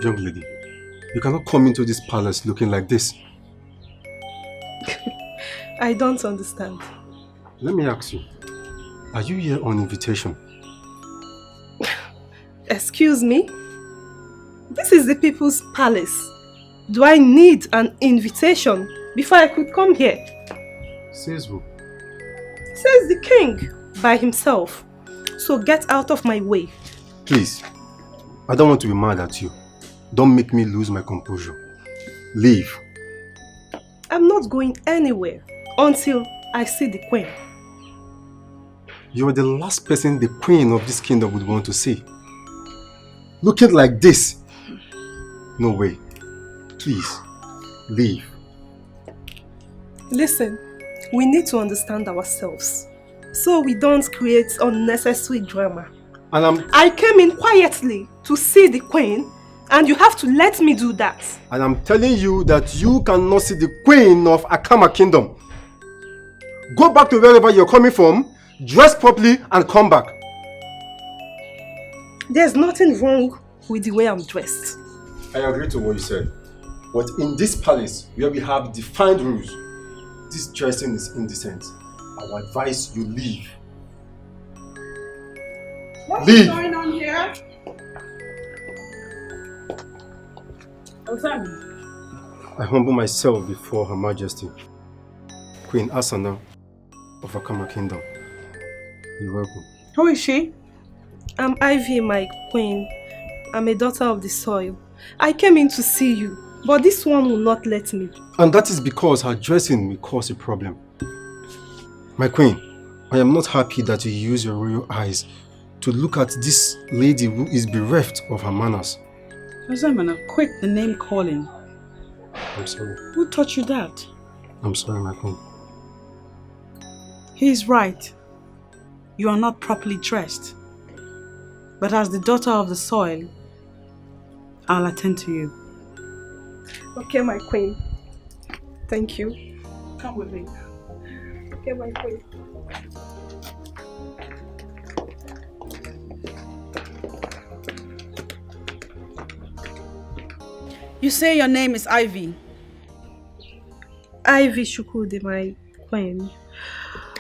Young lady, you cannot come into this palace looking like this. I don't understand. Let me ask you, are you here on invitation? Excuse me? This is the people's palace. Do I need an invitation before I could come here? Says who? Says the king by himself. So get out of my way. Please, I don't want to be mad at you. Don't make me lose my composure. Leave. I'm not going anywhere until I see the queen. You are the last person the queen of this kingdom would want to see. Looking like this. No way. Please, leave. Listen, we need to understand ourselves so we don't create unnecessary drama. And I came in quietly to see the queen, and you have to let me do that. And I'm telling you that you cannot see the queen of Akama kingdom. Go back to wherever you're coming from, dress properly and come back. There's nothing wrong with the way I'm dressed. I agree to what you said. But in this palace, where we have defined rules, this dressing is indecent. I would advise you leave. What's going on here? I humble myself before Her Majesty, Queen Asana of Akama Kingdom. You're welcome. Who is she? I'm Ivy, my queen. I'm a daughter of the soil. I came in to see you, but this one will not let me. And that is because her dressing will cause a problem. My queen, I am not happy that you use your royal eyes to look at this lady who is bereft of her manners. Ozamana, quit the name calling. I'm sorry. Who taught you that? I'm sorry, my queen. He's right. You are not properly dressed. But as the daughter of the soil, I'll attend to you. Okay, my queen. Thank you. Come with me. Okay, my queen. You say your name is Ivy. Ivy Shukude, my queen.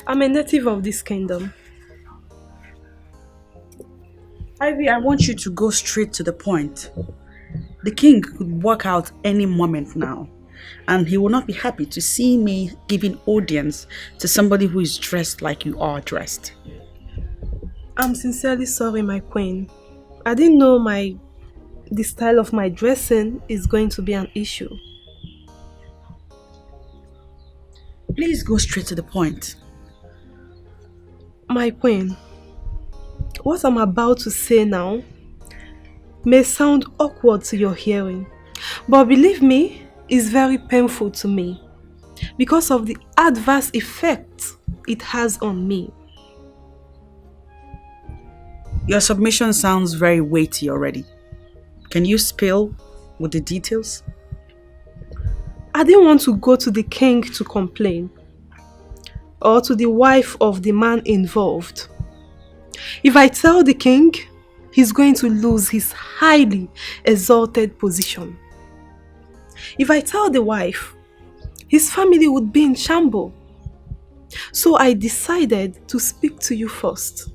I'm a native of this kingdom. Ivy, I want you to go straight to the point. The king could walk out any moment now, and he will not be happy to see me giving audience to somebody who is dressed like you are dressed. I'm sincerely sorry, my queen. I didn't know the style of my dressing is going to be an issue. Please go straight to the point. My queen, what I'm about to say now may sound awkward to your hearing, but believe me, it's very painful to me because of the adverse effect it has on me. Your submission sounds very weighty already. Can you spill with the details? I didn't want to go to the king to complain or to the wife of the man involved. If I tell the king, he's going to lose his highly exalted position. If I tell the wife, his family would be in shambles. So I decided to speak to you first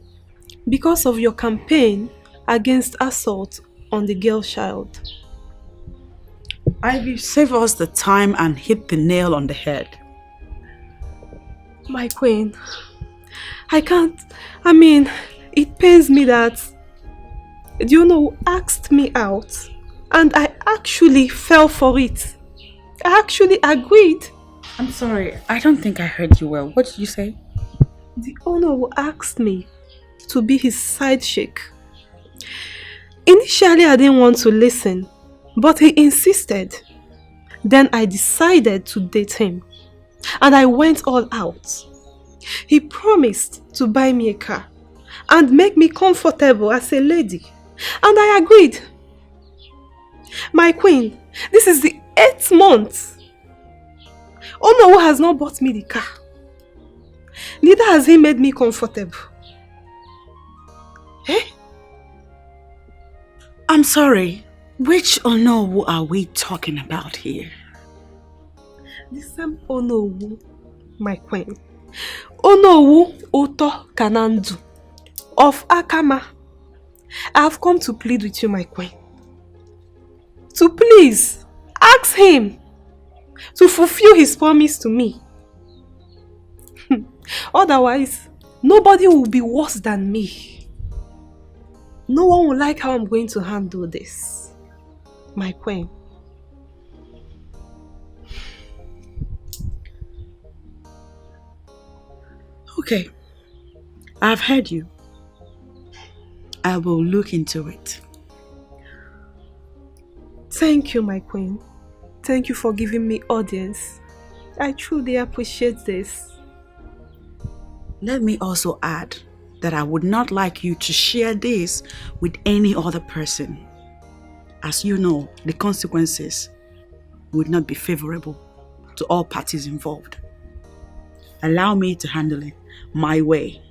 because of your campaign against assault on the girl child. Ivy, save us the time and hit the nail on the head. My queen, it pains me that who asked me out and I actually fell for it. I actually agreed. I'm sorry, I don't think I heard you well. What did you say? The owner who asked me to be his side chick. Initially, I didn't want to listen, but he insisted. Then I decided to date him, and I went all out. He promised to buy me a car and make me comfortable as a lady, and I agreed. My queen, this is the 8th month. Ono has not bought me the car. Neither has he made me comfortable. Eh? I'm sorry. Which Onowu are we talking about here? The same Onowu, my queen. Onowu Oto Kanandu of Akama. I have come to plead with you, my queen. To please ask him to fulfill his promise to me. Otherwise, nobody will be worse than me. No one will like how I'm going to handle this, my queen. Okay, I've heard you. I will look into it. Thank you, my queen. Thank you for giving me audience. I truly appreciate this. Let me also add that I would not like you to share this with any other person. As you know, the consequences would not be favorable to all parties involved. Allow me to handle it my way.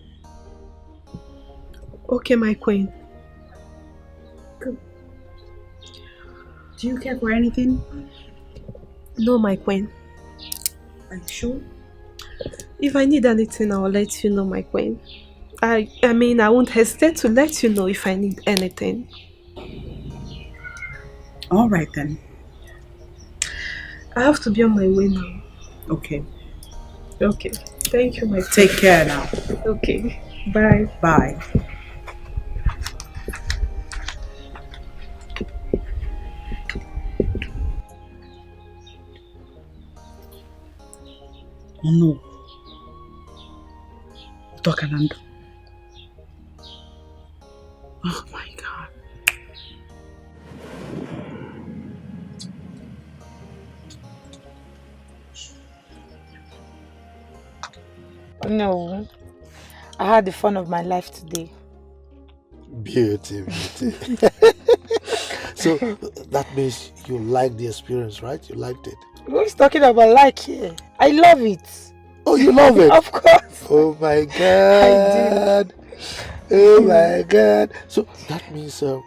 Okay, my queen. Good. Do you care for anything? No, my queen. Are you sure? If I need anything, I will let you know, my queen. I mean, I won't hesitate to let you know if I need anything. All right then. I have to be on my way now. Okay. Okay. Thank you, my queen. Take care now. Okay. Bye. Bye. Oh no. Tokanando. Oh my God. No, I had the fun of my life today. Beauty. So that means you liked the experience, right? You liked it. Who is talking about like here? I love it. Oh, you love it? Of course. Oh my God. Oh my God. So that means you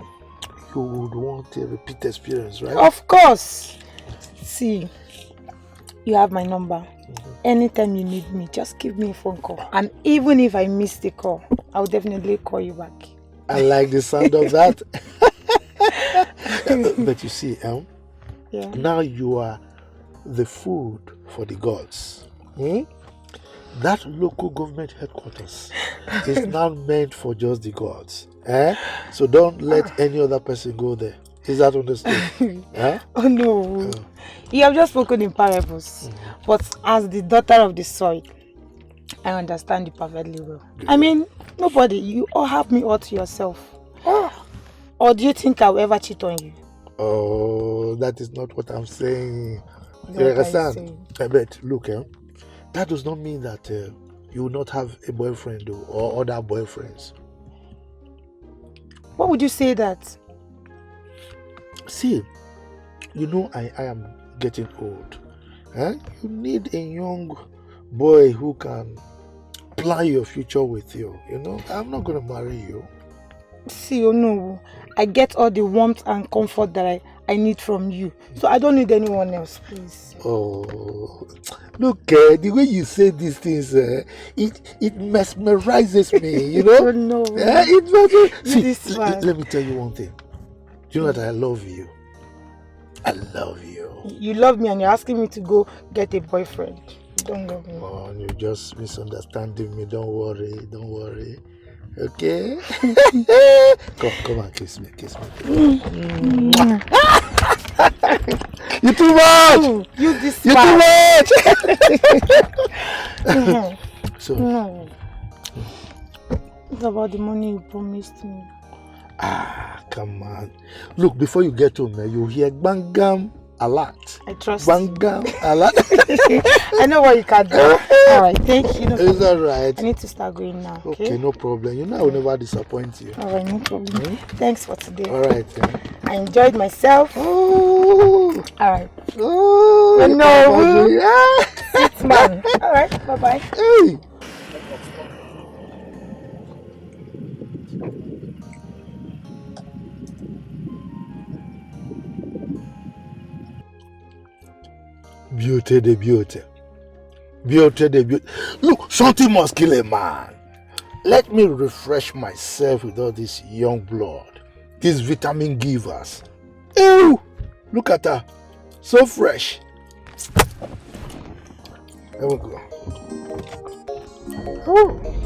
would want a repeat experience, right? Of course. See, you have my number. Anytime you need me, just give me a phone call. And even if I miss the call, I'll definitely call you back. I like the sound of that. But you see, Yeah. now you are the food for the gods. That local government headquarters is now meant for just the gods. So don't let any other person go there. Is that understood? Oh no. You have just spoken in parables. But as the daughter of the soil, I understand you perfectly well. Good. I mean, nobody, you all have me all to yourself. Or do you think I'll ever cheat on you? Oh, that is not what I'm saying. That's You what I'm understand? saying. But look, that does not mean that you will not have a boyfriend or other boyfriends. What would you say that? See, you know I am getting old. You need a young boy who can plan your future with you. You know, I'm not going to marry you. See, oh no, I get all the warmth and comfort that I need from you. So I don't need anyone else, please. Oh, look, the way you say these things, it mesmerizes me, you know? Oh no. See, let me tell you one thing. Do you know that I love you? I love you. You love me and you're asking me to go get a boyfriend. You don't love me. Oh, you're just misunderstanding me. Don't worry. Okay? Come on, kiss me. You too much! You this You too much! So, it's about the money you promised me. Come on. Look, before you get home, you'll hear bangam a lot. I trust bangam a lot. I know what you can do. Alright, thank you. No It's alright. I need to start going now. Okay, no problem. You know I will never disappoint you. Alright, no problem. Thanks for today. Alright. I enjoyed myself. Oh. Alright. Oh. No. Sweet man. Alright, bye-bye. Hey. Beauty the beauty. Beauty the beauty. Look, something must kill a man. Let me refresh myself with all this young blood. These vitamin givers. Ew! Look at her. So fresh. There we go. Oh.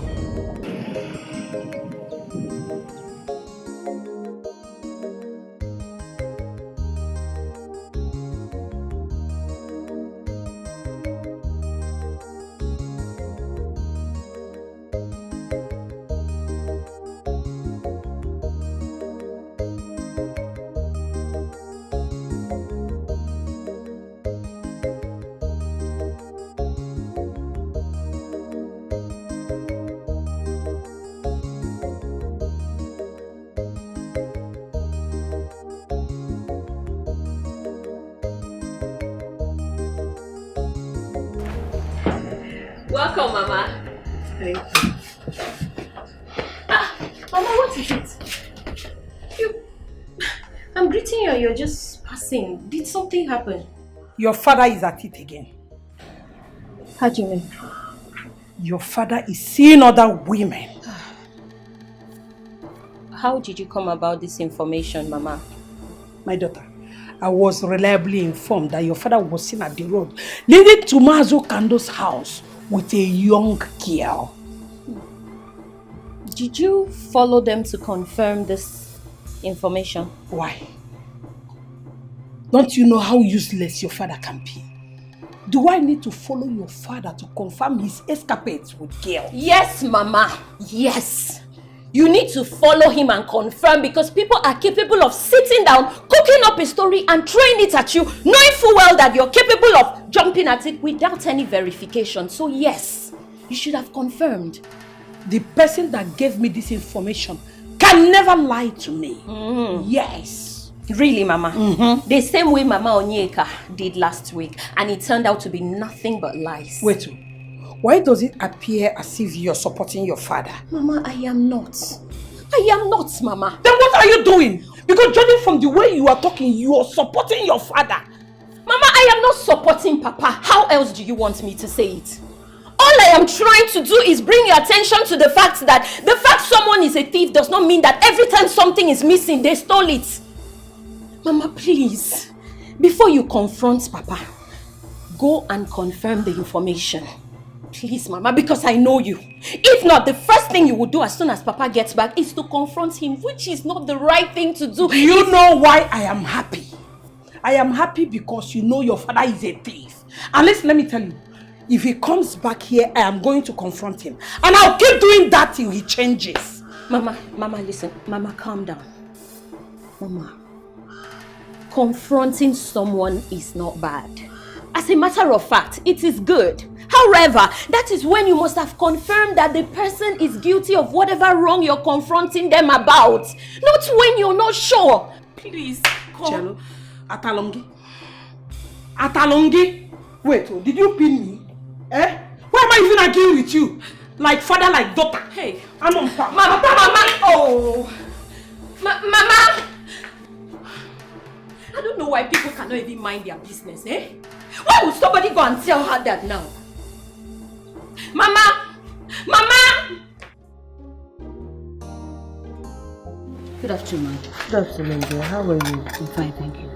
Welcome, Mama. Thank you. Mama, what is it? I'm greeting you and you're just passing. Did something happen? Your father is at it again. How do you mean? Your father is seeing other women. How did you come about this information, Mama? My daughter, I was reliably informed that your father was seen at the road leading to Mazo Kando's house with a young girl. Did you follow them to confirm this information? Why? Don't you know how useless your father can be? Do I need to follow your father to confirm his escapades with girls? Yes, Mama. Yes. You need to follow him and confirm because people are capable of sitting down, cooking up a story and throwing it at you, knowing full well that you're capable of jumping at it without any verification. So yes, you should have confirmed. The person that gave me this information can never lie to me. Yes. Really, Mama? The same way Mama Onyeka did last week, and it turned out to be nothing but lies. Wait, why does it appear as if you're supporting your father? Mama, I am not. I am not, Mama. Then what are you doing? Because judging from the way you are talking, you are supporting your father. Mama, I am not supporting Papa. How else do you want me to say it? All I am trying to do is bring your attention to the fact that the fact someone is a thief does not mean that every time something is missing, they stole it. Mama, please, before you confront Papa, go and confirm the information. Please, Mama, because I know you. If not, the first thing you will do as soon as Papa gets back is to confront him, which is not the right thing to do. You know why I am happy? I am happy because you know your father is a thief. And let me tell you, if he comes back here, I am going to confront him. And I'll keep doing that till he changes. Mama, listen. Mama, calm down. Mama, confronting someone is not bad. As a matter of fact, it is good. However, that is when you must have confirmed that the person is guilty of whatever wrong you're confronting them about. Not when you're not sure. Please, come. Cello, Atalongi? Wait, did you pin me? Eh? Why am I even arguing with you? Like father, like daughter. Hey. I'm on top. Mama, oh. Mama. I don't know why people cannot even mind their business, eh? Why would somebody go and tell her that now? Mama! Good afternoon. Good afternoon, dear. How are you? I'm fine, thank you.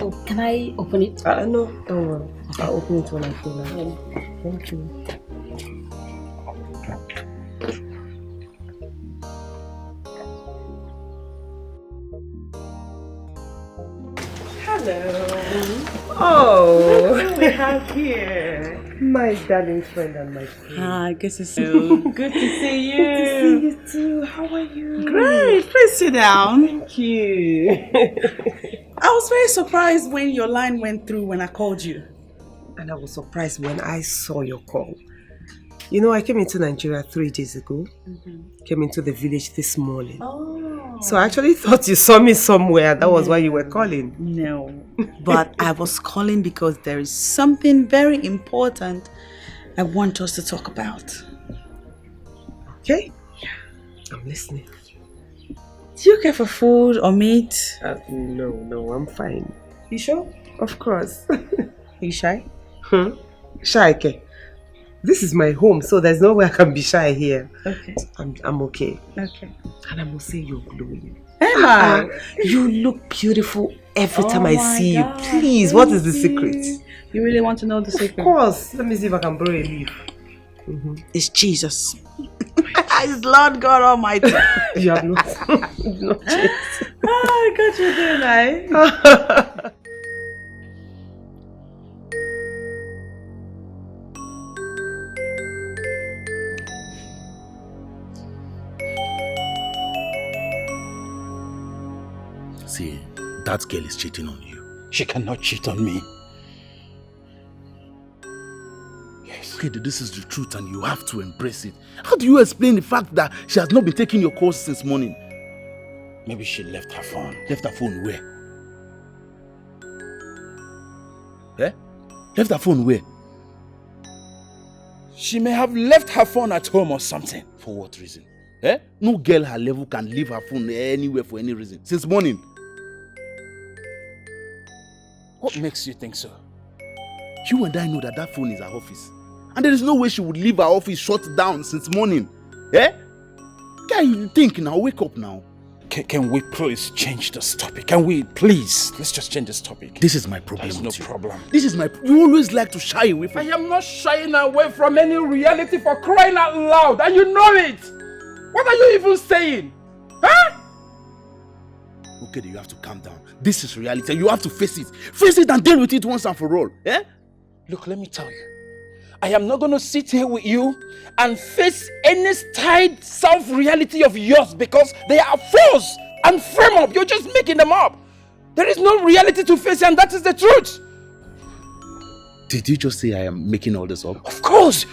Oh, can I open it? No, don't worry. I'll open it when I feel like it. Thank you. Hello. Oh, we have here my darling friend and my friend. Hi, good to see you. Good to see you. Good to see you too. How are you? Great, please sit down. Thank you. I was very surprised when your line went through when I called you. And I was surprised when I saw your call. You know, I came into Nigeria 3 days ago. Came into the village this morning. Oh. So I actually thought you saw me somewhere. That was why you were calling. No, but I was calling because there is something very important I want us to talk about. Okay? Yeah. I'm listening. Do you care for food or meat? No, I'm fine. You sure? Of course. Are you shy? Shy, okay. This is my home, so there's no way I can be shy here. Okay. I'm okay. Okay. And I must say you're glowing. Emma! You look beautiful every time Oh I my see God, you. Please, what is the secret? You really want to know the Of secret? course. Let me see if I can borrow a leaf. It's Jesus. It's Lord God Almighty. You have not, you've not changed. I got you there, See, that girl is cheating on you. She cannot cheat on me. Yes. Okay, this is the truth and you have to embrace it. How do you explain the fact that she has not been taking your calls since morning? Maybe she left her phone. Left her phone where? Eh? Left her phone where? She may have left her phone at home or something. For what reason? Eh? No girl her level can leave her phone anywhere for any reason. Since morning. What makes you think so? You and I know that that phone is her office. And there is no way she would leave her office shut down since morning. Eh? Guy, you think now? Wake up now. Can we please change this topic? Can we please? Let's just change this topic. This is my problem. There's with no you. problem. This is my... You always like to shy away from... I am not shying away from any reality for crying out loud, and you know it. What are you even saying? Huh? Okay, then you have to calm down. This is reality. You have to face it. Face it and deal with it once and for all. Eh? Look, let me tell you. I am not going to sit here with you and face any style self-reality of yours because they are false and frame up. You're just making them up. There is no reality to face and that is the truth. Did you just say I am making all this up? Of course.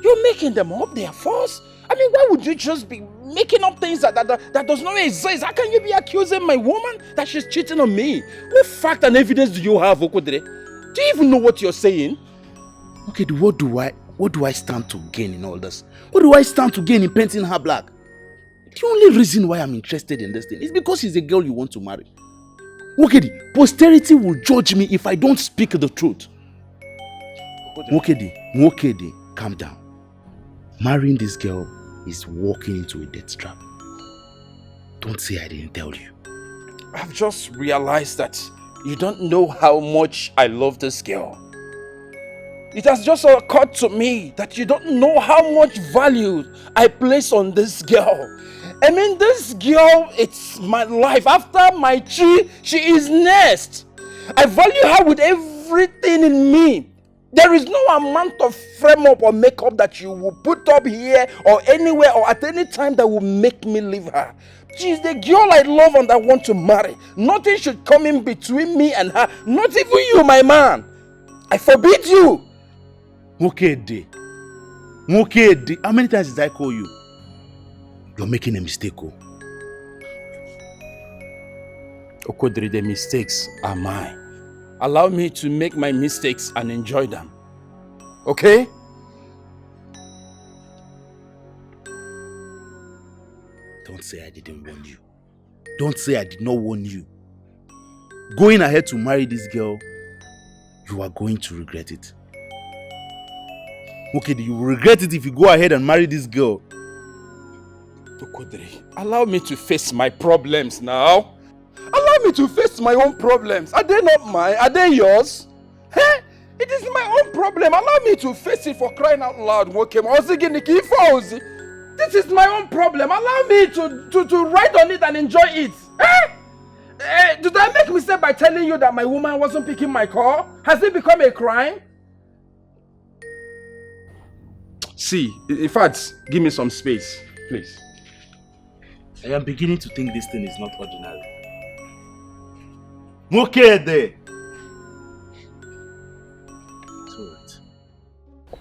You're making them up. They are false. I mean, why would you just be making up things that does not exist? How can you be accusing my woman that she's cheating on me? What fact and evidence do you have, Okodre? Do you even know what you're saying? Okay, what do I stand to gain in all this? What do I stand to gain in painting her black? The only reason why I'm interested in this thing is because she's a girl you want to marry. Okay, posterity will judge me if I don't speak the truth. Okay, calm down. Marrying this girl is walking into a death trap. Don't say I didn't tell you. I've just realized that you don't know how much I love this girl. It has just occurred to me that you don't know how much value I place on this girl. I mean, this girl, it's my life. After my chi, she is next. I value her with everything in me. There is no amount of frame up or makeup that you will put up here or anywhere or at any time that will make me leave her. She is the girl I love and I want to marry. Nothing should come in between me and her. Not even you, my man. I forbid you. Mokede, how many times did I call you? You're making a mistake, oh. Okodri, the mistakes are mine. Allow me to make my mistakes and enjoy them. Okay? Don't say I didn't warn you. Don't say I did not warn you. Going ahead to marry this girl, you are going to regret it. Okay, you will regret it if you go ahead and marry this girl. Okodri, allow me to face my problems now. Allow me to face my own problems. Are they not mine? Are they yours? Hey, it is my own problem. Allow me to face it for crying out loud. This is my own problem. Allow me to write on it and enjoy it. Hey, did I make mistake by telling you that my woman wasn't picking my call? Has it become a crime? See, in fact, give me some space, please. I am beginning to think this thing is not ordinary. Mokede!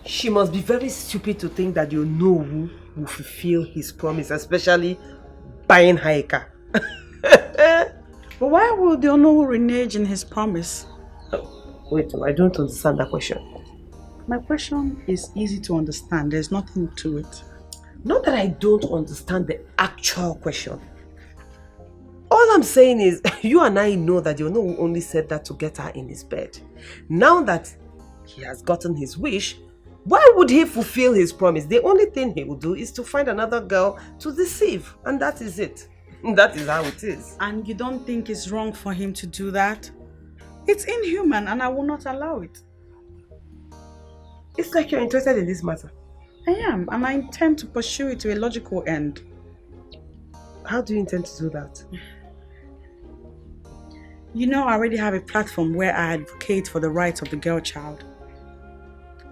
She must be very stupid to think that you know who will fulfill his promise, especially buying her a car. But why would Onowu renege in his promise? Wait, I don't understand that question. My question is easy to understand. There's nothing to it. Not that I don't understand the actual question. All I'm saying is, you and I know that you know only said that to get her in his bed. Now that he has gotten his wish, why would he fulfill his promise? The only thing he will do is to find another girl to deceive. And that is it. That is how it is. And you don't think it's wrong for him to do that? It's inhuman and I will not allow it. It's like you're interested in this matter. I am, and I intend to pursue it to a logical end. How do you intend to do that? You know, I already have a platform where I advocate for the rights of the girl child.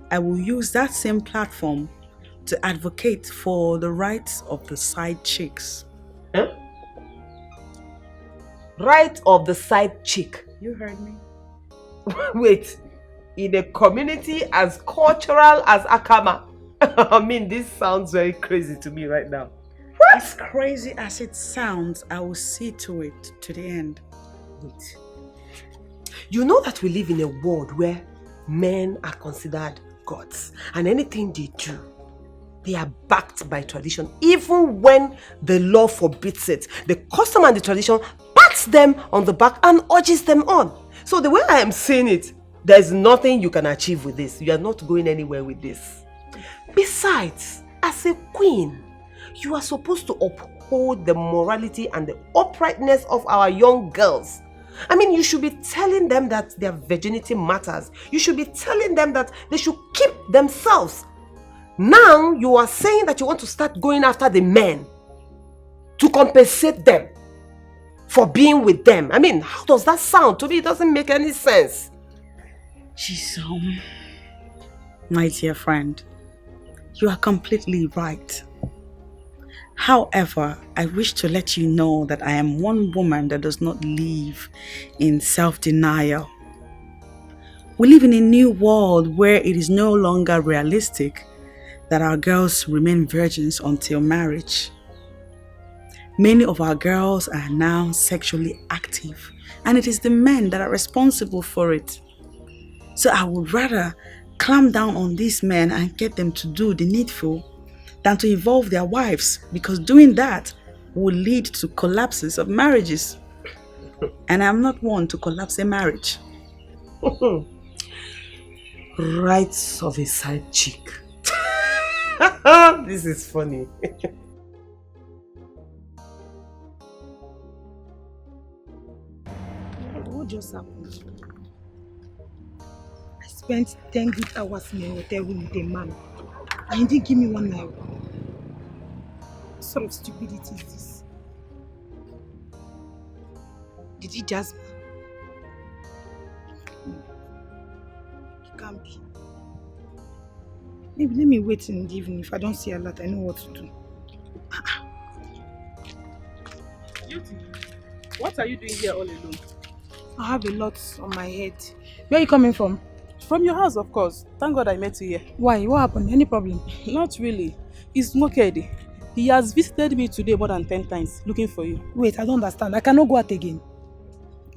I will use that same platform to advocate for the rights of the side chicks. Huh? Right of the side chick. You heard me. Wait, in a community as cultural as Akama. I mean, this sounds very crazy to me right now. What? As crazy as it sounds, I will see to it to the end. Wait. You know that we live in a world where men are considered gods, and anything they do, they are backed by tradition. Even when the law forbids it, the custom and the tradition pats them on the back and urges them on. So the way I am seeing it, there's nothing you can achieve with this. You are not going anywhere with this. Besides, as a queen, you are supposed to uphold the morality and the uprightness of our young girls. I mean, you should be telling them that their virginity matters. You should be telling them that they should keep themselves. Now, you are saying that you want to start going after the men to compensate them for being with them. I mean, how does that sound? To me, it doesn't make any sense. Chisom, my dear friend, you are completely right. However, I wish to let you know that I am one woman that does not live in self-denial. We live in a new world where it is no longer realistic that our girls remain virgins until marriage. Many of our girls are now sexually active, and it is the men that are responsible for it. So I would rather clamp down on these men and get them to do the needful than to involve their wives, because doing that will lead to collapses of marriages. And I'm not one to collapse a marriage. Rights of a side chick. This is funny. What just happened? I spent 10 good hours in a hotel room with a man, and he didn't give me 1 naira. What sort of stupidity is this? Did he jazz me? It can't be. Maybe let me wait in the evening. If I don't see a lot, I know what to do. Beauty, what are you doing here all alone? I have a lot on my head. Where are you coming from? From your house, of course. Thank God I met you here. Why? What happened? Any problem? Not really. It's Mokedi. He has visited me today more than 10 times, looking for you. Wait, I don't understand. I cannot go out again.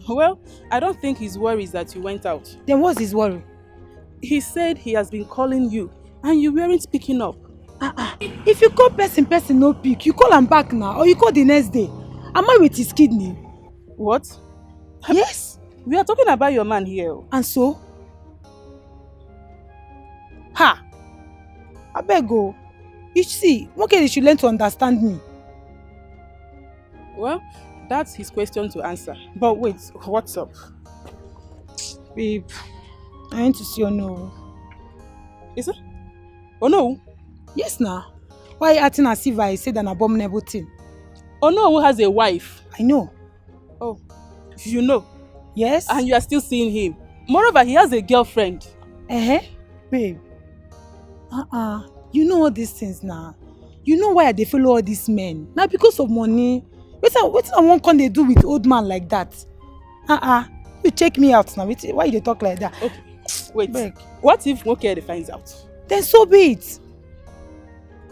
Well, I don't think his worry is that you went out. Then what's his worry? He said he has been calling you, and you weren't picking up. If you call person no pick, you call him back now, or you call the next day. Am I with his kidney? What? Yes. We are talking about your man here. And so? Ha! I beg go. You see, Mokedi should learn to understand me. Well, that's his question to answer. But wait, what's up? Babe, I want to see Ono. Is it? Oh no? Yes, now. Why are you acting as if I said an abominable thing? Oh no, who has a wife? I know. Oh, you know? Yes. And you are still seeing him. Moreover, he has a girlfriend. Babe. You know all these things now. You know why they follow all these men. Now because of money. What one can they do with old man like that? You check me out now. Why you talk like that? Okay. Wait. Beg. What if Mokedi finds out? Then so be it.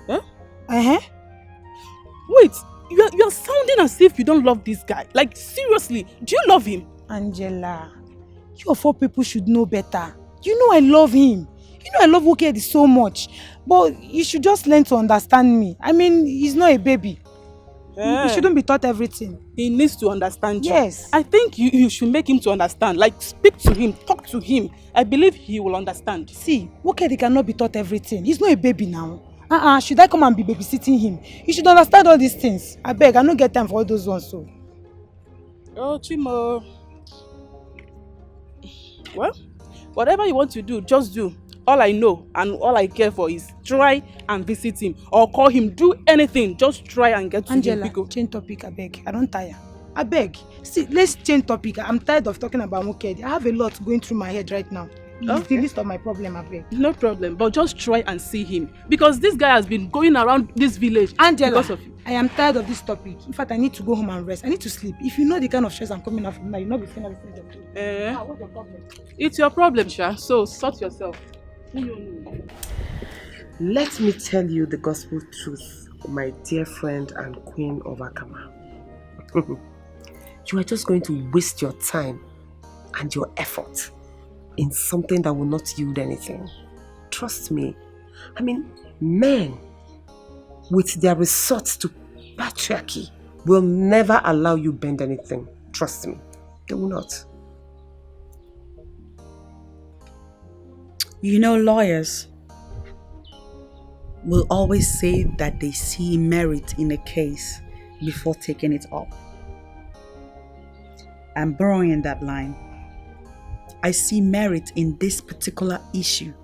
Huh? Wait, you're sounding as if you don't love this guy. Like, seriously, do you love him? Angela, you of all people should know better. You know I love him. You know I love Okedi so much. But you should just learn to understand me. I mean, he's not a baby. He shouldn't be taught everything. He needs to understand you. Yes. I think you should make him to understand. Like, speak to him, talk to him. I believe he will understand. See, Wokedi cannot be taught everything. He's not a baby now. Should I come and be babysitting him? He should understand all these things. I beg, I don't get time for all those ones. So. Oh, Chimo. Well, whatever you want to do, just do. All I know and all I care for is try and visit him or call him. Do anything. Just try and get to Angela, him. change topic, I beg. I don't tire. I beg. See, let's change topic. I'm tired of talking about Wokedi. I have a lot going through my head right now. It's the list of my problem, I beg. No problem, but just try and see him. Because this guy has been going around this village Angela, because of you. I am tired of this topic. In fact, I need to go home and rest. I need to sleep. If you know the kind of stress I'm coming out from now, you'll not be saying everything. What's your problem? It's your problem, Sha. So sort yourself. Let me tell you the gospel truth, my dear friend and queen of Akama. You are just going to waste your time and your effort in something that will not yield anything. Trust me. I mean, men with their resort to patriarchy will never allow you bend anything. Trust me. They will not. You know, lawyers will always say that they see merit in a case before taking it up. I'm borrowing that line. I see merit in this particular issue,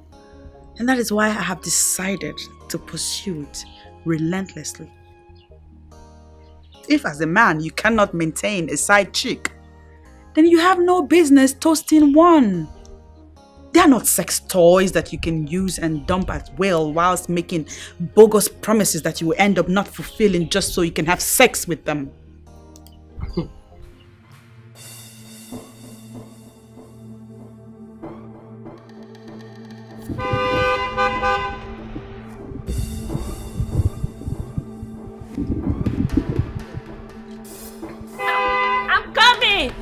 and that is why I have decided to pursue it relentlessly. If as a man you cannot maintain a side chick, then you have no business toasting one. They are not sex toys that you can use and dump at will whilst making bogus promises that you will end up not fulfilling just so you can have sex with them. I'm coming!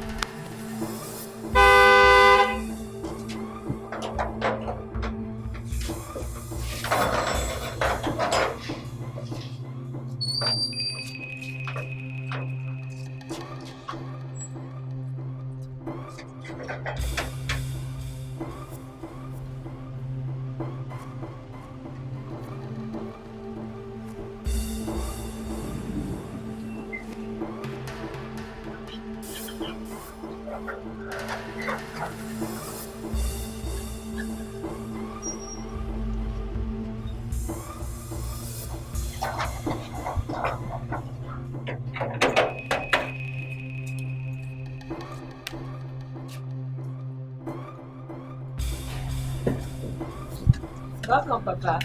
Welcome, Papa.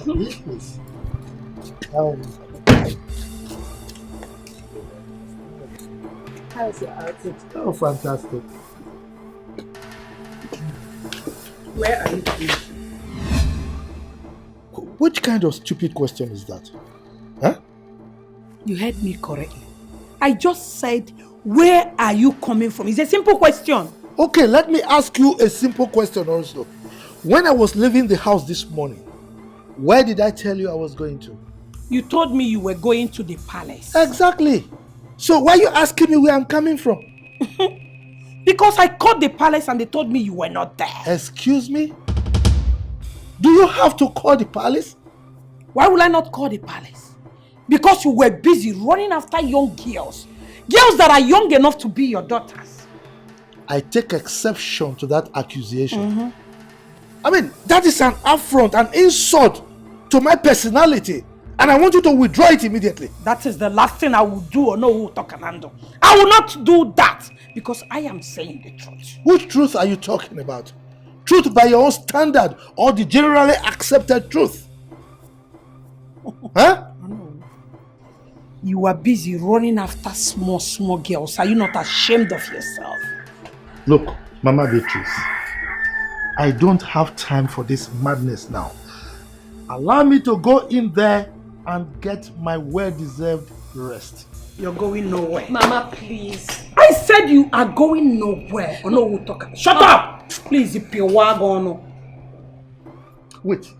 Business. How's your outing? Oh, fantastic. Where are you going? Which kind of stupid question is that? Huh? You heard me correctly. I just said, where are you coming from? It's a simple question. Okay, let me ask you a simple question also. When I was leaving the house this morning, where did I tell you I was going to? You told me you were going to the palace. Exactly. So why are you asking me where I'm coming from? Because I called the palace and they told me you were not there. Excuse me? Do you have to call the palace? Why will I not call the palace? Because you were busy running after young girls. Girls that are young enough to be your daughters. I take exception to that accusation. I mean, that is an affront, an insult to my personality. And I want you to withdraw it immediately. That is the last thing I will do or know who talk and handle. I will not do that because I am saying the truth. Which truth are you talking about? Truth by your own standard or the generally accepted truth? Huh? You are busy running after small girls. Are you not ashamed of yourself? Look, Mama Beatrice, I don't have time for this madness now. Allow me to go in there and get my well-deserved rest. You're going nowhere. Mama, please. I said you are going nowhere. Or no, we'll talk. Shut up! Please, if you're wagon. Wait,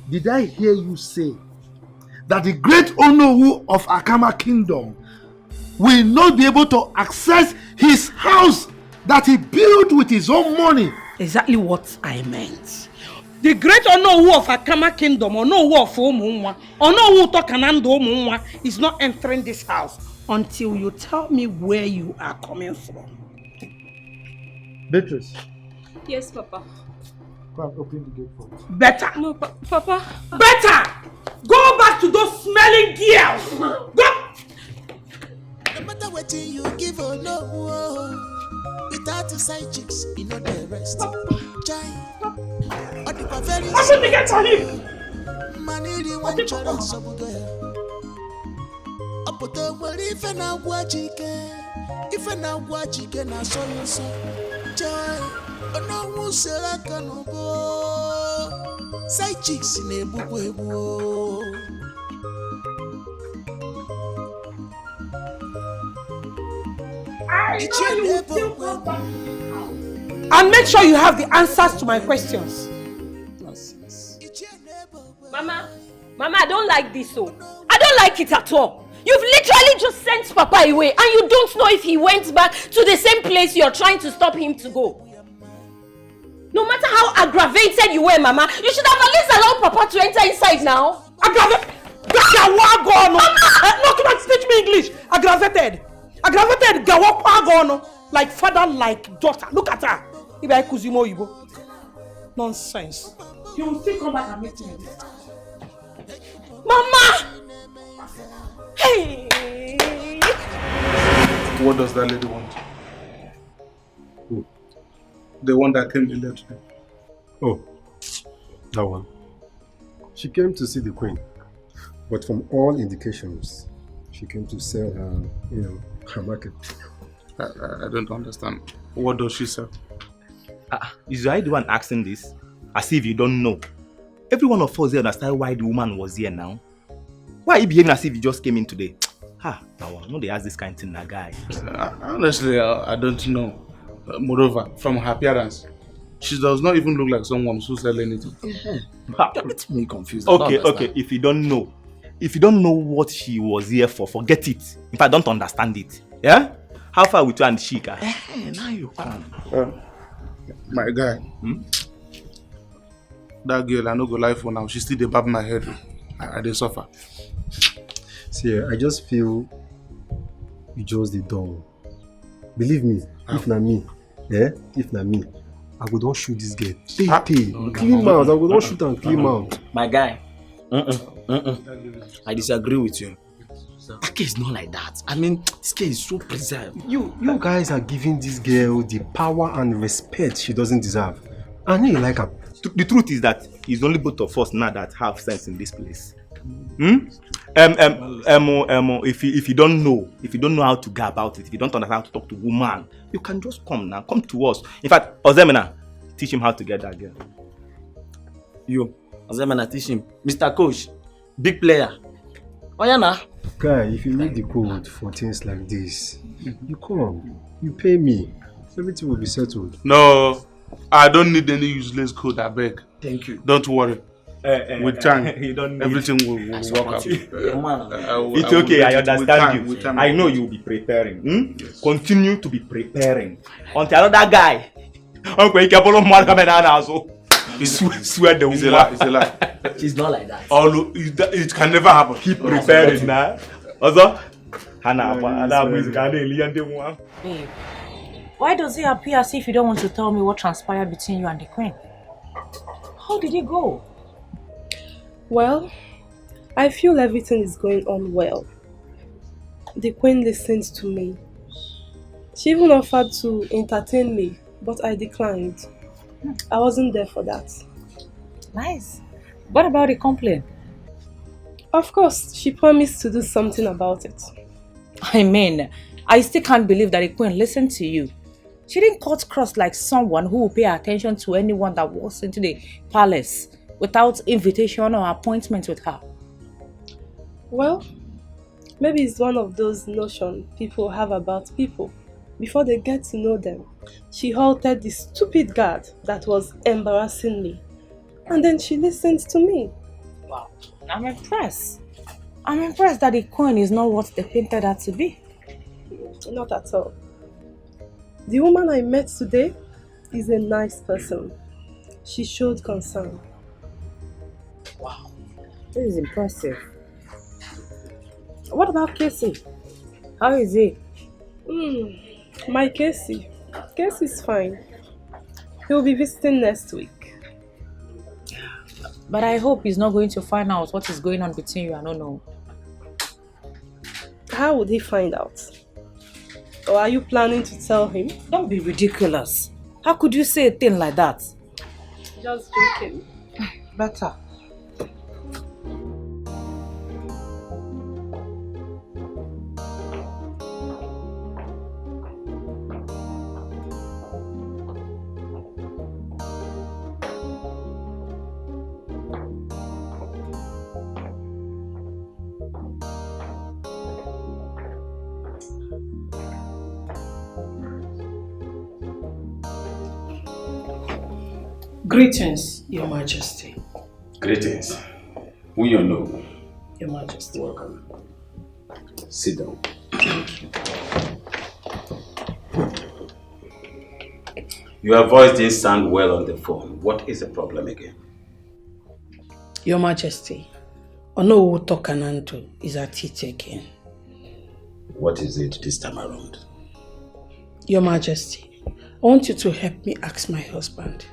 did I hear you say that the great Onowu of Akama Kingdom will not be able to access his house that he built with his own money. Exactly what I meant. The great Onowu of Akama Kingdom, Onowu of Omunwa, Onowu Tokanando Omunwa is not entering this house until you tell me where you are coming from. Beatrice, Yes, Papa. go and open the gate for me. Better. No, Papa. Better! Go back to those smelling girls! Go! No matter what you give or no, without the side chicks, you know the rest. Jai, or the very I'm going to get on him! money, the one children, so good. Up to the if and I watch it, na so. Jai, or no one say I can go. Side chicks in a book. And make sure you have the answers to my questions. Mama, I don't like this, so I don't like it at all. You've literally just sent Papa away and you don't know if he went back to the same place you're trying to stop him to go. No matter how aggravated you were, Mama, you should have at least allowed Papa to enter inside now. Aggravated? No, come on, teach me English. Aggravated. Aggravated gawapagono, like father, like daughter. Look at her. Iba kuzimo ibo. Nonsense. You will still come back and meet me. Mama! Hey! What does that lady want? Who? The one that came earlier today. Oh, that one. She came to see the queen, but from all indications, she came to sell her, her market. I don't understand. What does she sell? Is I the one asking this? As if you don't know. Every one of us here understand why the woman was here now. Why are you behaving as if you just came in today? No, they ask this kind of thing, that guy. Honestly, I don't know. Moreover, from her appearance, she does not even look like someone who's selling anything. It's me confused. Okay. If you don't know what she was here for, forget it. If I don't understand it, yeah? How far with you and Shika? Now you come. My guy, that girl, I no go lie for now. She still dey bab my head. I dey suffer. See, I just feel you chose the door. Believe me, if not me, I would not shoot this girl. Clean mouth. I would not shoot and clean mouth. My guy, I disagree with you. That case is not like that. I mean, this case is so preserved. You guys are giving this girl the power and respect she doesn't deserve. I know you like her. The truth is that it's only both of us now that have sense in this place. If you don't know how to go about it, if you don't understand how to talk to woman, you can just come to us. In fact, Ozemena, teach him how to get that girl. You, Ozemena, teach him. Mr. Coach, big player. Oh yeah, nah. Guy, if you need the code for things like this, you come, you pay me, everything will be settled. No, I don't need any useless code, I beg. Thank you. Don't worry. With time, everything will work out. It's okay, I understand you. I know you'll be preparing. Yes. Continue to be preparing. Until another guy. Uncle, you can't follow more coming out also. Swear the It's a lie. It's a lie. She's not like that. It can never happen. Keep preparing now. Also, Babe, why does it appear as if you don't want to tell me what transpired between you and the queen? How did it go? Well, I feel everything is going on well. The queen listened to me. She even offered to entertain me, but I declined. I wasn't there for that. Nice. What about the complaint? Of course, she promised to do something about it. I mean, I still can't believe that the queen listened to you. She didn't cut cross like someone who will pay attention to anyone that walks into the palace without invitation or appointment with her. Well, maybe it's one of those notions people have about people before they get to know them. She halted the stupid guard that was embarrassing me. And then she listened to me. Wow, I'm impressed. I'm impressed that the queen is not what they painted her to be. Not at all. The woman I met today is a nice person. She showed concern. Wow, this is impressive. What about Casey? How is he? My Casey. Casey's fine. He'll be visiting next week. But I hope he's not going to find out what is going on between you and Ono. How would he find out? Or are you planning to tell him? Don't be ridiculous. How could you say a thing like that? Just joking. Better. Greetings, Your Majesty. Greetings. Who you know? Your Majesty. Welcome. Sit down. Thank you. Your voice didn't sound well on the phone. What is the problem again? Your Majesty, Ono Tokananto is at it again. What is it this time around? Your Majesty, I want you to help me ask my husband.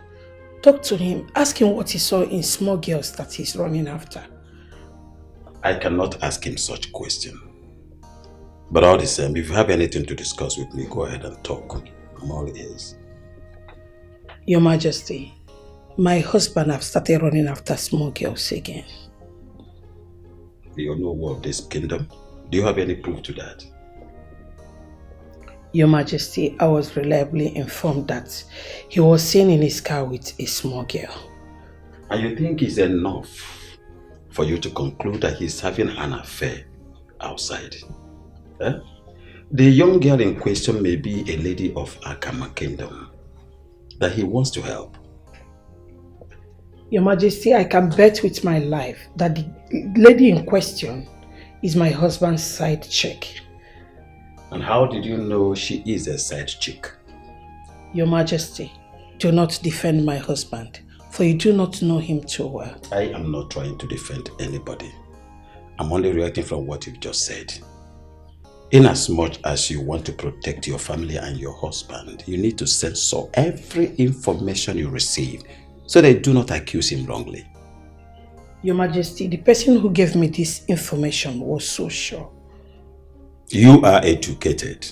Talk to him, ask him what he saw in small girls that he's running after. I cannot ask him such question. But all the same, if you have anything to discuss with me, go ahead and talk. I'm all ears. Your Majesty, my husband have started running after small girls again. Do you know of this kingdom? Do you have any proof to that? Your Majesty, I was reliably informed that he was seen in his car with a small girl. And you think it's enough for you to conclude that he's having an affair outside? Eh? The young girl in question may be a lady of Akama Kingdom that he wants to help. Your Majesty, I can bet with my life that the lady in question is my husband's side chick. And how did you know she is a side chick? Your Majesty, do not defend my husband, for you do not know him too well. I am not trying to defend anybody. I'm only reacting from what you've just said. Inasmuch as you want to protect your family and your husband, you need to censor every information you receive so they do not accuse him wrongly. Your Majesty, the person who gave me this information was so sure. You are educated.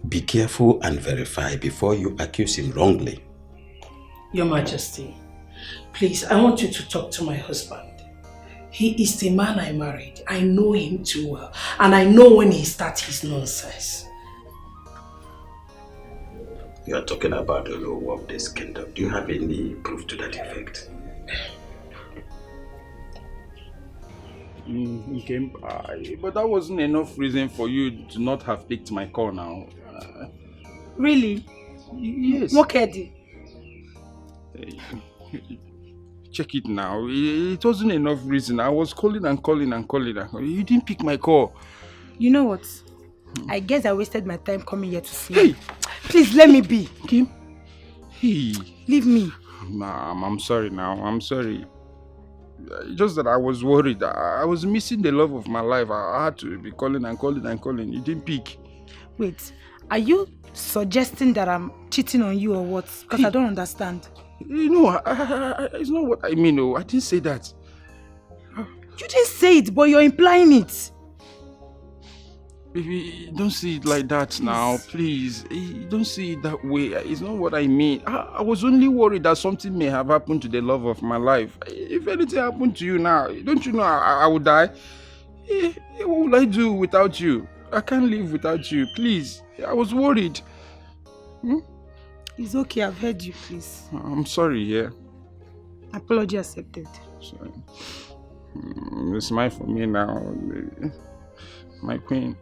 Be careful and verify before you accuse him wrongly. Your Majesty, please, I want you to talk to my husband. He is the man I married. I know him too well. And I know when he starts his nonsense. You are talking about the law of this kingdom. Do you have any proof to that effect? But that wasn't enough reason for you to not have picked my call now. Really? Yes. What Eddie? Check it now. It wasn't enough reason. I was calling and calling and calling. You didn't pick my call. You know what? I guess I wasted my time coming here to see you. Please let me be. Kim? Hey. Leave me. Ma'am, I'm sorry now. I'm sorry. Just that I was worried. I was missing the love of my life. I had to be calling and calling and calling. You didn't pick. Wait, are you suggesting that I'm cheating on you or what? Because I don't understand. You know, it's not what I mean. Oh, I didn't say that. You didn't say it, but you're implying it. Baby, don't see it like that now, please. Don't see it that way. It's not what I mean. I was only worried that something may have happened to the love of my life. If anything happened to you now, don't you know I would die? What will I do without you? I can't live without you, please. I was worried. It's okay, I've heard you, please. I'm sorry, yeah. Apology accepted. Sorry. Smile for me now. My queen.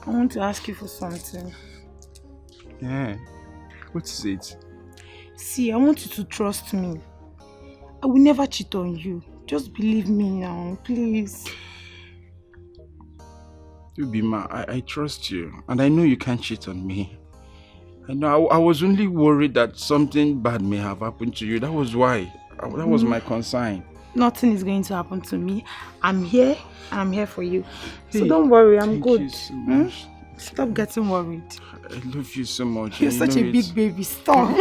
I want to ask you for something. Yeah. What is it? See, I want you to trust me. I will never cheat on you. Just believe me now, please. Ubima, I trust you, and I know you can't cheat on me. I know I was only worried that something bad may have happened to you. That was why. That was my concern. Nothing is going to happen to me. I'm here and I'm here for you. So don't worry, I'm good. Thank you so much. Stop getting worried. I love you so much. You're such a big baby. Stop.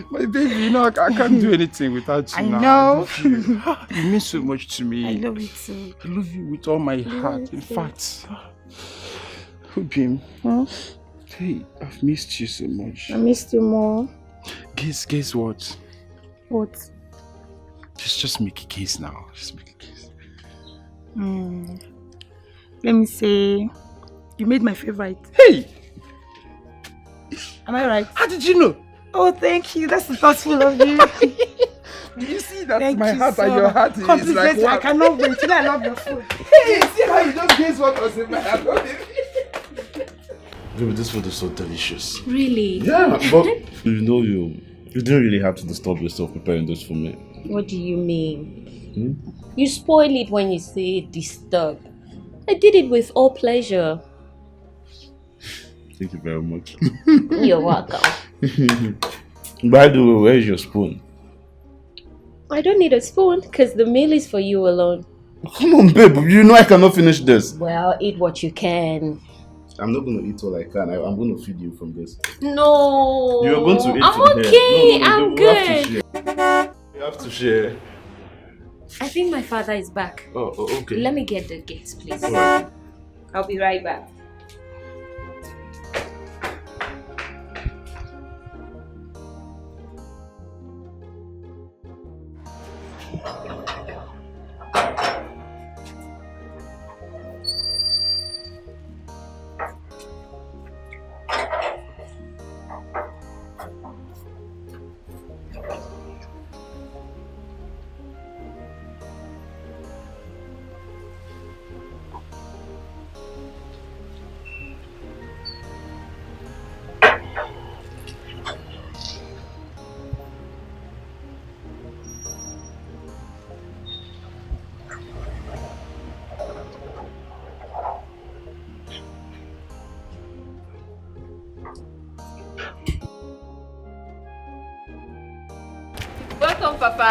My baby, you know, I can't do anything without you. I now. know. You mean so much to me. I love you too. I love you with all my heart. In fact, Ubim, hey, I've missed you so much. I missed you more. Guess what? What? Just make a case now. Just make a case. Let me say, you made my favorite. Hey! Am I right? How did you know? Oh, thank you. That's so thoughtful of you. You see that Thank my you heart so and your heart is Completely, like I cannot wait till I love your food. Hey, see how you just guess what was in my heart. Baby, this food is so delicious. Really? Yeah, but you know you didn't really have to disturb yourself preparing this for me. What do you mean? You spoil it when you say disturb. I did it with all pleasure. Thank you very much. You're welcome. By the way, where is your spoon? I don't need a spoon because the meal is for you alone. Come on, babe. You know I cannot finish this. Well, eat what you can. I'm not going to eat all I can. I'm going to feed you from this. No. You're going to eat I'm from okay. No, I'm good. We have to share. I think my father is back. Oh, okay. Let me get the gates, please. Alright. I'll be right back. Welcome, Papa.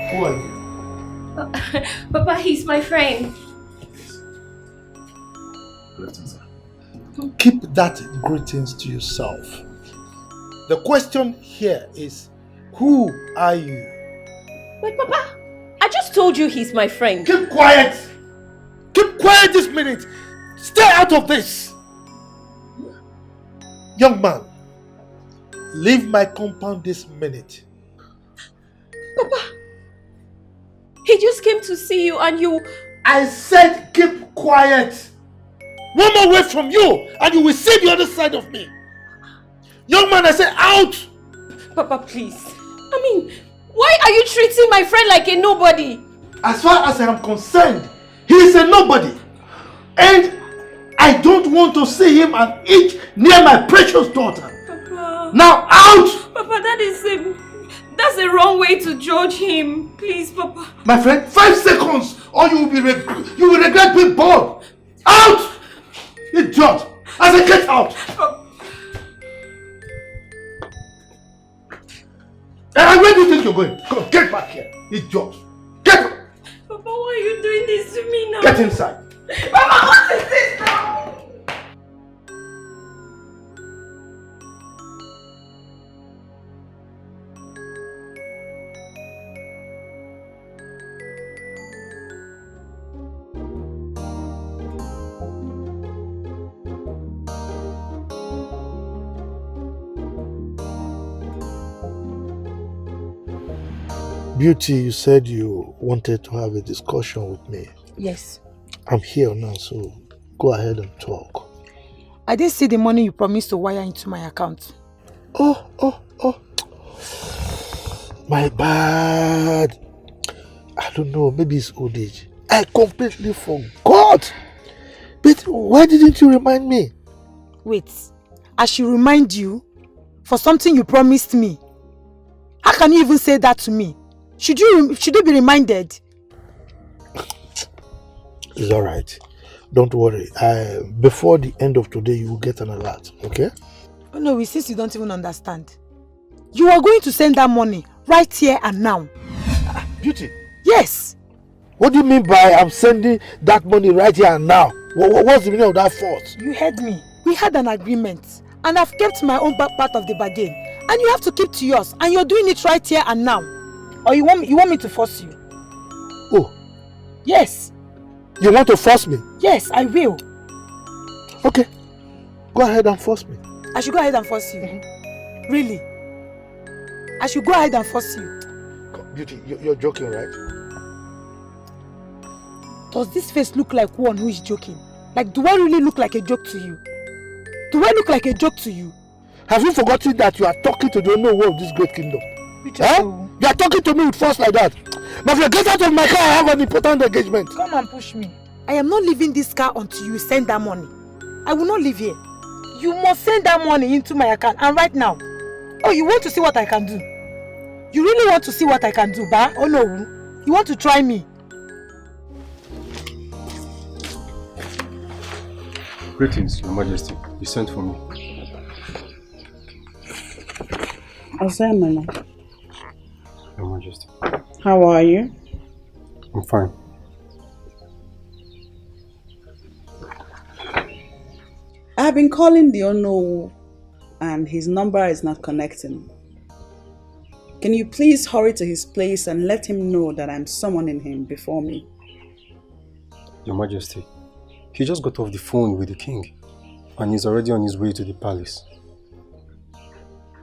Who are you? Papa, he's my friend. Keep that greetings to yourself. The question here is, who are you? But Papa, I just told you he's my friend. Keep quiet! Keep quiet this minute! Stay out of this! Young man, leave my compound this minute. Papa, he just came to see you and you... I said keep quiet! One more word from you and you will see the other side of me. Young man, I said out! Papa, please. I mean, why are you treating my friend like a nobody? As far as I am concerned, he is a nobody. And I don't want to see him an inch near my precious daughter. Papa. Now out! Papa, that's a wrong way to judge him. Please, Papa. My friend, 5 seconds or you will regret being born. Out! Idiot! I said get out! And where do you think you're going? Come, get back here, idiot! Get up! Papa, why are you doing this to me now? Get inside! Papa, what is this now? Beauty, you said you wanted to have a discussion with me. Yes. I'm here now, so go ahead and talk. I didn't see the money you promised to wire into my account. Oh. My bad. I don't know, maybe it's old age. I completely forgot. But why didn't you remind me? Wait, I should remind you for something you promised me. How can you even say that to me? Should you be reminded? It's alright. Don't worry. Before the end of today, you will get an alert, okay? Oh no, since you don't even understand. You are going to send that money right here and now. Beauty? Yes. What do you mean by I'm sending that money right here and now? What's the meaning of that force? You heard me. We had an agreement and I've kept my own part of the bargain. And you have to keep to yours. And you're doing it right here and now. Or you want me to force you? Oh. Yes. You want to force me? Yes, I will. Okay. Go ahead and force me. I should go ahead and force you? Really? I should go ahead and force you? Beauty, you're joking, right? Does this face look like one who is joking? Like, do I really look like a joke to you? Do I look like a joke to you? Have you forgotten that you are talking to the owner of this great kingdom? You are talking to me with force like that. But if you get out of my car, I have an important engagement. Come and push me. I am not leaving this car until you send that money. I will not leave here. You must send that money into my account and right now. Oh, you want to see what I can do? You really want to see what I can do, ba? Oh no. You want to try me? Greetings, Your Majesty. You sent for me. Osemana, Your Majesty. how are you? I'm fine. I've been calling the Ono and his number is not connecting. Can you please hurry to his place and let him know that I'm summoning him before me? Your Majesty, he just got off the phone with the king and he's already on his way to the palace.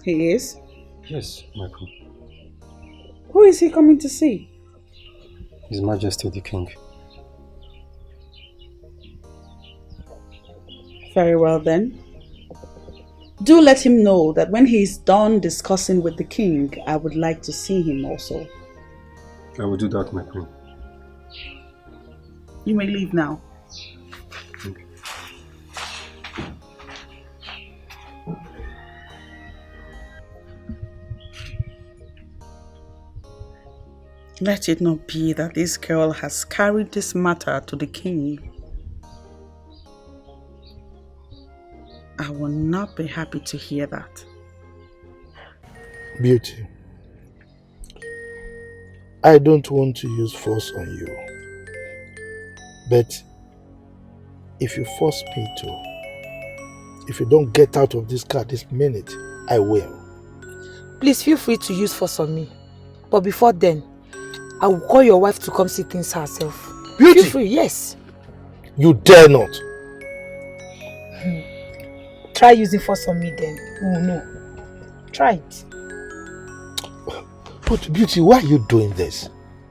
He is? Yes, my queen. Who is he coming to see? His Majesty the King. Very well then. Do let him know that when he is done discussing with the king, I would like to see him also. I will do that, my queen. You may leave now. Let it not be that this girl has carried this matter to the king. I will not be happy to hear that. Beauty, I don't want to use force on you. But if you force me to, if you don't get out of this car this minute, I will. Please feel free to use force on me. But before then, I will call your wife to come see things herself. Beauty! Feel free, yes. You dare not. Try using force on me then. Oh no. Try it. But Beauty, why are you doing this?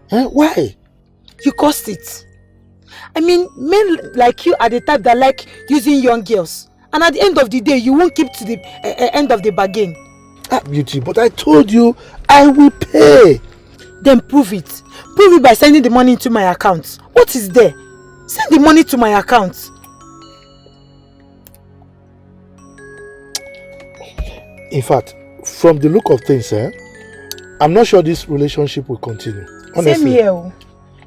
Why? You caused it. I mean, men like you are the type that like using young girls. And at the end of the day, you won't keep to the end of the bargain. Beauty, but I told you I will pay. Then prove it. Prove it by sending the money into my account. What is there? Send the money to my account. In fact, from the look of things, I'm not sure this relationship will continue. Honestly. Same here.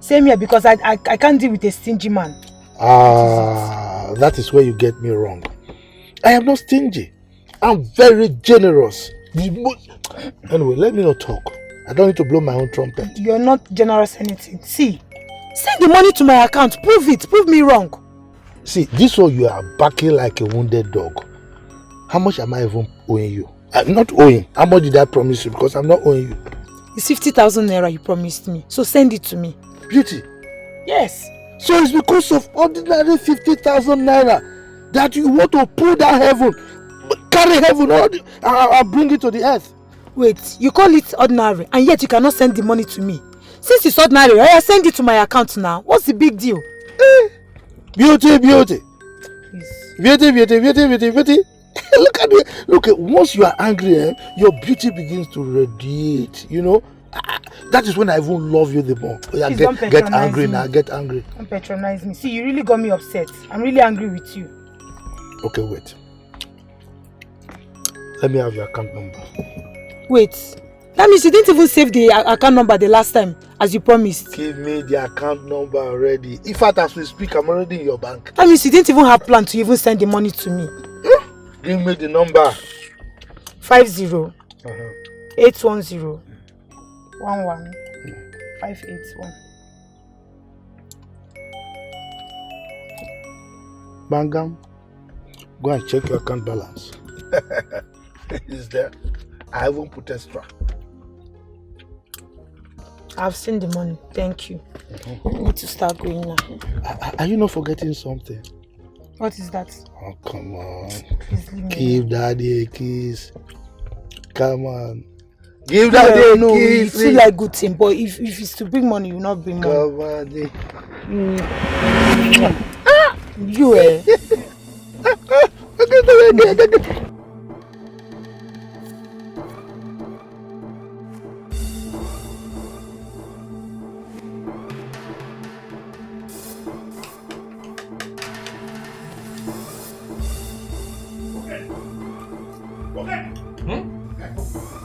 Same here, because I can't deal with a stingy man. That is where you get me wrong. I am not stingy. I'm very generous. Anyway, let me not talk. I don't need to blow my own trumpet. You're not generous anything. See, send the money to my account. Prove it. Prove me wrong. See, this one you are backing like a wounded dog. How much am I even owing you? I'm not owing. How much did I promise you? Because I'm not owing you. It's 50,000 naira you promised me. So send it to me. Beauty? Yes. So it's because of ordinary 50,000 naira that you want to pull down heaven, carry heaven and bring it to the earth. Wait, you call it ordinary and yet you cannot send the money to me. Since it's ordinary, I send it to my account now. What's the big deal? Beauty, beauty. Beauty, beauty, beauty, beauty, beauty. Look at me. Look, once you are angry, your beauty begins to radiate, you know. That is when I even love you the more. Oh, yeah, get angry now, get angry. Don't patronize me. See, you really got me upset. I'm really angry with you. Okay, wait. Let me have your account number. Wait. That means you didn't even save the account number the last time, as you promised. Give me the account number already. In fact, as we speak, I'm already in your bank. That means you didn't even have plan to even send the money to me. Give me the number. 50 810 11581. Bangam, go and check your account balance. It's there. I haven't put extra. I've seen the money. Thank you. I need to start going now. Are you not forgetting something? What is that? Oh, come on. Please leave me. Give daddy a kiss. Come on. Give daddy a no, kiss. You feel like good thing, but if it's to bring money, you will not bring money. Come on. You eh?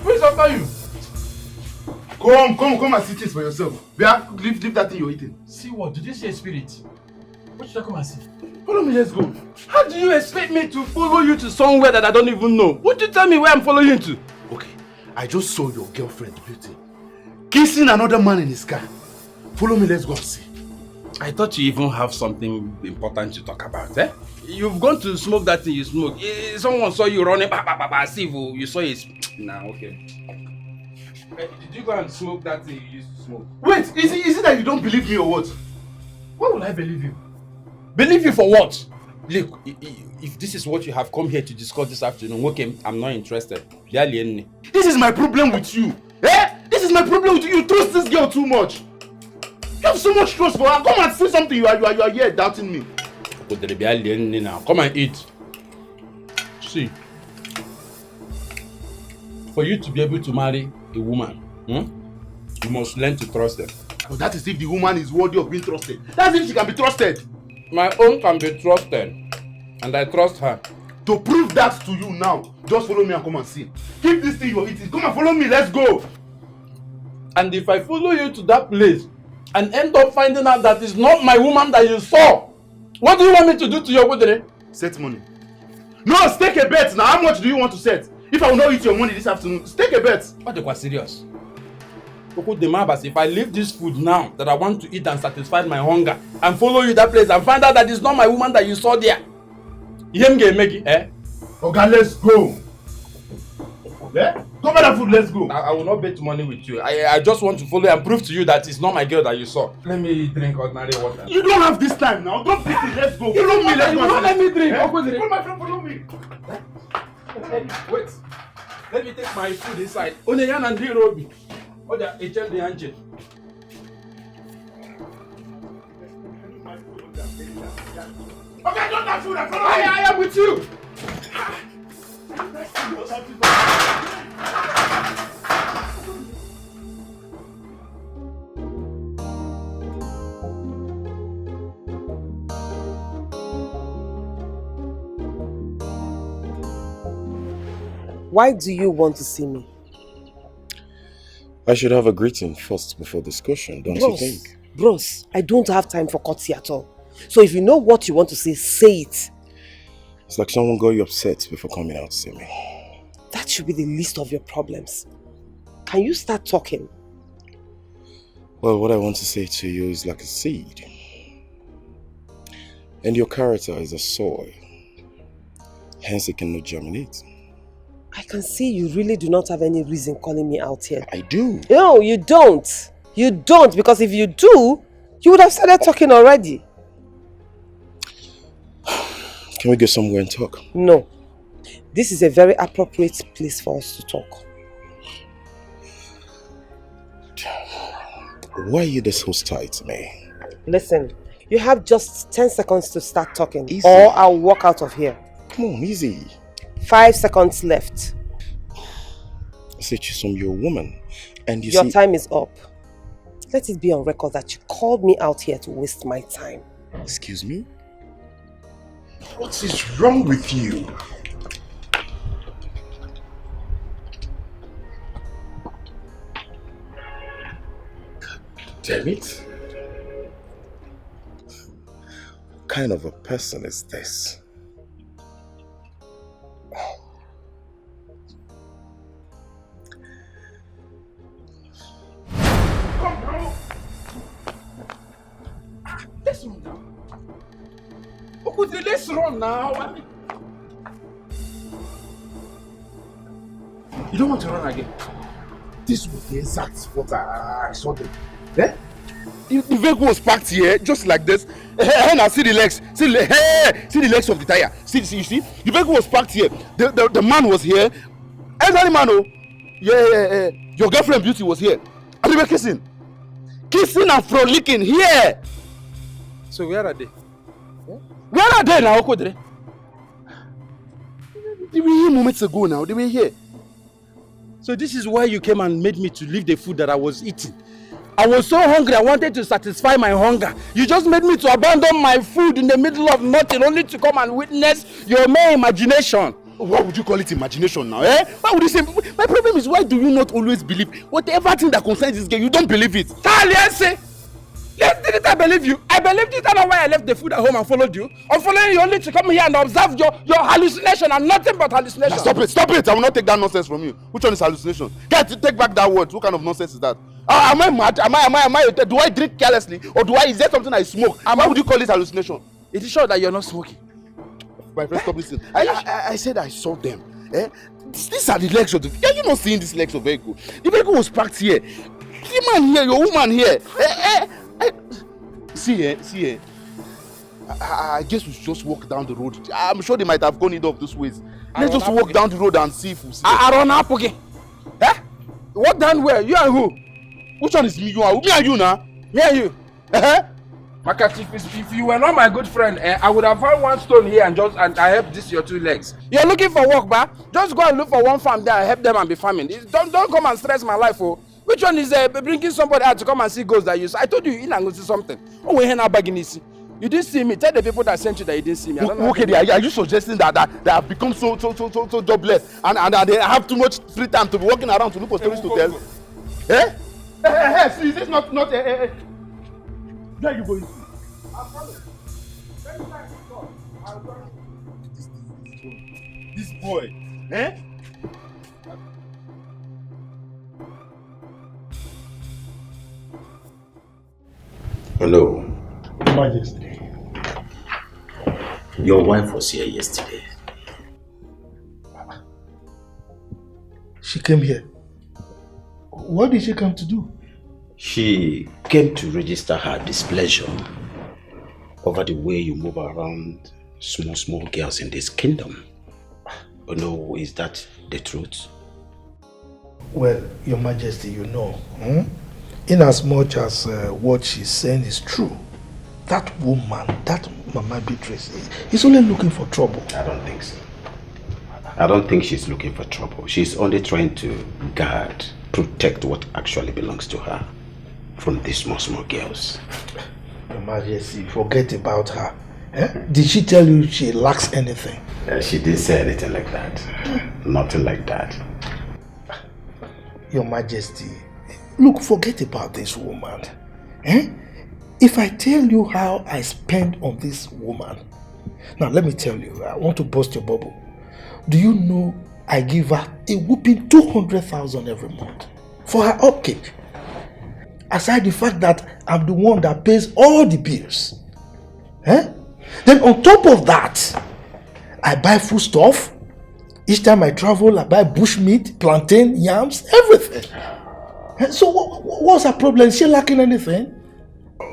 Who is after you? Come and see things for yourself. Leave that thing you're eating. See what? Did you see a spirit? What should I come and see? Follow me, let's go. How do you expect me to follow you to somewhere that I don't even know? Would you tell me where I'm following you to? Okay, I just saw your girlfriend, Beauty, kissing another man in his car. Follow me, let's go and see. I thought you even have something important to talk about, eh? You've gone to smoke that thing you smoke. Someone saw you running, as if you saw it. Nah, okay. Did you go and smoke that thing you used to smoke? Wait, is it that you don't believe me or what? Why would I believe you? Believe you for what? Look, if this is what you have come here to discuss this afternoon, okay, I'm not interested. This is my problem with you. Eh? This is my problem with you. You trust this girl too much. You have so much trust for her. Come and say something. You are here doubting me. Come and eat. See, for you to be able to marry a woman, you must learn to trust them. Oh, that is if the woman is worthy of being trusted. That's if she can be trusted. My own can be trusted, and I trust her. To prove that to you now, just follow me and come and see. Keep this thing you're eating. Come and follow me. Let's go. And if I follow you to that place and end up finding out that it's not my woman that you saw, what do you want me to do to your wedding? Set money. No, stake a bet now. How much do you want to set? If I will not eat your money this afternoon, stake a bet. What they were serious? If I leave this food now that I want to eat and satisfy my hunger and follow you that place and find out that it's not my woman that you saw there, eh? Okay, let's go. Yeah? Come on, that food, let's go. I will not bet money with you. I just want to follow and prove to you that it's not my girl that you saw. Let me drink ordinary water. You don't have this time now. Don't beat it. Let's go. Follow me. Let's go. Don't let me drink. Eh? Follow my friend. Follow me. Wait. Let me take my food inside. Oneyan and Robi. Oja, HM the angel. Okay, don't have food. I am with you. Why do you want to see me? I should have a greeting first before discussion, don't you think? Bros, I don't have time for courtesy at all. So if you know what you want to say it. It's like someone got you upset before coming out to see me. That should be the least of your problems. Can you start talking? Well, what I want to say to you is like a seed. And your character is a soil. Hence it cannot germinate. I can see you really do not have any reason calling me out here. I do. No, you don't. You don't, because if you do, you would have started talking already. Can we go somewhere and talk? No. This is a very appropriate place for us to talk. Why are you this hostile to me? Listen, you have just 10 seconds to start talking. Easy. Or I'll walk out of here. Come on, easy. 5 seconds left. I said you're a woman. And Your time is up. Let it be on record that you called me out here to waste my time. Excuse me? What is wrong with you? Damn it. What kind of a person is this? Come now. Let's run now. Okude, let's run now. You don't want to run again? This was the exact spot I saw them. Eh? The vehicle was parked here, just like this. Hey, now see the legs. See the legs of the tire. See, you see? The vehicle was parked here. The man was here. Elderly man, oh. Yeah. Your girlfriend Beauty was here. And they were kissing. Kissing and frolicking here. So where are they? Where are they now, Okodre? They were here moments ago now. They were here. So this is why you came and made me to leave the food that I was eating. I was so hungry, I wanted to satisfy my hunger. You just made me to abandon my food in the middle of nothing only to come and witness your mere imagination. What would you call it imagination now, eh? Why would you say? My problem is, why do you not always believe whatever thing that concerns this girl, you don't believe it? Yes, didn't I believe you? I believed it, and that's why I left the food at home and followed you. I'm following you only to come here and observe your hallucination and nothing but hallucination. Stop it! I will not take that nonsense from you. Which one is hallucination? Take back that word. What kind of nonsense is that? Am I mad? Am I? Do I drink carelessly, or is there something I smoke? Why would you call it hallucination? It is sure that you're not smoking. My friend, stop listening. I said I saw them. Eh? These are the legs of the. Are you not seeing these legs of vehicle? The vehicle was parked here. The man here, your woman here. See here. I guess we should just walk down the road. I'm sure they might have gone into those ways. Let's just walk down the road and see if we see. I run up again. Eh? Walk down where? You and who? Which one is me? You are me and you now? Me and you. Makati, if you were not my good friend, I would have found one stone here and I help this your two legs. You're looking for work, ba? Just go and look for one farm there and help them and be farming. Don't come and stress my life, oh. Which one is bringing somebody out to come and see ghosts that you saw? I told you, in and go see something. Oh, we're here now begging you. You didn't see me. Tell the people that sent you that you didn't see me. Okay, are you suggesting that they have become so jobless and they have too much free time to be walking around to look for stories to tell? Eh? Hey, is this not where are you going to? This boy, eh? Hello. Majesty. Your wife was here yesterday. She came here. What did she come to do? She came to register her displeasure over the way you move around small girls in this kingdom. Oh no, is that the truth? Well, Your Majesty, you know, in as much as what she's saying is true, that woman, that Mama Beatrice, is only looking for trouble. I don't think so. I don't think she's looking for trouble. She's only trying to guard, protect what actually belongs to her from these small girls. Your Majesty, forget about her. Eh? Did she tell you she lacks anything? She didn't say anything like that. Nothing like that. Your Majesty, look, forget about this woman. Eh? If I tell you how I spend on this woman, now let me tell you, I want to burst your bubble. Do you know I give her a whooping 200,000 every month for her upkeep? Aside the fact that I'm the one that pays all the bills. Eh? Then on top of that, I buy food stuff. Each time I travel, I buy bushmeat, plantain, yams, everything. So what's her problem? Is she lacking anything?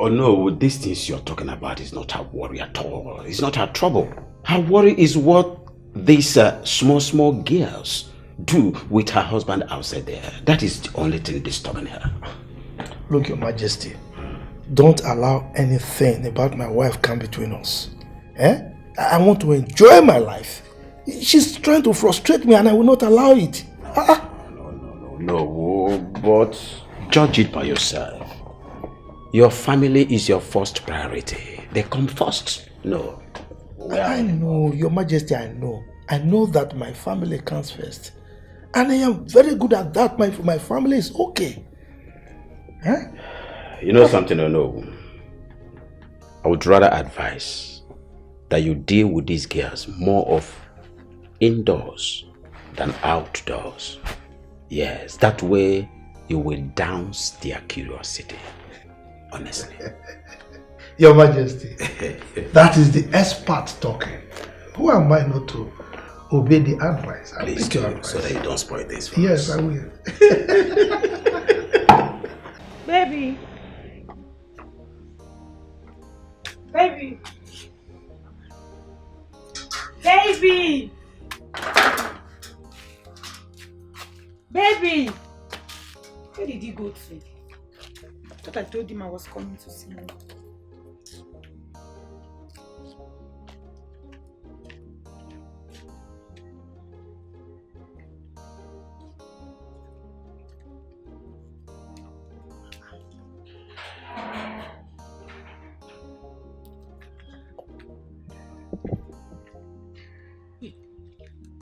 Oh no, these things you're talking about is not her worry at all. It's not her trouble. Her worry is what these small girls do with her husband outside there. That is the only thing disturbing her. Look, Your Majesty, don't allow anything about my wife come between us. Eh? I want to enjoy my life. She's trying to frustrate me and I will not allow it. No, but judge it by yourself. Your family is your first priority. They come first. No. I know, Your Majesty, I know. I know that my family comes first. And I am very good at that. My family is okay. Huh? You know something or no? I would rather advise that you deal with these girls more of indoors than outdoors. Yes, that way you will downs their curiosity. Honestly. Your Majesty, that is the expert talking. Who am I not to obey the advice? Please do, so that you don't spoil this for Yes, us. I will. Baby. Baby. Baby. Baby. Where did he go to? I thought I told him I was coming to see him.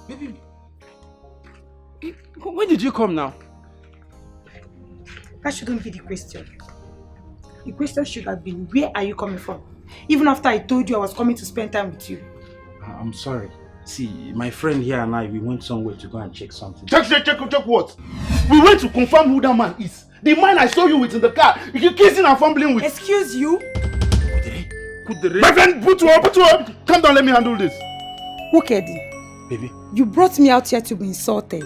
Baby, when did you come now? That shouldn't be the question. The question should have been, where are you coming from? Even after I told you I was coming to spend time with you. I'm sorry. See, my friend here and I, we went somewhere to go and check something. Check what? We went to confirm who that man is. The man I saw you with in the car. You kissing and fumbling with. Excuse you? My friend, put her. Come down, let me handle this. Ukedi, Baby. you brought me out here to be insulted.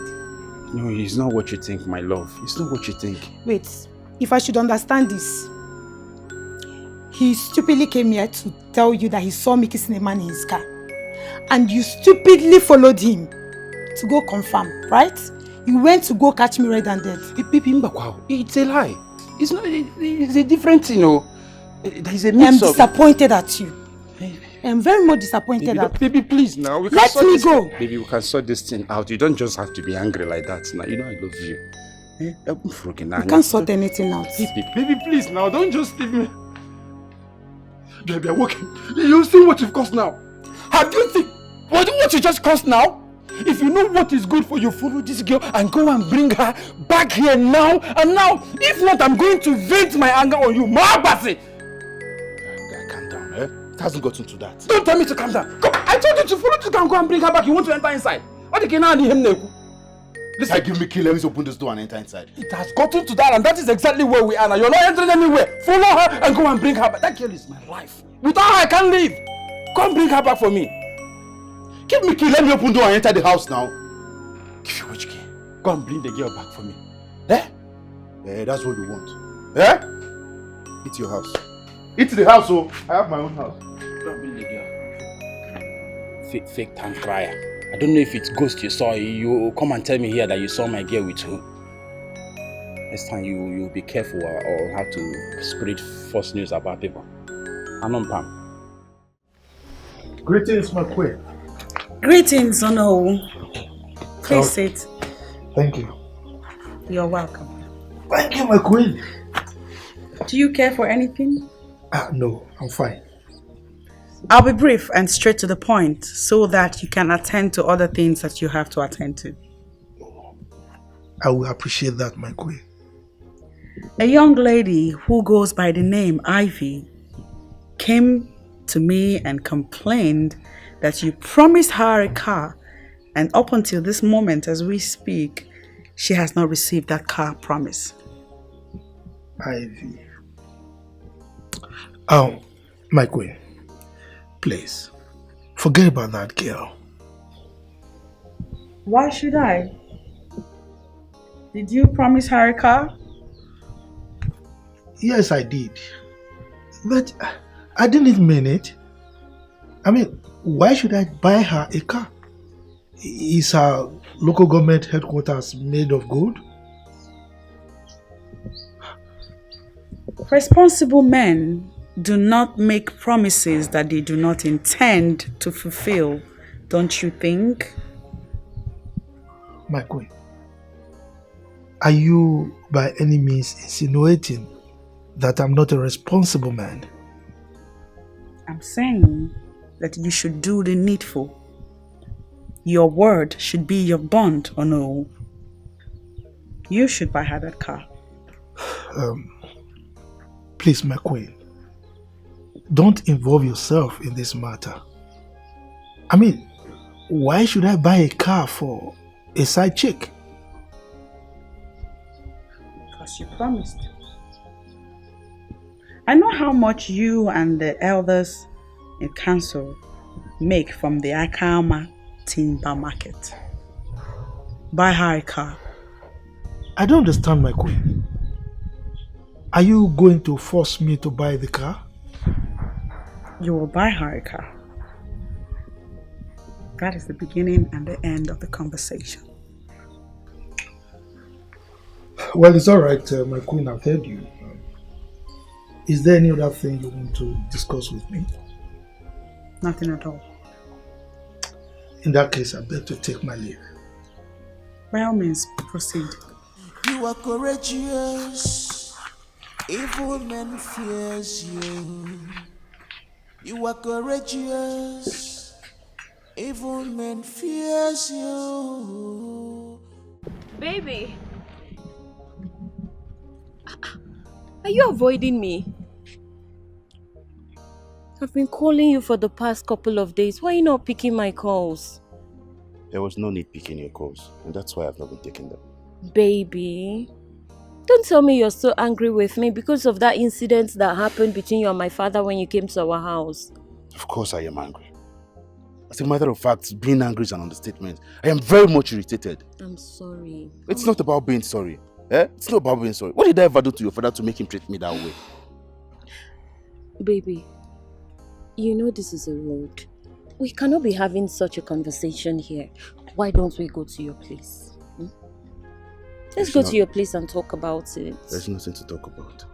No, it's not what you think, my love. It's not what you think. Wait, if I should understand this, he stupidly came here to tell you that he saw me kissing a man in his car. And you stupidly followed him to go confirm, right? You went to go catch me red-handed. It's a lie. It's not. It's a different thing, you know. There's a I'm mix of. disappointed at you. I'm very much disappointed at you. Baby, please now. Let me go. Baby, we can sort this thing out. You don't just have to be angry like that now. You know I love you. You can't sort anything out. Baby, please now. Don't just leave me. Baby, I'm working. You see what you've caused now. Have you seen what you just caused now? If you know what is good for you, follow this girl and go and bring her back here now and now. If not, I'm going to vent my anger on you. Calm down, eh? It hasn't gotten to that. Don't tell me to calm down. Come, I told you to follow this girl and go and bring her back. You want to enter inside. What can I him? Listen, give me key. Let me open this door and enter inside. It has gotten to that, and that is exactly where we are now. You're not entering anywhere. Follow her and go and bring her back. That girl is my life. Without her, I can't live. Come bring her back for me. Give me key. Let me open door and enter the house now. Give you which key? Go and bring the girl back for me. Eh? Yeah, that's what you want. Eh? It's your house. It's the house, so I have my own house. Go and bring the girl. Fake time crier. I don't know if it's ghost you saw. You come and tell me here that you saw my girl with who. Next time you'll be careful or how to spread false news about people. Anon Pam. Greetings, my queen. Greetings, Ono. Please sit. Thank you. You're welcome. Thank you, my queen. Do you care for anything? No, I'm fine. I'll be brief and straight to the point so that you can attend to other things that you have to attend to. I will appreciate that, my queen. A young lady who goes by the name Ivy came to me and complained that you promised her a car, and up until this moment as we speak, she has not received that car promise. Ivy. Oh, my queen, please, forget about that girl. Why should I? Did you promise her a car? Yes, I did. But I didn't mean it. I mean, why should I buy her a car? Is her local government headquarters made of gold? Responsible men do not make promises that they do not intend to fulfill, don't you think? My queen, are you by any means insinuating that I'm not a responsible man? I'm saying that you should do the needful. Your word should be your bond, or no? You should buy her that car. Please, my queen, don't involve yourself in this matter. I mean, why should I buy a car for a side chick? Because you promised. I know how much you and the elders in council make from the Akama timber market. Buy her a car. I don't understand, my queen. Are you going to force me to buy the car? You will buy her a car. That is the beginning and the end of the conversation. Well, it's all right, my queen, I've heard you. Is there any other thing you want to discuss with me? Nothing at all. In that case, I beg to take my leave. By all means, proceed. You are courageous. Evil men fears you. You are courageous. Evil men fears you. Baby. Are you avoiding me? I've been calling you for the past couple of days. Why are you not picking my calls? There was no need picking your calls, and that's why I've not been taking them. Baby, don't tell me you're so angry with me because of that incident that happened between you and my father when you came to our house. Of course I am angry. As a matter of fact, being angry is an understatement. I am very much irritated. I'm sorry. It's not about being sorry. It's not about being sorry. What did I ever do to your father to make him treat me that way? Baby, you know this is a road. We cannot be having such a conversation here. Why don't we go to your place? Let's go to your place and talk about it. There's nothing to talk about.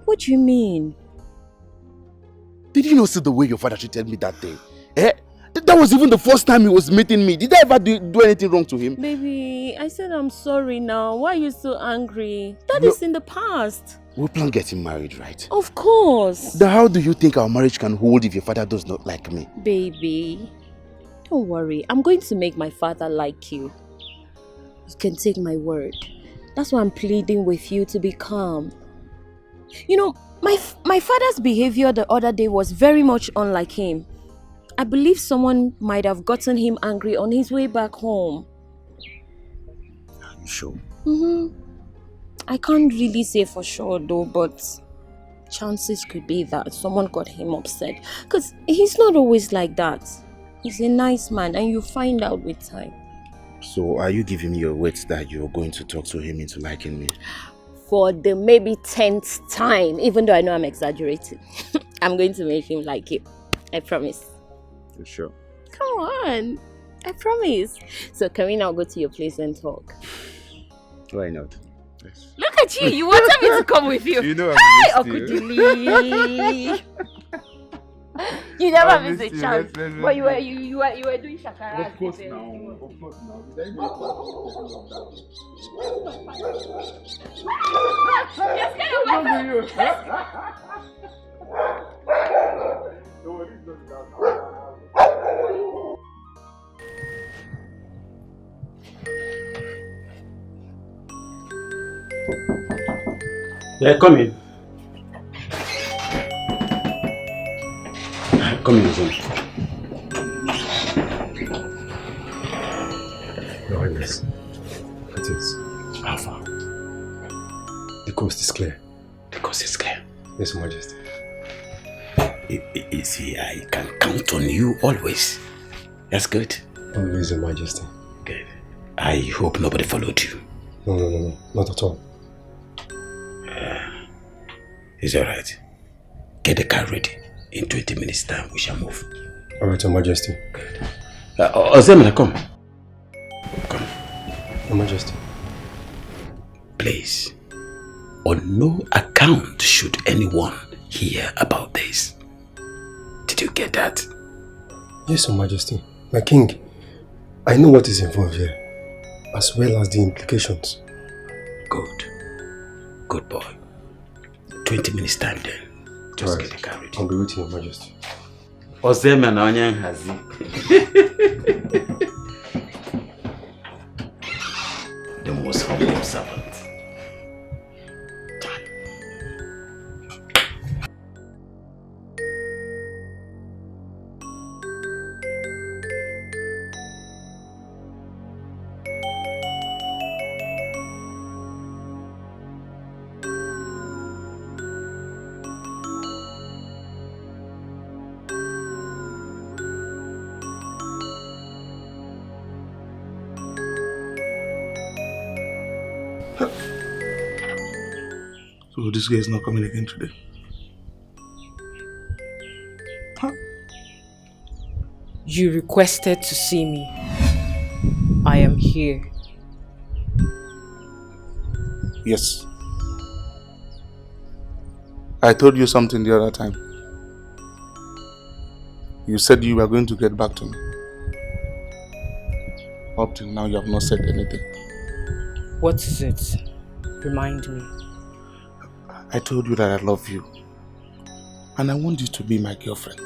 What do you mean? Did you not see the way your father treated me that day? That was even the first time he was meeting me. Did I ever do anything wrong to him? Baby, I said I'm sorry now. Why are you so angry? That is in the past. We plan getting married, right? Of course. Then how do you think our marriage can hold if your father does not like me? Baby, don't worry. I'm going to make my father like you. You can take my word. That's why I'm pleading with you to be calm. You know, my father's behavior the other day was very much unlike him. I believe someone might have gotten him angry on his way back home. Are you sure? I can't really say for sure though, but chances could be that someone got him upset. Because he's not always like that. He's a nice man and you find out with time. So are you giving me your words that you're going to talk to him into liking me? For the maybe 10th time, even though I know I'm exaggerating. I'm going to make him like you. I promise. You sure? Come on. I promise. So can we now go to your place and talk? Why not? Yes. Look at you. You wanted me to come with you. You know Hi, I missed you. Okudili. You never I miss a missed you. chance. Let's But you were doing shakara. Of course now. Of course now. Yeah, come in. Come in, son. Your Highness, it is. How far? The coast is clear. The coast is clear. Yes, Your Majesty. You see, I can count on you always. That's good. Always, Your Majesty. Good. I hope nobody followed you. No, not at all. It's alright. Get the car ready. In 20 minutes time, we shall move. Alright, Your Majesty. Good. Ozemina, come. Come. Your Majesty. Please, on no account should anyone hear about this. Did you get that? Yes, Your Majesty. My king, I know what is involved here, as well as the implications. Good. Good boy. 20 minutes time then. Just get the car ready. I'll be waiting, Your Majesty. Ozemina onye nhazi. The most humble servant. So this guy is not coming again today. Huh? You requested to see me. I am here. Yes. I told you something the other time. You said you were going to get back to me. Up till now, you have not said anything. What is it? Remind me. I told you that I love you. And I want you to be my girlfriend.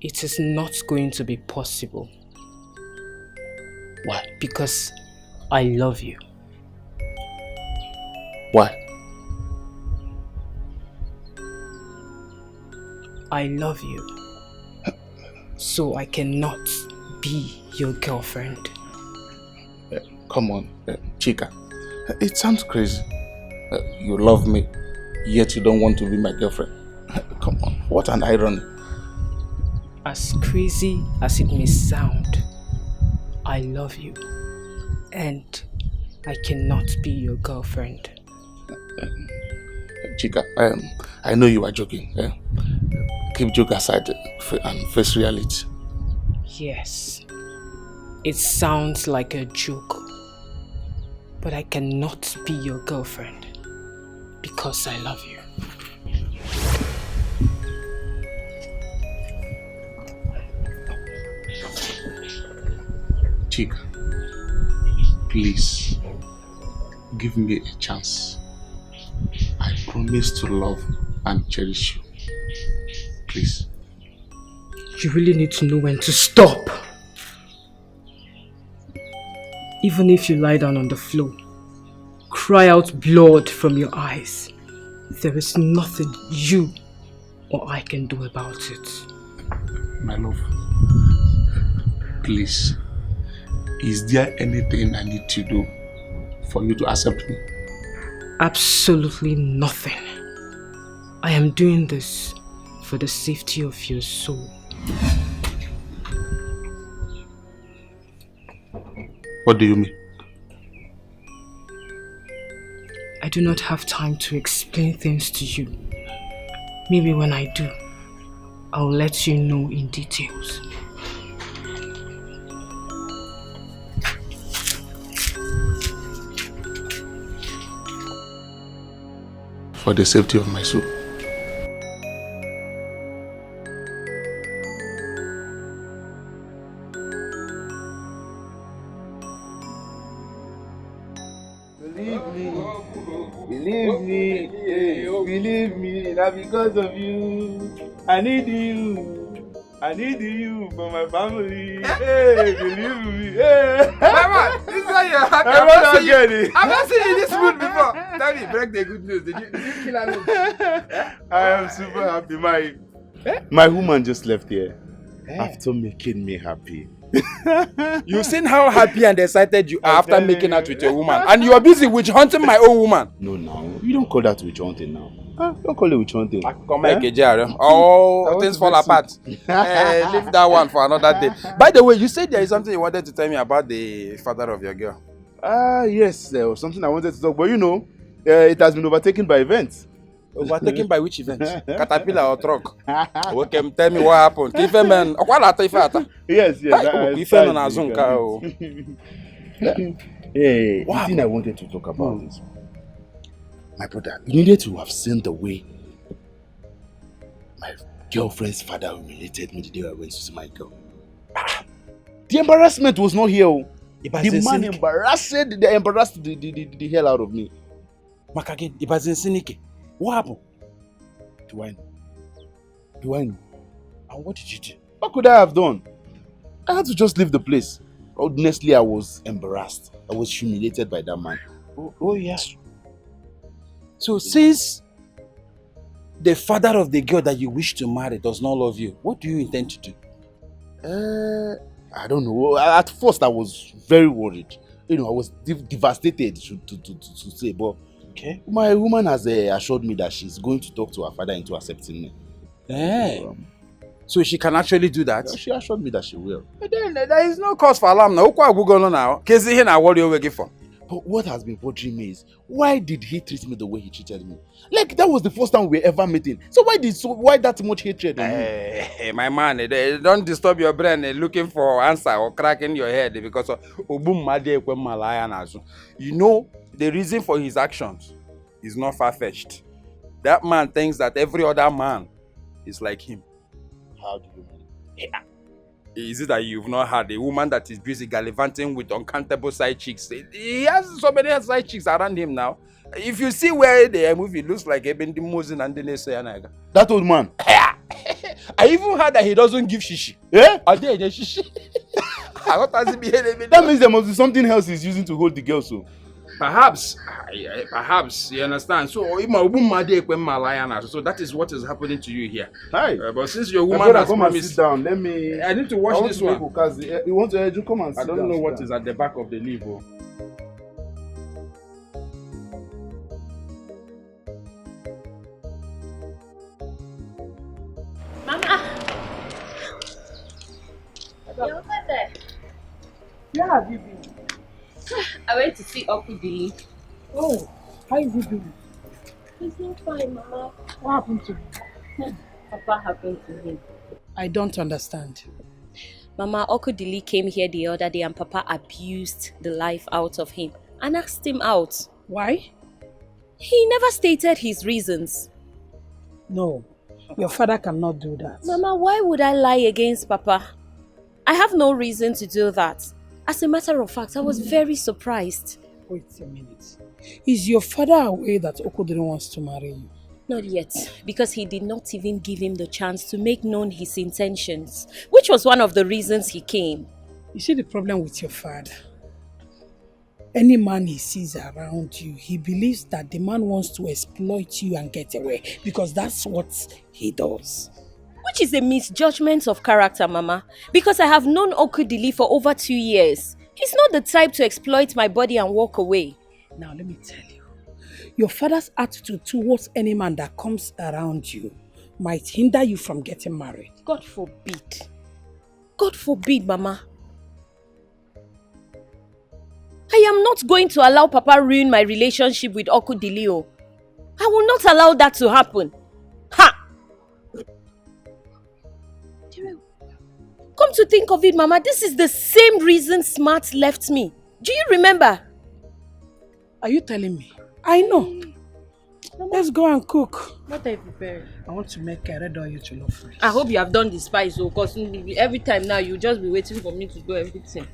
It is not going to be possible. Why? Because I love you. Why? I love you. So I cannot be your girlfriend. Come on, Chica. It sounds crazy. You love me, yet you don't want to be my girlfriend. Come on, what an irony. As crazy as it may sound, I love you. And I cannot be your girlfriend. Chica, I know you are joking. Keep joke aside and face reality. Yes, it sounds like a joke, but I cannot be your girlfriend because I love you. Chica, please, give me a chance. I promise to love and cherish you. Please. You really need to know when to stop. Even if you lie down on the floor, cry out blood from your eyes, there is nothing you or I can do about it. My love, please, is there anything I need to do for you to accept me? Absolutely nothing. I am doing this for the safety of your soul. What do you mean? I do not have time to explain things to you. Maybe when I do, I'll let you know in details. For the safety of my soul. Believe me, now because of you, I need you for my family. Hey, believe me. Hey. Mama, this is why you're happy. I've not seen you in this mood before. Tell me, break the good news. Did you kill her? I am super happy. My woman just left here after making me happy. You've seen how happy and excited you are after making out with your woman, and you are busy witch hunting my own woman. No, you don't call that witch hunting now. Don't call it witch hunting. Oh, things fall apart. Leave that one for another day. By the way, you said there is something you wanted to tell me about the father of your girl. Yes, there was something I wanted to talk, but it has been overtaken by events. Overtaken by which event? Caterpillar or truck? Okay, tell me what happened. Yes. The thing I wanted to talk about is, my brother, you needed to have seen the way my girlfriend's father humiliated me the day I went to see my girl. The embarrassment was not here. The man embarrassed the hell out of me. What happened? Do I know? And what did you do? What could I have done? I had to just leave the place. Honestly, I was embarrassed. I was humiliated by that man. Oh yes. So since the father of the girl that you wish to marry does not love you, what do you intend to do? I don't know. At first, I was very worried. I was devastated to say, but okay. My woman has assured me that she's going to talk to her father into accepting me. So she can actually do that? She assured me that she will. But then there is no cause for alarm now. What are we going on now? But what has been bothering me is, why did he treat me the way he treated me? Like, that was the first time we ever meeting. So why that much hatred on me? Hey, my man, don't disturb your brain looking for answer or cracking your head because of you know, the reason for his actions is not far-fetched. That man thinks that every other man is like him. How do you mean? Yeah. Is it that you've not had a woman that is busy gallivanting with uncountable side chicks? He has so many side chicks around him now. If you see where the movie looks like Eben the Mosin and the that old man. I even heard that he doesn't give shishi. Yeah? Are there any shishi? That means there must be something else he's using to hold the girl so. Perhaps, you understand. So that is what is happening to you here. Hi. But since your woman has come promised, and sit down. Let me. I need to watch this one. You want to come and sit I don't down, know what is at the back of the leaf. Oh. Mama. You're over there. Where have you been? I went to see Uncle Billy. Oh, how is he doing? He's not fine, Mama. What happened to him? Papa happened to him. I don't understand. Mama, Uncle Dili came here the other day and Papa abused the life out of him and asked him out. Why? He never stated his reasons. No, your father cannot do that. Mama, why would I lie against Papa? I have no reason to do that. As a matter of fact, I was very surprised. Wait a minute. Is your father aware that Okodiri wants to marry you? Not yet, because he did not even give him the chance to make known his intentions, which was one of the reasons he came. You see the problem with your father? Any man he sees around you, he believes that the man wants to exploit you and get away, because that's what he does. Which is a misjudgment of character, Mama, because I have known Okudili for over 2 years. He's not the type to exploit my body and walk away. Now let me tell you, your father's attitude towards any man that comes around you might hinder you from getting married. God forbid. God forbid, Mama. I am not going to allow Papa ruin my relationship with Okudili. I will not allow that to happen. Ha! Come to think of it, Mama, this is the same reason Smart left me. Do you remember? Are you telling me? I know. Mama. Let's go and cook. What are you preparing? I want to make a red oil jollof rice. I hope you have done the spice, because every time now you just be waiting for me to do everything.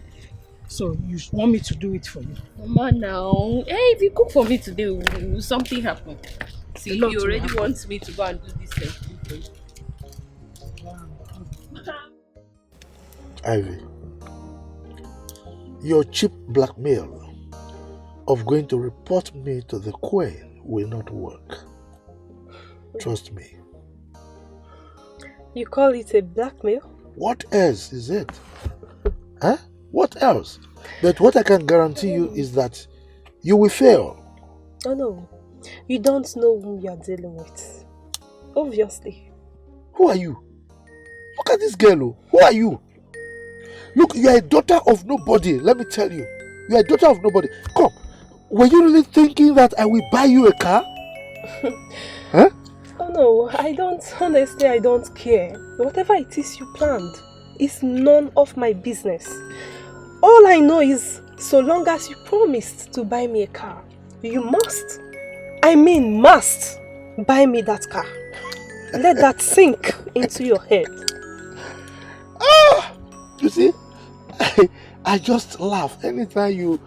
So you want me to do it for you? Mama, now. Hey, if you cook for me today, will something happen? See, you already want me to go and do this thing for you. Ivy, your cheap blackmail of going to report me to the Queen will not work. Trust me. You call it a blackmail? What else is it? Huh? What else? But what I can guarantee you is that you will fail. Oh no, you don't know whom you are dealing with. Obviously. Who are you? Look at this girl. Who are you? Look, you are a daughter of nobody. Let me tell you. You are a daughter of nobody. Come. Were you really thinking that I will buy you a car? Huh? Oh no, honestly, I don't care. Whatever it is you planned is none of my business. All I know is, so long as you promised to buy me a car, you must buy me that car. Let that sink into your head. Ah! You see, I just laugh anytime you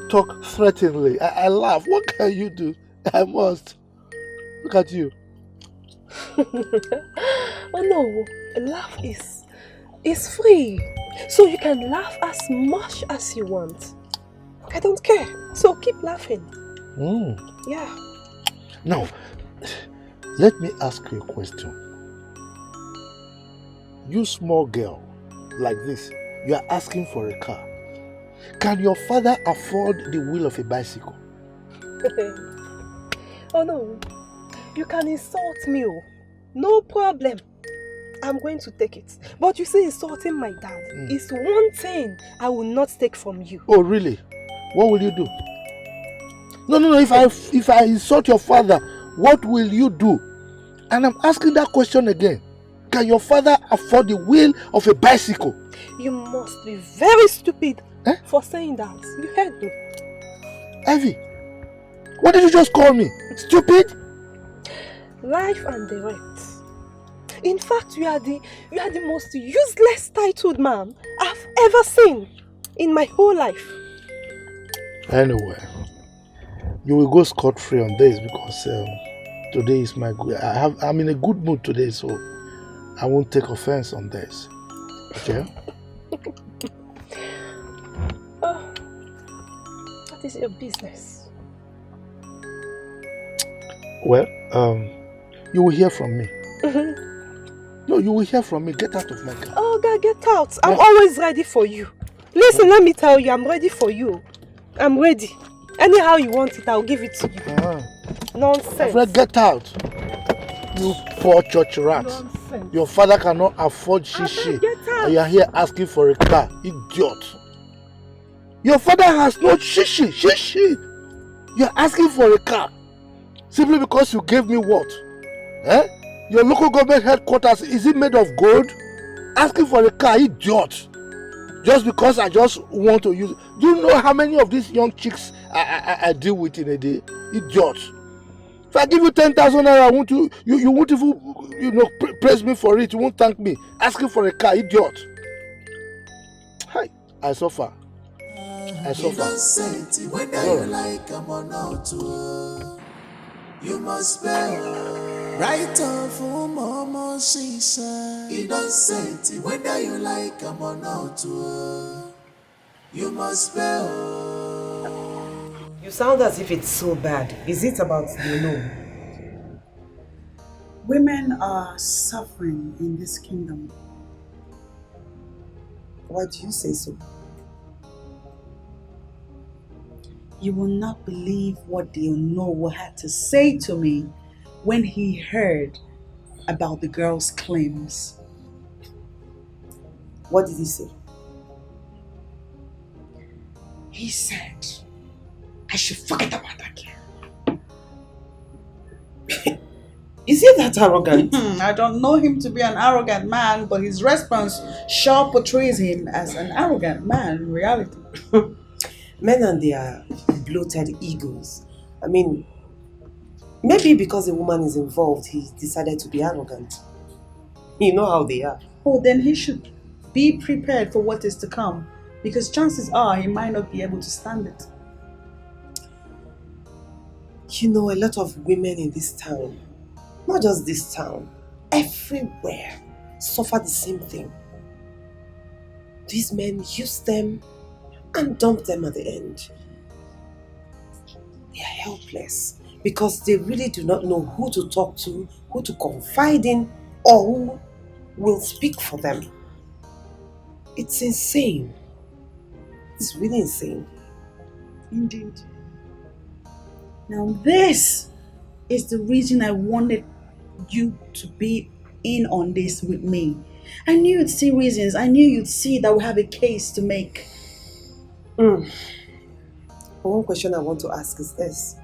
talk threateningly. I laugh. What can you do? I must. Look at you. Oh no, laugh is free. So you can laugh as much as you want. I don't care. So keep laughing. Yeah. Now, let me ask you a question. You small girl like this, you are asking for a car. Can your father afford the wheel of a bicycle? Oh no, you can insult me. No problem. I'm going to take it. But you see, insulting my dad is one thing I will not take from you. Oh really? What will you do? No. If I insult your father, what will you do? And I'm asking that question again. Can your father afford the wheel of a bicycle? You must be very stupid for saying that. You heard me. Ivy, what did you just call me? Stupid? Life and direct. In fact, you are the most useless titled man I've ever seen in my whole life. Anyway, you will go scot-free on this because today is my good. I'm in a good mood today, so I won't take offense on this. Okay? Oh, what is your business? Well, you will hear from me. No, you will hear from me. Get out of my car. Oh, God, get out. I'm always ready for you. Listen, let me tell you, I'm ready for you. I'm ready. Anyhow you want it, I'll give it to you. Nonsense. Fred, get out. You poor church rat. Nonsense. Your father cannot afford shishi. And you are here asking for a car. Idiot. Your father has no shishi. Shishi. You are asking for a car. Simply because you gave me what? Eh? Your local government headquarters, is it made of gold? Asking for a car, idiot. Just because I just want to use it. Do you know how many of these young chicks I deal with in a day? Idiot. If I give you 10,000 naira, you won't even praise me for it. You won't thank me. Asking for a car, idiot. Hi, I suffer. I suffer. Whether you like them or not, you must bear. Right off mama, she said, innocent, whether you like them or not, you must bear. You sound as if it's so bad. Is it about the no? Women are suffering in this kingdom. Why do you say so? You will not believe what the Onowo had to say to me when he heard about the girl's claims. What did he say? He said I should forget about that girl. Is he that arrogant? I don't know him to be an arrogant man, but his response sure portrays him as an arrogant man in reality. Men and their bloated egos. I mean, maybe because a woman is involved, he decided to be arrogant. You know how they are. Oh, then he should be prepared for what is to come, because chances are he might not be able to stand it. You know, a lot of women in this town, not just this town, everywhere, suffer the same thing. These men use them and dump them at the end. They are helpless because they really do not know who to talk to, who to confide in, or who will speak for them. It's insane. It's really insane. Indeed. Now this is the reason I wanted you to be in on this with me. I knew you'd see reasons. I knew you'd see that we have a case to make. One question I want to ask is this.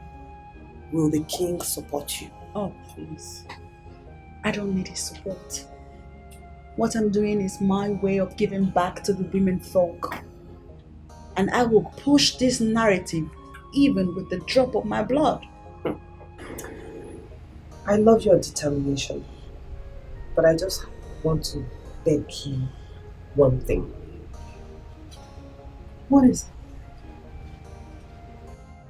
Will the king support you? Oh, please. I don't need his support. What I'm doing is my way of giving back to the women folk. And I will push this narrative even with the drop of my blood. I love your determination, but I just want to beg you one thing. What is it?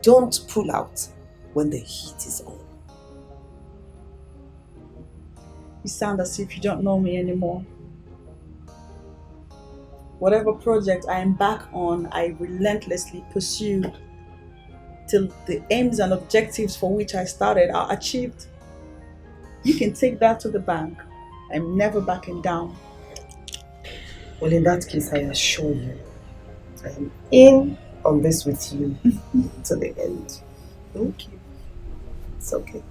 Don't pull out when the heat is on. You sound as if you don't know me anymore. Whatever project I embark on, I relentlessly pursue till the aims and objectives for which I started are achieved. You can take that to the bank. I'm never backing down. Well, in that case, I assure you, I am in on this with you to the end. Thank you. It's okay.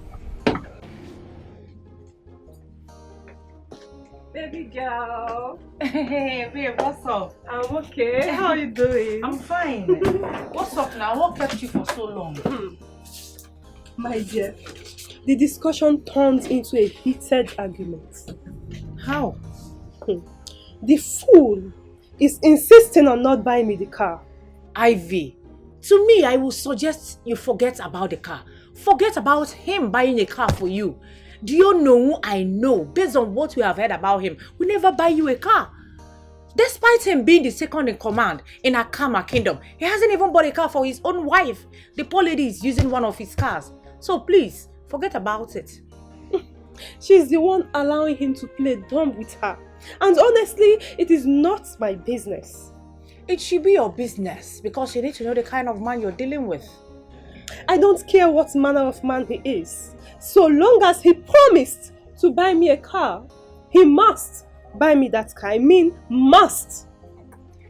Baby girl. Hey, babe, what's up? I'm okay. How are you doing? I'm fine. What's up now? What kept you for so long? My dear, the discussion turned into a heated argument. How? The fool is insisting on not buying me the car. Ivy, to me, I would suggest you forget about the car. Forget about him buying a car for you. Do you know who I know? Based on what we have heard about him, we never buy you a car. Despite him being the second in command in Akama Kingdom, he hasn't even bought a car for his own wife. The poor lady is using one of his cars. So please, forget about it. She's the one allowing him to play dumb with her. And honestly, it is not my business. It should be your business because you need to know the kind of man you're dealing with. I don't care what manner of man he is. So long as he promised to buy me a car, he must buy me that car. I mean, must.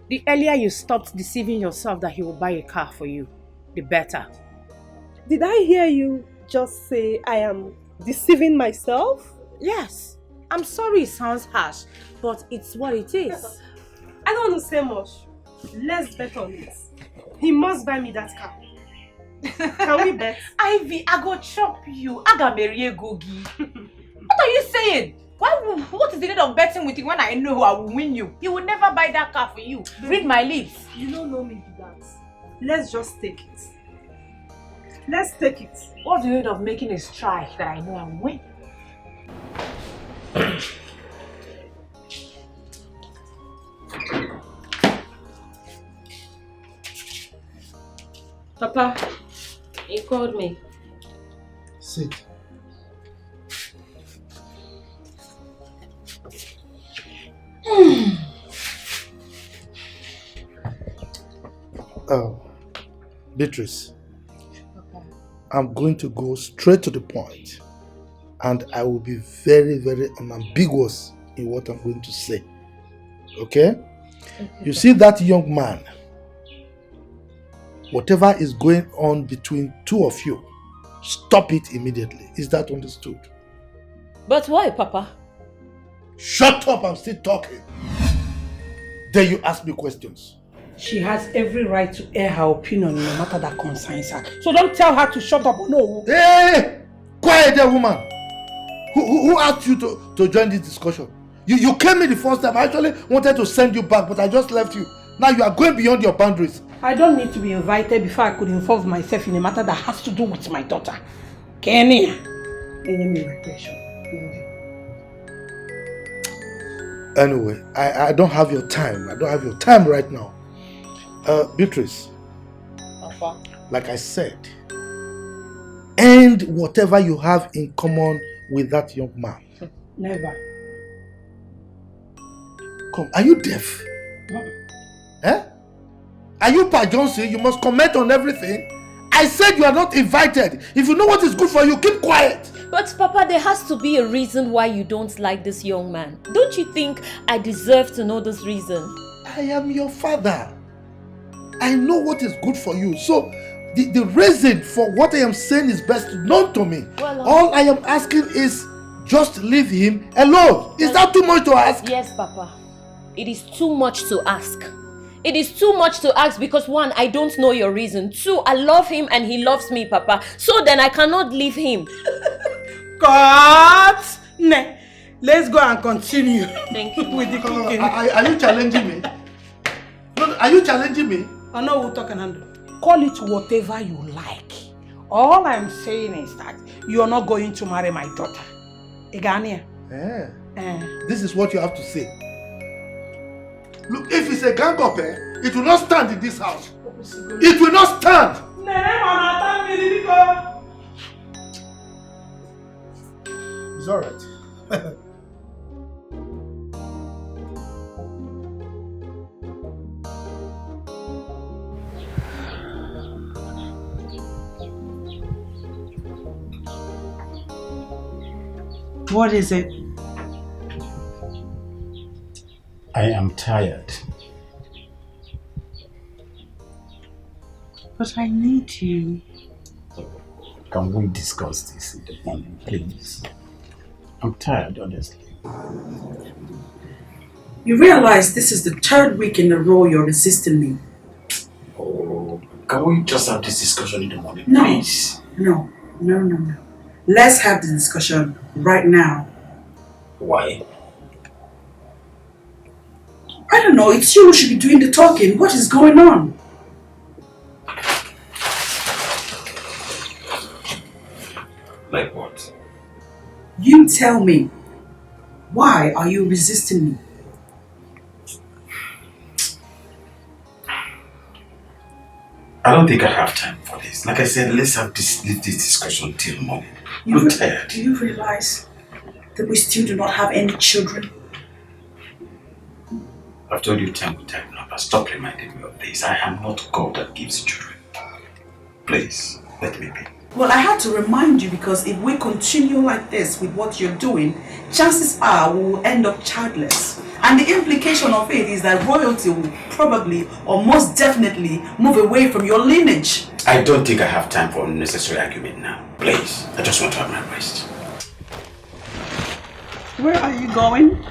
The earlier you stopped deceiving yourself that he will buy a car for you, the better. Did I hear you just say I am deceiving myself? Yes. I'm sorry it sounds harsh, but it's what it is. I don't want to say much. Let's bet on it. He must buy me that car. Can we bet? Ivy, I go chop you. I got marry Gogi. What are you saying? What is the need of betting with you when I know I will win you? He will never buy that car for you. Read my lips. You don't know me to that. Let's just take it. Let's take it. What's the need of making a strike that I know I will win? Papa, he called me. Sit. Beatrice, I'm going to go straight to the point, and I will be very, very unambiguous in what I'm going to say. Okay? You see that young man, whatever is going on between two of you, stop it immediately. Is that understood? But why, Papa? Shut up, I'm still talking. Then you ask me questions. She has every right to air her opinion no matter that concerns her. So don't tell her to shut up, no. Hey! Quiet there, woman. Who asked you to join this discussion? You came in the first time. I actually wanted to send you back, but I just left you. Now you are going beyond your boundaries. I don't need to be invited before I could involve myself in a matter that has to do with my daughter. Kenny. Anyway, I don't have your time. I don't have your time right now. Beatrice, Papa. like I said, end whatever you have in common with that young man. Never. Come, are you deaf? Eh? Are you Pa Johnson? You must comment on everything. I said you are not invited. If you know what is good for you, keep quiet. But Papa, there has to be a reason why you don't like this young man. Don't you think I deserve to know this reason? I am your father. I know what is good for you. So the reason for what I am saying is best known to me. Well, all I am asking is just leave him alone. Is that too much to ask? Yes, Papa. It is too much to ask. It is too much to ask because 1, I don't know your reason. 2, I love him and he loves me, Papa. So then I cannot leave him. Cut! Ne. Let's go and continue. Thank you. With the cooking. Are you challenging me? No, are you challenging me? I know we'll talk and handle. Call it whatever you like. All I'm saying is that you're not going to marry my daughter. Igania. This is what you have to say. Look, if it's a gang up, it will not stand in this house. It will not stand. It's alright. What is it? I am tired. But I need you. Can we discuss this in the morning, please? I'm tired, honestly. You realize this is the 3rd week in a row you're resisting me. Oh, can we just have this discussion in the morning, No. please? No. No. Let's have the discussion right now. Why? I don't know, it's you who should be doing the talking. What is going on? Like what? You tell me. Why are you resisting me? I don't think I have time for this. Like I said, let's leave this discussion till morning. I'm tired. Do you realize that we still do not have any children? I've told you time and time now, but stop reminding me of this. I am not God that gives children. Please, let me be. Well, I had to remind you because if we continue like this with what you're doing, chances are we will end up childless. And the implication of it is that royalty will probably or most definitely move away from your lineage. I don't think I have time for unnecessary argument now. Please, I just want to have my rest. Where are you going?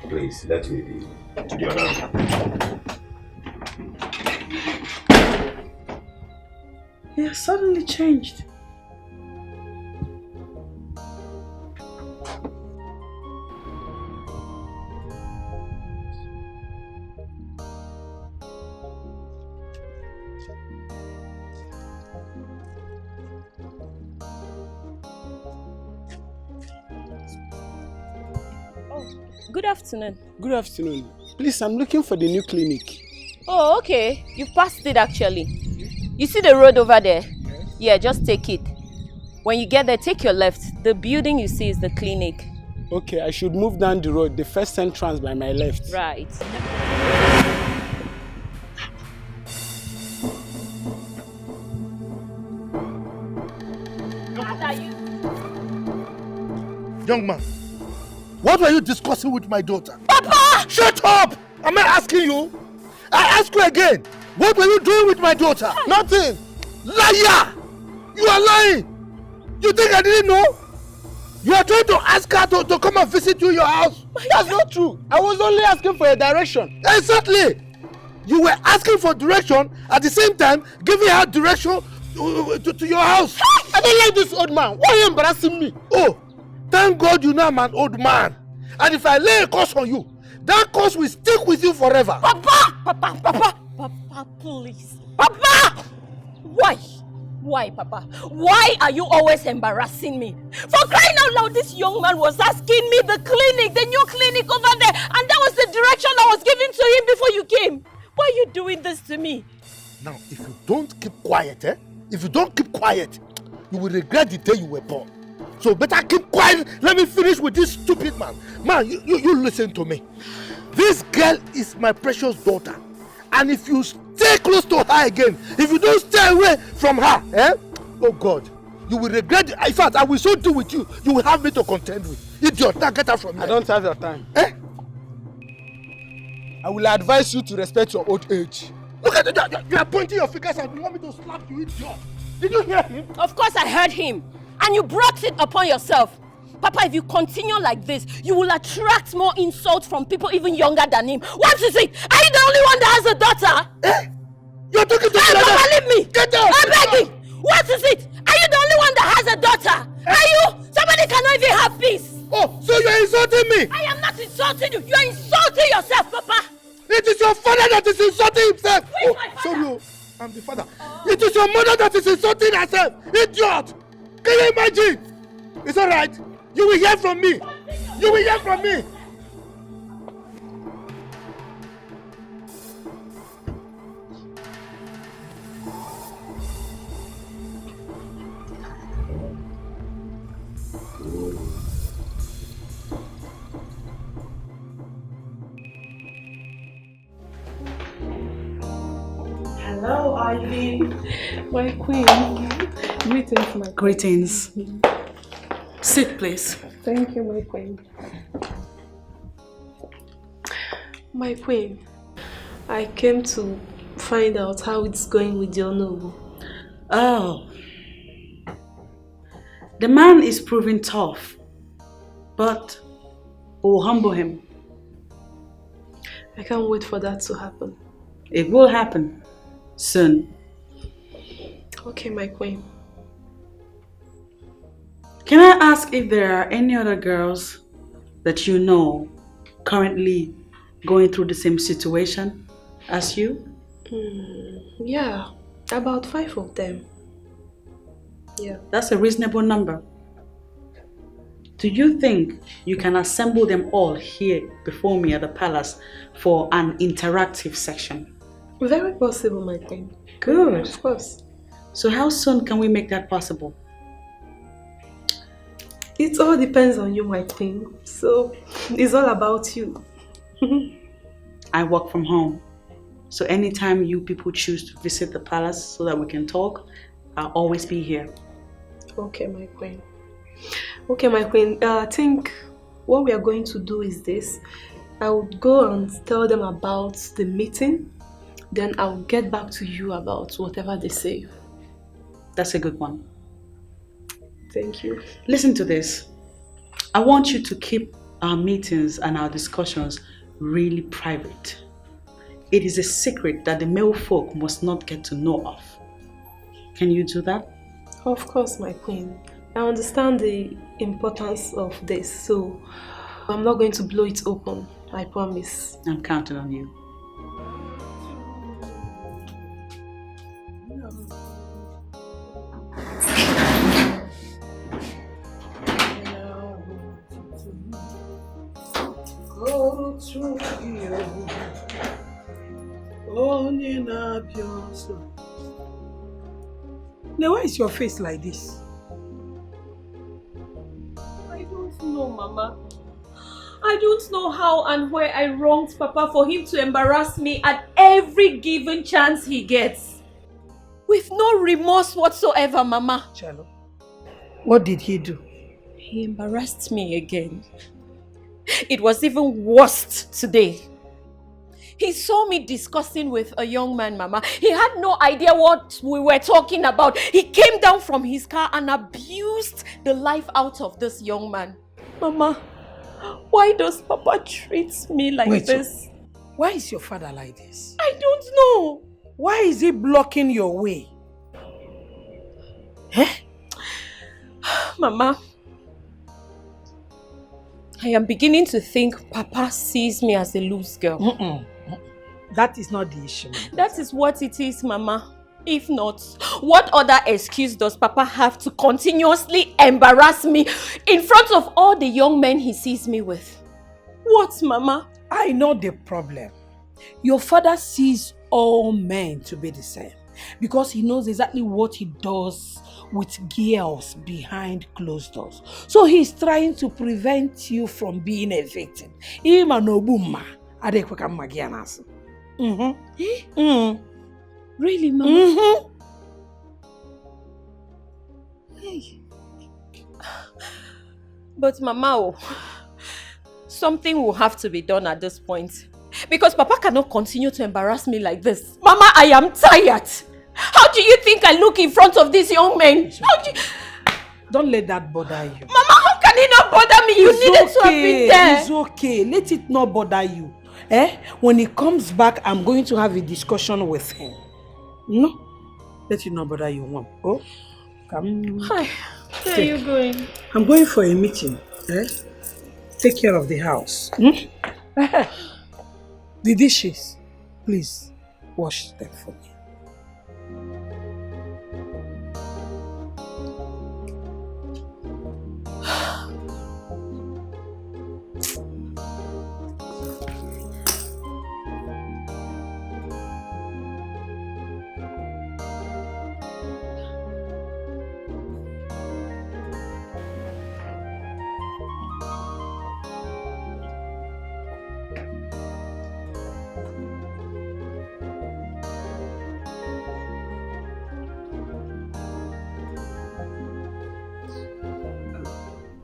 Please, let me be. To the other room. He has suddenly changed. Good afternoon. Good afternoon. Please, I'm looking for the new clinic. Oh, okay. You've passed it actually. You see the road over there? Yeah, just take it. When you get there, take your left. The building you see is the clinic. Okay, I should move down the road, the first entrance by my left. Right. Young man, what were you discussing with my daughter? Papa! Shut up! Am I asking you? I ask you again. What were you doing with my daughter? Nothing. Liar! You are lying. You think I didn't know? You are trying to ask her to come and visit you in your house. That's not true. I was only asking for a direction. Exactly. You were asking for direction at the same time giving her direction to your house. I don't like this old man. Why are you embarrassing me? Oh, thank God you know I'm an old man. And if I lay a curse on you, that curse will stick with you forever. Papa, please. Papa! Why? Why, Papa? Why are you always embarrassing me? For crying out loud, this young man was asking me the clinic, the new clinic over there, and that was the direction I was giving to him before you came. Why are you doing this to me? Now, if you don't keep quiet, if you don't keep quiet, you will regret the day you were born. So better keep quiet. Let me finish with this stupid man. Man, you listen to me. This girl is my precious daughter. And if you stay close to her again, if you don't stay away from her, oh God, you will regret it. In fact, I will so do with you, you will have me to contend with. Idiot, now get out from here. I don't have your time. I will advise you to respect your old age. Look at it, you are pointing your fingers and you want me to slap you, idiot. Did you hear him? Of course I heard him. And you brought it upon yourself. Papa, if you continue like this, you will attract more insults from people even younger than him. What is it? Are you the only one that has a daughter? You're talking to me like Papa, that. leave me! Get out! I'm begging! What is it? Are you the only one that has a daughter? Are you? Somebody cannot even have peace. Oh, so you're insulting me? I am not insulting you. You're insulting yourself, Papa. It is your father that is insulting himself. Who is my father? Sorry, I'm the father. It is your mother that is insulting herself. Idiot! Can you imagine? It's alright. You will hear from me. You will hear from me. Hello, Ivy. My queen. Greetings, my queen. Greetings. Sit, please. Thank you, my queen. My queen, I came to find out how it's going with your noble. Oh. The man is proving tough, but we'll humble him. I can't wait for that to happen. It will happen soon. Okay, my queen. Can I ask if there are any other girls that you know currently going through the same situation as you? Yeah, about 5 of them. Yeah. That's a reasonable number. Do you think you can assemble them all here before me at the palace for an interactive section? Very possible, my queen. Good. Of course. So how soon can we make that possible? It all depends on you, my queen. So it's all about you. I work from home. So anytime you people choose to visit the palace so that we can talk, I'll always be here. Okay, my queen. Okay, my queen. I think what we are going to do is this. I would go and tell them about the meeting. Then I'll get back to you about whatever they say. That's a good one. Thank you. Listen to this. I want you to keep our meetings and our discussions really private. It is a secret that the male folk must not get to know of. Can you do that? Of course, my queen. I understand the importance of this, so I'm not going to blow it open. I promise. I'm counting on you. Now, why is your face like this? I don't know, Mama. I don't know how and where I wronged Papa for him to embarrass me at every given chance he gets. With no remorse whatsoever, Mama. Chalo, what did he do? He embarrassed me again. It was even worse today. He saw me discussing with a young man, Mama. He had no idea what we were talking about. He came down from his car and abused the life out of this young man. Mama, why does Papa treat me like this? Why is your father like this? I don't know. Why is he blocking your way? Mama, I am beginning to think Papa sees me as a loose girl. That is not the issue. That is what it is, Mama. If not, what other excuse does Papa have to continuously embarrass me in front of all the young men he sees me with? What, Mama? I know the problem. Your father sees all men to be the same because he knows exactly what he does with girls behind closed doors. So he's trying to prevent you from being a victim. Really, Mama? Hey. But Mama, something will have to be done at this point. Because Papa cannot continue to embarrass me like this. Mama, I am tired. How do you think I look in front of these young men? Don't let that bother you. Mama, how can it not bother me? You needed to have been there. It's okay. Let it not bother you. When he comes back, I'm going to have a discussion with him. No? Let it not bother you, Mom. Oh? Come. Hi. Where are you going? I'm going for a meeting. Take care of the house. The dishes, please wash them for me.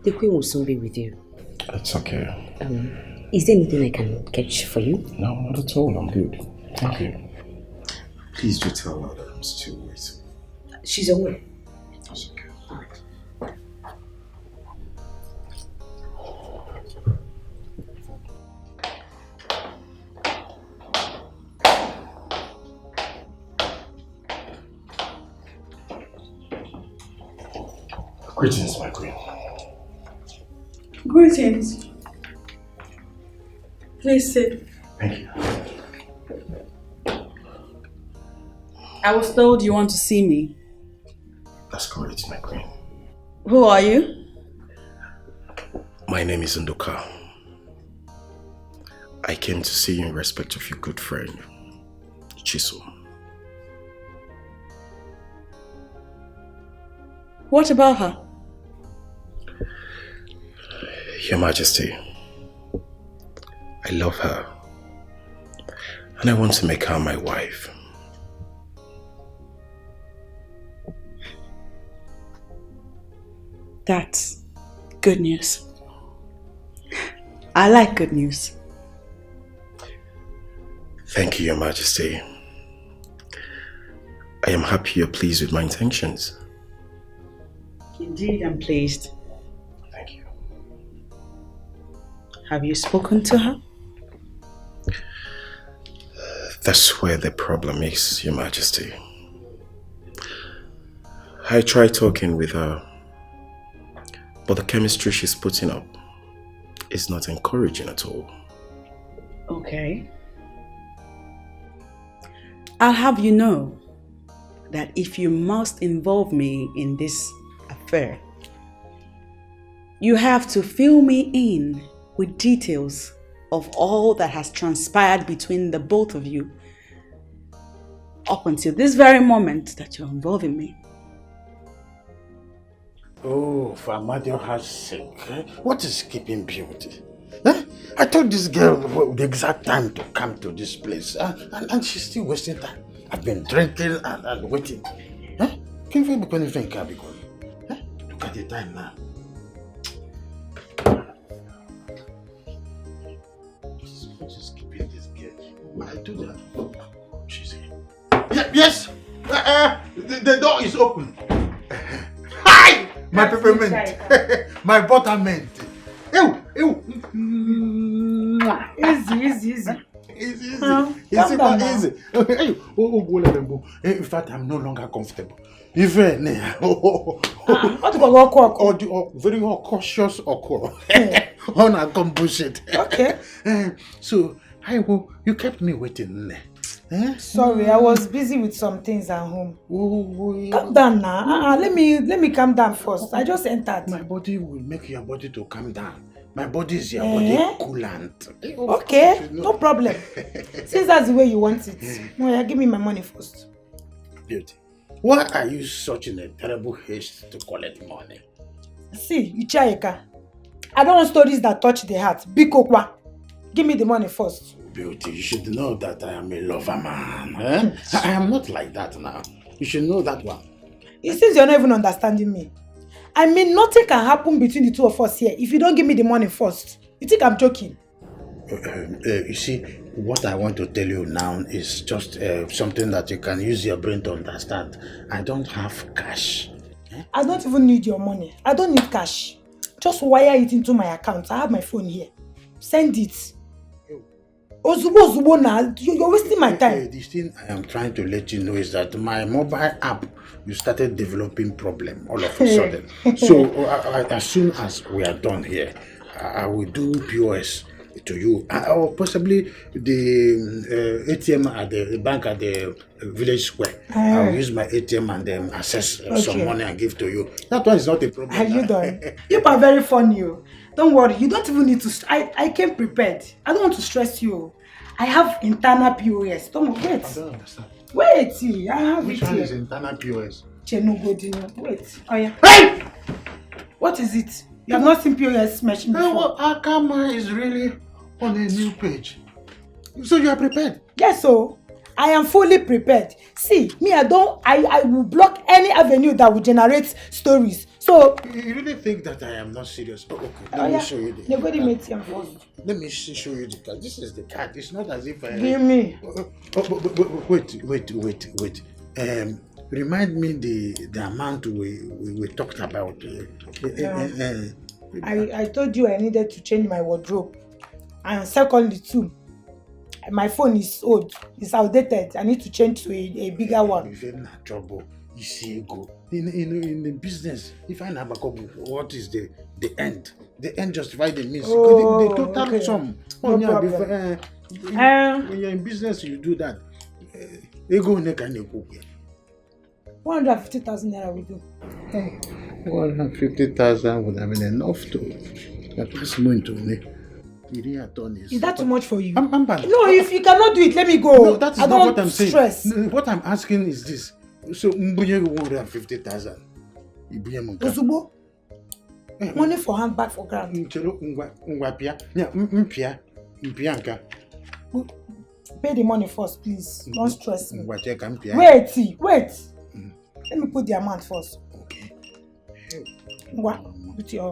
The Queen will soon be with you. It's okay. Is there anything I can catch for you? No, not at all. I'm good. Thank you. Please do tell her that I'm still waiting. She's away. That's okay. Greetings, my queen. Greetings. Please sit. Thank you. I was told you want to see me. That's correct, my queen. Who are you? My name is Nduka. I came to see you in respect of your good friend, Chiso. What about her? Your Majesty, I love her, and I want to make her my wife. That's good news. I like good news. Thank you, Your Majesty. I am happy you're pleased with my intentions. Indeed, I'm pleased. Thank you. Have you spoken to her? That's where the problem is, Your Majesty. I tried talking with her, but the chemistry she's putting up is not encouraging at all. Okay. I'll have you know that if you must involve me in this affair, you have to fill me in with details of all that has transpired between the both of you up until this very moment that you're involving me. Oh, for Amadioha's sake, what is keeping beauty? I told this girl the exact time to come to this place, and she's still wasting time. I've been drinking and waiting. Can you be anything? Look at the time now. What is keeping this girl? I do that. She's here. Yes! The door is open. Hi! My peppermint. My buttermint. Ew! Ew! Easy. Easy. Calm down now. Easy. In fact, I'm no longer comfortable. Even what about very cautious on a bullshit. Okay. So, you kept me waiting. Sorry, I was busy with some things at home. Calm down now. Let me calm down first. I just entered. My body will make your body to calm down. My body is your body coolant. Okay, no problem. Since that's the way you want it. No, give me my money first. Beauty, why are you such in a terrible haste to collect money? See, Ichaeka, I don't want stories that touch the heart. Bikokwa, give me the money first. Beauty, you should know that I am a lover man. I am not like that now. You should know that one. It seems you're not even understanding me. I mean, nothing can happen between the two of us here if you don't give me the money first. You think I'm joking? You see, what I want to tell you now is just something that you can use your brain to understand. I don't have cash. I don't even need your money. I don't need cash. Just wire it into my account. I have my phone here. Send it. Ozubo now. You're wasting my time. The thing I am trying to let you know is that my mobile app, you started developing problem all of a sudden. So as soon as we are done here, I will do POS to you, or possibly the ATM at the bank at the village square. I will use my ATM and then access some money and give to you. That one is not a problem. Are you done? You are very funny. Don't worry, you don't even need to. I came prepared. I don't want to stress you. I have internal POS. Don't wait. I don't understand. Wait, I have Which one is internal POS? Wait. Oh yeah. Hey! What is it? You have not seen POS machine before. Well, Akama is really on a new page. So you are prepared? Yes, so I am fully prepared. See, me, I will block any avenue that will generate stories. So you really think that I am not serious? Oh, okay. Let me show you the card. Let me show you the card. This is the card. It's not as if I... Give me. Wait. Remind me the amount we talked about. I told you I needed to change my wardrobe. And secondly too, my phone is old. It's outdated. I need to change to a bigger one. You're in trouble. You see, Ego, in the business, if I never come, what is the end? The end justifies the means. Oh, the total okay. sum. No Yeah, problem. when you're in business, you do that. Ego, 150,000 naira we do. 150,000 would have been enough to pass money to me. Is that too much for you? I'm bad. No, if you cannot do it, let me go. No, that is I not don't what I'm saying. stress. No, what I'm asking is this. So, Mbunye 150,000. Ozubo, money for hand, back for ground. Pay the money first, please. Don't stress me. Wait. Let me put the amount first. Okay. Put your...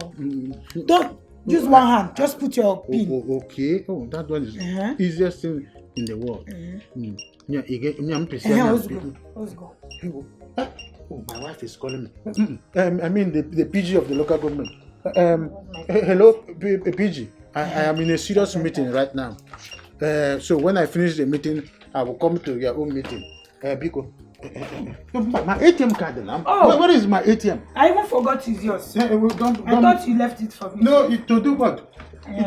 Don't use one hand. Just put your pin. Okay. Oh, that one is easiest thing in the world. Let's go. Oh, my wife is calling me. I mean the PG of the local government. Hello, PG. I am in a serious meeting right now. So when I finish the meeting, I will come to your own meeting. Biko. My ATM card now. Oh. Where is my ATM? I even forgot it's yours. I thought you left it for me. No, to do what? I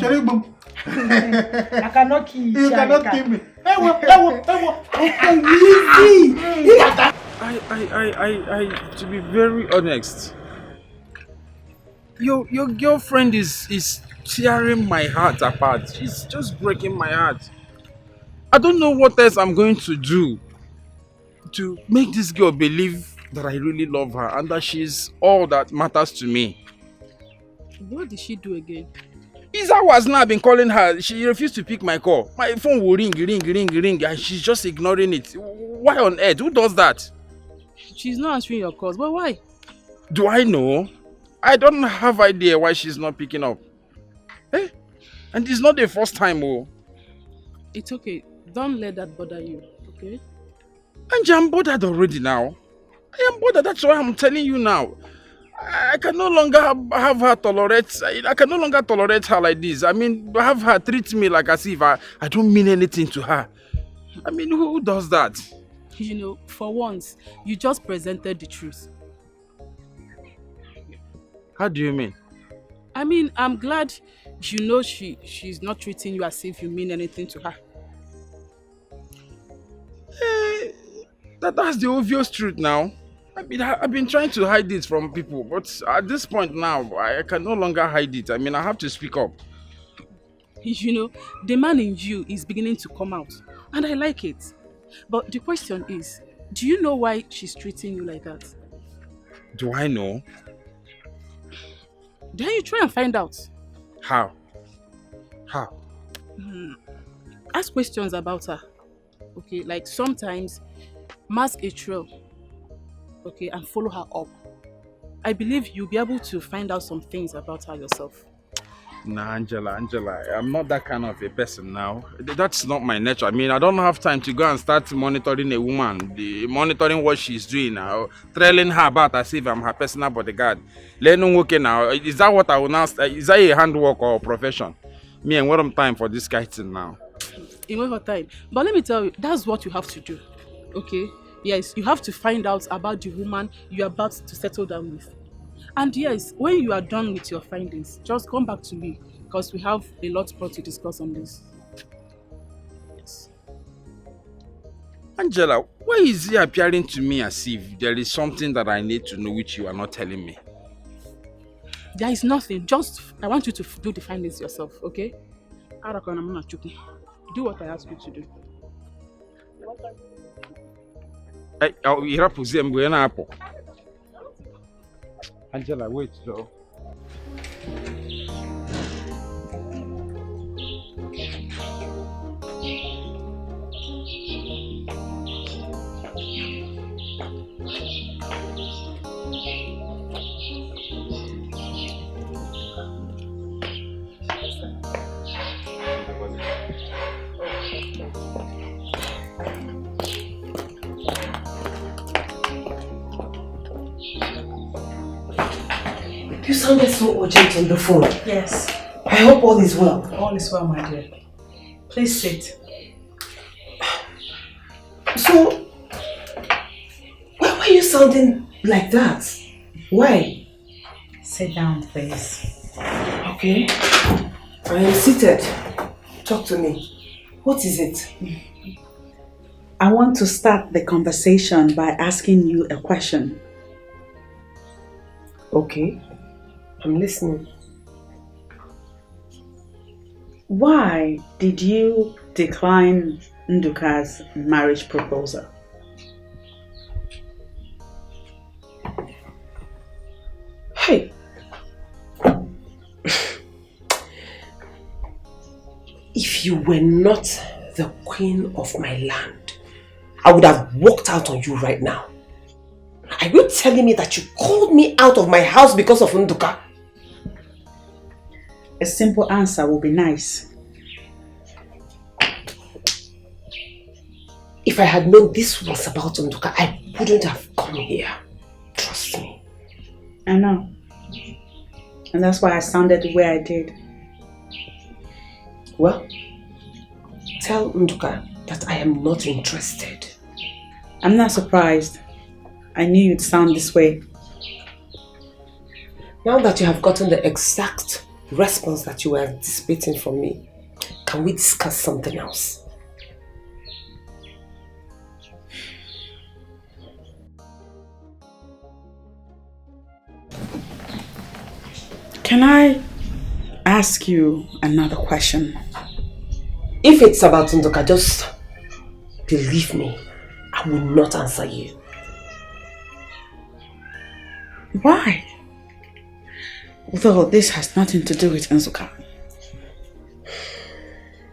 cannot kill you. You cannot kill me. I to be very honest, your girlfriend is tearing my heart apart. She's just breaking my heart. I don't know what else I'm going to do to make this girl believe that I really love her and that she's all that matters to me. What did she do again? It's hours now I've been calling her. She refused to pick my call. My phone will ring, and she's just ignoring it. Why on earth? Who does that? She's not answering your calls, but why? Do I know? I don't have idea why she's not picking up. Eh? And it's not the first time, oh. It's okay. Don't let that bother you, okay? Angie, I'm bothered already now. I am bothered. That's why I'm telling you now. I can no longer have her tolerate. I can no longer tolerate her like this. I mean, have her treat me like as if I don't mean anything to her. I mean, who does that? You know, for once, you just presented the truth. How do you mean? I mean, I'm glad you know she's not treating you as if you mean anything to her. That's the obvious truth now. I mean, I've been trying to hide it from people, but at this point now, I can no longer hide it. I mean, I have to speak up. You know, the man in you is beginning to come out, and I like it. But the question is, do you know why she's treating you like that? Do I know? Then you try and find out. How? Ask questions about her. Okay, like sometimes mask a trail. Okay, and follow her up. I believe you'll be able to find out some things about her yourself. Nah, Angela, I'm not that kind of a person now. That's not my nature. I mean, I don't have time to go and start monitoring a woman, monitoring what she's doing now, trailing her about as if I'm her personal bodyguard. Learning working now. Is that what I will now? Is that a handwork or a profession? Me and what I'm time for this guy thing now. In what time? But let me tell you, that's what you have to do. Okay? Yes, you have to find out about the woman you're about to settle down with. And yes, when you are done with your findings, just come back to me because we have a lot more to discuss on this. Yes. Angela, why is it appearing to me as if there is something that I need to know which you are not telling me? There is nothing. Just, I want you to do the findings yourself, okay? Do what I ask you to do. Angela, wait though. You sounded so urgent on the phone. Yes. I hope all is well. All is well, my dear. Please sit. So, where were Why are you sounding like that? Why? Sit down, please. Okay. I am seated. Talk to me. What is it? I want to start the conversation by asking you a question. Okay. I'm listening. Why did you decline Nduka's marriage proposal? Hey. If you were not the queen of my land, I would have walked out on you right now. Are you telling me that you called me out of my house because of Nduka? A simple answer will be nice. If I had known this was about Nduka, I wouldn't have come here. Trust me. I know. And that's why I sounded the way I did. Well, tell Nduka that I am not interested. I'm not surprised. I knew you'd sound this way. Now that you have gotten the exact response that you were anticipating from me, can we discuss something else? Can I ask you another question? If it's about Nduka, just believe me, I will not answer you. Why? Though this has nothing to do with Nduka.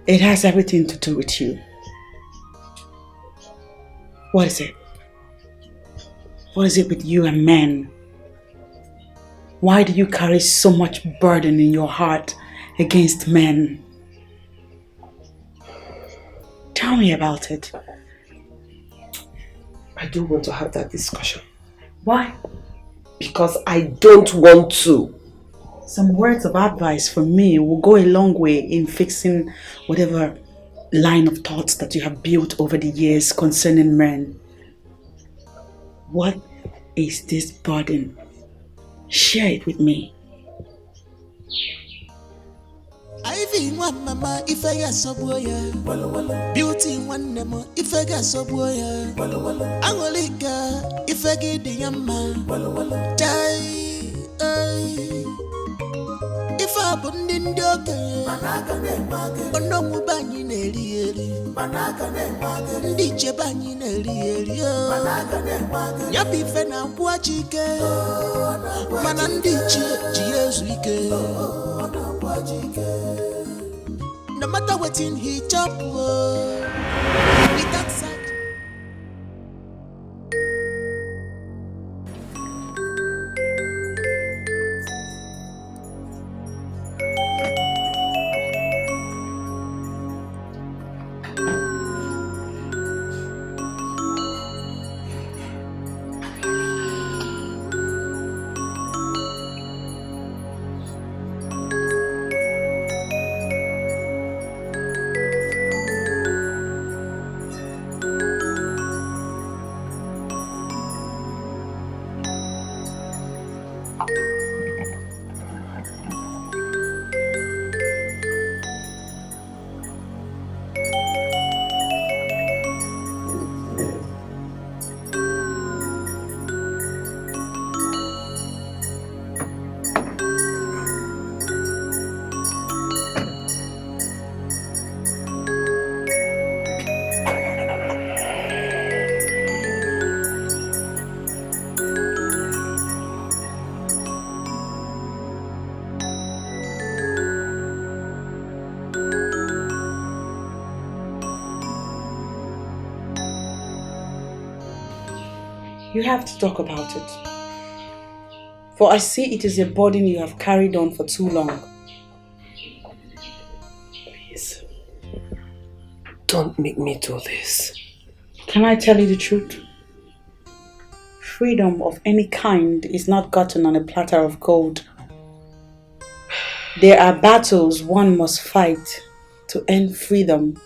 It has everything to do with you. What is it? What is it with you and men? Why do you carry so much burden in your heart against men? Tell me about it. I don't want to have that discussion. Why? Because I don't want to. Some words of advice from me will go a long way in fixing whatever line of thoughts that you have built over the years concerning men. What is this burden? Share it with me. Ivy one mama if I got soboya. Beauty one nemo if I got soboya. Angolika if I get the yamma. Die. If I bund in doke. Ono mubanyi neri. Ndiche banyi neri. Yapi fena buachike. Manandiche jiezuike. No matter what in he chop, it accept. You have to talk about it. For I see it is a burden you have carried on for too long. Please, don't make me do this. Can I tell you the truth? Freedom of any kind is not gotten on a platter of gold. There are battles one must fight to earn freedom.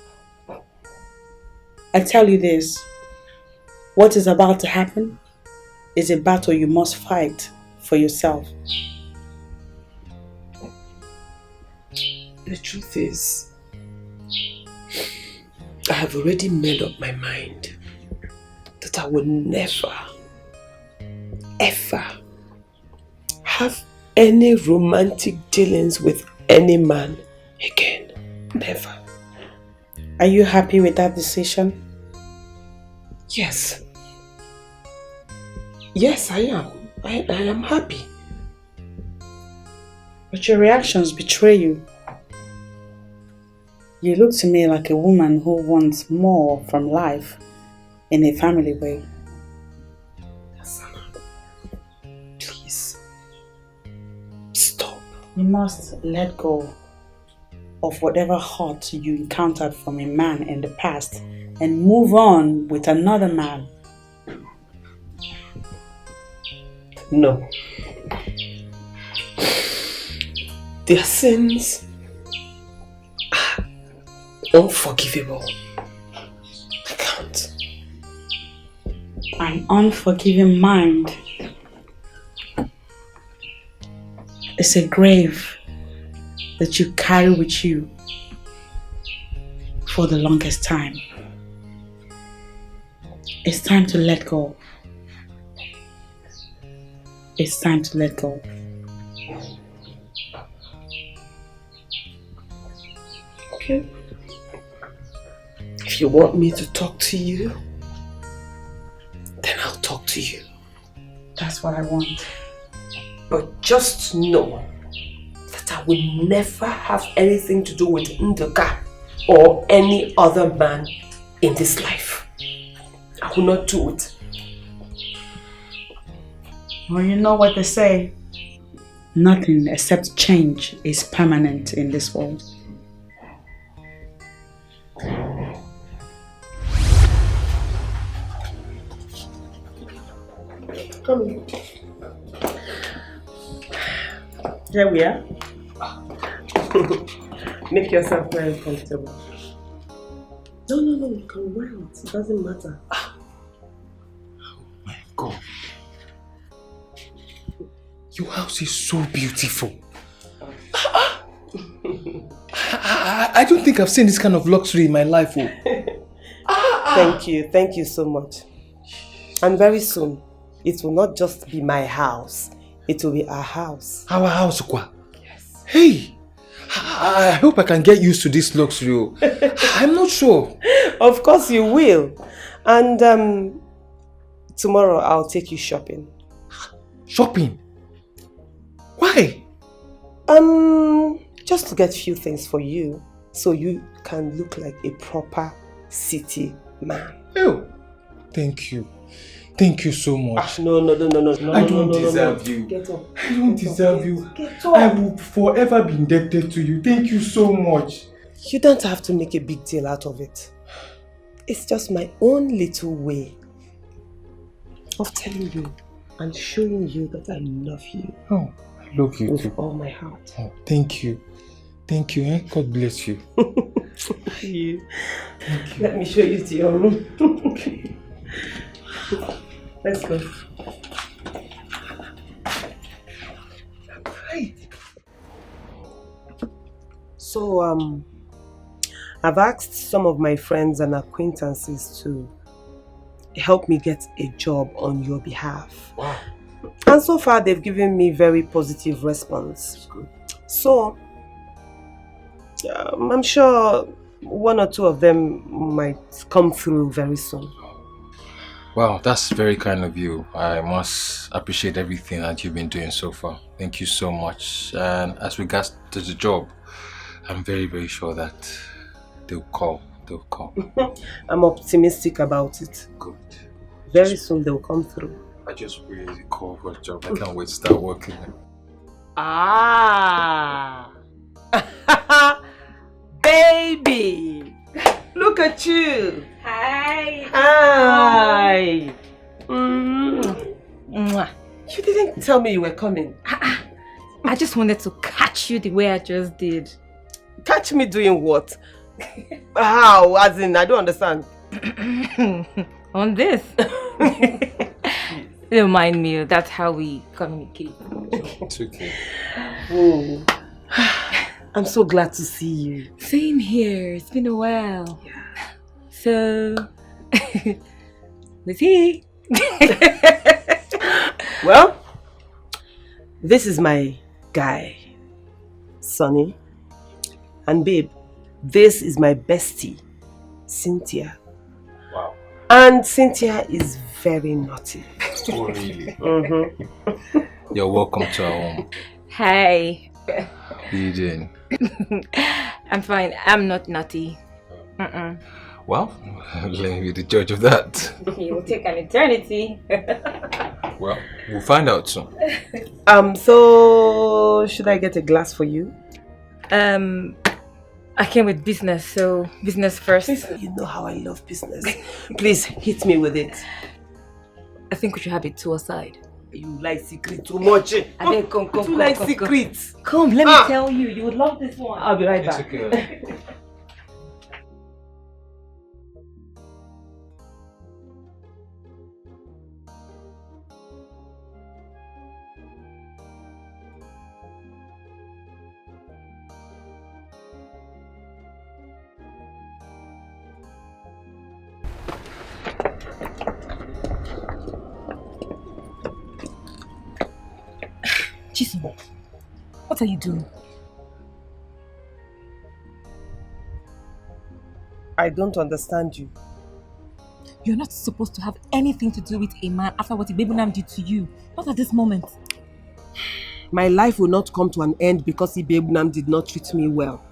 I tell you this, what is about to happen is a battle you must fight for yourself. The truth is, I have already made up my mind that I would never, ever have any romantic dealings with any man again. Never. Are you happy with that decision? Yes. Yes, I am. I am happy. But your reactions betray you. You look to me like a woman who wants more from life in a family way. Please. Stop. You must let go of whatever hurt you encountered from a man in the past and move on with another man. No. Their sins are unforgivable. I can't. An unforgiving mind is a grave that you carry with you for the longest time. It's time to let go. It's time to let go. Okay. If you want me to talk to you, then I'll talk to you. That's what I want. But just know that I will never have anything to do with Nduka or any other man in this life. I will not do it. Well, you know what they say. Nothing except change is permanent in this world. Come in. Here we are. Make yourself very comfortable. No, you can wear it. It doesn't matter. Oh my God. Your house is so beautiful. I don't think I've seen this kind of luxury in my life. Thank you so much. And very soon, it will not just be my house. It will be our house. Our house, Kwa? Yes. Hey! I hope I can get used to this luxury. I'm not sure. Of course you will. And tomorrow I'll take you shopping. Shopping? Why? Just to get few things for you, so you can look like a proper city man. Oh, thank you. Thank you so much. No. I don't deserve you. Get up. I don't deserve you. Get up. I will forever be indebted to you. Thank you so much. You don't have to make a big deal out of it. It's just my own little way of telling you and showing you that I love you. Oh, I love you with too. all my heart. Oh, thank you. Thank you. Eh? God bless you. Thank you. Let me show you to your room. Okay. Let's go. Hi. So, I've asked some of my friends and acquaintances to help me get a job on your behalf. Wow. And so far, they've given me very positive response. That's good. So, I'm sure one or two of them might come through very soon. Wow, that's very kind of you. I must appreciate everything that you've been doing so far. Thank you so much. And as regards to the job, I'm very, very sure that they'll call. I'm optimistic about it. Good. Very soon they'll come through. I just really call for a job. I can't wait to start working. Ah! Baby! Look at you! Hi! Hi! You didn't tell me you were coming. I just wanted to catch you the way I just did. Catch me doing what? How? As in, I don't understand. On this. Don't mind me. That's how we communicate. It's okay. Oh, I'm so glad to see you. Same here. It's been a while. So, let's see. Well, this is my guy, Sonny. And babe, this is my bestie, Cynthia. Wow. And Cynthia is very naughty. Oh, really? Mm-hmm. You're welcome to our home. Hi. How you doing? I'm fine. I'm not naughty. Well, let me be the judge of that. It will take an eternity. Well, we'll find out soon. So should I get a glass for you? I came with business, so business first. You know how I love business. Please hit me with it. I think we should have it two aside. You like secret too much. I think come. You like secrets. Come, let me tell you. You would love this one. I'll be right back. Okay. Chisom, what are you doing? I don't understand you. You're not supposed to have anything to do with a man after what Ibebunam did to you. Not at this moment. My life will not come to an end because Ibebunam did not treat me well.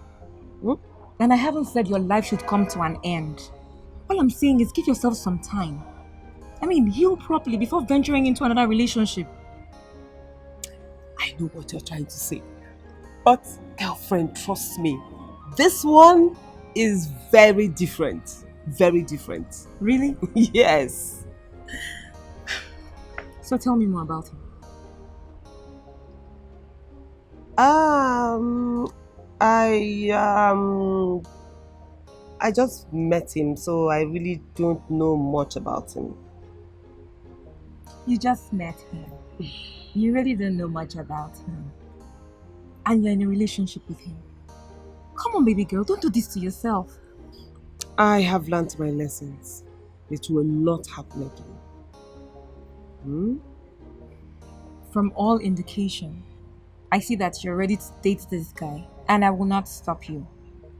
And I haven't said your life should come to an end. All I'm saying is give yourself some time. I mean, heal properly before venturing into another relationship. I know what you're trying to say. But, girlfriend, trust me. This one is very different. Very different. Really? Yes. So tell me more about him. I just met him, so I really don't know much about him. You just met him. You really don't know much about him. And you're in a relationship with him. Come on, baby girl, don't do this to yourself. I have learnt my lessons. It will not happen again. From all indication, I see that you're ready to date this guy, and I will not stop you.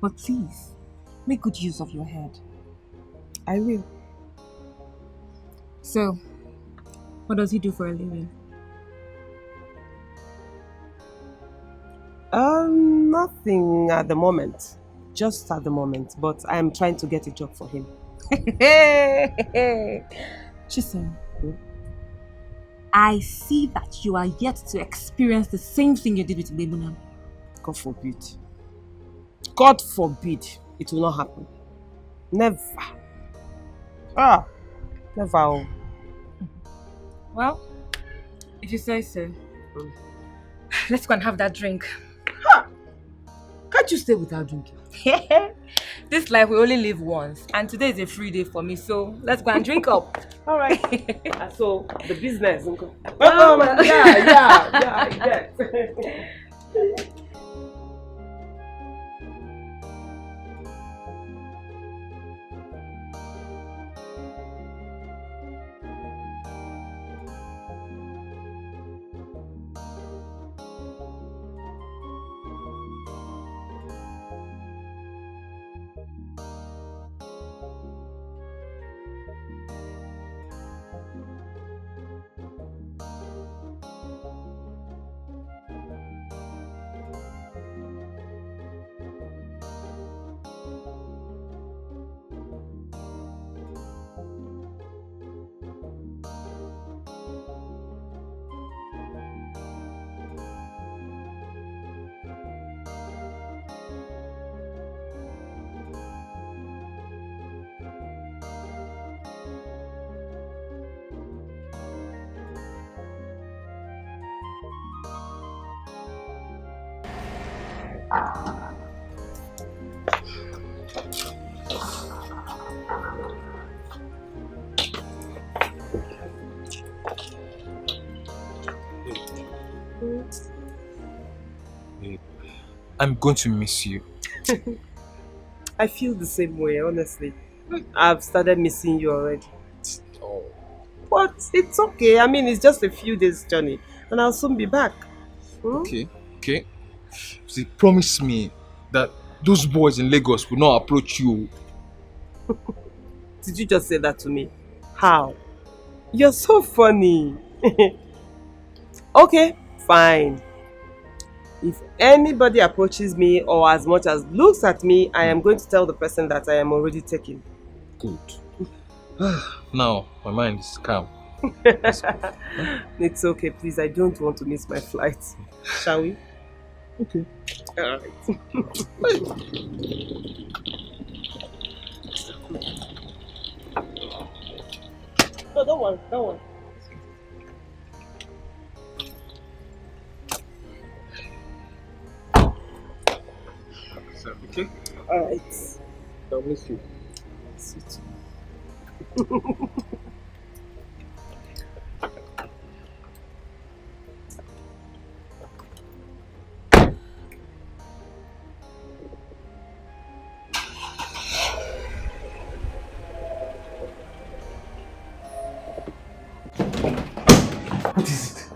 But please, make good use of your head. I will. So, what does he do for a living? Nothing at the moment. Just at the moment. But I'm trying to get a job for him. Chisom, I see that you are yet to experience the same thing you did with Ibebunam. God forbid. God forbid. It will not happen. Never. Never. Well, if you say so. Let's go and have that drink. Can't you stay without drinking? This life we only live once, and today is a free day for me, so let's go and drink up. All right. So the business. Yeah. I'm going to miss you. I feel the same way, honestly. I've started missing you already. Oh. But it's okay. I mean, it's just a few days journey, and I'll soon be back. Okay, okay. See, promise me that those boys in Lagos will not approach you. Did you just say that to me? How? You're so funny. Okay, fine. If anybody approaches me or as much as looks at me, I am going to tell the person that I am already taken. Good. Now, my mind is calm. It's okay, please. I don't want to miss my flight. Shall we? Okay. Alright. No, don't worry, don't worry. Okay? Alright. I'll miss you. Miss you too. What is it?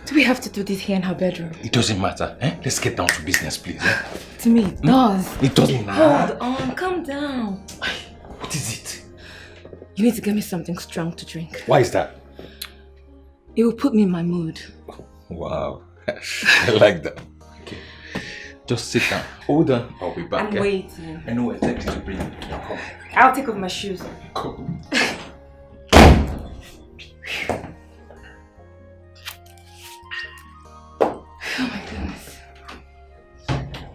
Do we have to do this here in her bedroom? It doesn't matter. Eh? Let's get down to business, please. Eh? To me, it does. It doesn't matter. Hold on, calm down. What is it? You need to get me something strong to drink. Why is that? It will put me in my mood. Wow. I like that. Okay. Just sit down. Hold on. I'll be back. I'm waiting. I know exactly to bring you. Come. I'll take off my shoes. Come. Oh my goodness.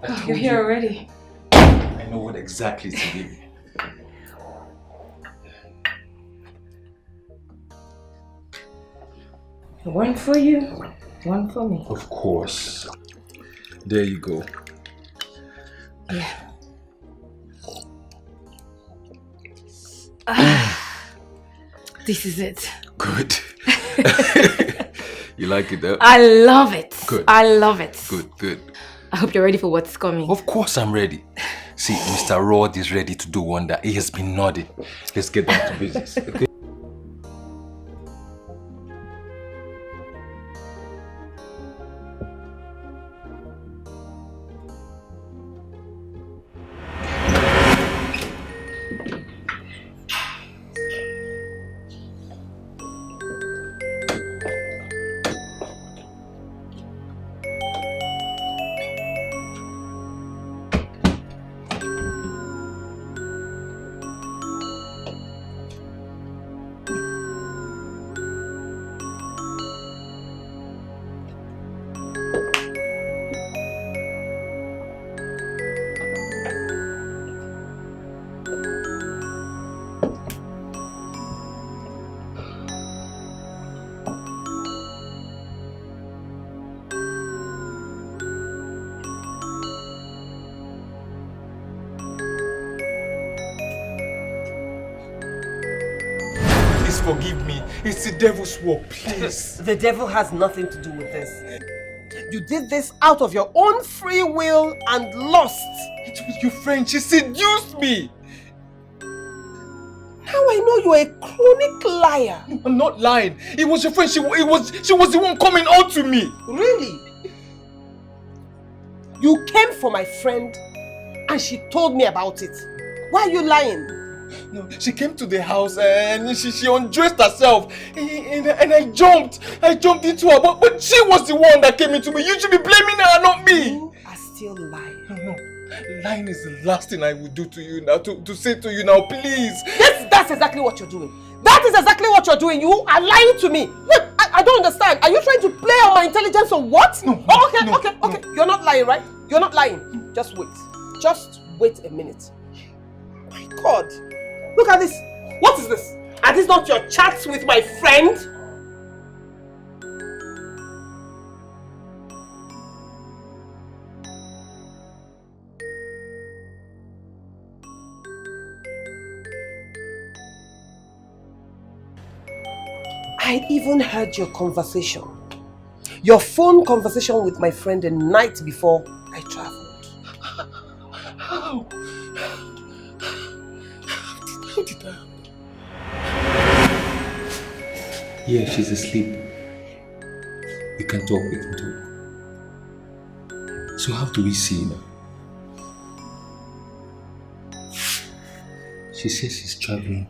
Oh, you're here already. I know what exactly to give you. One for you, one for me. Of course. There you go. Yeah. This is it. Good. You like it though? I love it. Good. I love it. Good, good. I hope you're ready for what's coming. Of course I'm ready. See, Mr. Rod is ready to do wonder. He has been nodding. Let's get down to business, okay? Forgive me. It's the devil's work, please. The devil has nothing to do with this. You did this out of your own free will and lust. It was your friend. She seduced me. How I know you're a chronic liar. No, I'm not lying. It was your friend. She was the one coming out to me. Really? You came for my friend and she told me about it. Why are you lying? No, she came to the house and she undressed herself and I jumped into her, but she was the one that came into me. You should be blaming her, not me. You are still lying. No, lying is the last thing I will do to you now, to say to you now, please. That's exactly what you're doing. That is exactly what you're doing. You are lying to me. Wait, I don't understand. Are you trying to play on my intelligence or what? No. Okay. You're not lying, right? You're not lying. Just wait. Just wait a minute. My God. Look at this. What is this? Are these not your chats with my friend? I even heard your conversation. Your phone conversation with my friend the night before I traveled. Yeah, she's asleep. We can talk, we can talk. So how do we see now? She says she's traveling,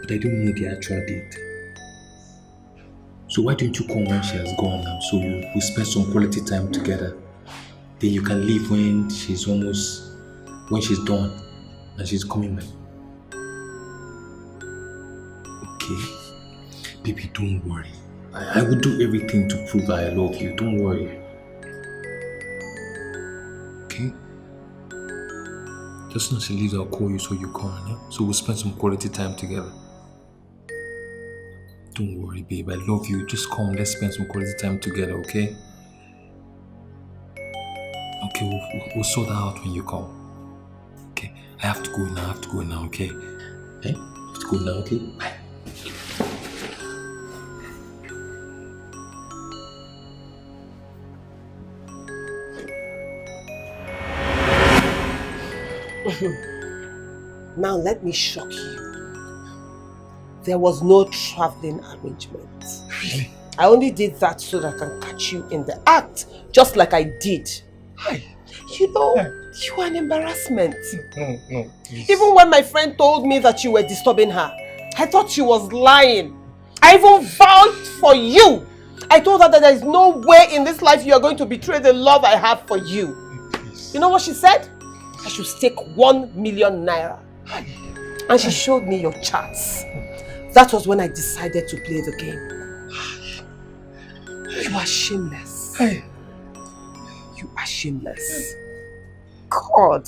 but I don't know the actual date. So why don't you come when she has gone now, so we'll spend some quality time together. Then you can leave when she's done and she's coming back. Okay? Baby, don't worry. I will do everything to prove that I love you. Don't worry. Okay? Just as she leaves, I'll call you so you come, yeah? So we'll spend some quality time together. Don't worry, babe. I love you. Just come. Let's spend some quality time together, okay? Okay, we'll sort that out when you come. Okay? I have to go now, okay? Eh? I have to go now, okay? Bye. Now let me shock you. There was no traveling arrangement. Really? I only did that so that I can catch you in the act, just like I did. Hi. You know, you are an embarrassment. No, please. Even when my friend told me that you were disturbing her, I thought she was lying. I even vouched for you. I told her that there is no way in this life you are going to betray the love I have for you. Please. You know what she said? I should stake 1 million naira. And she showed me your charts. That was when I decided to play the game. You are shameless. You are shameless. God.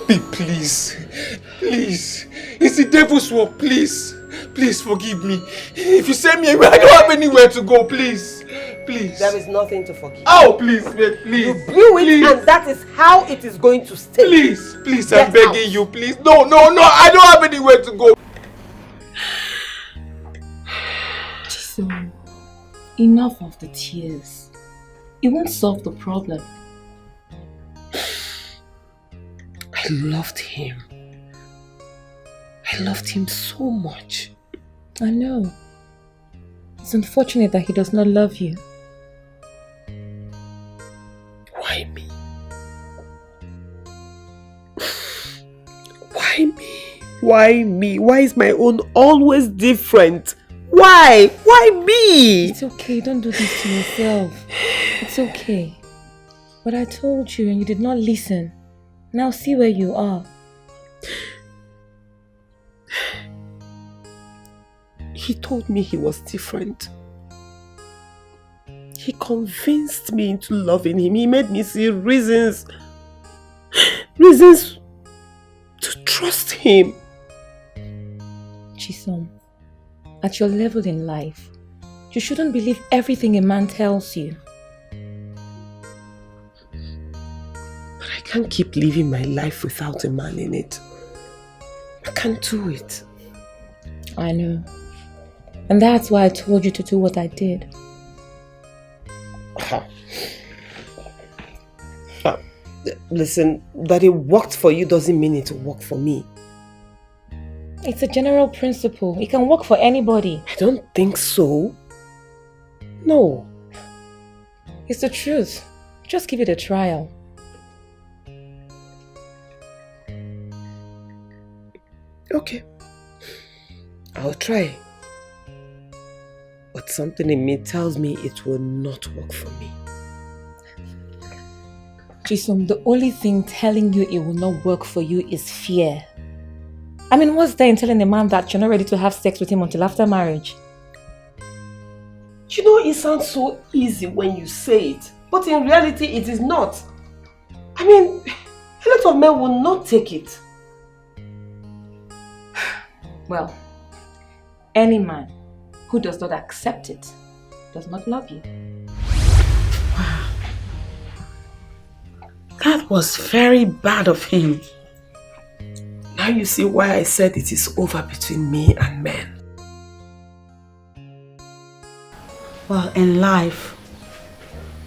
Babe, please. It's the devil's work, please. Please forgive me. If you send me away, I don't have anywhere to go, please. Please. There is nothing to forgive. Oh, please, babe, please. You blew it and that is how it is going to stay. Please, I'm begging you, please. No, I don't have anywhere to go. Chisom, enough of the tears. It won't solve the problem. I loved him. I loved him so much. I know. It's unfortunate that he does not love you. Why me? Why me? Why me? Why is my own always different? Why? Why me? It's okay, don't do this to yourself. It's okay. But I told you and you did not listen. Now see where you are. He told me he was different. He convinced me into loving him. He made me see reasons to trust him. Chisom, at your level in life, you shouldn't believe everything a man tells you. But I can't keep living my life without a man in it. I can't do it. I know. And that's why I told you to do what I did. Listen, that it worked for you doesn't mean it will work for me. It's a general principle. It can work for anybody. I don't think so. No. It's the truth. Just give it a trial. Okay. I'll try. But something in me tells me it will not work for me. Chisom, the only thing telling you it will not work for you is fear. I mean, what's there in telling a man that you're not ready to have sex with him until after marriage? You know, it sounds so easy when you say it, but in reality it is not. I mean, a lot of men will not take it. Well, any man who does not accept it does not love you. Wow. That was very bad of him. Now you see why I said it is over between me and men. Well, in life,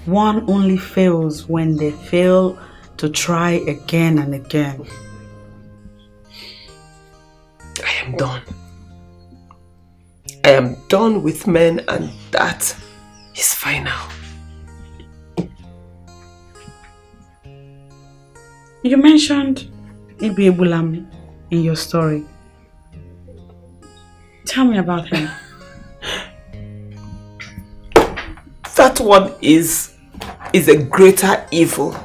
One only fails when they fail to try again and again. I am done. I am done with men, and that is final. You mentioned Ibi Ebulam in your story. Tell me about him. That one is a greater evil,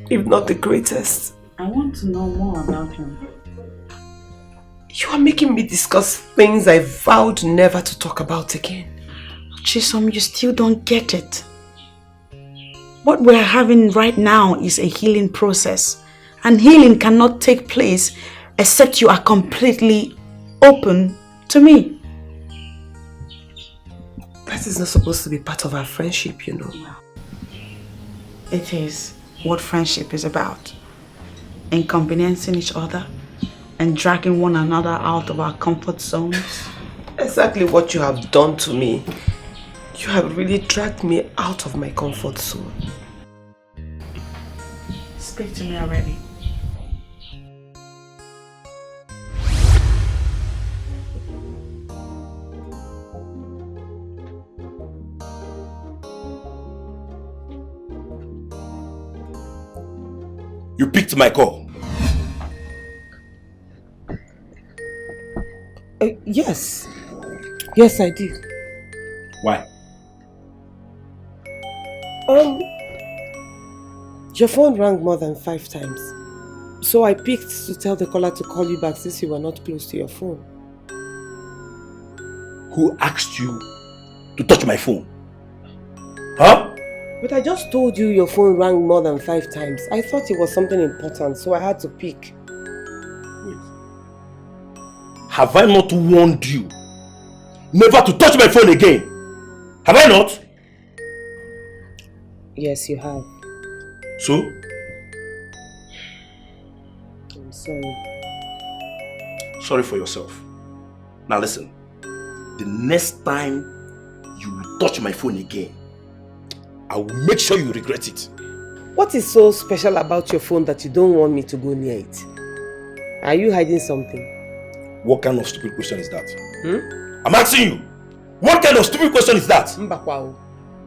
if not the greatest. I want to know more about him. You are making me discuss things I vowed never to talk about again. Chisom, you still don't get it. What we're having right now is a healing process, and healing cannot take place except you are completely open to me. That is not supposed to be part of our friendship, you know. It is what friendship is about. Inconveniencing each other and dragging one another out of our comfort zones. Exactly what you have done to me. You have really dragged me out of my comfort zone. Speak to me already. You picked my call. Yes. Yes, I did. Why? Your phone rang more than 5 times. So I picked to tell the caller to call you back since you were not close to your phone. Who asked you to touch my phone? Huh? But I just told you your phone rang more than 5 times. I thought it was something important, so I had to pick. Wait. Have I not warned you never to touch my phone again? Have I not? Yes, you have. So? I'm sorry. Sorry for yourself. Now listen. The next time you touch my phone again, I will make sure you regret it. What is so special about your phone that you don't want me to go near it? Are you hiding something? What kind of stupid question is that? I'm asking you. What kind of stupid question is that? Mbakwao.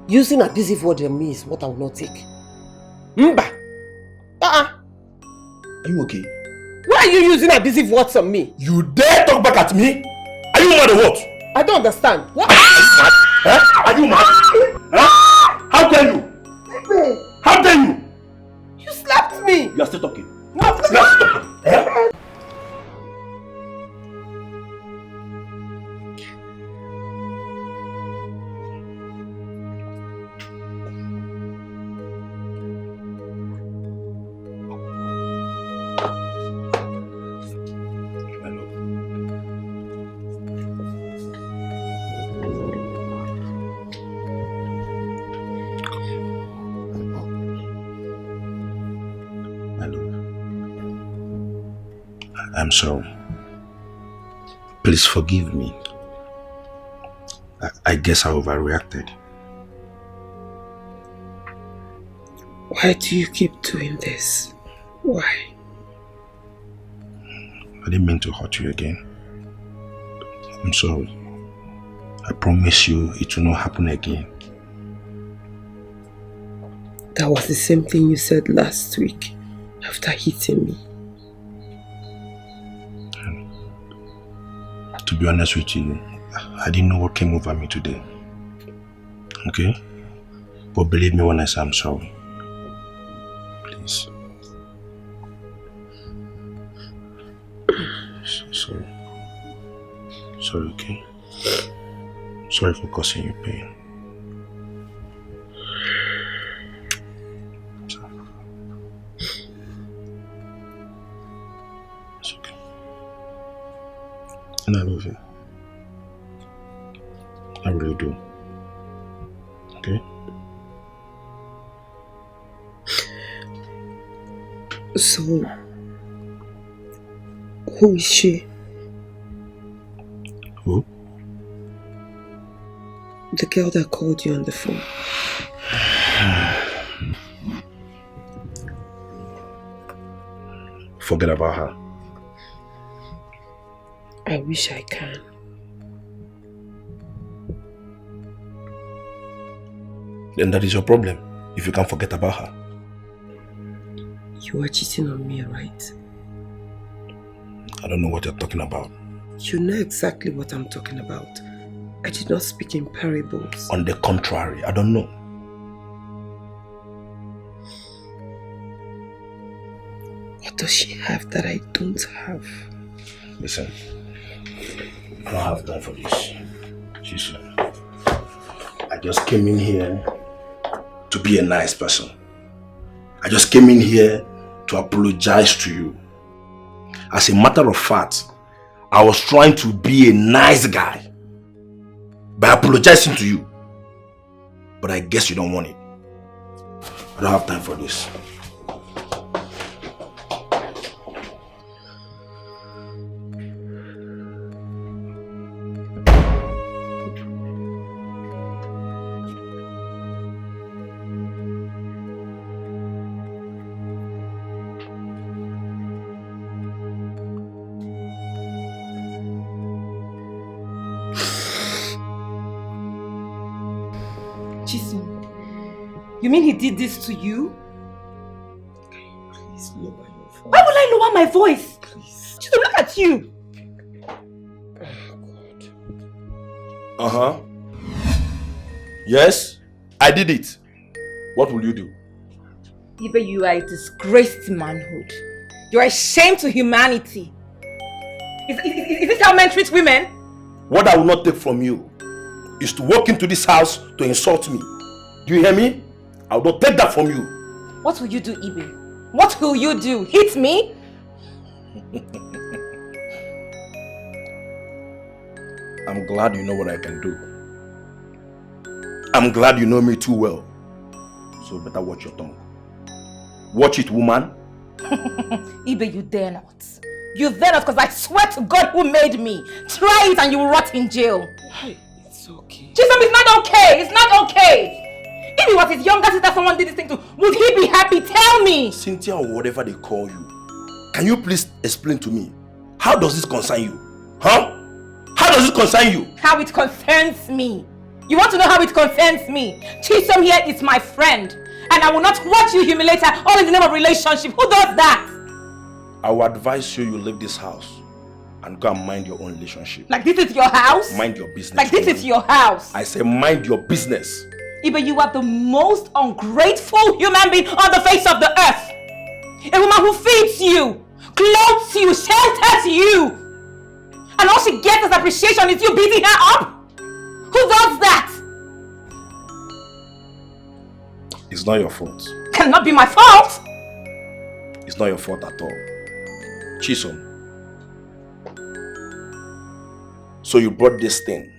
Using abusive word on me is what I will not take. Mba! Are you okay? Why are you using abusive words on me? You dare talk back at me? Are you mad or what? I don't understand. What? Are you mad? Huh? How dare you? How dare you? You slapped me. You are still talking. No, you are still talking. I'm sorry. Please forgive me. I guess I overreacted. Why do you keep doing this? Why? I didn't mean to hurt you again. I'm sorry. I promise you it will not happen again. That was the same thing you said last week after hitting me. To be honest with you, I didn't know what came over me today. Okay? But believe me when I say I'm sorry. Please. Sorry. Sorry, okay? Sorry for causing you pain. It's okay. And I love you. I really do. Okay? So, who is she? Who? The girl that called you on the phone. Forget about her. I wish I can. Then that is your problem, if you can't forget about her. You are cheating on me, right? I don't know what you're talking about. You know exactly what I'm talking about. I did not speak in parables. On the contrary, I don't know. What does she have that I don't have? Listen, I don't have time for this. I just came in here to be a nice person. I just came in here to apologize to you. As a matter of fact, I was trying to be a nice guy by apologizing to you. But I guess you don't want it. I don't have time for this. You mean he did this to you? Please lower your voice. Why would I lower my voice? Please. Just look at you. Uh-huh. Yes, I did it. What will you do? Ibe, you are a disgrace to manhood. You are a shame to humanity. Is this how men treat women? What I will not take from you is to walk into this house to insult me. Do you hear me? I will not take that from you. What will you do, Ibe? What will you do? Hit me? I'm glad you know what I can do. I'm glad you know me too well. So better watch your tongue. Watch it, woman. Ibe, you dare not. You dare not, because I swear to God who made me. Try it and you will rot in jail. Hey, it's okay. Chisholm, it's not okay. It's not okay. If it was his younger sister someone did this thing to, would he be happy? Tell me! Cynthia or whatever they call you, can you please explain to me, how does this concern you? Huh? How does it concern you? How it concerns me. You want to know how it concerns me? Chisholm here is my friend. And I will not watch you humiliate her all in the name of relationship. Who does that? I will advise you leave this house and go and mind your own relationship. Like this is your house? Mind your business. Like this is your house? I say mind your business. Ibe, you are the most ungrateful human being on the face of the earth. A woman who feeds you, clothes you, shelters you. And all she gets as appreciation is you beating her up? Who does that? It's not your fault. Cannot be my fault. It's not your fault at all. Chisholm. So you brought this thing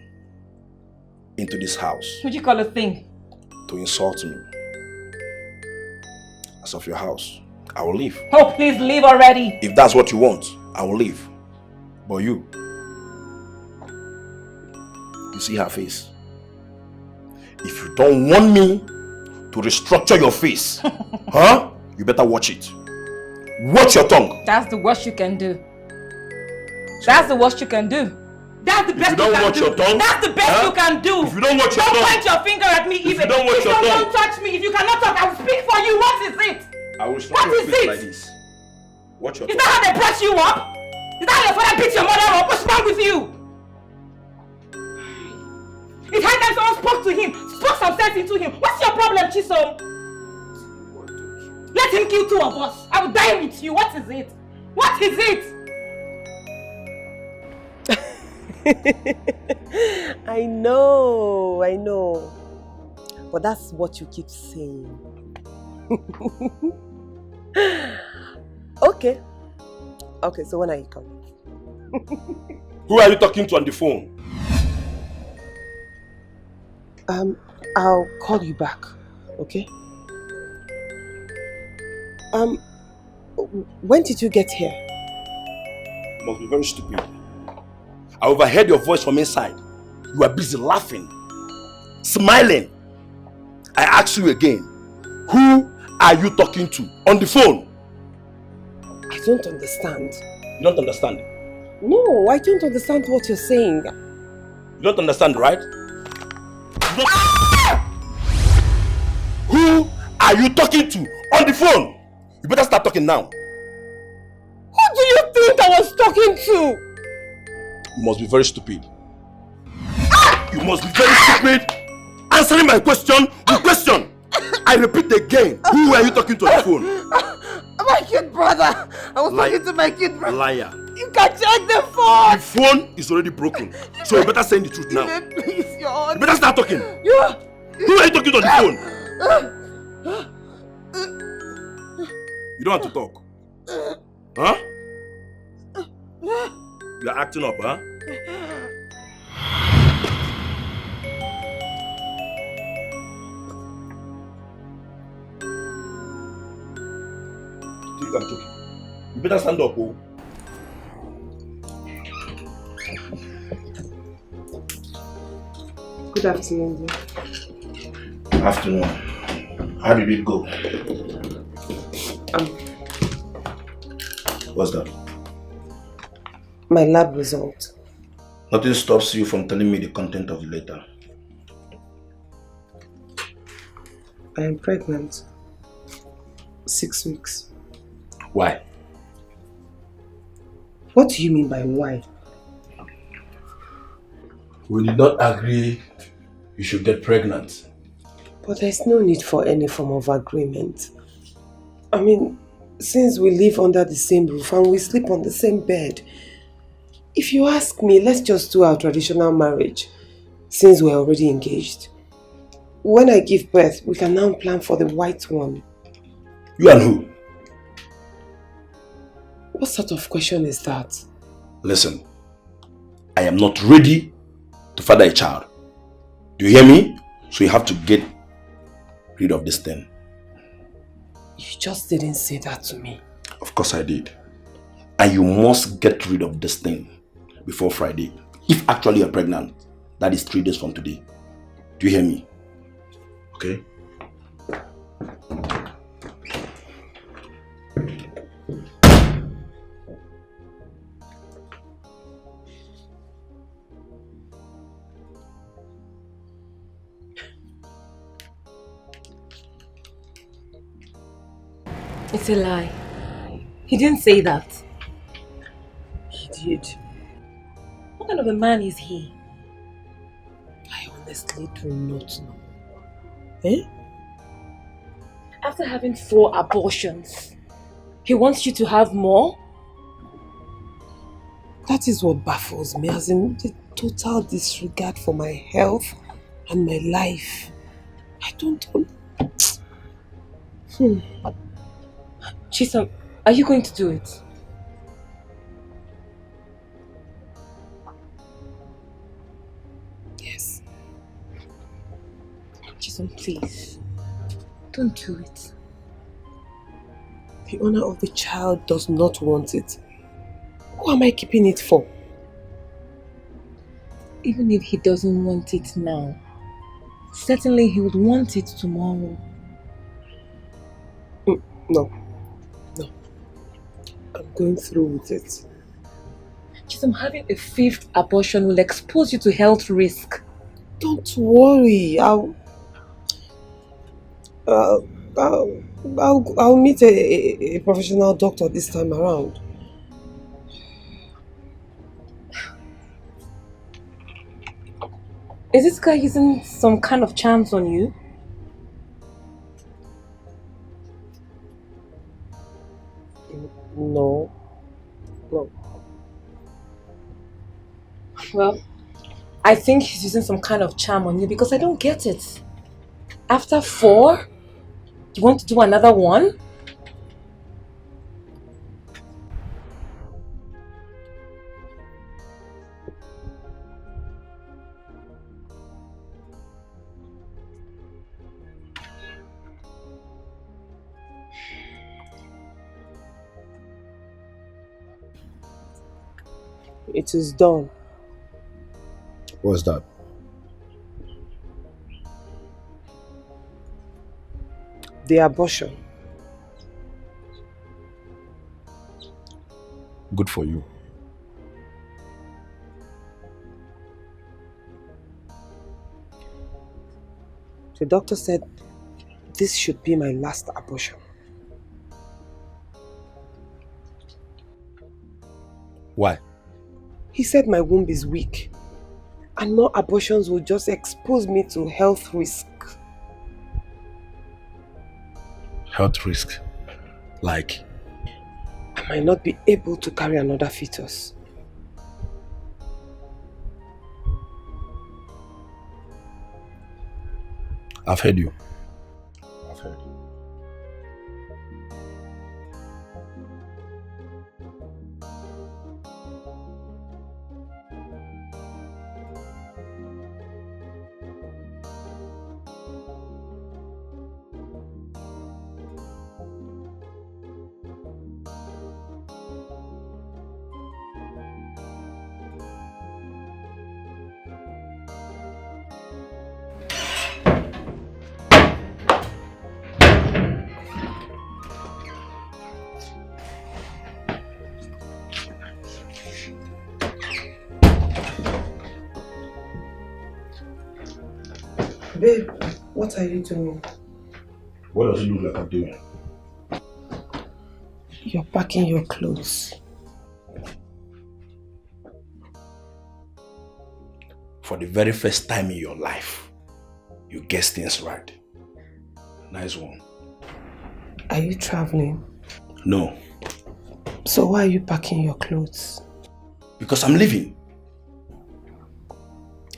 into this house. What do you call a thing? To insult me. As of your house, I will leave. Oh, please leave already. If that's what you want, I will leave. But you see her face. If you don't want me to restructure your face, huh? You better watch it. Watch your tongue. That's the worst you can do. That's the worst you can do. That's the best you can do. If you don't watch your tongue, that's the best you can do. If you don't watch your tongue, don't point your finger at me even. If you don't watch your tongue, don't touch me. If you cannot talk, I will speak for you. What is it? I will What your is face it? like this. Watch your Is tongue. that how they brought you up? Is that how your father beat your mother up? What's wrong with you? It's high time someone spoke to him, spoke some sense into him. What's your problem, Chisholm? Let him kill two of us. I will die with you. What is it? What is it? I know. But that's what you keep saying. Okay, so when are you coming? Who are you talking to on the phone? I'll call you back, okay? When did you get here? You must be very stupid. I overheard your voice from inside. You were busy laughing. smiling. I ask you again, who are you talking to on the phone? I don't understand. You don't understand? No, I don't understand what you're saying. You don't understand, right? Who are you talking to on the phone? You better start talking now. Who do you think I was talking to? You must be very stupid. You must be very stupid. Answering my question with question. I repeat again. Who are you talking to on the phone? My kid brother. I was talking to my kid brother. Liar. You can check the phone. The phone is already broken. So you better say the truth now. Please, your honor. You better start talking. Yeah. Who are you talking to on the phone? You don't have to talk. Huh? You are acting up, huh? You think I'm joking? You better stand up, oh. Good afternoon, dear. Afternoon. How did it go? What's that? My lab result. Nothing stops you from telling me the content of the letter. I am pregnant. 6 weeks. Why? What do you mean by why? We did not agree you should get pregnant. But there's no need for any form of agreement. I mean, since we live under the same roof and we sleep on the same bed, if you ask me, let's just do our traditional marriage since we're already engaged. When I give birth, we can now plan for the white one. You and who? What sort of question is that? Listen, I am not ready to father a child. Do you hear me? So you have to get rid of this thing. You just didn't say that to me. Of course I did. And you must get rid of this thing before Friday. If actually you're pregnant, that is 3 days from today. Do you hear me? Okay? It's a lie. He didn't say that. He did. What kind of a man is he? I honestly do not know. Eh? After having 4 abortions, he wants you to have more? That is what baffles me, as in the total disregard for my health and my life. I don't know. Chisom, are you going to do it? Yes. Chisom, please. Don't do it. The owner of the child does not want it. Who am I keeping it for? Even if he doesn't want it now, certainly he would want it tomorrow. No. I'm going through with it. Chisom, having a 5th abortion will expose you to health risk. Don't worry. I'll meet a professional doctor this time around. Is this guy using some kind of charms on you? No. Well, I think he's using some kind of charm on you because I don't get it. After 4, you want to do another one? It is done. What's that? The abortion. Good for you. The doctor said this should be my last abortion. Why? He said my womb is weak and more abortions will just expose me to health risk. Health risk? Like? I might not be able to carry another fetus. I've heard you. Babe, what are you doing? What does it look like I'm doing? You're packing your clothes. For the very first time in your life, you guessed things right. Nice one. Are you traveling? No. So why are you packing your clothes? Because I'm leaving.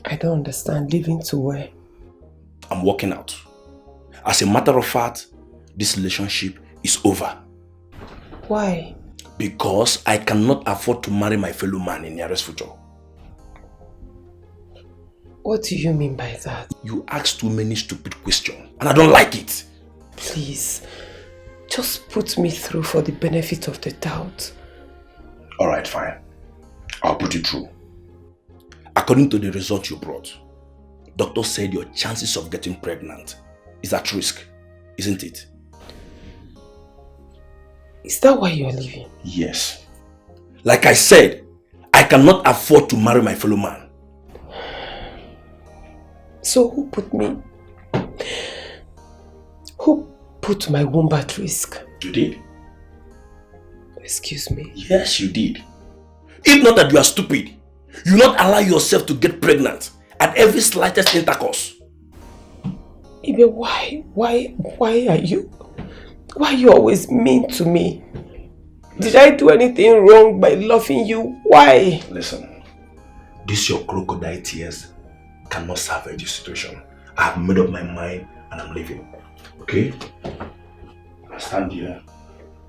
I don't understand. Leaving to where? I'm walking out. As a matter of fact, this relationship is over. Why? Because I cannot afford to marry my fellow man in nearest future. What do you mean by that? You ask too many stupid questions and I don't like it. Please, just put me through for the benefit of the doubt. Alright, fine. I'll put you through. According to the result you brought, doctor said your chances of getting pregnant is at risk, isn't it? Is that why you're leaving? Yes. Like I said, I cannot afford to marry my fellow man. So who put my womb at risk? You did? Excuse me? Yes, you did. If not that you are stupid, you not allow yourself to get pregnant at every slightest intercourse. Ibe, why are you always mean to me? Did I do anything wrong by loving you? Why? Listen, this your crocodile tears cannot salvage this situation. I have made up my mind and I'm leaving. Okay? I stand here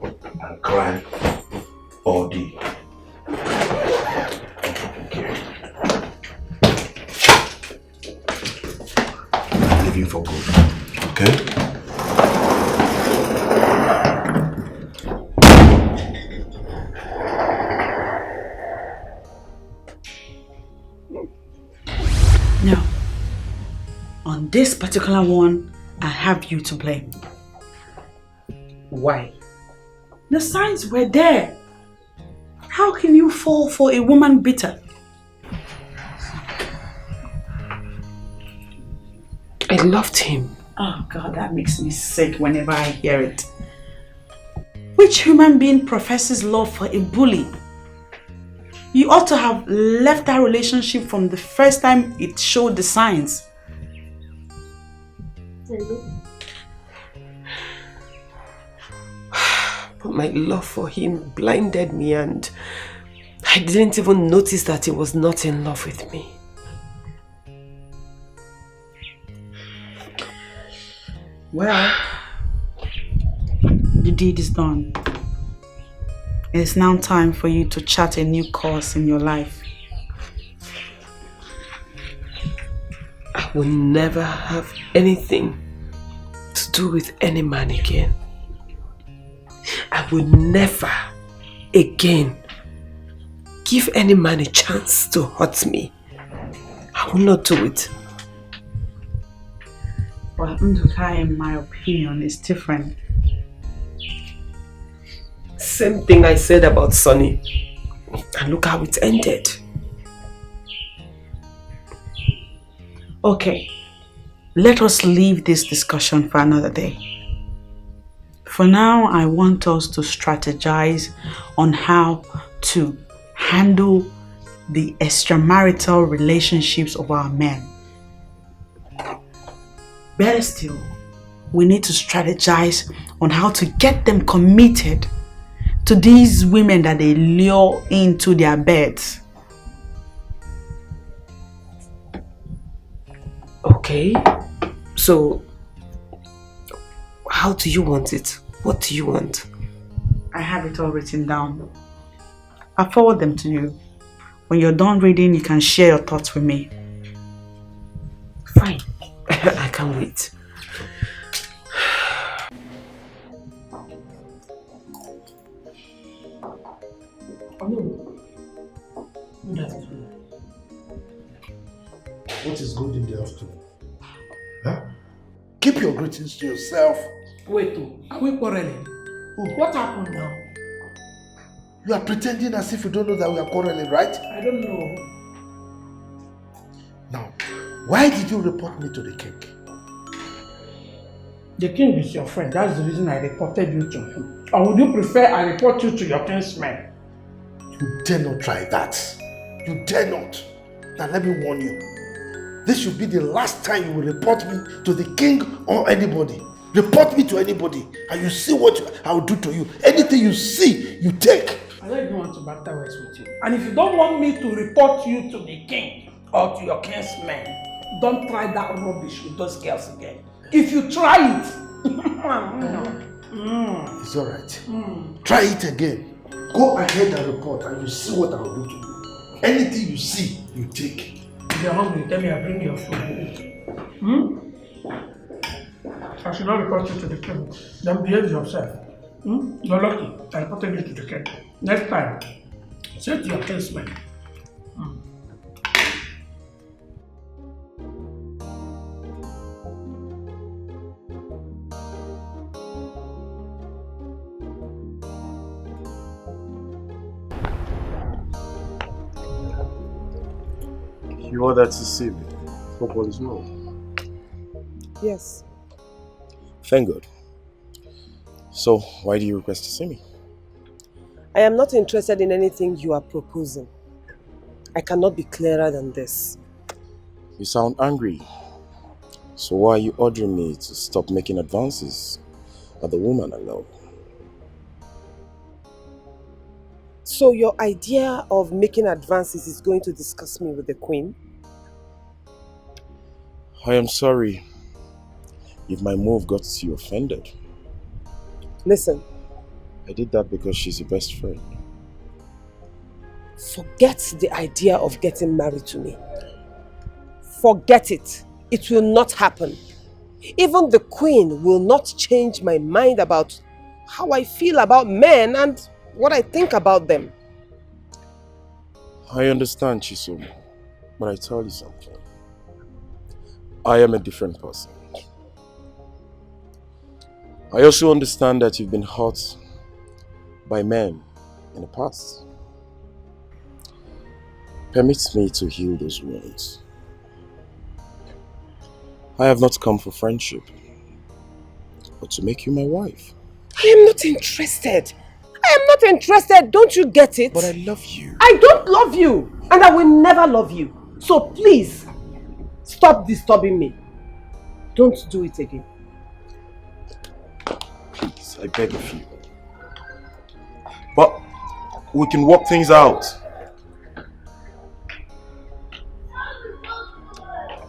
and cry all day. I'm leaving for good. Okay? Now, on this particular one, I have you to blame. Why? The signs were there. How can you fall for a woman beater? I loved him. Oh God, that makes me sick whenever I hear it. Which human being professes love for a bully? You ought to have left that relationship from the first time it showed the signs. But my love for him blinded me and I didn't even notice that he was not in love with me. Well, the deed is done. It's now time for you to chart a new course in your life. I will never have anything to do with any man again. I will never again give any man a chance to hurt me. I will not do it. But Nduka, in my opinion, is different. Same thing I said about Sonny. And look how it ended. Okay, let us leave this discussion for another day. For now, I want us to strategize on how to handle the extramarital relationships of our men. Better still, we need to strategize on how to get them committed to these women that they lure into their beds. Okay, so how do you want it? What do you want? I have it all written down. I'll forward them to you. When you're done reading, you can share your thoughts with me. Fine. I can't wait. What is good in the afternoon? Huh? Keep your greetings to yourself. Wait, are we quarreling? What happened now? You are pretending as if you don't know that we are quarreling, right? I don't know. Now, why did you report me to the king? The king is your friend. That's the reason I reported you to him. Or would you prefer I report you to your kinsman? You dare not try that. You dare not. Now let me warn you. This should be the last time you will report me to the king or anybody. Report me to anybody and you see what I will do to you. Anything you see, you take. I don't want to battle words with you. And if you don't want me to report you to the king or to your kinsman, don't try that rubbish with those girls again. If you try it, It's alright. Try it again. Go ahead and report and you see what I will do to you. Anything you see, you take. If you're hungry, tell me I'll bring your food. I should not report you to the king. Then behave yourself. You're lucky. I reported you to the king. Next time, say to your kinsman. You ordered to see me. Hope all is well. Yes. Thank God. So, why do you request to see me? I am not interested in anything you are proposing. I cannot be clearer than this. You sound angry. So why are you ordering me to stop making advances at the woman I love? So your idea of making advances is going to discuss me with the queen? I am sorry if my move got you offended. Listen. I did that because she's your best friend. Forget the idea of getting married to me. Forget it. It will not happen. Even the queen will not change my mind about how I feel about men and what I think about them. I understand, Chisom, but I tell you something. I am a different person. I also understand that you've been hurt by men in the past. Permit me to heal those wounds. I have not come for friendship, but to make you my wife. I am not interested. I am not interested. Don't you get it? But I love you. I don't love you. And I will never love you. So please, stop disturbing me. Don't do it again. Please, I beg of you. But we can work things out.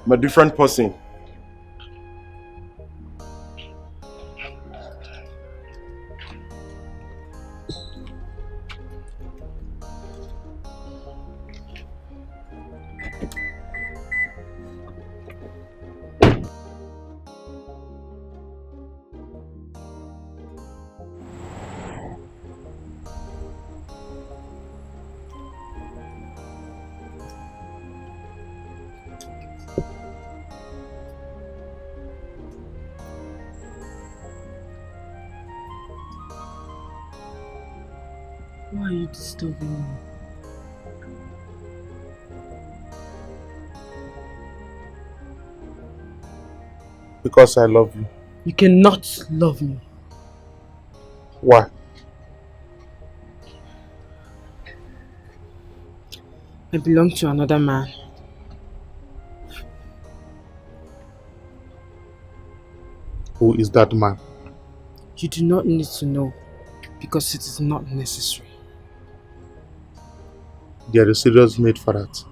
I'm a different person. Why are you disturbing me? Because I love you. You cannot love me. Why? I belong to another man. Who is that man? You do not need to know because it is not necessary. There is a serious need for that.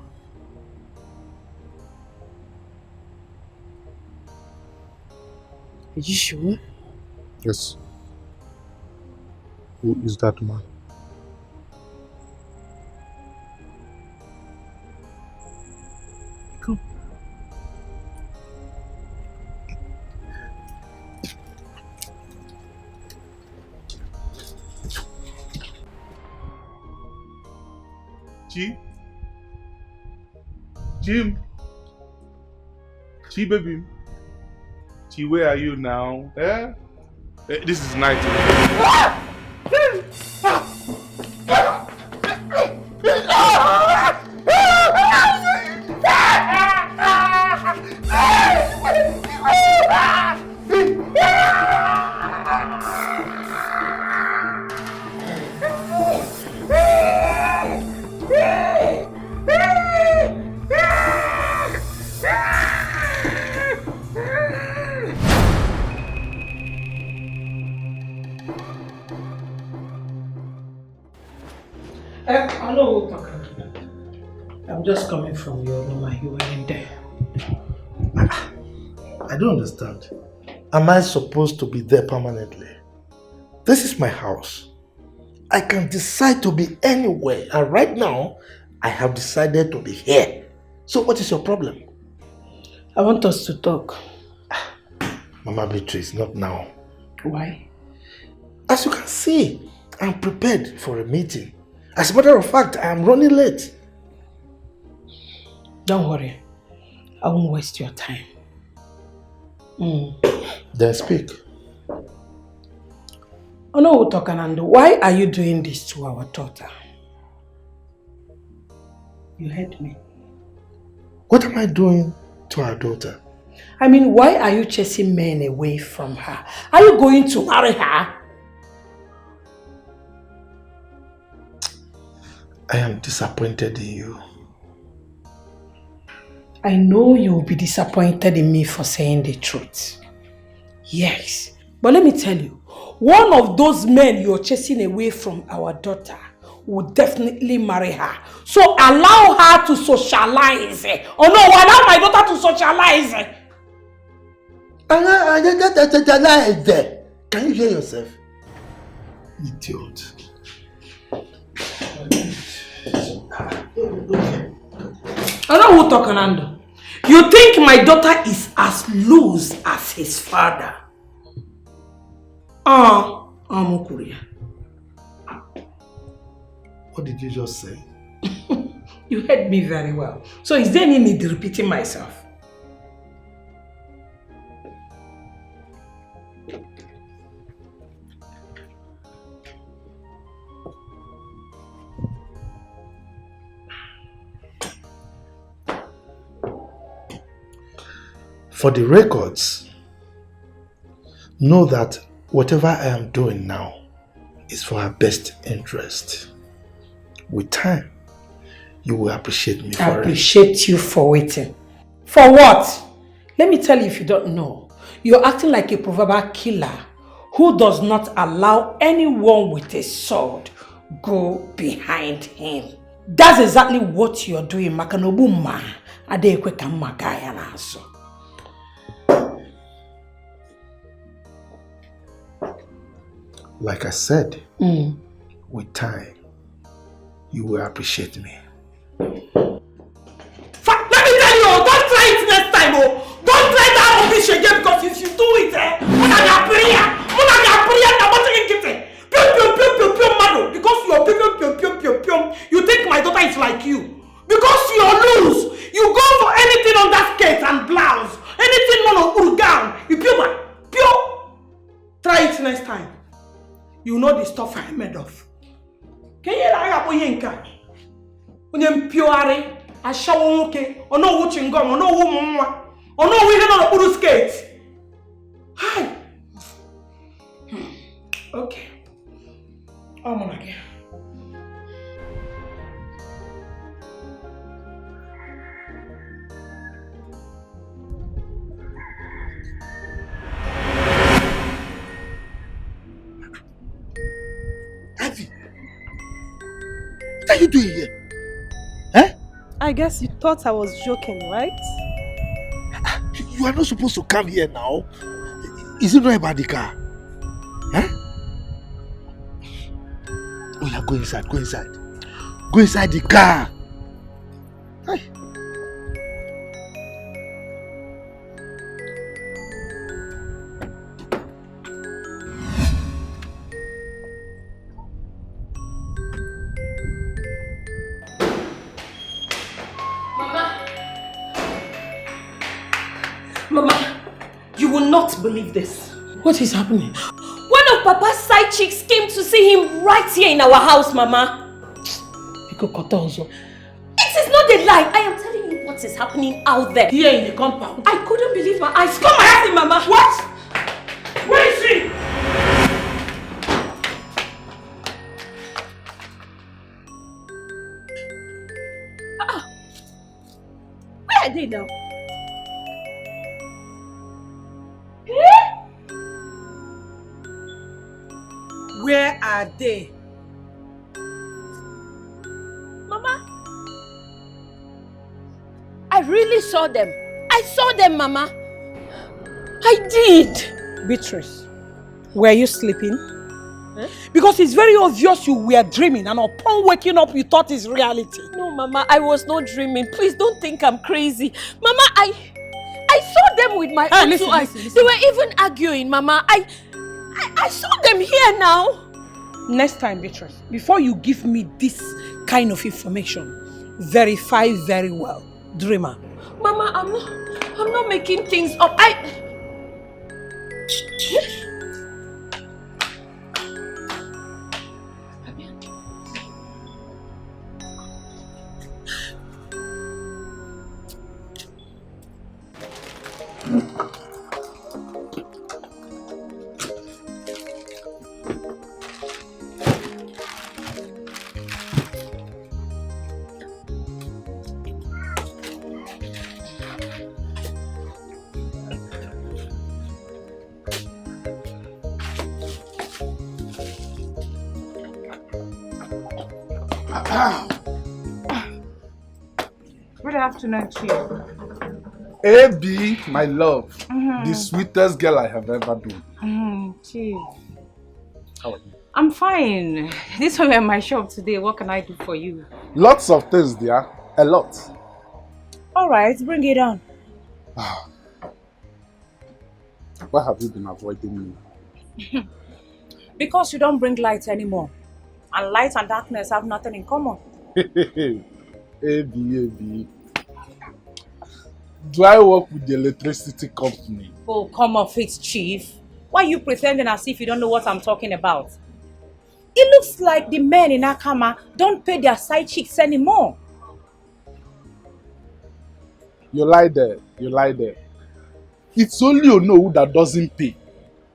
Are you sure? Yes. Who is that man? Come. Chi? Jim? Chi, baby? Chi, where are you now? Eh? This is night. I know we'll talk about that. I'm just coming from your room and you were in there. I don't understand. Am I supposed to be there permanently? This is my house. I can decide to be anywhere, and right now, I have decided to be here. So what is your problem? I want us to talk. Mama Beatrice, not now. Why? As you can see, I'm prepared for a meeting. As a matter of fact, I am running late. Don't worry. I won't waste your time. Then speak. Oh no, Tokanando, why are you doing this to our daughter? You heard me. What am I doing to our daughter? I mean, why are you chasing men away from her? Are you going to marry her? I am disappointed in you. I know you will be disappointed in me for saying the truth. Yes, but let me tell you, one of those men you're chasing away from our daughter will definitely marry her. So allow her to socialize. Oh no, allow my daughter to socialize. Can you hear yourself? Idiot. I know who talking, Nando. You think my daughter is as loose as his father? Amukuria. What did you just say? You heard me very well. So is there any need repeating myself? For the records, know that whatever I am doing now is for her best interest. With time, you will appreciate me for it. Appreciate you for waiting. For what? Let me tell you if you don't know. You're acting like a proverbial killer who does not allow anyone with a sword go behind him. That's exactly what you're doing. Makanobuma adekwe kamagaya naso. Like I said, with time, you will appreciate me. Let me tell you, don't try it next time. Don't try that rubbish again because if you do it, you think my daughter is like you. Because you're loose. You go for anything on that skirt and blouse. Anything on a gown. You pure. Try it next time. You know the stuff I'm made of. Can you like a boyinka? When you pure a shower okay, or no watching gum, or no woman, or no we don't put skates. Hi. Okay. Oh my God. What are you doing here? I guess you thought I was joking, right? You are not supposed to come here now. Is it not about the car? Oh yeah, go inside, go inside. Go inside the car. Hey. Mama, you will not believe this. What is happening? One of Papa's side chicks came to see him right here in our house, Mama. It is not a lie. I am telling you what is happening out there. Here in the compound. I couldn't believe my eyes. Come and see, Mama. What? Where is she? Where are they now? Where are they? Mama, I really saw them. I saw them, Mama. I did. Beatrice, were you sleeping? Because it's very obvious you were dreaming and upon waking up you thought it's reality. No, Mama, I was not dreaming. Please don't think I'm crazy. Mama, I saw them with my own two eyes. Listen. They were even arguing, Mama. I saw them here now. Next time, Beatrice, before you give me this kind of information, verify very well. Dreamer. Mama, I'm not making things up. Good afternoon, Chief. AB, my love, Mhm. the sweetest girl I have ever been. Chief. How are you? I'm fine. This one in my shop today. What can I do for you? Lots of things there, a lot. Alright, bring it on. Why have you been avoiding me? Because you don't bring light anymore. And light and darkness have nothing in common. AB. Do I work with the electricity company? Oh, come off it, Chief. Why are you pretending as if you don't know what I'm talking about? It looks like the men in Akama don't pay their side chicks anymore. You lie there. It's only Onowu that doesn't pay.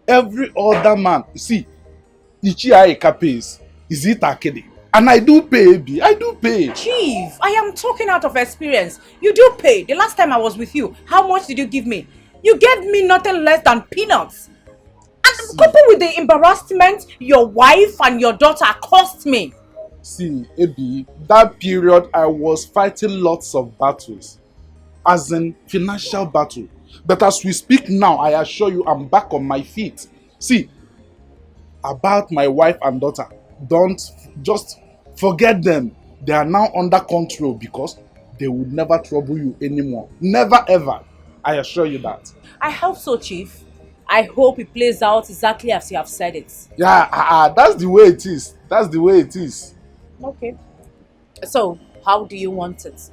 Every other man, see, Ichiaika pays. Is it Akede? And I do pay, AB. I do pay. Chief, I am talking out of experience. You do pay. The last time I was with you, how much did you give me? You gave me nothing less than peanuts. And coupled with the embarrassment your wife and your daughter cost me. See, AB, that period I was fighting lots of battles. As in financial battle. But as we speak now, I assure you I'm back on my feet. See, about my wife and daughter, don't just forget them. They are now under control because they will never trouble you anymore. Never ever. I assure you that. I hope so, Chief. I hope it plays out exactly as you have said it. Yeah, that's the way it is. That's the way it is. Okay. So, how do you want it?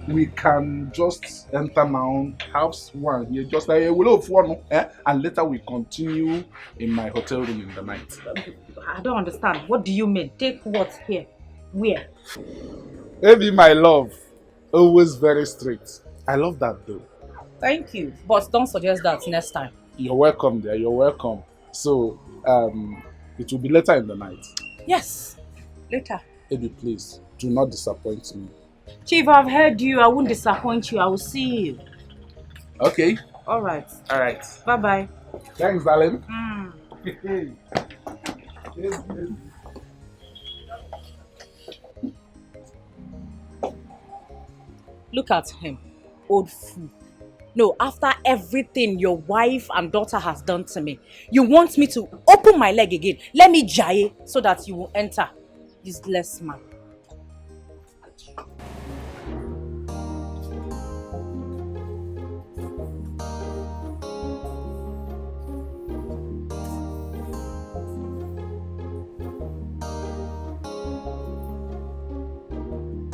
We can just enter now, have one, yeah, just like a will of one, and later we continue in my hotel room in the night. I don't understand. What do you mean? Take what here? Where? Baby, my love, always very strict. I love that though. Thank you. But don't suggest that next time. You're welcome there, you're welcome. So, it will be later in the night. Yes. Later. Baby, please, do not disappoint me. Chief, I've heard you. I won't disappoint you. I will see you. Okay. Alright. Alright. Bye-bye. Thanks, darling. Look at him. Old fool. No, after everything your wife and daughter has done to me, you want me to open my leg again. Let me jaye so that you will enter. Useless man.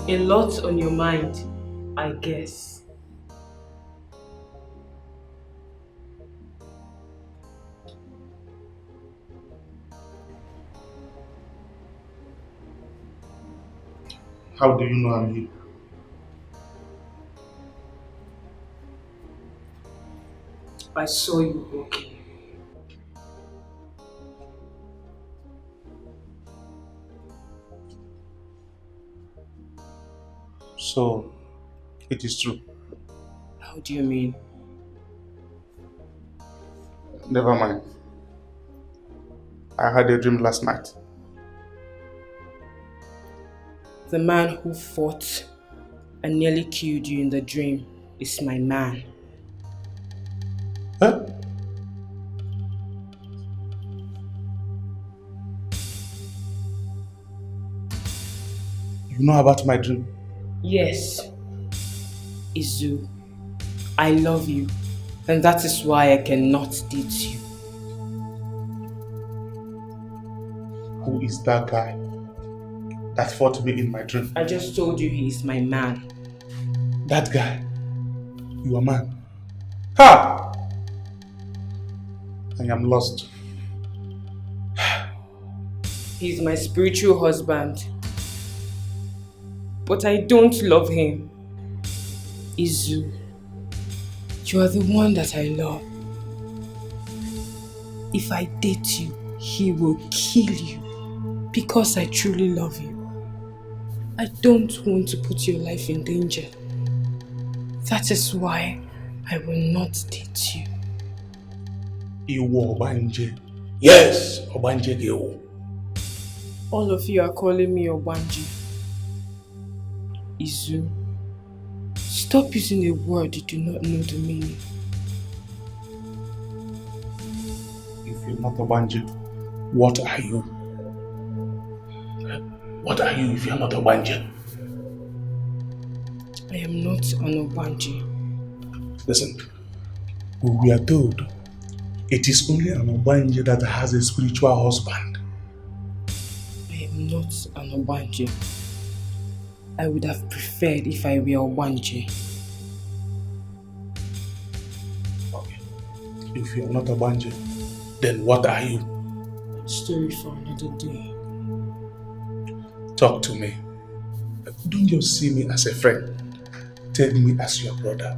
A lot on your mind, I guess. How do you know I'm here? I saw you walking. So, it is true. How do you mean? Never mind. I had a dream last night. The man who fought and nearly killed you in the dream is my man. Huh? You know about my dream? Yes. Izu, I love you, and that is why I cannot date you. Who is that guy that fought me in my dream? I just told you he is my man. That guy? Your man? Ha! I am lost. He's my spiritual husband. But I don't love him. Izu, you are the one that I love. If I date you, he will kill you because I truly love you. I don't want to put your life in danger. That is why I will not date you. Iwo Obanje. Yes, Obanje Geo. All of you are calling me Obanje. Izu, stop using a word you do not know the meaning. If you're not Obanje, what are you? What are you if you're not Obanje? I am not an Obanje. Listen, we are told it is only an Obanje that has a spiritual husband. I am not an Obanje. I would have preferred if I were Obanje. Okay. If you're not Obanje, then what are you? Story for another day. Talk to me. Don't just see me as a friend. Take me as your brother.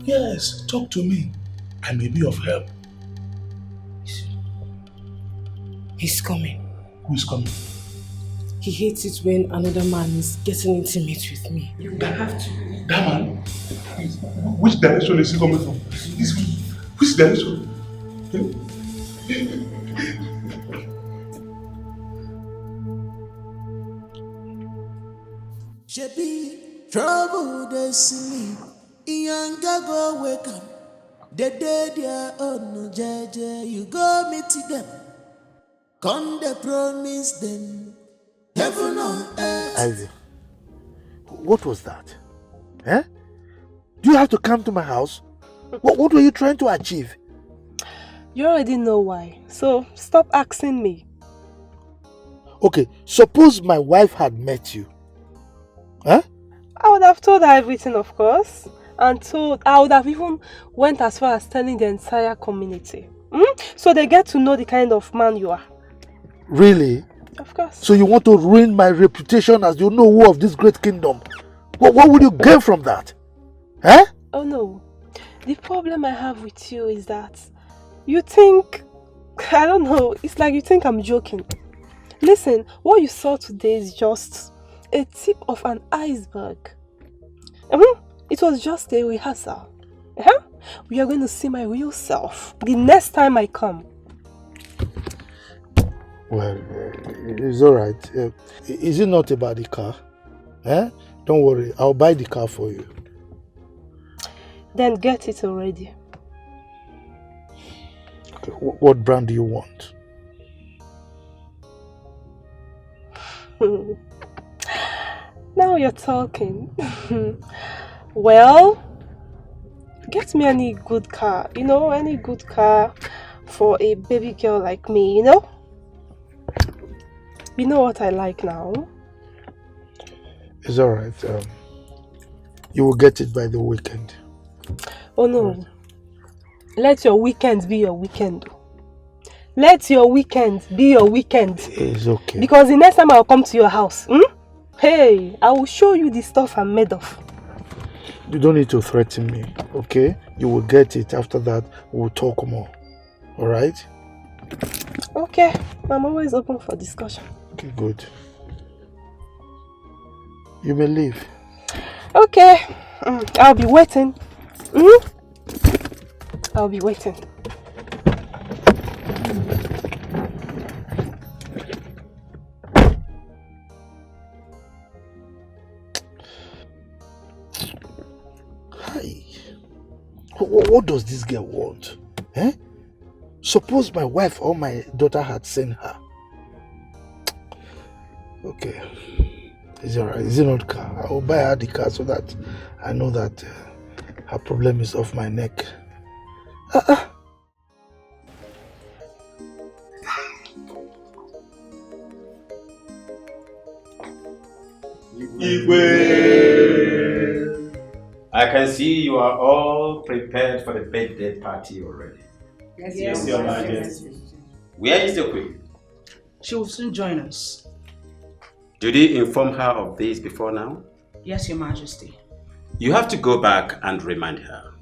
Yes, talk to me. I may be of help. He's coming. Who is coming? He hates it when another man is getting intimate with me. You have to. That man? Which direction is he coming from? Which direction? Shebi, trouble they sleep. Iyanga go wake up. They dead their own jeje. You go meet them. Come they promise them. Heaven on earth. Ivy, what was that? Eh? Do you have to come to my house? What were you trying to achieve? You already know why, so stop asking me. Okay, suppose my wife had met you Huh? I would have told her everything, of course. And I would have even went as far as telling the entire community. So they get to know the kind of man you are. Really? Of course. So you want to ruin my reputation as you know who of this great kingdom? What would you gain from that? Eh? Oh no. The problem I have with you is that you think, I don't know, it's like you think I'm joking. Listen, what you saw today is just a tip of an iceberg. It was just a rehearsal. We are going to see my real self the next time I come. Well, it's alright. Is it not about the car? Don't worry, I'll buy the car for you. Then get it already. Okay, what brand do you want? Now you're talking. Well, get me any good car, any good car for a baby girl like me, You know what I like now? It's alright. You will get it by the weekend. Oh no. Let your weekend be your weekend. Let your weekend be your weekend. It's okay. Because the next time I'll come to your house, hey, I will show you the stuff I'm made of. You don't need to threaten me, okay? You will get it. After that, we'll talk more. Alright? Okay. I'm always open for discussion. Okay, good. You may leave. Okay. I'll be waiting. I'll be waiting. Hi. What does this girl want? Suppose my wife or my daughter had seen her. Okay. It's alright. Is it not car? I will buy her the car so that I know that her problem is off my neck. I can see you are all prepared for the birthday party already. Yes, Your Majesty. Where is the queen? She will soon join us. Did you inform her of this before now? Yes, Your Majesty. You have to go back and remind her.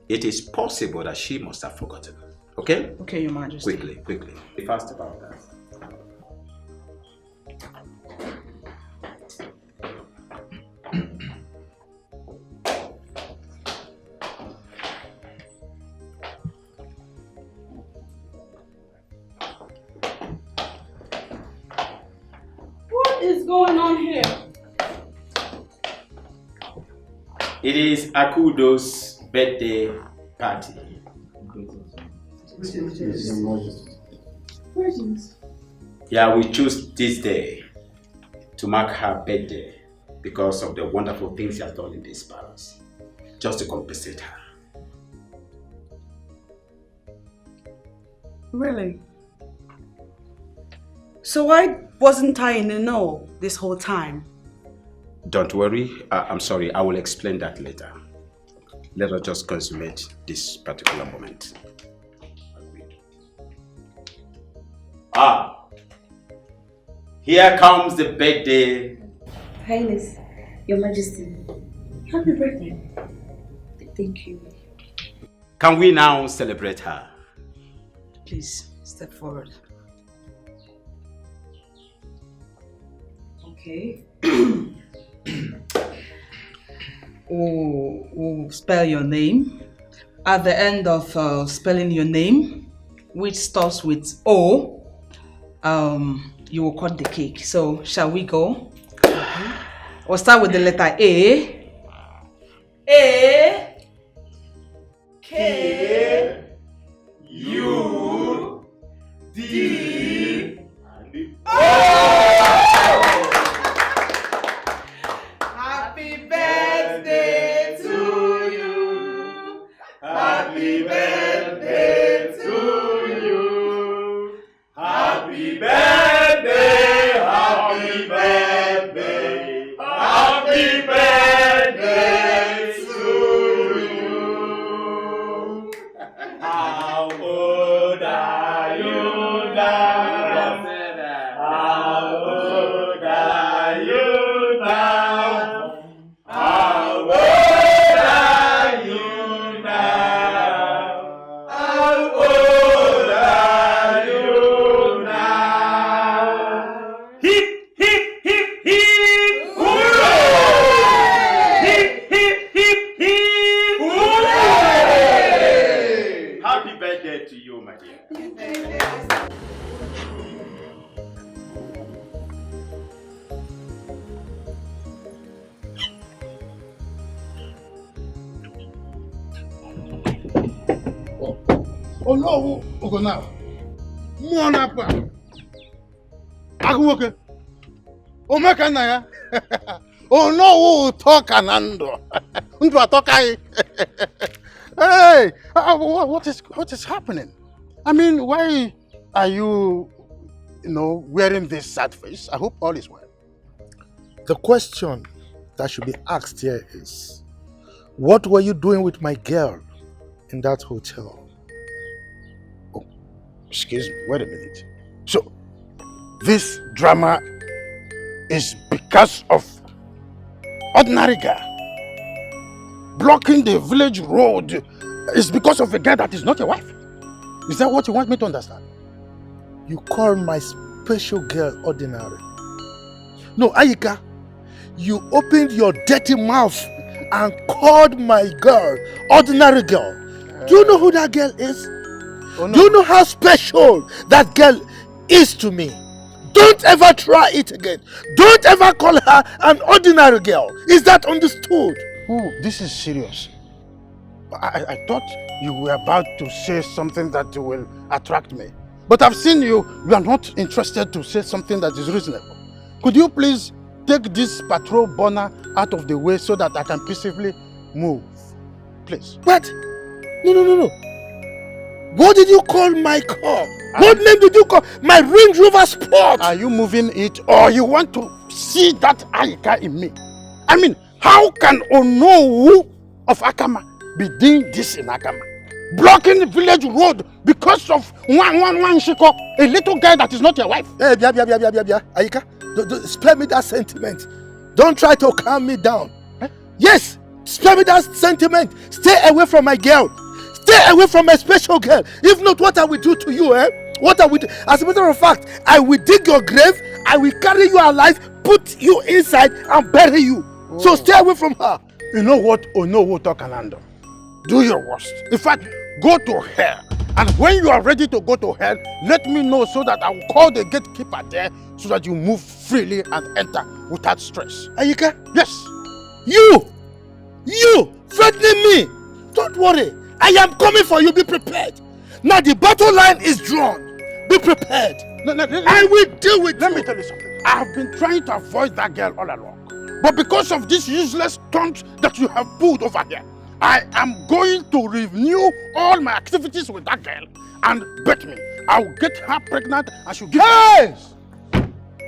It is possible that she must have forgotten. Okay? Okay, Your Majesty. Quickly. Be fast about that. What is going on here? It is Akudo's birthday party. Yeah, we choose this day to mark her birthday because of the wonderful things she has done in this palace. Just to compensate her. Really? So why wasn't I in the know this whole time? Don't worry, I'm sorry, I will explain that later. Let us just consummate this particular moment. Here comes the birthday. Highness, Your Majesty, happy birthday. Thank you. Can we now celebrate her? Please, step forward. Okay. We'll spell your name. At the end of spelling your name, which starts with O, you will cut the cake. So, shall we go? We'll start with the letter A. A. K. U. D. Happy birthday to you. Happy birthday to you. Happy birthday. Happy birthday. Happy Olowo Ogona. Muanapa. Agwoke. Omeka na ya. Olowo Tokanando. Ndu atokai. Hey, what is happening? I mean, why are you, wearing this sad face? I hope all is well. The question that should be asked here is, what were you doing with my girl in that hotel? Oh, excuse me, wait a minute. So, this drama is because of ordinary girl blocking the village road is because of a girl that is not your wife? Is that what you want me to understand? You call my special girl ordinary? No, Ayika, you opened your dirty mouth and called my girl ordinary girl. Do you know who that girl is? Oh, no. Do you know how special that girl is to me? Don't ever try it again. Don't ever call her an ordinary girl. Is that understood? Oh, this is serious. I thought you were about to say something that will attract me. But I've seen you are not interested to say something that is reasonable. Could you please take this patrol burner out of the way so that I can peacefully move? Please. What? No. What did you call my car? What name did you call my Range Rover Sport? Are you moving it or you want to see that Ayika in me? I mean, how can Onowu of Akama be doing this in Akama? Blocking the village road because of one Shiko, a little guy that is not your wife. Hey, bia. Ayika, don't spare me that sentiment. Don't try to calm me down. Eh? Yes, spare me that sentiment. Stay away from my girl. Stay away from my special girl. If not, what I will do to you, eh? What I will do? As a matter of fact, I will dig your grave, I will carry you alive, put you inside and bury you. Oh. So stay away from her. You know what Onowu Tokanando? Do your worst. In fact, go to hell. And when you are ready to go to hell, let me know so that I will call the gatekeeper there so that you move freely and enter without stress. Ayika? Yes. You threatening me? Don't worry. I am coming for you. Be prepared. Now the battle line is drawn. Be prepared. I will deal with you. Let me tell you something. I have been trying to avoid that girl all along. But because of this useless stunt that you have pulled over here, I am going to renew all my activities with that girl. And bet me, I will get her pregnant and she'll give Hey!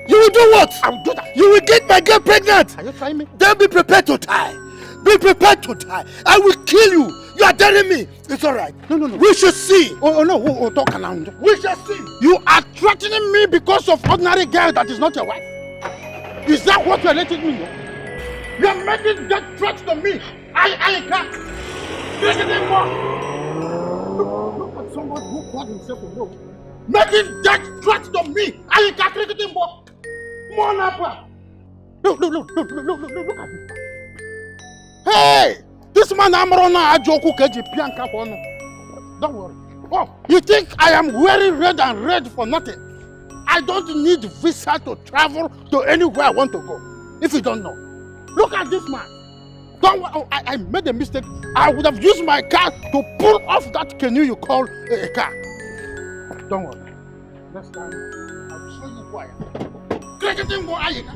You will do what? I will do that. You will get my girl pregnant. Are you trying me? Then be prepared to die. Be prepared to die. I will kill you. You are daring me. It's alright. No. We shall see. No, talk around. We shall see. You are threatening me because of ordinary girl that is not your wife. Is that what you are letting me know? You are making that threat to me. I can't. Look at someone who called himself a no. Making that threat to me. I can't cricket him more. Look at this. Hey! This man Amrona Ajoku Keji Pianka Pono. Don't worry. Oh, you think I am wearing red and red for nothing? I don't need visa to travel to anywhere I want to go. If you don't know. Look at this man. I made a mistake. I would have used my car to pull off that canoe you call a car. Don't worry. Next time, I'll show you who I am. Cricketing boy, Ayika.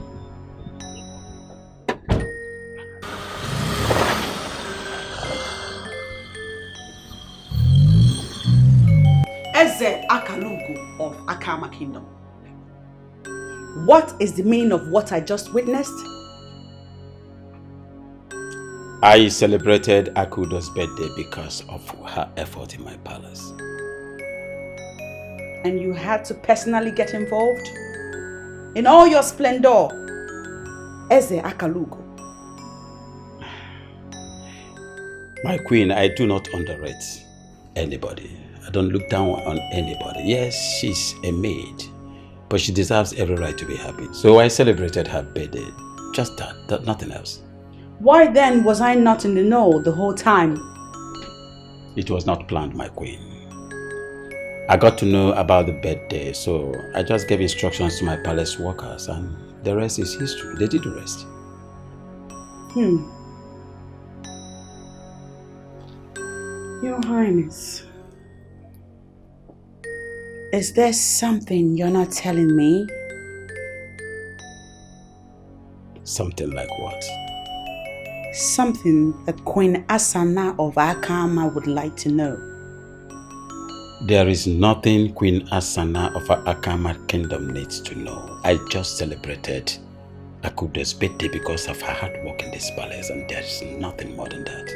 Eze Akalugo of Akama Kingdom. What is the meaning of what I just witnessed? I celebrated Akudo's birthday because of her effort in my palace. And you had to personally get involved? In all your splendor, Eze Akalugo. My queen, I do not underrate anybody. I don't look down on anybody. Yes, she's a maid, but she deserves every right to be happy. So I celebrated her birthday. Just that, nothing else. Why then was I not in the know the whole time? It was not planned, my queen. I got to know about the birthday, so I just gave instructions to my palace workers, and the rest is history. They did the rest. Your Highness, Is there something you're not telling me? Something like what? Something that Queen Asana of Akama would like to know. There is nothing Queen Asana of Akama Kingdom needs to know. I just celebrated Akudo's birthday because of her hard work in this palace, and there is nothing more than that.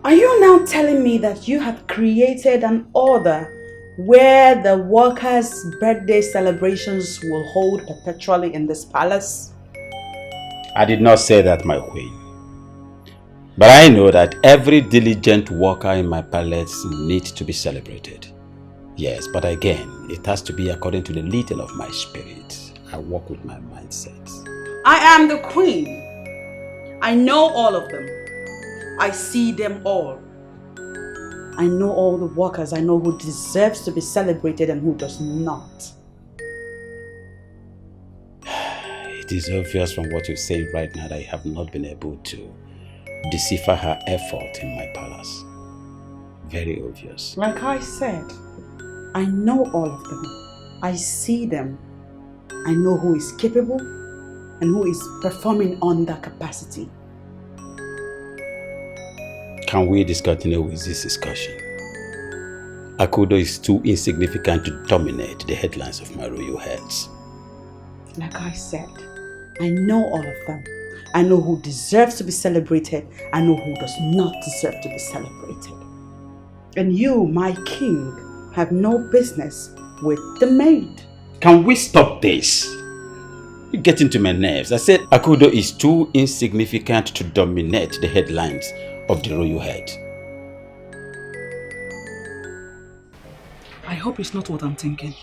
Are you now telling me that you have created an order where the workers' birthday celebrations will hold perpetually in this palace? I did not say that, my queen. But I know that every diligent worker in my palace needs to be celebrated. Yes, but again, it has to be according to the leading of my spirit. I work with my mindset. I am the queen. I know all of them. I see them all. I know all the workers. I know who deserves to be celebrated and who does not. It is obvious from what you say right now that I have not been able to decipher her effort in my palace. Very obvious. Like I said, I know all of them. I see them. I know who is capable and who is performing on that capacity. Can we discontinue with this discussion? Akudo is too insignificant to dominate the headlines of my royal heads. Like I said, I know all of them. I know who deserves to be celebrated. I know who does not deserve to be celebrated. And you, my king, have no business with the maid. Can we stop this? You get into my nerves. I said Akudo is too insignificant to dominate the headlines of the royal head. I hope it's not what I'm thinking.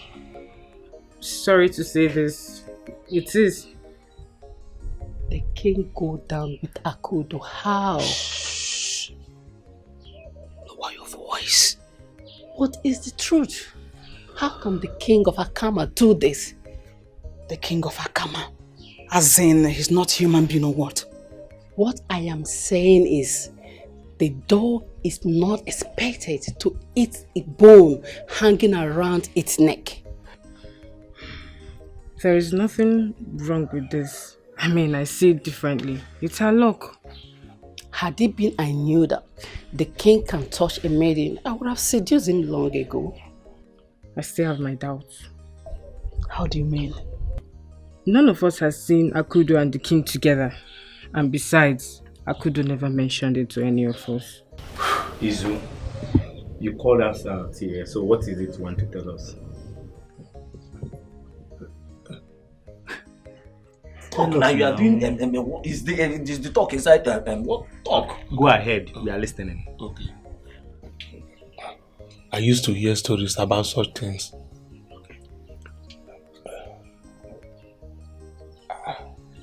Sorry to say this. It is. The king go down with Akudo. How? Shh. Lower your voice. What is the truth? How come the king of Akama do this? The king of Akama? As in, he's not human being or what? What I am saying is, the dog is not expected to eat a bone hanging around its neck. There is nothing wrong with this. I mean, I see it differently. It's her luck. Had it been I knew that the king can touch a maiden, I would have seduced him long ago. I still have my doubts. How do you mean? None of us has seen Akudo and the king together. And besides, Akudo never mentioned it to any of us. Izu, you called us out here, so what is it you want to tell us? Talk now, you are doing what is the talk inside what talk? Go ahead, we are listening. Okay. I used to hear stories about such things.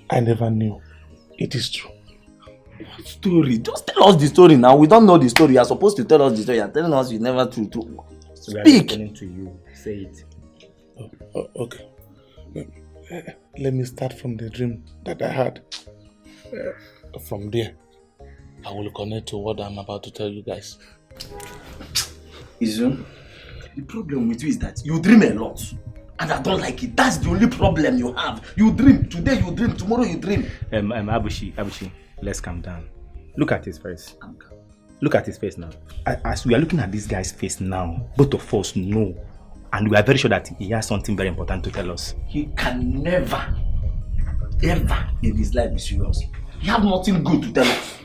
I never knew. It is true. What story? Just tell us the story now. We don't know the story. You are supposed to tell us the story. You are telling us you never true. We are Speak. listening to you. Say it. Okay. Let me start from the dream that I had. From there, I will connect to what I'm about to tell you guys. Izu, the problem with you is that you dream a lot. And I don't like it. That's the only problem you have. You dream. Today you dream. Tomorrow you dream. Abushi, let's calm down. Look at his face. Look at his face now. As we are looking at this guy's face now, both of us know. And we are very sure that he has something very important to tell us. He can never, ever in his life be serious. He have nothing good to tell us.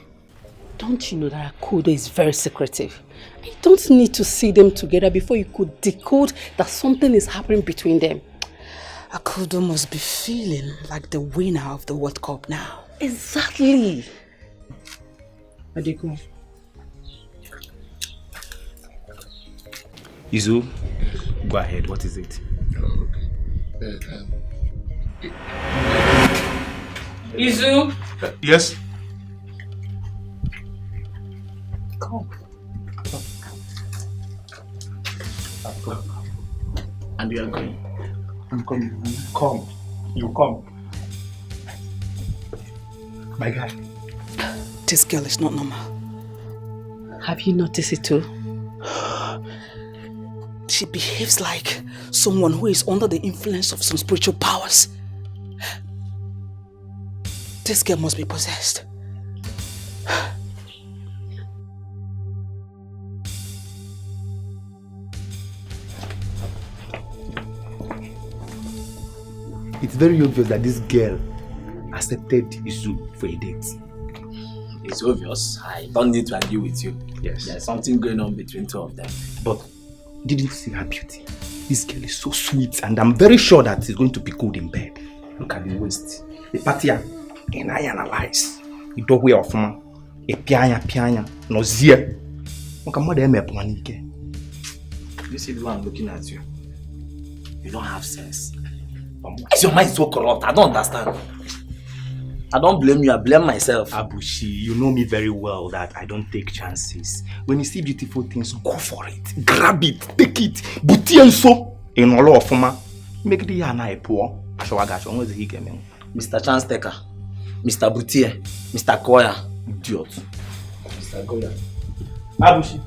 Don't you know that Akudo is very secretive? You don't need to see them together before you could decode that something is happening between them. Akudo must be feeling like the winner of the World Cup now. Exactly. Adiko. Izu, go ahead. What is it? Izu? Yes? Come. And you are going. I'm coming. Come. You come. My guy, This girl is not normal. Have you noticed it too? She behaves like someone who is under the influence of some spiritual powers. This girl must be possessed. It's very obvious that this girl accepted Izu for a date. It's obvious. I don't need to argue with you. Yes. There's something going on between two of them. But didn't you see her beauty? This girl is so sweet, and I'm very sure that she's going to be good in bed. Look at the waist. The party, and I analyze. You don't wear off man. A pianya, no zia. You see the way I'm looking at you? You don't have sense. Why is your mind so corrupt? I don't understand. I don't blame you, I blame myself. Abushi, you know me very well that I don't take chances. When you see beautiful things, go for it. Grab it, take it. Buti and so. In all of them, make the yana poor. Mr. Chance Taker, Mr. Butie, Mr. Koya. Idiot. Mr. Koya. Abushi.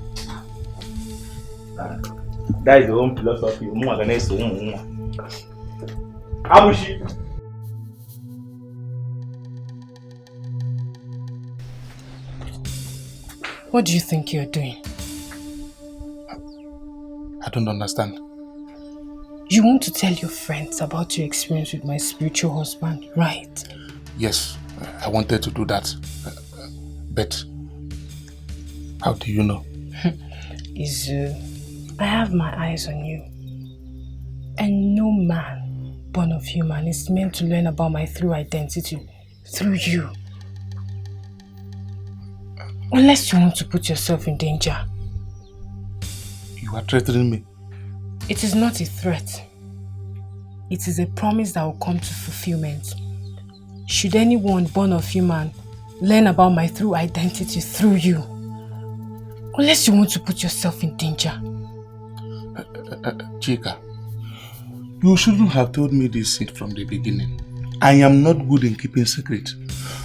That is the own philosophy. Abushi. What do you think you're doing? I don't understand. You want to tell your friends about your experience with my spiritual husband, right? Yes, I wanted to do that. But how do you know? Izu, I have my eyes on you. And no man born of human is meant to learn about my true identity through you. Unless you want to put yourself in danger. You are threatening me. It is not a threat. It is a promise that will come to fulfillment. Should anyone born of human learn about my true identity through you, unless you want to put yourself in danger. Chika, you shouldn't have told me this from the beginning. I am not good in keeping secret.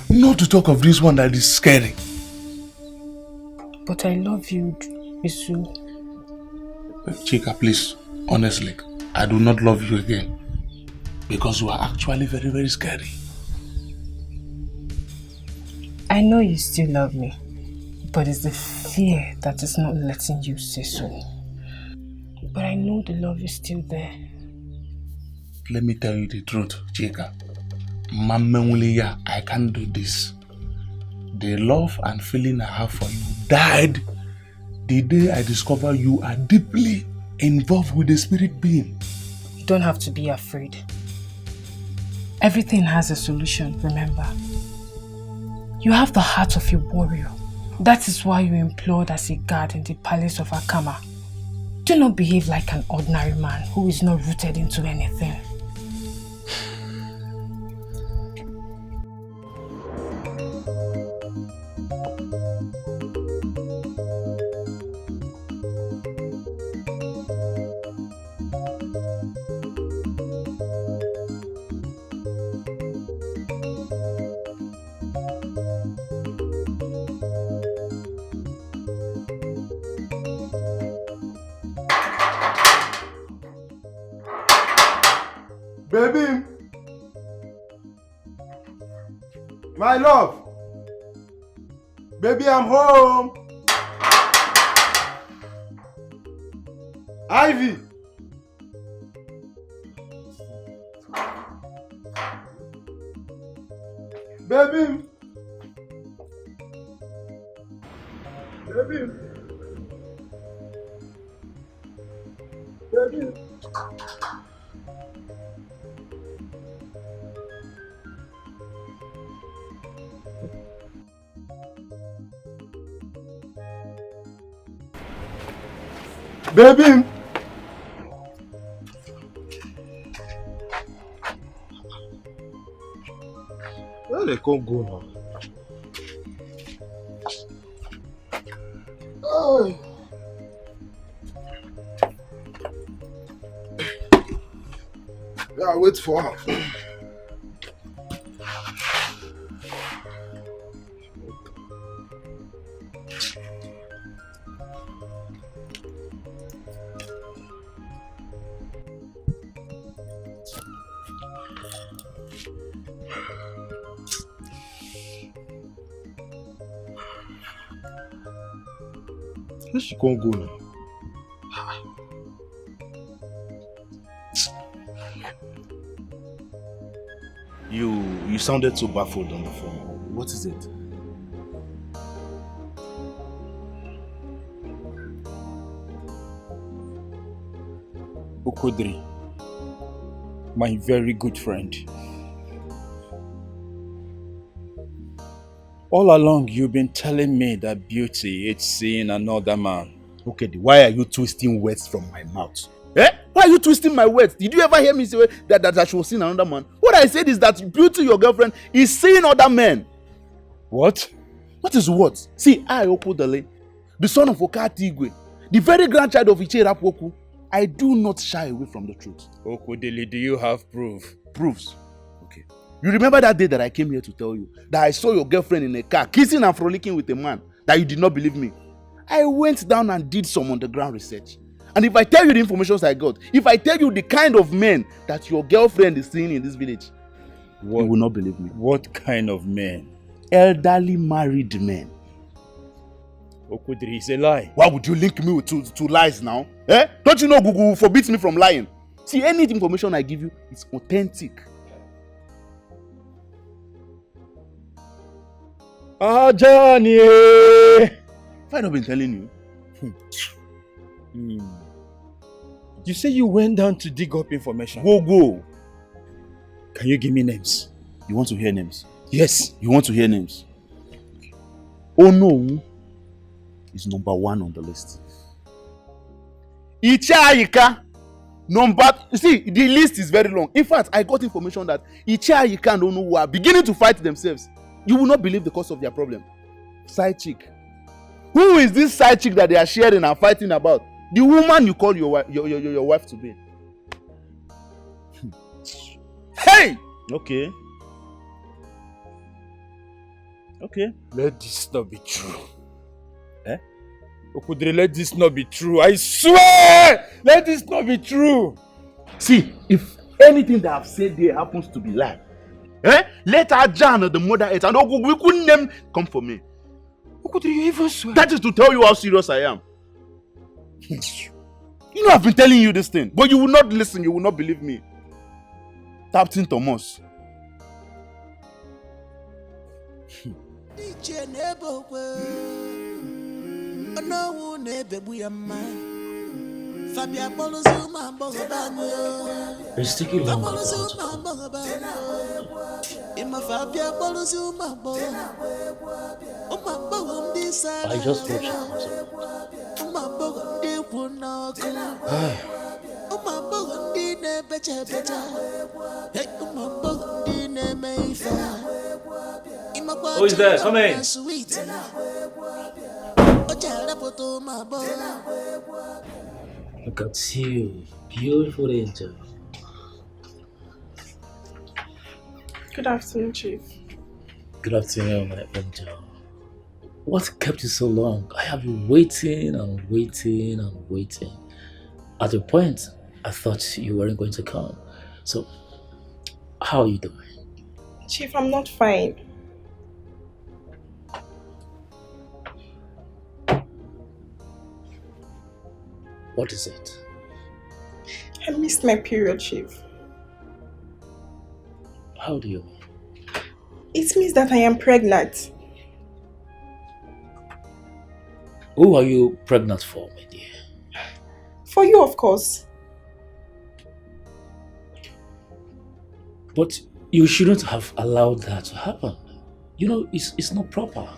Not to talk of this one that is scary. But I love you, Isu. Chika, please, honestly, I do not love you again. Because you are actually very, very scary. I know you still love me, but it's the fear that is not letting you say so. But I know the love is still there. Let me tell you the truth, Chika. Mama, I can't do this. The love and feeling I have for you died the day I discovered you are deeply involved with the spirit being. You don't have to be afraid. Everything has a solution, remember. You have the heart of a warrior. That is why you employed as a guard in the palace of Akama. Do not behave like an ordinary man who is not rooted into anything. Baby! My love! Baby, I'm home! Ivy! Baby! Baby! Baby! Baby! Where they can't go now? Oh. Yeah, wait for her. She can't go now. You sounded so baffled on the phone. What is it? Okodri, my very good friend. All along, you've been telling me that beauty is seeing another man. Okay, why are you twisting words from my mouth? Eh? Why are you twisting my words? Did you ever hear me say that she was seeing another man? What I said is that beauty, your girlfriend, is seeing other men. What? What is what? See, I, Okodele, the son of Okati Igwe, the very grandchild of Iche Rapwoku, I do not shy away from the truth. Okodele, do you have proof? Proofs? Okay. You remember that day that I came here to tell you that I saw your girlfriend in a car kissing and frolicking with a man, that you did not believe me? I went down and did some underground research. And if I tell you the information I got, if I tell you the kind of men that your girlfriend is seeing in this village, you will not believe me. What kind of men? Elderly married men. Okodri, it's a lie. Why would you link me with two lies now? Eh? Don't you know Google forbids me from lying? See, any information I give you is authentic. Ah, Johnny! If I not been telling you. You say you went down to dig up information. Go. Can you give me names? You want to hear names? Yes. You want to hear names? Oh no is number 1 on the list. Iche Ayika, you see, the list is very long. In fact, I got information that Iche Ayika and Onu are beginning to fight themselves. You will not believe the cause of their problem. Side chick. Who is this side chick that they are sharing and fighting about? The woman you call your wife to be. Hey! Okay. Let this not be true. Okodri, let this not be true. I swear! Let this not be true. See, if anything that I've said there happens to be lie, let Ajan, the mother, and Ogugwiku name come for me. Okodri, you even swear? That is to tell you how serious I am. You know I've been telling you this thing, but you will not listen, you will not believe me. Captain Thomas. It's taking long. I just hope she comes Who is there? Come in. Look at you, beautiful angel. Good afternoon, Chief. Good afternoon, my angel. What kept you so long? I have been waiting and waiting and waiting. At a point, I thought you weren't going to come. So, how are you doing? Chief, I'm not fine. What is it? I missed my period, Chief. How do you mean? It means that I am pregnant. Who are you pregnant for, my dear? For you, of course. But you shouldn't have allowed that to happen. You know, it's not proper.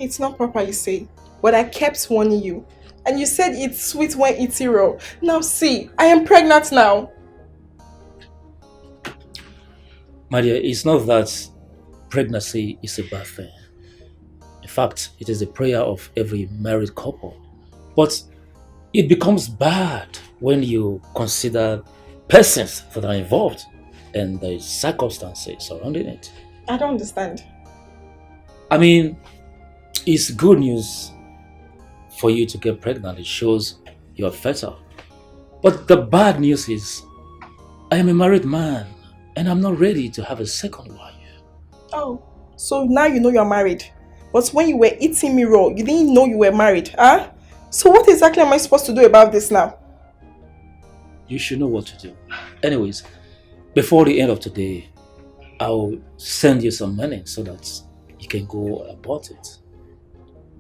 It's not proper, you say. But I kept warning you. And you said it's sweet when it's raw. Now see, I am pregnant now. My dear, it's not that pregnancy is a bad thing. In fact, it is the prayer of every married couple. But it becomes bad when you consider persons that are involved and the circumstances surrounding it. I don't understand. I mean, it's good news for you to get pregnant. It shows you're fertile. But the bad news is, I am a married man and I'm not ready to have a second wife. Oh, so now you know you're married. But when you were eating me raw, you didn't know you were married, huh? So what exactly am I supposed to do about this now? You should know what to do. Anyways, before the end of today, I'll send you some money so that you can go abort it.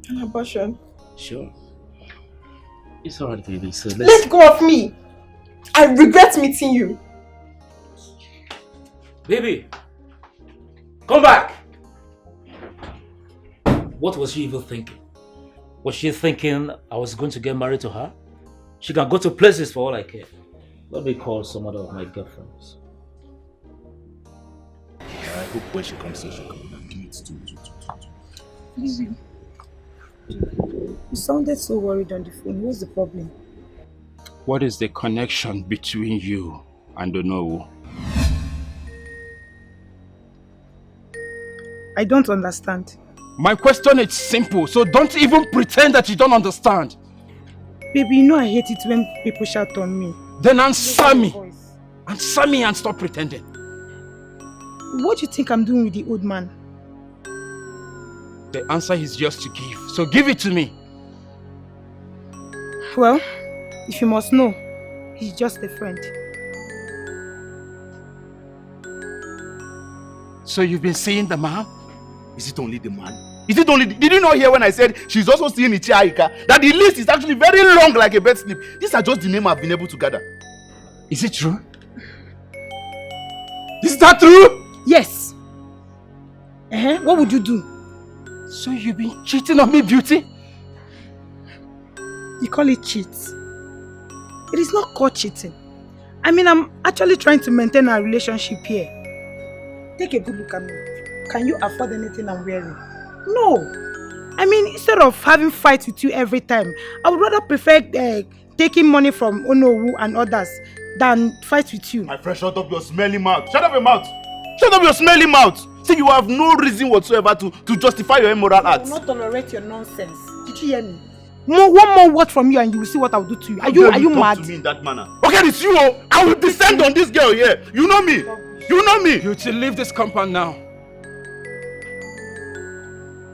An abortion? Sure. It's alright, baby. So Let go of me! I regret meeting you. Baby! Come back! What was she even thinking? Was she thinking I was going to get married to her? She can go to places for all I care. Let me call some other of my girlfriends. I hope when she comes in, she'll come back. Lizzie, you sounded so worried on the phone. What's the problem? What is the connection between you and Onowu? I don't understand. My question is simple, so don't even pretend that you don't understand. Baby, you know I hate it when people shout on me. Then answer me. Answer me and stop pretending. What do you think I'm doing with the old man? The answer is just to give, so give it to me. Well, if you must know, he's just a friend. So you've been seeing the man? Is it only the man? Is it only... Did you not hear when I said she's also seeing Ichiaika? That the list is actually very long like a bed slip. These are just the names I've been able to gather. Is it true? Is that true? Yes. What would you do? So you've been cheating on me, Beauty? You call it cheat? It is not called cheating. I mean, I'm actually trying to maintain our relationship here. Take a good look at me. Can you afford anything I'm wearing? No. I mean, instead of having fights with you every time, I would rather prefer taking money from Onowu and others than fight with you. My friend, shut up your smelly mouth. Shut up your mouth. Shut up your smelly mouth. See, you have no reason whatsoever to justify your immoral acts. I will not tolerate your nonsense. Did you hear me? One more word from you and you will see what I will do to you. Are you mad? Talk to me in that manner. Okay, it's you. I will descend on this girl here. You know me. You know me. Beauty, leave this compound now.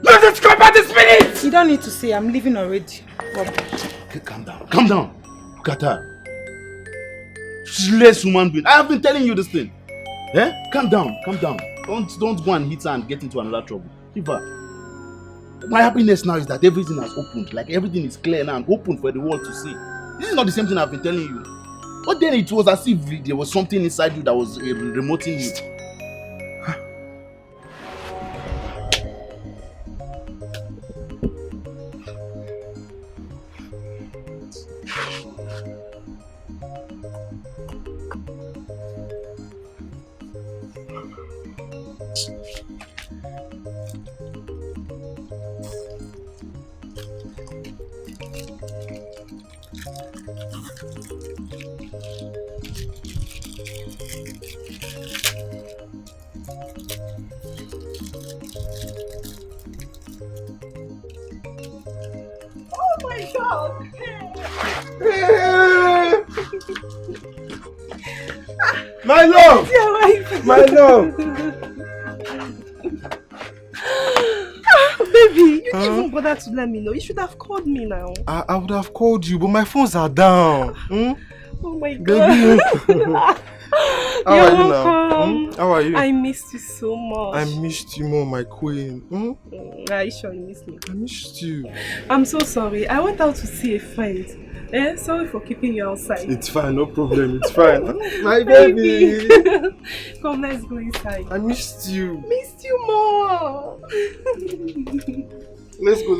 Leave this compound this minute! You don't need to say I'm leaving already. Okay, calm down. Calm down. Look at her. She's less human being. I have been telling you this thing. Eh? Calm down. Calm down. Don't go and hit her and get into another trouble. Leave her. My happiness now is that everything has opened. Like everything is clear now and open for the world to see. This is not the same thing I've been telling you. But then it was as if there was something inside you that was remoting you. My love! My love! Baby, you didn't even bother to let me know. You should have called me now. I would have called you, but my phones are down. Oh my God. Baby. How You're are you welcome. now? How are you? I missed you so much. I missed you more, my queen. Are you sure you missed me? I missed you. I'm so sorry. I went out to see a friend. Sorry for keeping you outside. It's fine, no problem. It's fine. My baby. Come, let's go inside. I missed you. Missed you more. Let's go.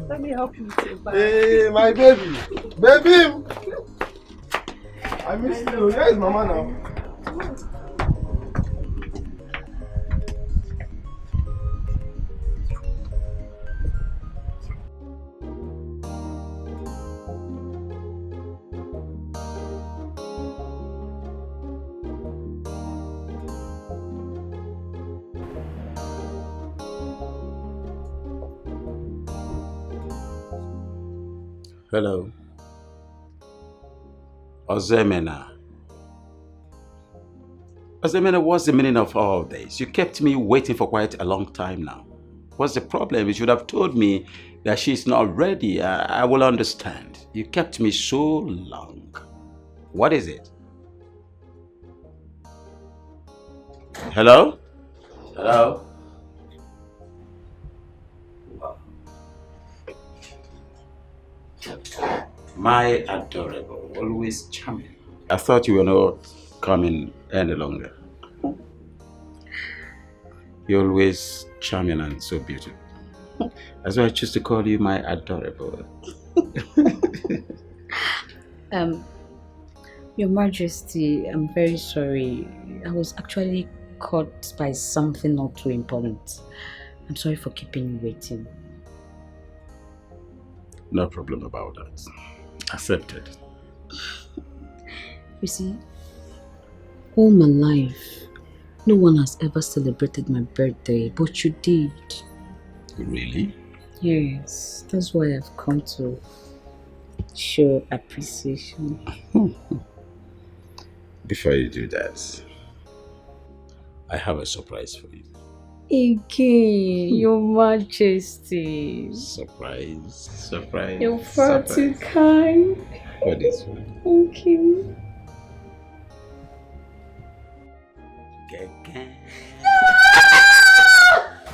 Let me help you with your bag. Hey, my baby. Baby. I missed you. Where is Mama now? Hello. Ozemena. Azemina, what's the meaning of all this? You kept me waiting for quite a long time now. What's the problem? You should have told me that she's not ready. I will understand. You kept me so long. What is it? Hello? Hello? My adorable, always charming. I thought you were not coming any longer. You're always charming and so beautiful. That's why I choose to call you my adorable. Your Majesty, I'm very sorry. I was actually caught by something not too important. I'm sorry for keeping you waiting. No problem about that. Accepted. You see, all my life, no one has ever celebrated my birthday, but you did. Really? Yes, that's why I've come to show appreciation. Before you do that, I have a surprise for you. Again, Your Majesty. Surprise. You're far too kind. What is it? Thank you.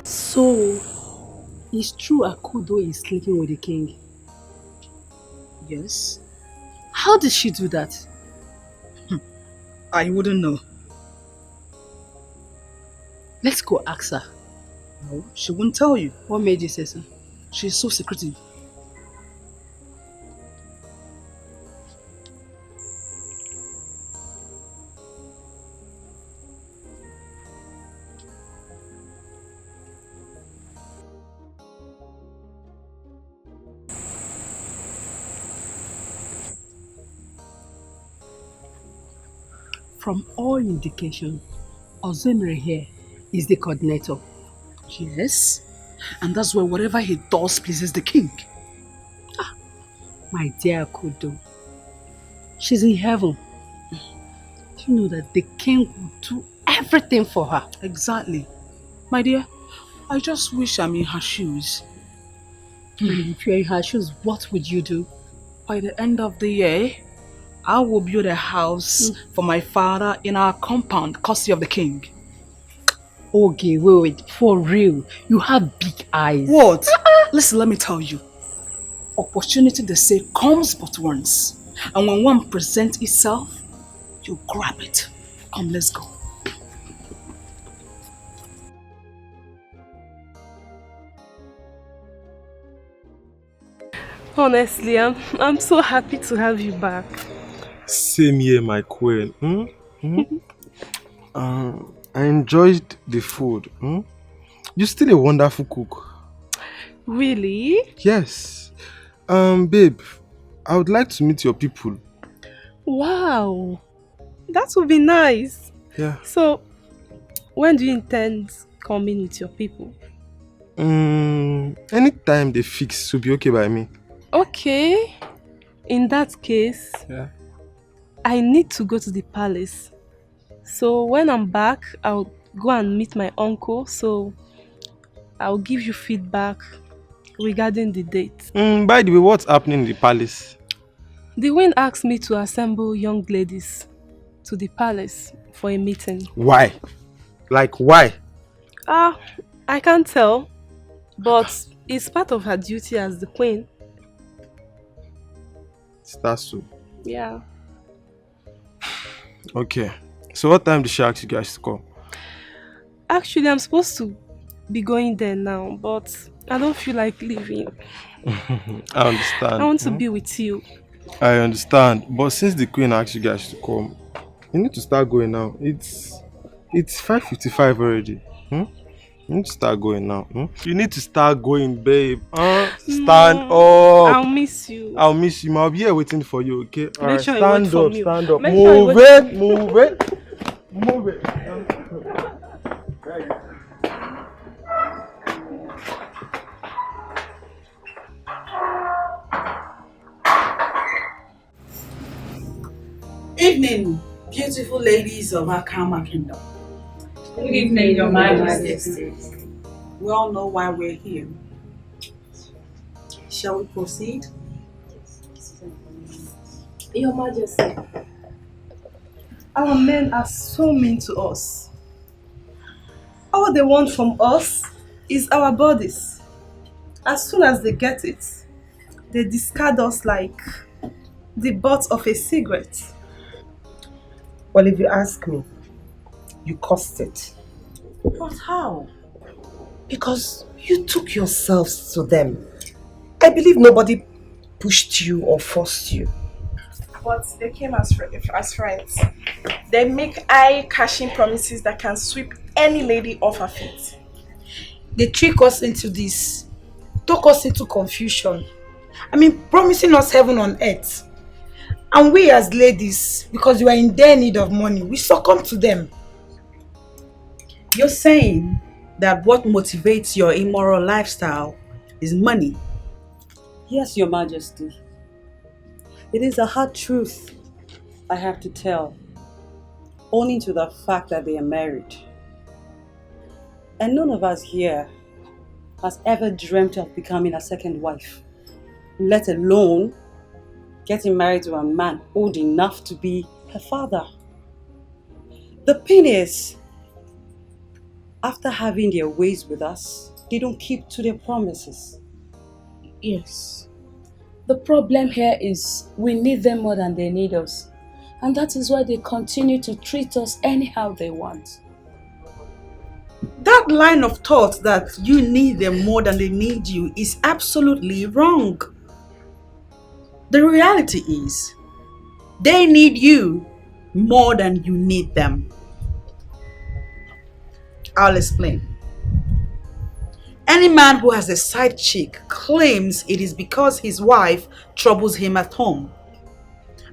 So, it's true Akudo is sleeping with the king? Yes. How did she do that? I wouldn't know. Let's go ask her. No, she wouldn't tell you. What made you say so? She's so secretive. From all indication, Ozemere here is the coordinator. Yes. And that's why whatever he does pleases the king. My dear Akudo, she's in heaven. Do you know that the king will do everything for her? Exactly. My dear, I just wish I'm in her shoes. And if you're in her shoes, what would you do? By the end of the year, I will build a house for my father in our compound, courtesy of the king. Okay, wait, for real. You have big eyes. What? Listen, let me tell you. Opportunity, they say, comes but once. And when one presents itself, you grab it. Come, let's go. Honestly, I'm so happy to have you back. Same here, my queen. I enjoyed the food. You're still a wonderful cook. Really? Yes. Babe, I would like to meet your people. Wow, that would be nice. Yeah. So, when do you intend coming with your people? Anytime they fix will be okay by me. Okay. In that case, Yeah. I need to go to the palace. So when I'm back, I'll go and meet my uncle. So I'll give you feedback regarding the date. By the way, what's happening in the palace? The Queen asked me to assemble young ladies to the palace for a meeting. Why? Like why? I can't tell, but it's part of her duty as the queen. That's so. Yeah. Okay. So what time did she ask you guys to come? Actually, I'm supposed to be going there now, but I don't feel like leaving. I understand. I want to be with you. I understand. But since the queen asked you guys to come, you need to start going now. It's 5:55 already. You need to start going now. You need to start going, babe. Stand up. I'll miss you. I'll miss you. I'll be here waiting for you, okay? Make sure you stand wait for up, me. stand up. Make sure you Move wait it, for me. move it. Move it. Evening. Beautiful ladies of our Karma Kingdom. Good evening, Your Majesty. We all know why we're here. Shall we proceed? Your Majesty, our men are so mean to us. All they want from us is our bodies. As soon as they get it, they discard us like the butt of a cigarette. Well, if you ask me, you caused it. But how? Because you took yourselves to them. I believe nobody pushed you or forced you. But they came as friends. They make eye-catching promises that can sweep any lady off her feet. They trick us into this, talk us into confusion. I mean, promising us heaven on earth. And we as ladies, because we are in their need of money, we succumb to them. You're saying that what motivates your immoral lifestyle is money? Yes, Your Majesty. It is a hard truth I have to tell, owing to the fact that they are married. And none of us here has ever dreamt of becoming a second wife, let alone getting married to a man old enough to be her father. The pain is, after having their ways with us, they don't keep to their promises. Yes. The problem here is we need them more than they need us. And that is why they continue to treat us anyhow they want. That line of thought that you need them more than they need you is absolutely wrong. The reality is, they need you more than you need them. I'll explain. Any man who has a side chick claims it is because his wife troubles him at home.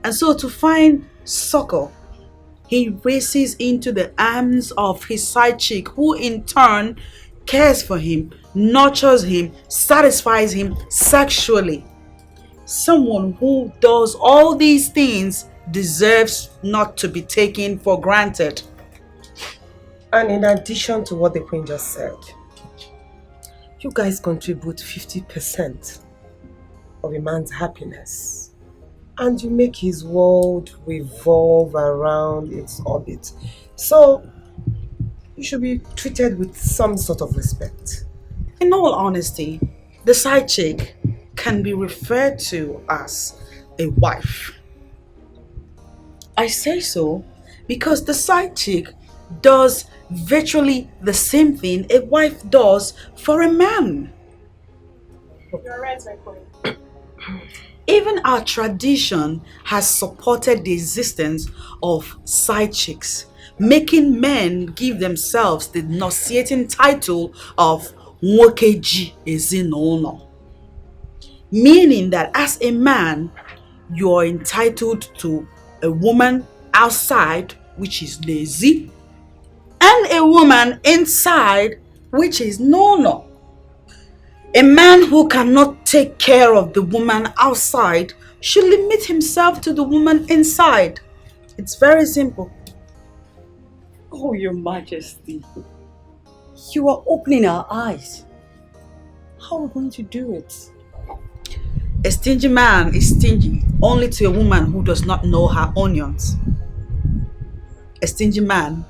And so to find succor, he races into the arms of his side chick, who in turn cares for him, nurtures him, satisfies him sexually. Someone who does all these things deserves not to be taken for granted. And in addition to what the Queen just said, you guys contribute 50% of a man's happiness. And you make his world revolve around its orbit. So, you should be treated with some sort of respect. In all honesty, the side chick can be referred to as a wife. I say so because the side chick does virtually the same thing a wife does for a man. You're right, my queen. Even our tradition has supported the existence of side chicks, making men give themselves the nauseating title of Nwokeji Ezinụlọ, meaning that as a man, you are entitled to a woman outside, which is lazy, and a woman inside, which is Nono. A man who cannot take care of the woman outside should limit himself to the woman inside. It's very simple. Oh, Your Majesty, you are opening our eyes. How are we going to do it? A stingy man is stingy only to a woman who does not know her onions. A stingy man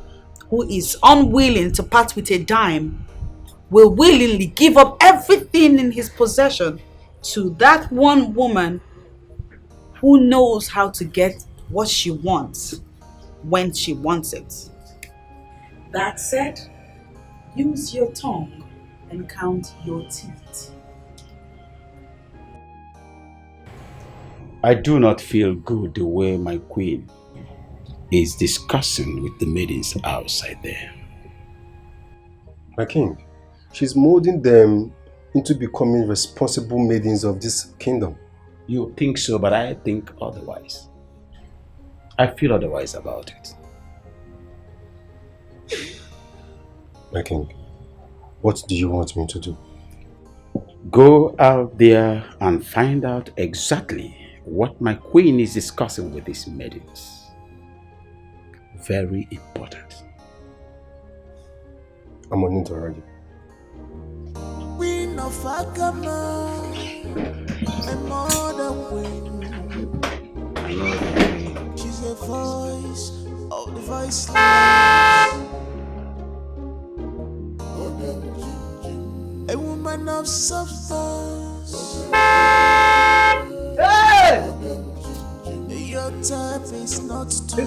who is unwilling to part with a dime will willingly give up everything in his possession to that one woman who knows how to get what she wants when she wants it. That said, use your tongue and count your teeth. I do not feel good the way my queen is discussing with the maidens outside there. My king, she's molding them into becoming responsible maidens of this kingdom. You think so, but I think otherwise. I feel otherwise about it. My king, what do you want me to do? Go out there and find out exactly what my queen is discussing with these maidens. Very important. I'm on it already. Queen of Agama, a mother queen. She's the voice of the voiceless. A woman of substance. Hey! Your type is not to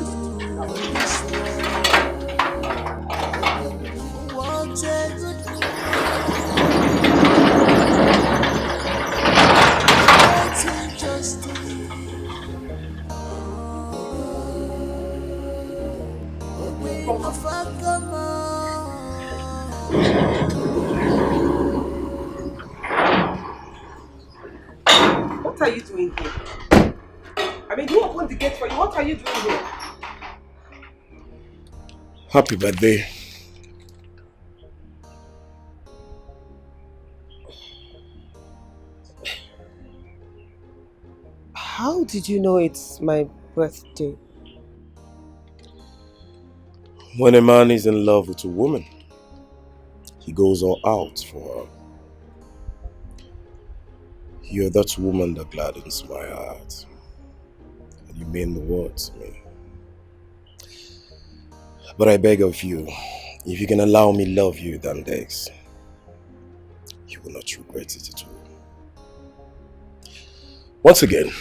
what a good injustice. Queen of Agama. What are you doing here? I mean, who opened the gate for you? What are you doing here? Happy birthday. How did you know it's my birthday? When a man is in love with a woman, he goes all out for her. You're that woman that gladdens my heart. And you mean the world to me. But I beg of you, if you can allow me love you than this, you will not regret it at all. Once again,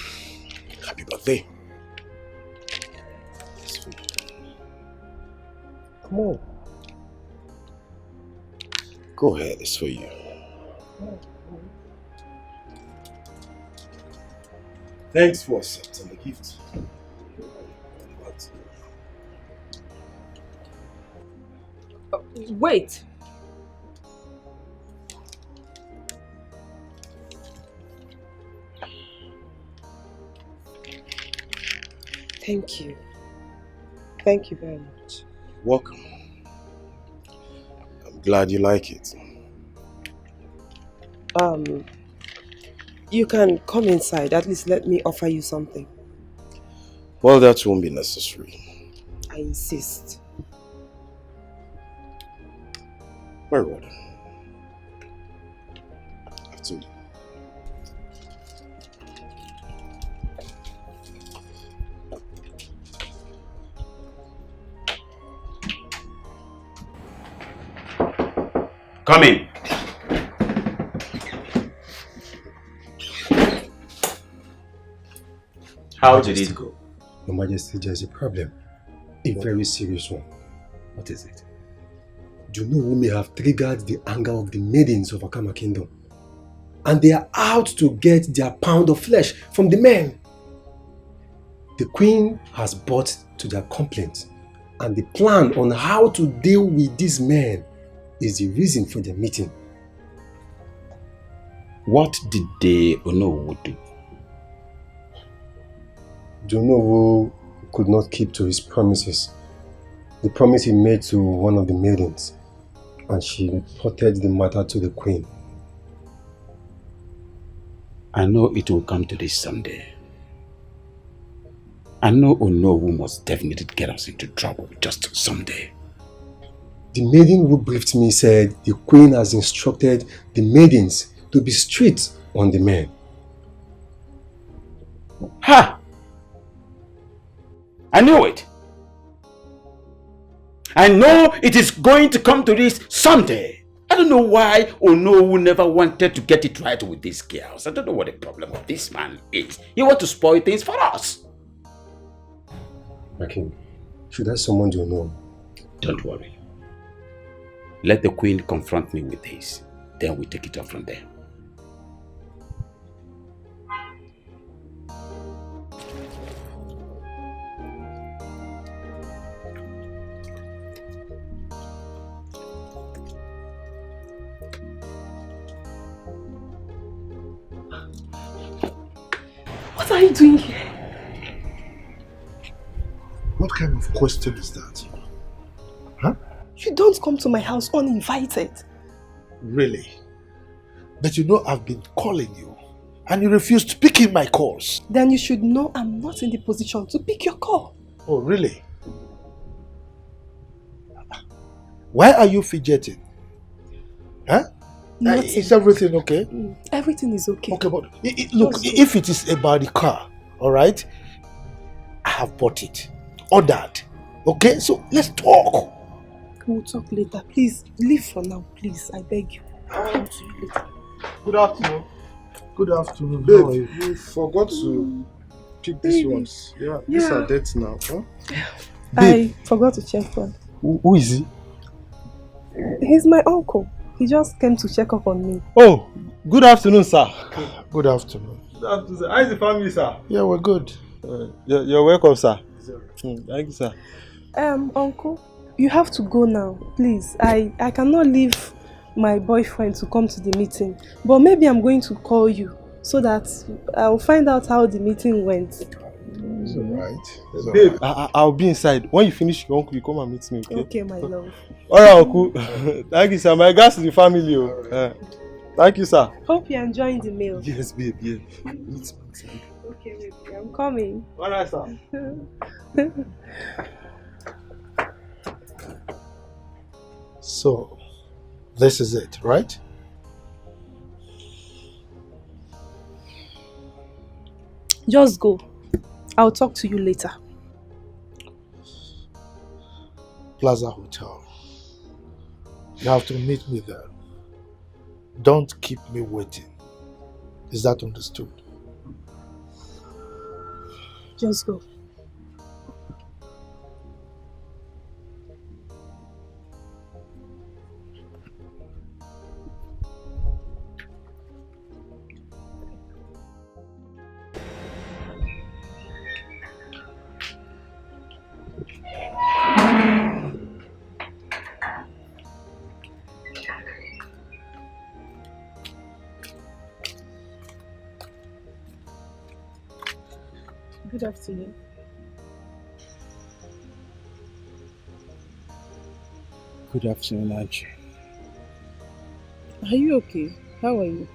happy birthday. Come on. Go ahead, it's for you. Thanks for accepting the gift. Wait. Thank you. Thank you very much. Welcome. I'm glad you like it. You can come inside. At least let me offer you something. Well, that won't be necessary. I insist. Very well. After you. Come in. How did it go? Your Majesty, there's a problem. A very serious one. What is it? Do you know who may have triggered the anger of the maidens of Akama Kingdom? And they are out to get their pound of flesh from the men. The queen has brought to their complaint, and the plan on how to deal with these men is the reason for the meeting. What did the Onowu do? Do you know who could not keep to his promises? The promise he made to one of the maidens, and she reported the matter to the queen. I know it will come to this someday. I know Onowu must definitely get us into trouble just someday. The maiden who briefed me said the queen has instructed the maidens to be strict on the men. Ha! I knew it. I know it is going to come to this someday. I don't know why Onowu never wanted to get it right with these girls. I don't know what the problem of this man is. He wants to spoil things for us. Okay, should I summon the Onowu? Don't worry. Let the queen confront me with this. Then we take it on from there. What are you doing here? What kind of question is that? Huh? You don't come to my house uninvited. Really? But you know I've been calling you and you refused picking my calls. Then you should know I'm not in the position to pick your call. Oh, really? Why are you fidgeting? Huh? Nothing. Is everything okay? Everything is okay. Okay, but look, if it is about the car, all right, I have bought it, ordered. Okay, so let's talk. We'll talk later. Please, leave for now, please. I beg you. I'll talk to you later. Good afternoon. Good afternoon. Babe, you forgot to pick these ones. Yeah, these are dates now. Huh? I forgot to check one. Who is he? He's my uncle. He just came to check up on me. Oh, good afternoon, sir. Good afternoon. Good afternoon, sir. How is the family, sir? Yeah, we're good. You're welcome, sir. Thank you, sir. Uncle, you have to go now, please. I cannot leave my boyfriend to come to the meeting, but maybe I'm going to call you so that I'll find out how the meeting went. It's alright. Babe, I'll be inside. When you finish your uncle, you come and meet me, okay? Okay, my love. Alright, uncle. Thank you, sir. My regards to the family. Thank you, sir. Hope you're enjoying the meal. Yes, babe, yeah. Okay, baby, I'm coming. Alright, sir. So, this is it, right? Just go. I'll talk to you later. Plaza Hotel. You have to meet me there. Don't keep me waiting. Is that understood? Just go. Good afternoon. Good afternoon, Angie. Are you okay? How are you?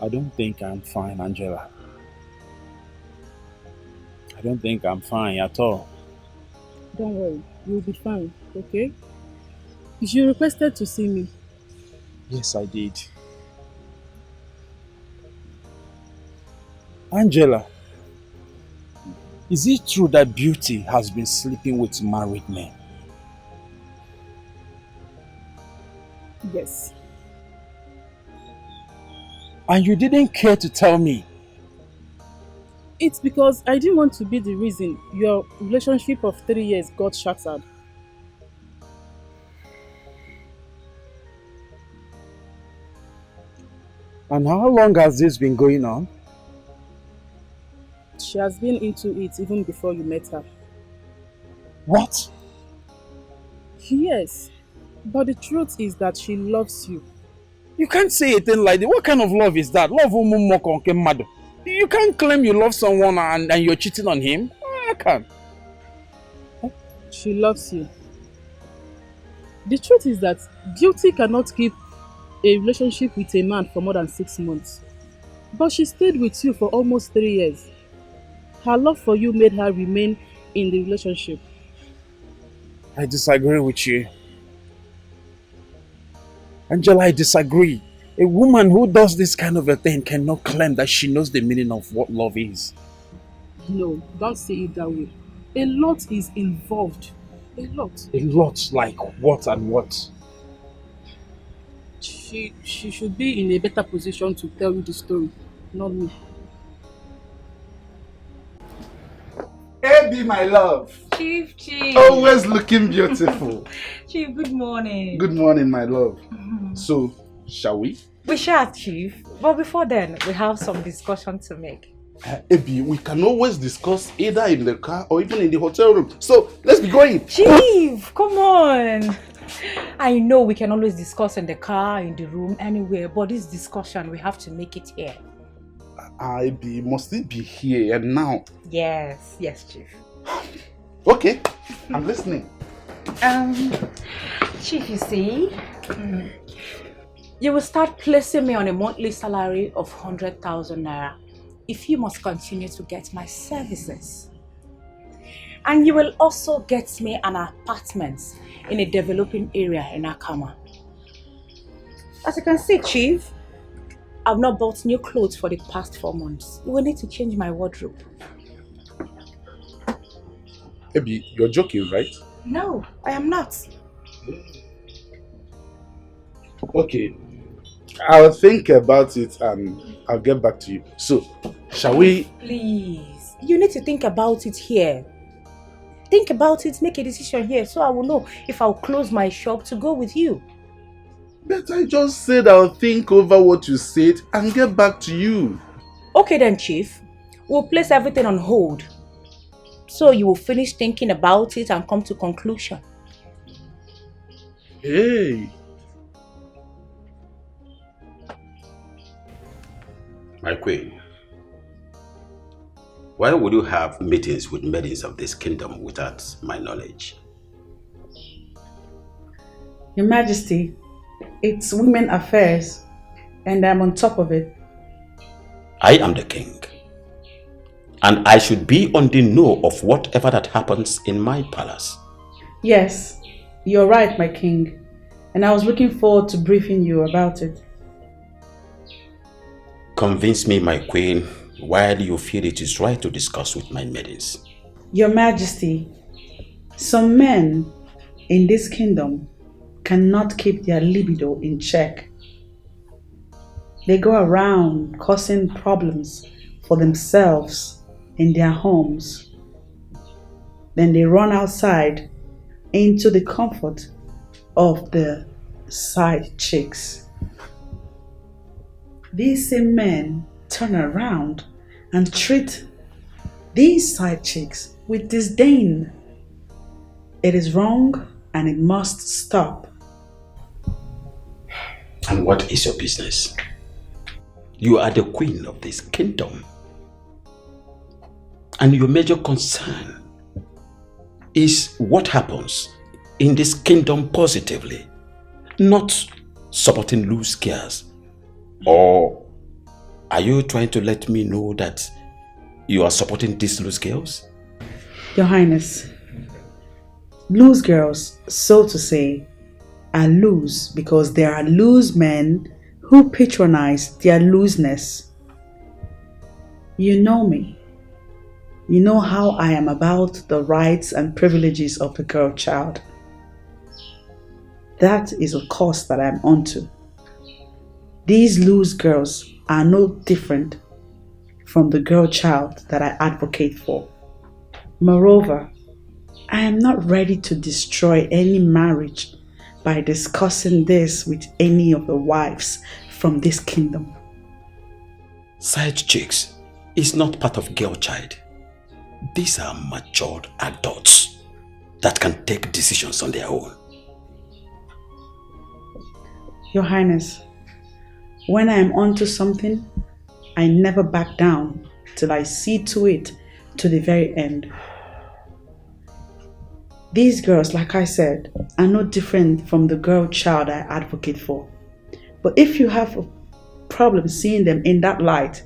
I don't think I'm fine, Angela. I don't think I'm fine at all. Don't worry, you'll be fine, okay? You requested to see me. Yes, I did. Angela, is it true that Beauty has been sleeping with married men? Yes. And you didn't care to tell me? It's because I didn't want to be the reason your relationship of 3 years got shattered. And how long has this been going on? She has been into it even before you met her. What? Yes. But the truth is that she loves you. You can't say a thing like that. What kind of love is that? Love mad. You can't claim you love someone and you're cheating on him. I can't. She loves you. The truth is that Beauty cannot keep a relationship with a man for more than 6 months. But she stayed with you for almost 3 years. Her love for you made her remain in the relationship. I disagree with you. Angela, I disagree. A woman who does this kind of a thing cannot claim that she knows the meaning of what love is. No, don't say it that way. A lot is involved. A lot. A lot? Like what and what? She should be in a better position to tell you the story, not me. Baby, my love. Chief. Always looking beautiful. Chief, good morning. Good morning, my love. So, shall we? We shall, Chief. But before then, we have some discussion to make. Abby, we can always discuss either in the car or even in the hotel room. So, let's be going. Chief, come on. I know we can always discuss in the car, in the room, anywhere. But this discussion, we have to make it here. Abby, must it be here and now? Yes, Chief. Okay, I'm listening. Chief, you see, you will start placing me on a monthly salary of 100,000 naira if you must continue to get my services. And you will also get me an apartment in a developing area in Akama. As you can see, Chief, I've not bought new clothes for the past 4 months. You will need to change my wardrobe. Maybe you're joking, right? No, I am not. Okay. I'll think about it and I'll get back to you. So, shall we? Please, you need to think about it here. Think about it, make a decision here so I will know if I'll close my shop to go with you. But I just said I'll think over what you said and get back to you. Okay then, Chief. We'll place everything on hold. So you will finish thinking about it and come to conclusion. Hey. My queen, why would you have meetings with maidens of this kingdom without my knowledge? Your Majesty, it's women affairs and I'm on top of it. I am the king. And I should be on the know of whatever that happens in my palace. Yes, you're right, my king. And I was looking forward to briefing you about it. Convince me, my queen, why do you feel it is right to discuss with my maidens? Your Majesty, some men in this kingdom cannot keep their libido in check. They go around causing problems for themselves in their homes. Then they run outside into the comfort of the side chicks. These same men turn around and treat these side chicks with disdain. It is wrong and it must stop. And what is your business? You are the queen of this kingdom. And your major concern is what happens in this kingdom positively, not supporting loose girls. Or are you trying to let me know that you are supporting these loose girls? Your Highness, loose girls, so to say, are loose because there are loose men who patronize their looseness. You know me. You know how I am about the rights and privileges of the girl child. That is a course that I'm onto. These loose girls are no different from the girl child that I advocate for. Moreover, I am not ready to destroy any marriage by discussing this with any of the wives from this kingdom. Side chicks is not part of girl child. These are matured adults that can take decisions on their own. Your Highness, when I am onto something, I never back down till I see to it to the very end. These girls, like I said, are no different from the girl child I advocate for. But if you have a problem seeing them in that light,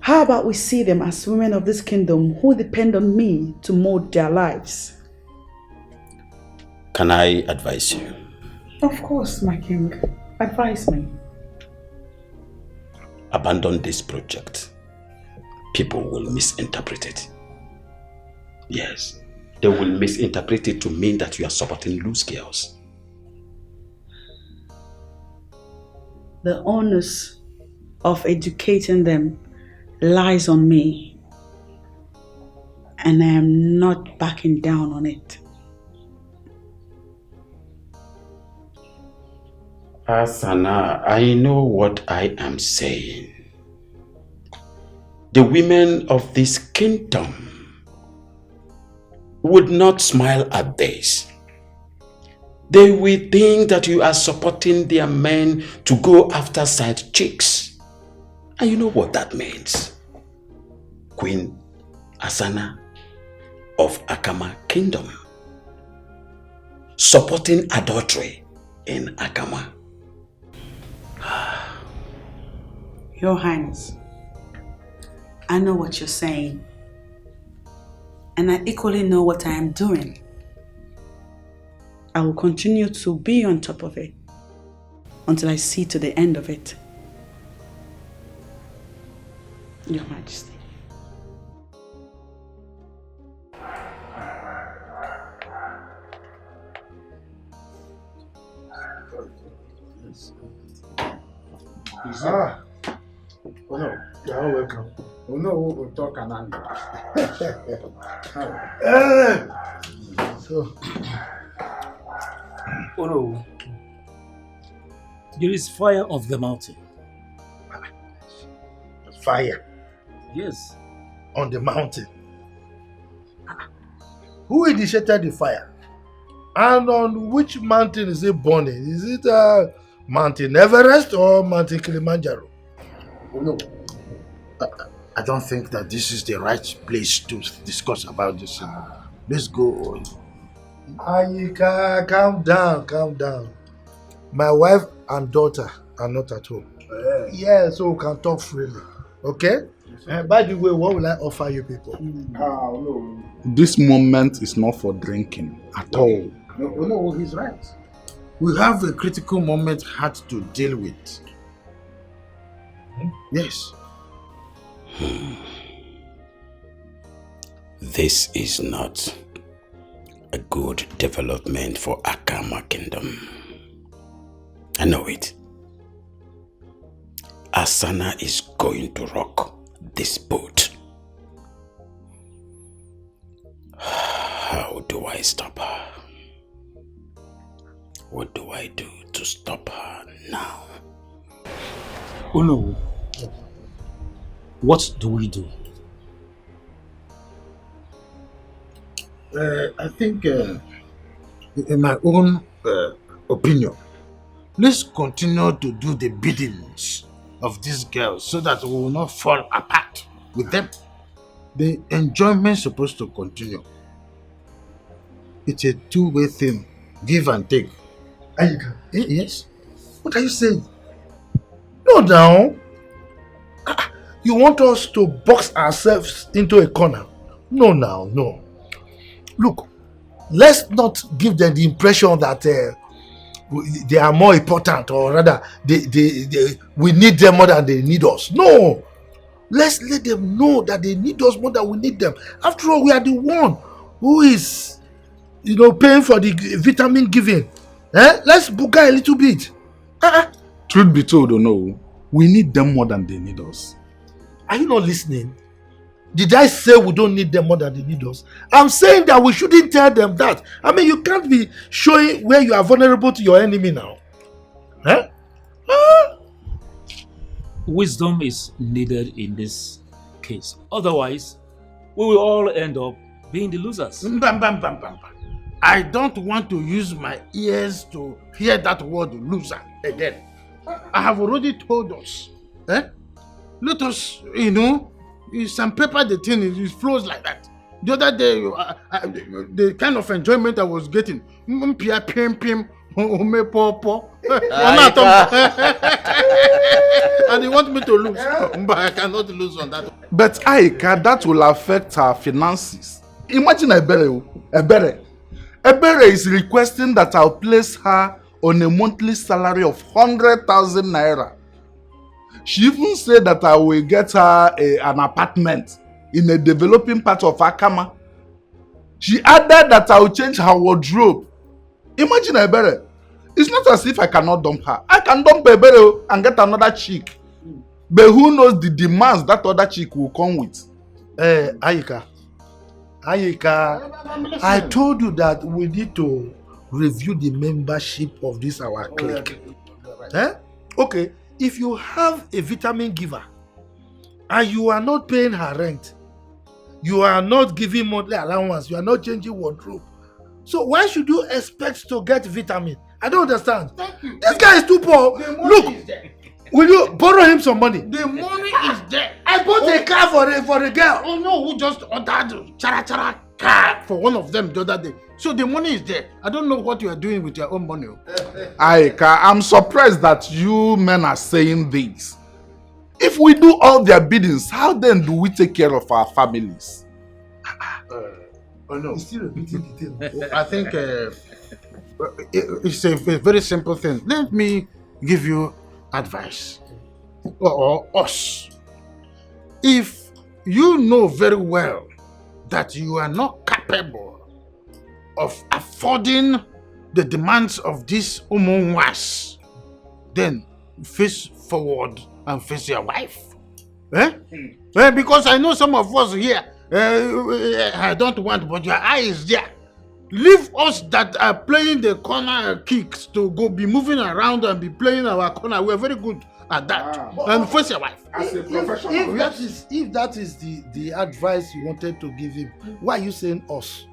how about we see them as women of this kingdom who depend on me to mold their lives? Can I advise you? Of course, my king. Advise me. Abandon this project. People will misinterpret it. Yes, they will misinterpret it to mean that you are supporting loose girls. The onus of educating them lies on me, and I am not backing down on it. Asana, I know what I am saying. The women of this kingdom would not smile at this. They will think that you are supporting their men to go after side chicks. And you know what that means. Queen Asana of Akama Kingdom supporting adultery in Akama. Your Highness, I know what you're saying. And I equally know what I am doing. I will continue to be on top of it until I see to the end of it. Your Majesty. Ah, oh no, you're welcome. Oh no, we'll talk and so, Oh no. There is fire of the mountain. fire Yes. on the mountain. Who initiated the fire? And on which mountain is it burning? Is it Mountain Everest or Mountain Kilimanjaro? Oh no. I don't think that this is the right place to discuss about this. Let's go. Ayika, calm down, calm down. My wife and daughter are not at home. Yeah, so we can talk freely. Okay? By the way, what will I offer you people? No. This moment is not for drinking at all. No, he's right. We have a critical moment had to deal with. Yes. This is not a good development for Akama Kingdom. I know it. Asana is going to rock this boat. How do I stop her? What do I do to stop her now? Oh no. What do we do? I think, in my own opinion, let's continue to do the biddings of these girls so that we will not fall apart with them. The enjoyment is supposed to continue. It's a two-way thing, give and take. Ayika. Yes? What are you saying? No, now. You want us to box ourselves into a corner? No, now, no. Look, let's not give them the impression that they are more important, or rather, we need them more than they need us. No, let's let them know that they need us more than we need them. After all, we are the one who is, paying for the vitamin giving. Let's booga a little bit. Truth be told, or no, we need them more than they need us. Are you not listening? Did I say we don't need them more than they need us? I'm saying that we shouldn't tell them that. I mean, you can't be showing where you are vulnerable to your enemy now. Wisdom is needed in this case. Otherwise, we will all end up being the losers. I don't want to use my ears to hear that word loser again. I have already told us. Let us, sandpaper the thing, it flows like that. The other day, the kind of enjoyment I was getting, and you want me to lose, but I cannot lose on that. But Aika, that will affect our finances. Imagine Ebere is requesting that I'll place her on a monthly salary of 100,000 naira. She even said that I will get her an apartment in a developing part of Akama. She added that I will change her wardrobe. Imagine Ebere. It's not as if I cannot dump her. I can dump Ebere and get another chick. But who knows the demands that other chick will come with? Ayika, I told you that we need to review the membership of this our clique. Okay, if you have a vitamin giver and you are not paying her rent, you are not giving monthly allowance, you are not changing wardrobe, so why should you expect to get vitamin? I don't understand. This guy is too poor. Look, will you borrow him some money? The money is there. I bought a car for a girl. Oh no, who just ordered chara car for one of them the other day. So the money is there. I don't know what you are doing with your own money. Aika, I'm surprised that you men are saying this. If we do all their biddings, how then do we take care of our families? Oh no. He's still repeating the thing. I think it's a very simple thing. Let me give you advice, or us. If you know very well that you are not capable of affording the demands of this umunwas, then face forward and face your wife. Because I know some of us here, I don't want, but your eye is there. Leave us that are playing the corner kicks to go be moving around and be playing our corner. We are very good at that. And face your wife. As a professional. If that is the advice you wanted to give him, why are you saying us?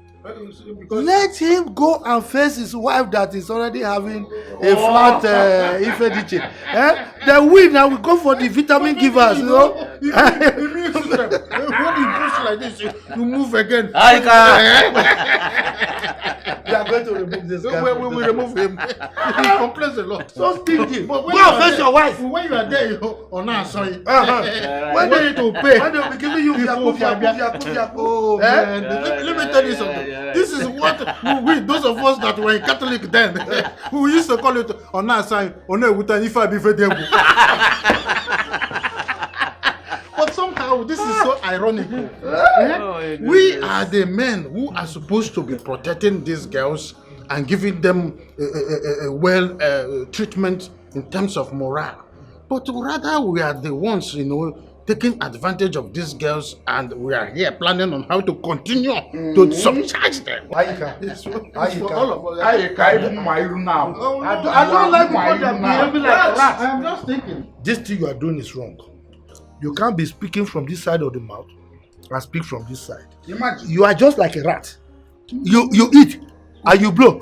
Let him go and face his wife that is already having a flat Ifediche. Then we now we go for the vitamin givers, you know. Immune system. When you push like this, you move again. We are going to remove this guy. We will remove him. He complains a lot. So stingy. But Go and face your wife. When you are there, on our side, when they need to pay. When they will be giving you Yaku. Oh man, let me tell you something. This is what we, those of us that were Catholic then, we used to call it on our side, on a But somehow this is so ironical. We are the men who are supposed to be protecting these girls and giving them treatment in terms of morale. But rather we are the ones, taking advantage of these girls, and we are here planning on how to continue to subcharge them. I don't like people that behave like rats. I am just thinking. This thing you are doing is wrong. You can't be speaking from this side of the mouth and speak from this side. Imagine. You are just like a rat. You eat and you blow.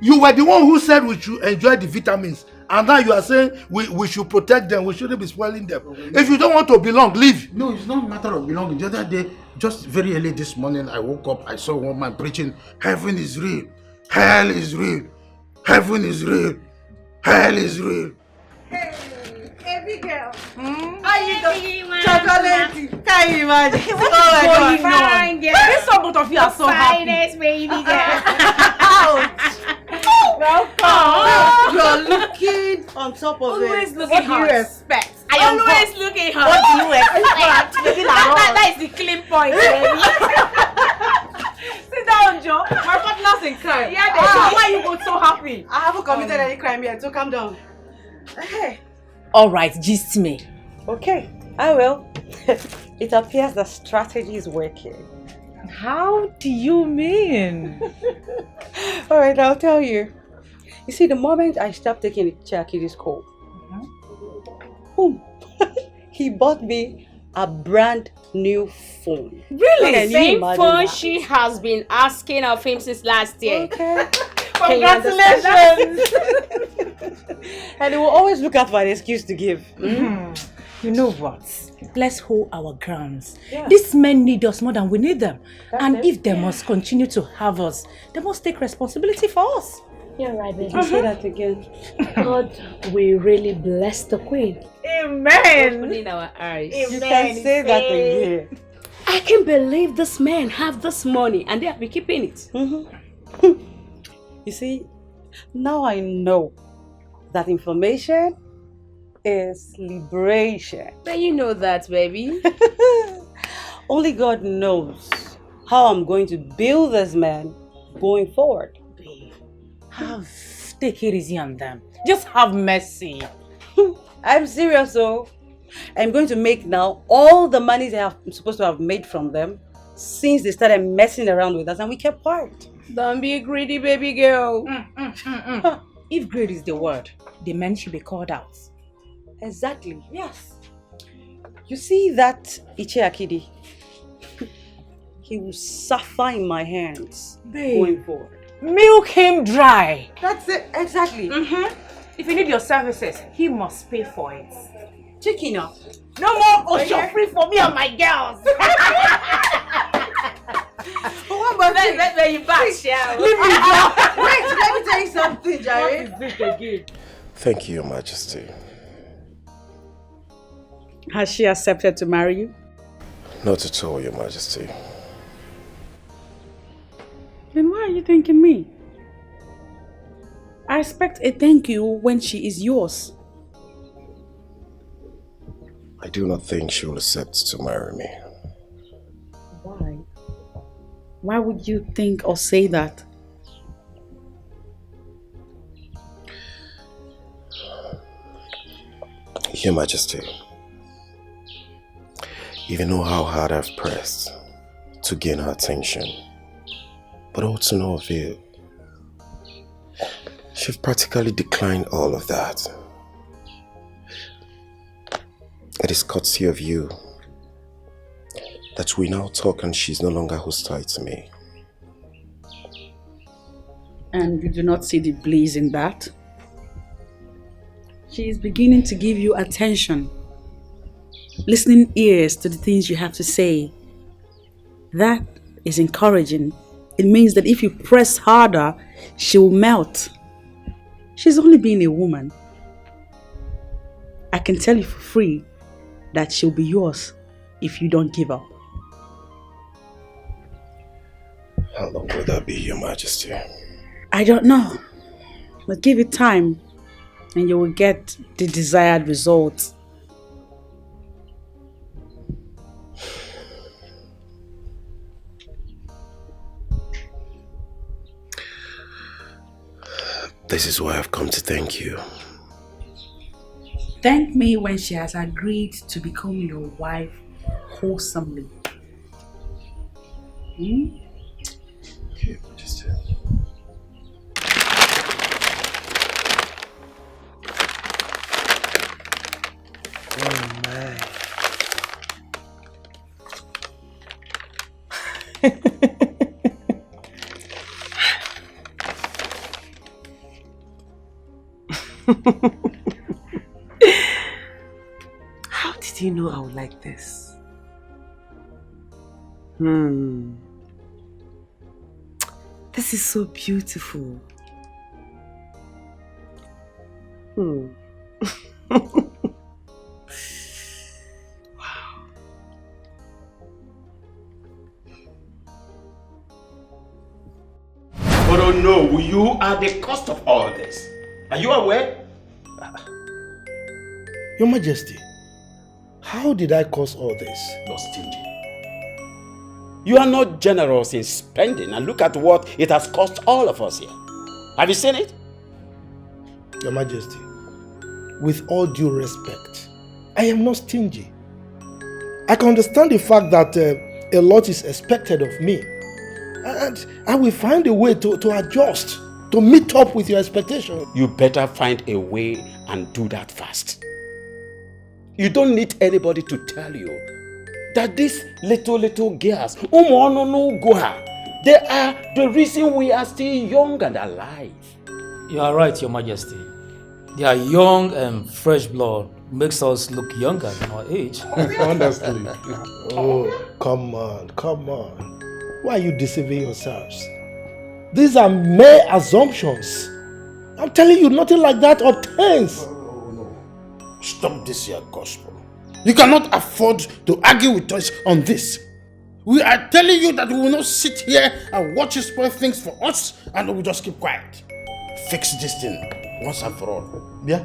You were the one who said we should enjoy the vitamins, and now you are saying we should protect them, we shouldn't be spoiling them. If you don't want to belong, leave. No, it's not a matter of belonging. The other day, just very early this morning, I woke up, I saw one man preaching, heaven is real, hell is real, heaven is real, hell is real. Baby girl. How you doing? Chocolate. Can you imagine? What Oh is my going God. on? This one, both of you are so happy. Finest baby girl. Welcome. You're looking on top of Always it. looking What do you hot. expect? I am always looking hot. What do you expect? Looking like That is the clean point, baby. Sit down, Joe. My partner's in crime. Yeah, they Why do. are you both so happy? I haven't committed any crime yet, so calm down. Hey. All right, gist me. Okay, I will. It appears the strategy is working. How do you mean? All right, I'll tell you. You see, the moment I stopped taking Chakidi's call, boom, he bought me a brand new phone. Really? Can you Same imagine phone that? she has been asking of him since last year. Okay. Congratulations! And he will always look out for an excuse to give. You know what? Let's hold our grounds. Yeah. These men need us more than we need them. That's and it. if they must continue to have us, they must take responsibility for us. You're right, baby. Say that again. God will really bless the queen. Amen! Opening our eyes. You can say that again. I can't believe this men have this money and they have been keeping it. You see, now I know that information is liberation. But you know that, baby. Only God knows how I'm going to build this man going forward. Take it easy on them. Just have mercy. I'm serious, though. I'm going to make now all the money I'm supposed to have made from them since they started messing around with us and we kept quiet. Don't be greedy, baby girl. If greed is the word, the men should be called out. Exactly. Yes. You see that Ichiakidi? He will suffer in my hands going forward. Milk him dry. That's it. Exactly. If you need your services, he must pay for it. Chicken up. No more ocean free for me and my girls. Let you back, shall Leave me now. Wait, let me tell you something, Jerry. What is this again? Thank you, Your Majesty. Has she accepted to marry you? Not at all, Your Majesty. you thanking me? I expect a thank you when she is yours. I do not think she will accept to marry me. Why? Why would you think or say that? Your Majesty, you know how hard I've pressed to gain her attention, but all to no avail. She's practically declined all of that. It is courtesy of you that we now talk and she's no longer hostile to me. And you do not see the bliss in that? She is beginning to give you attention, listening ears to the things you have to say. That is encouraging. It means that if you press harder, she will melt. She's only being a woman. I can tell you for free that she'll be yours if you don't give up. How long will that be, Your Majesty? I don't know, but give it time and you will get the desired result. This is why I've come to thank you. Thank me when she has agreed to become your wife wholesomely. Okay, just Oh my. How did you know I would like this? This is so beautiful. But oh no, you are the cost of all this. Are you aware? Your Majesty, how did I cause all this? You're stingy. You are not generous in spending, and look at what it has cost all of us here. Have you seen it? Your Majesty, with all due respect, I am not stingy. I can understand the fact that a lot is expected of me. And I will find a way to adjust, to meet up with your expectation. You better find a way and do that fast. You don't need anybody to tell you that these little girls, they are the reason we are still young and alive. You are right, Your Majesty. They are young and fresh blood makes us look younger than our age. Honestly. Oh, come on. Why are you deceiving yourselves? These are mere assumptions. I'm telling you, nothing like that obtains. No. Stop this here, gospel. You cannot afford to argue with us on this. We are telling you that we will not sit here and watch you spoil things for us and we will just keep quiet. Fix this thing once and for all. Yeah?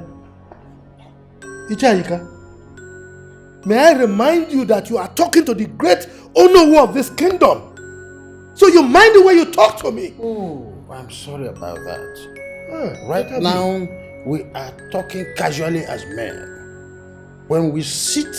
Ichayika, may I remind you that you are talking to the great Onowu of this kingdom. So you mind the way you talk to me? Oh, I'm sorry about that. Right now, we are talking casually as men. When we sit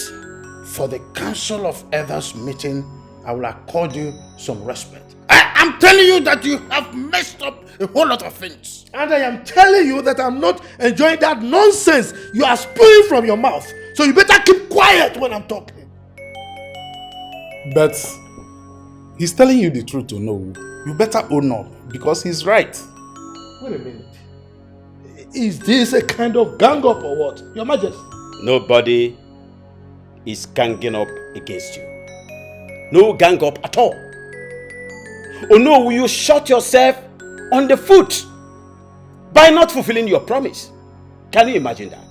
for the Council of Elders meeting, I will accord you some respect. I'm telling you that you have messed up a whole lot of things. And I am telling you that I'm not enjoying that nonsense you are spewing from your mouth. So you better keep quiet when I'm talking. But he's telling you the truth to know. You better own up because he's right. Wait a minute. Is this a kind of gang up or what? Your Majesty? Nobody is ganging up against you. No gang up at all. Oh no, will you shot yourself on the foot by not fulfilling your promise? Can you imagine that?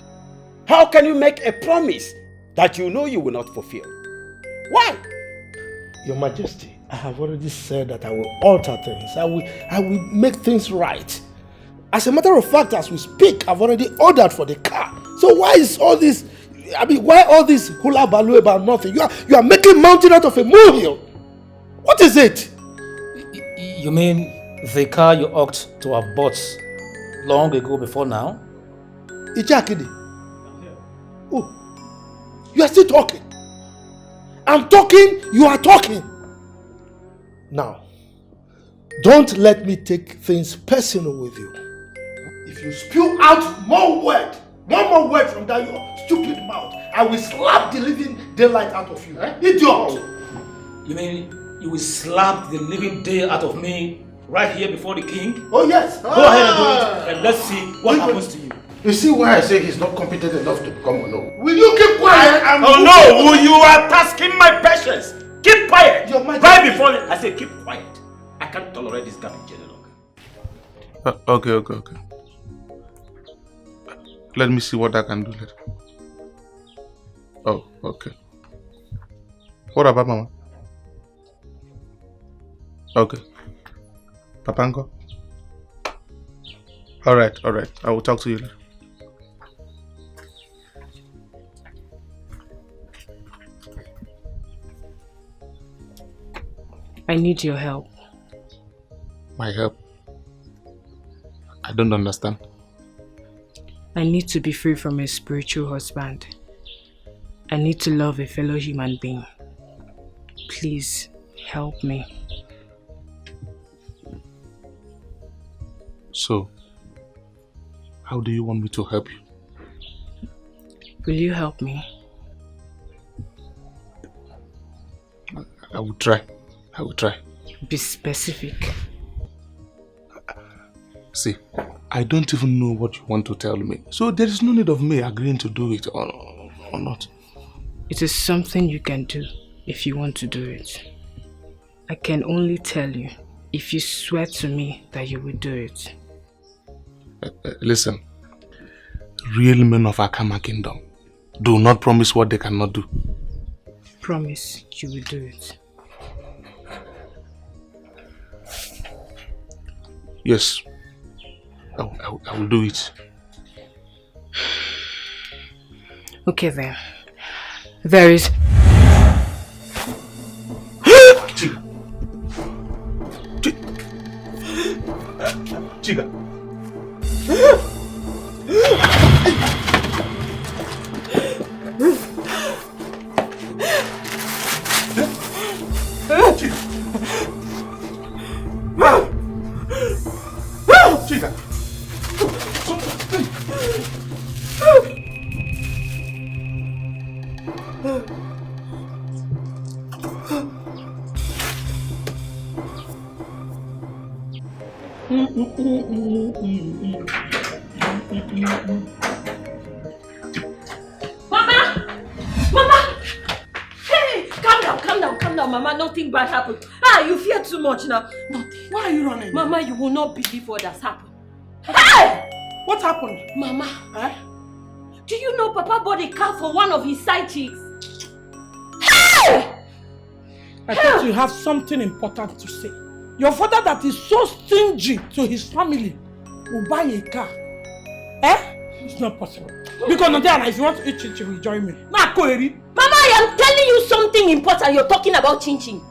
How can you make a promise that you know you will not fulfill? Why? Your Majesty, I have already said that I will alter things. I will make things right. As a matter of fact, as we speak, I've already ordered for the car. So why is all this? I mean, why all this hula baloo about nothing? You are making mountain out of a molehill. What is it? You mean the car you ought to have bought long ago before now? Ichakidi. Oh, you are still talking. I'm talking, you are talking. Now, don't let me take things personal with you. If you spew out one more word from that your stupid mouth, I will slap the living daylight out of you. Idiot! You mean you will slap the living day out of me right here before the king? Oh yes! Go ahead and do it, and let's see what happens to you. You see why I say he's not competent enough to become a no? Will you keep quiet? Oh no! You are tasking my patience! Keep quiet! Right before I say keep quiet. I can't tolerate this garbage any longer. Okay. Let me see what I can do later. Oh, okay. What about Mama? Okay. Papango? Alright. I will talk to you later. I need your help. My help? I don't understand. I need to be free from a spiritual husband. I need to love a fellow human being. Please, help me. So, how do you want me to help you? Will you help me? I will try. Be specific. See, I don't even know what you want to tell me. So there is no need of me agreeing to do it or not. It is something you can do if you want to do it. I can only tell you if you swear to me that you will do it. Listen, real men of Akama Kingdom do not promise what they cannot do. Promise you will do it. Yes, I will do it. Okay then. There is... Chiga. Chica. Mama! Hey, calm down, Mama. Nothing bad happened. You fear too much now. Nothing. Why are you running? Mama, you will not believe what has happened. Hey! What happened? Mama, do you know Papa bought a car for one of his side chicks? Hey! I thought you have something important to say. Your father that is so stingy to his family will buy a car. It's not possible. Because Nadiana, if you want to eat chin-chin, will join me. Mama, I am telling you something important. You're talking about chin-chin.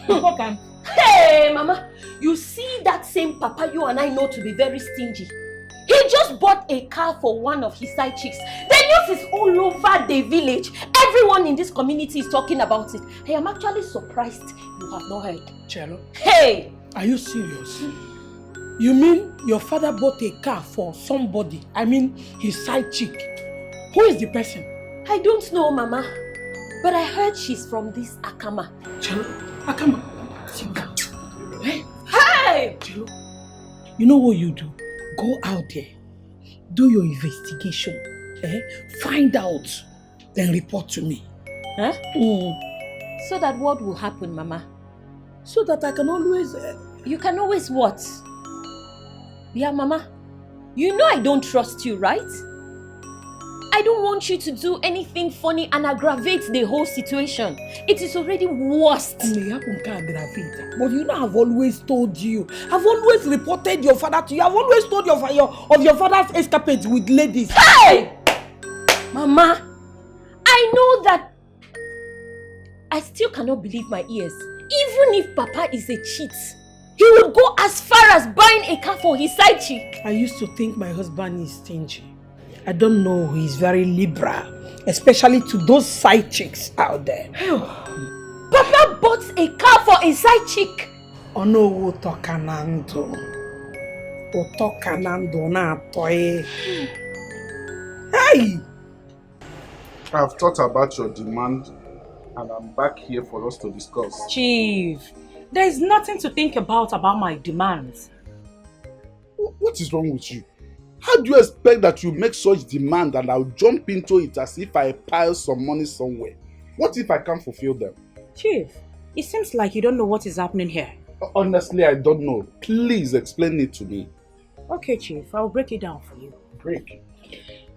Important? Hey, Mama, you see that same Papa you and I know to be very stingy. He just bought a car for one of his side chicks. The news is all over the village. Everyone in this community is talking about it. I am actually surprised you have not heard. Cello? Hey! Are you serious? You mean your father bought a car for somebody? I mean his side chick. Who is the person? I don't know, Mama. But I heard she's from this Akama. Cello? Akama? Sit down. Hey! Cello, you know what you do? Go out there, do your investigation, find out, then report to me. Huh? So that what will happen, Mama? So that I can always... You can always what? Yeah, Mama. You know I don't trust you, right? I don't want you to do anything funny and aggravate the whole situation. It is already worst. But you know I've always told you. I've always reported your father to you. I've always told of your father's escapades with ladies. Hey! Mama, I know that I still cannot believe my ears. Even if Papa is a cheat, he would go as far as buying a car for his side chick. I used to think my husband is stingy. I don't know, he's very liberal, especially to those side chicks out there. Papa bought a car for a side chick. Oh no, Otokanando na toy. Hey! I've thought about your demand and I'm back here for us to discuss. Chief, there is nothing to think about my demands. What is wrong with you? How do you expect that you make such demand and I'll jump into it as if I pile some money somewhere? What if I can't fulfill them? Chief, it seems like you don't know what is happening here. Honestly, I don't know. Please explain it to me. Okay, Chief, I'll break it down for you. Break.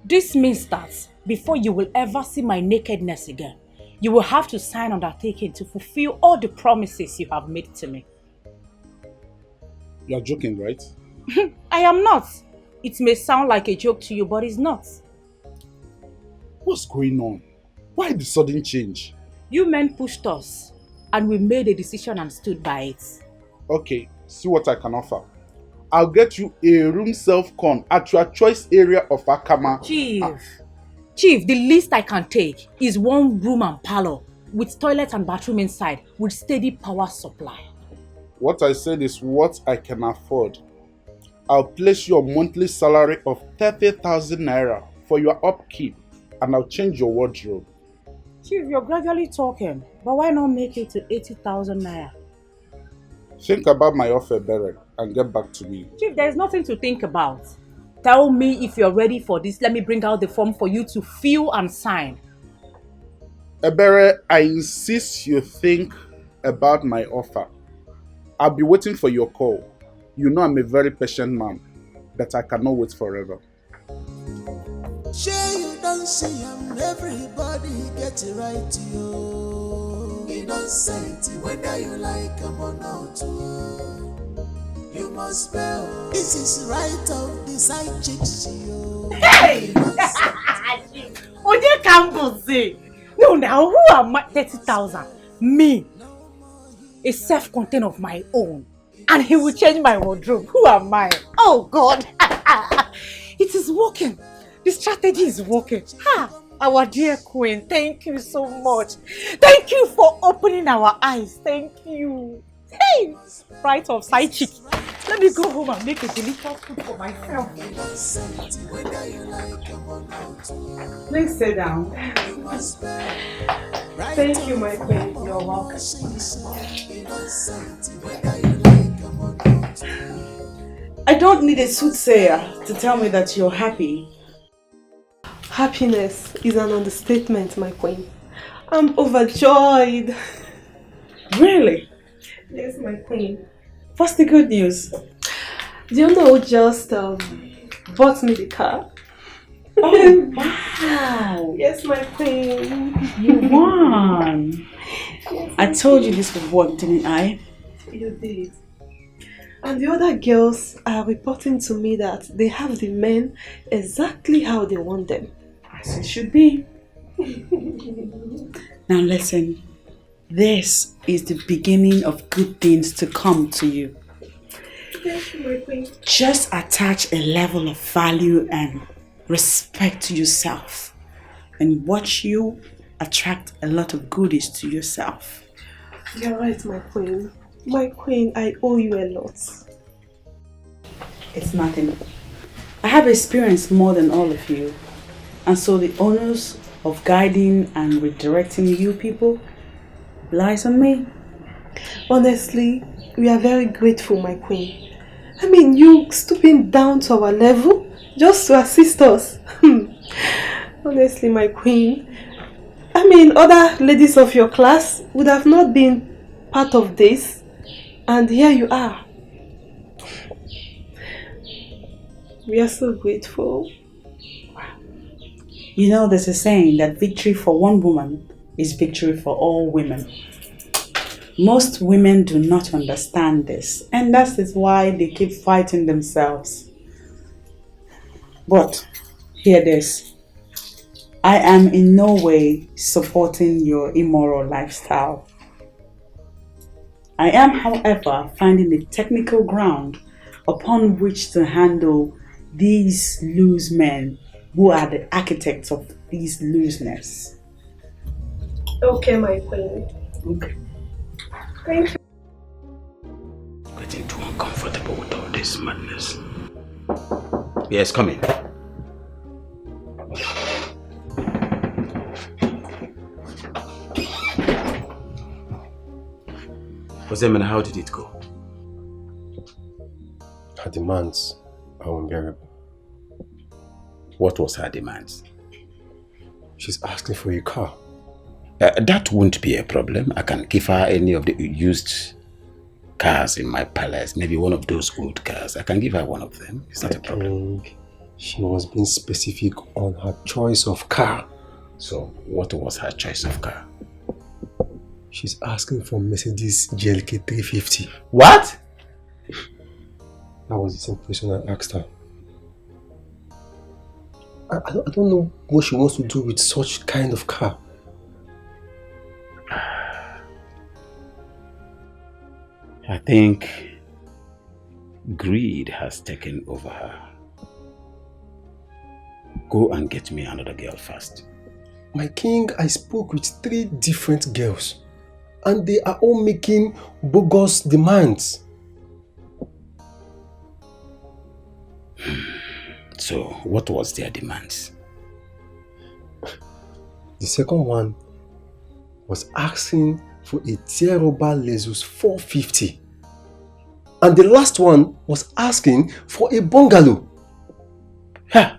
This means that before you will ever see my nakedness again, you will have to sign undertaking to fulfill all the promises you have made to me. You're joking, right? I am not. It may sound like a joke to you, but it's not. What's going on? Why the sudden change? You men pushed us, and we made a decision and stood by it. Okay, see what I can offer. I'll get you a room self-con at your choice area of Akama. Chief, the least I can take is 1 room and parlor with toilet and bathroom inside with steady power supply. What I said is what I can afford. I'll place your monthly salary of 30,000 naira for your upkeep and I'll change your wardrobe. Chief, you're gradually talking, but why not make it to 80,000 naira? Think about my offer, Beren, and get back to me. Chief, there's nothing to think about. Tell me if you're ready for this. Let me bring out the form for you to fill and sign. Ebere, I insist you think about my offer. I'll be waiting for your call. You know I'm a very patient man, but I cannot wait forever. Sure you don't see everybody get it right to you. Innocent, whether you like them or not. You must spell. This is right of the side chicks to you. Hey! What you can say? No, now who am I? 30,000. Me. A self-contained of my own. And he will change my wardrobe. Who am I? Oh God. It is working. The strategy is working. Our dear queen, thank you so much. Thank you for opening our eyes. Thank you. Hey, right of side chick. Let me go home and make a delicious food for myself. Please sit down. Thank you, my queen. You're welcome. I don't need a soothsayer to tell me that you're happy. Happiness is an understatement, my queen. I'm overjoyed. Really? Yes, my queen. What's the good news? Do you know who just bought me the car? Oh, wow. Yes, my queen. You won. Yes, I told you this would work, didn't I? You did. And the other girls are reporting to me that they have the men exactly how they want them. As it should be. Now listen, this is the beginning of good things to come to you. Thank you, my queen. Just attach a level of value and respect to yourself and watch you attract a lot of goodies to yourself. You're right, my queen. My queen, I owe you a lot. It's nothing. I have experienced more than all of you. And so the onus of guiding and redirecting you people lies on me. Honestly, we are very grateful, my queen. I mean, you stooping down to our level just to assist us. Honestly, my queen. I mean, other ladies of your class would have not been part of this. And here you are. We are so grateful. You know, there's a saying that victory for one woman is victory for all women. Most women do not understand this, and that is why they keep fighting themselves. But hear this. I am in no way supporting your immoral lifestyle. I am, however, finding a technical ground upon which to handle these loose men who are the architects of these looseness. Okay, my queen. Okay. Thank you. Getting too uncomfortable with all this madness. Yes, come in. Osemena, how did it go? Her demands are unbearable. What was her demands? She's asking for a car. That won't be a problem. I can give her any of the used cars in my palace. Maybe one of those old cars. I can give her one of them. It's not a problem. She was being specific on her choice of car. So, what was her choice of car? She's asking for Mercedes GLK 350. What? That was the same question I asked her. I don't know what she wants to do with such kind of car. I think greed has taken over her. Go and get me another girl first. My king, I spoke with 3 different girls and they are all making bogus demands. So, what was their demands? The second one was asking for a Tierroba Lexus 450. And the last one was asking for a bungalow. Ha!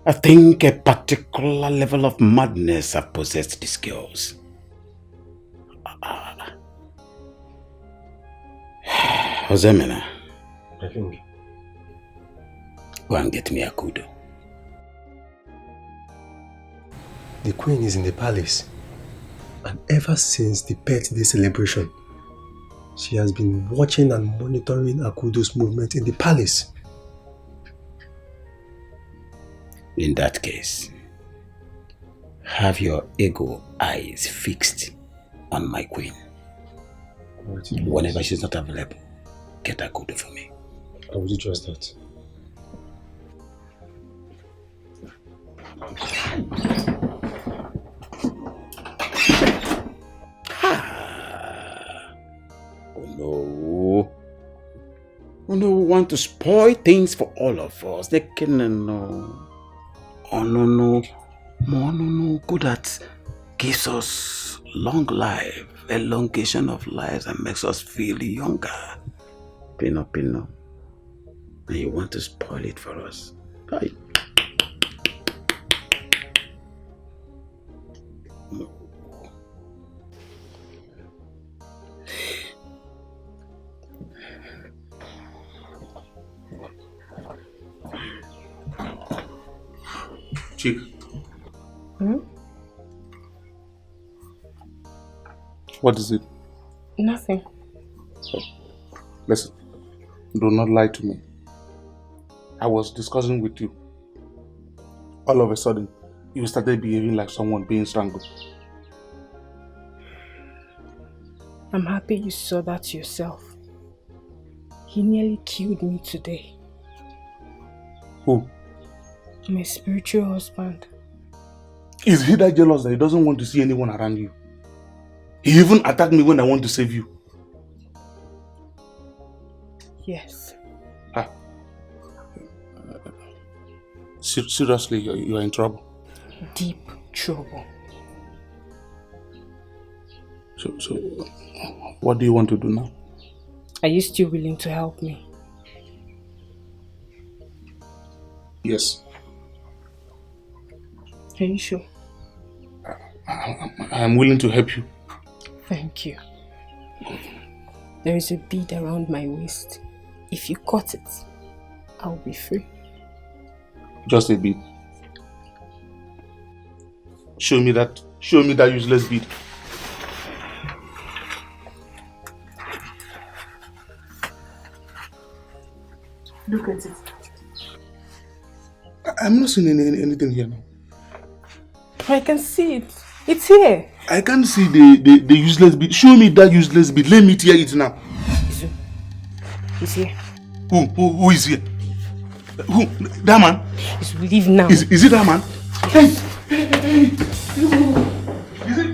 I think a particular level of madness have possessed these girls. Osemena. I think. Go and get me a kudo. The queen is in the palace. And ever since the birthday celebration, she has been watching and monitoring Akudo's movement in the palace. In that case, have your ego eyes fixed on my queen. Whenever she's not available, get a kudo for me. I will do just that. Oh no, we want to spoil things for all of us. They can no. Oh no. Good that gives us long life, elongation of lives and makes us feel younger. Pino. And you want to spoil it for us. Bye. Chick. What is it? Nothing. Listen, do not lie to me. I was discussing with you. All of a sudden, you started behaving like someone being strangled. I'm happy you saw that yourself. He nearly killed me today. Who? My spiritual husband. Is he that jealous that he doesn't want to see anyone around you? He even attacked me when I want to save you. Yes. Seriously, you are in trouble. Deep trouble. So, what do you want to do now? Are you still willing to help me? Yes. Are you sure? I am willing to help you. Thank you. There is a bead around my waist. If you cut it, I'll be free. Just a bit. Show me that useless bead. Look at it. I'm not seeing anything here now. I can see it. It's here. I can't see the useless bead. Show me that useless bead. Let me tear it now. He's here. Who is here? Who? That man? Leave now. Is it that man? Hey! Hey! Is it?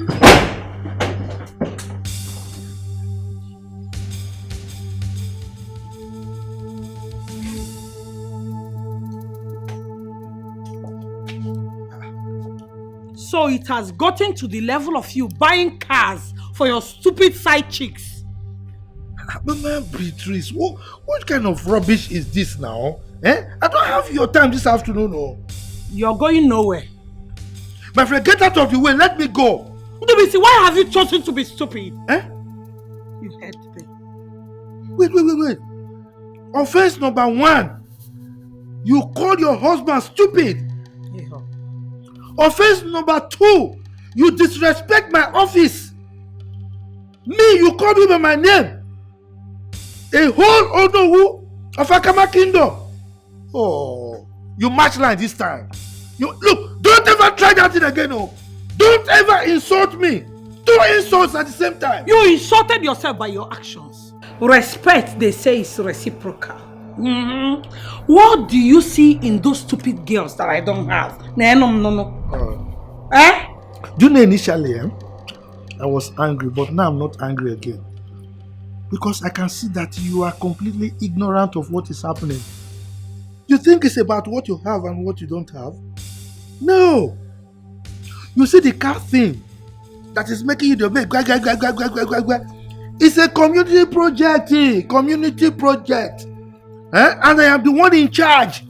So it has gotten to the level of you buying cars for your stupid side chicks. But man, Beatrice, what kind of rubbish is this now? Eh? I don't have your time this afternoon, no. You're going nowhere. My friend, get out of the way, let me go. Ndubisi, why have you chosen to be stupid? Eh? You heard me. Wait. Offense number 1. You called your husband stupid. Yeah. Offense number 2. You disrespect my office. Me, you called me by my name. A whole Onowu of Akama Kingdom. Oh, you match line this time. You look, don't ever try that thing again, oh. Don't ever insult me. 2 insults at the same time. You insulted yourself by your actions. Respect, they say, is reciprocal. What do you see in those stupid girls that I don't have? No. Eh? Do you know initially, I was angry, but now I'm not angry again. Because I can see that you are completely ignorant of what is happening. You think it's about what you have and what you don't have? No. You see the car thing that is making you the big. It's a community project. Community project. And I am the one in charge.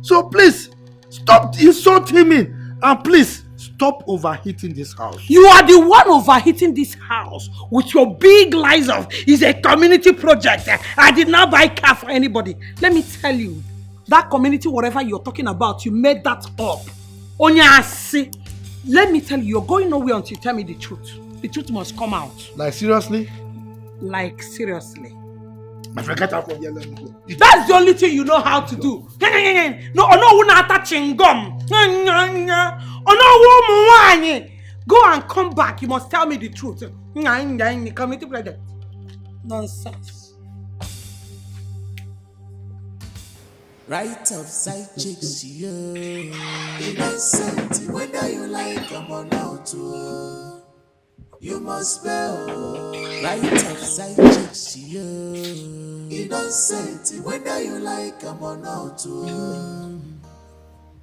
So please, stop insulting me. And please, stop overheating this house. You are the one overheating this house with your big lies of it's a community project. I did not buy car for anybody. Let me tell you, that community, whatever you're talking about, you made that up. Onyasi. Let me tell you, you're going nowhere until you tell me the truth. The truth must come out. Like seriously? Like seriously. I forget how to yell. That's the only thing you know how to do. No, we're touching gum. Go and come back. You must tell me the truth. Community project. Nonsense. Right upside chicks, yeah. Innocent, whether you like them or not, you must spell. Right upside chicks, yeah. Innocent, whether you like them or not.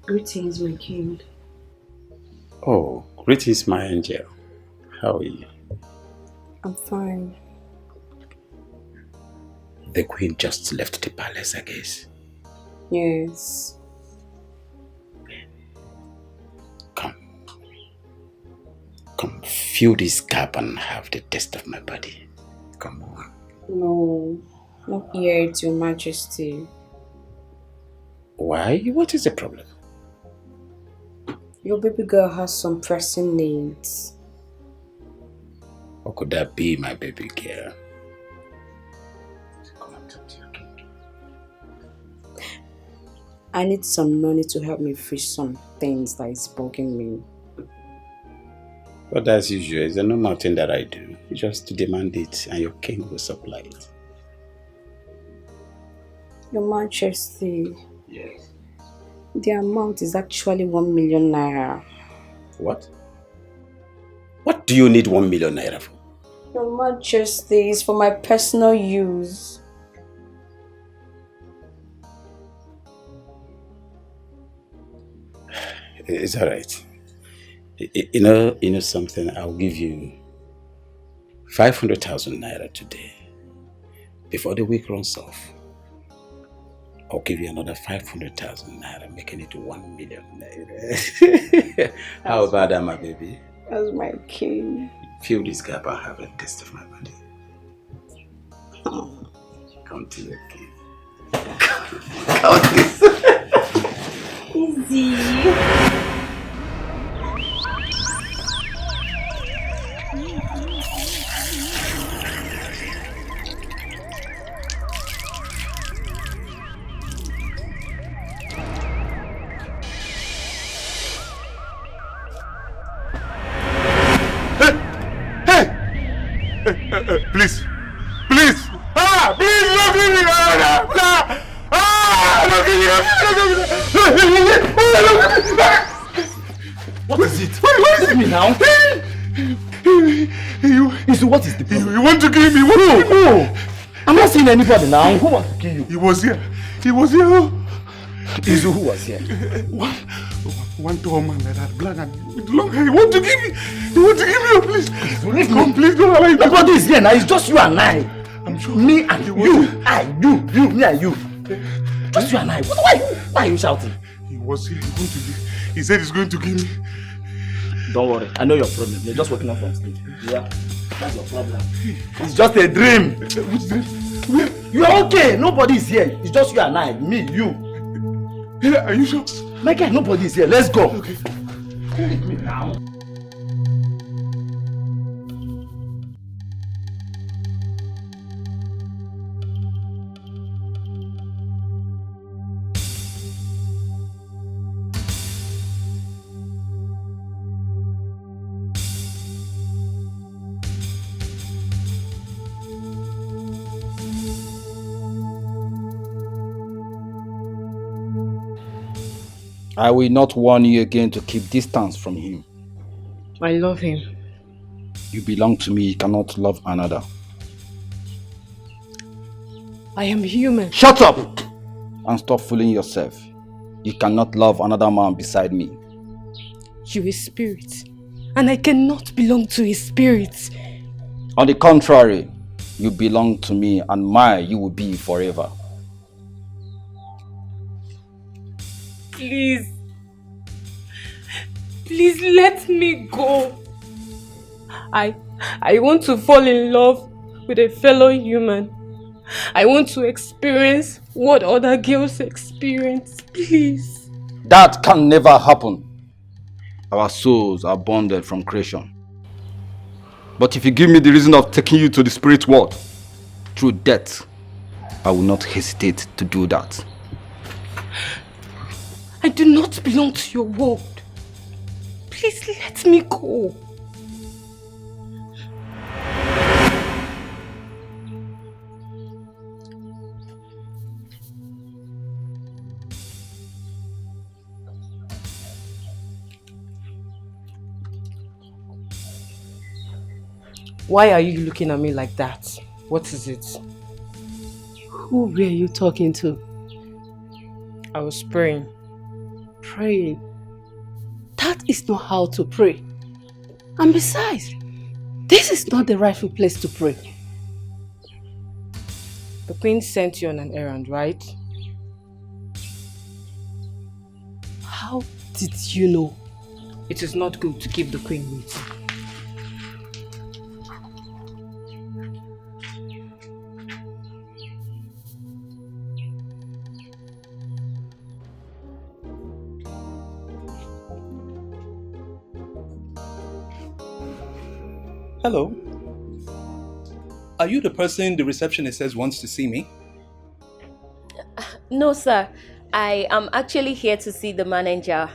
Greetings, my king. Oh, greetings, my angel. How are you? I'm fine. The queen just left the palace, I guess. Yes. Come, fill this gap and have the taste of my body. Come on. No, not yet, Your Majesty. Why? What is the problem? Your baby girl has some pressing needs. What could that be, my baby girl? I need some money to help me fix some things that is bugging me. But as usual, it's a normal thing that I do. You just demand it and your king will supply it. Your Majesty. Yes. The amount is actually 1 million naira. What? What do you need 1 million naira for? Your Majesty, it's for my personal use. It's alright. You know something? I'll give you 500,000 naira today. Before the week runs off, I'll give you another 500,000 naira, making it 1 million naira. How about that, my baby? That's my king. Fill this gap and have a taste of my body. Come to your king. Come this. Easy. Please. Please. Please, don't give me What is it? What is it me now? What is the problem? You want to kill me? Who? I'm not seeing anybody now. Who wants to kill you? He was here. He was here. Izu, who was here? One tall man like that, black and with long hair. He want to give me. He want to give me. Please. Please don't allow him. Nobody is here now. It's just you and I. I'm sure. Me and you. Me and you. Just you and I. Why are you shouting? He was here. He said he's going to kill me. Don't worry. I know your problem. You're just waking up from sleep. Yeah. That's your problem. It's just a dream. Which dream? You're okay. Nobody is here. It's just you and I. Me, you. Yeah, are you sure? My guy, nobody is here. Let's go. Okay. Leave me now. I will not warn you again to keep distance from him. I love him. You belong to me, you cannot love another. I am human. Shut up! And stop fooling yourself. You cannot love another man beside me. You is spirit, and I cannot belong to his spirit. On the contrary, you belong to me, and mine you will be forever. Please let me go. I want to fall in love with a fellow human. I want to experience what other girls experience. Please. That can never happen. Our souls are bonded from creation. But if you give me the reason of taking you to the spirit world through death, I will not hesitate to do that. I do not belong to your world. Please let me go. Why are you looking at me like that? What is it? Who were you talking to? I was praying. Praying? That is not how to pray. And besides, this is not the rightful place to pray. The queen sent you on an errand, right? How did you know it is not good to keep the queen waiting? Hello. Are you the person the receptionist says wants to see me? No, sir. I am actually here to see the manager.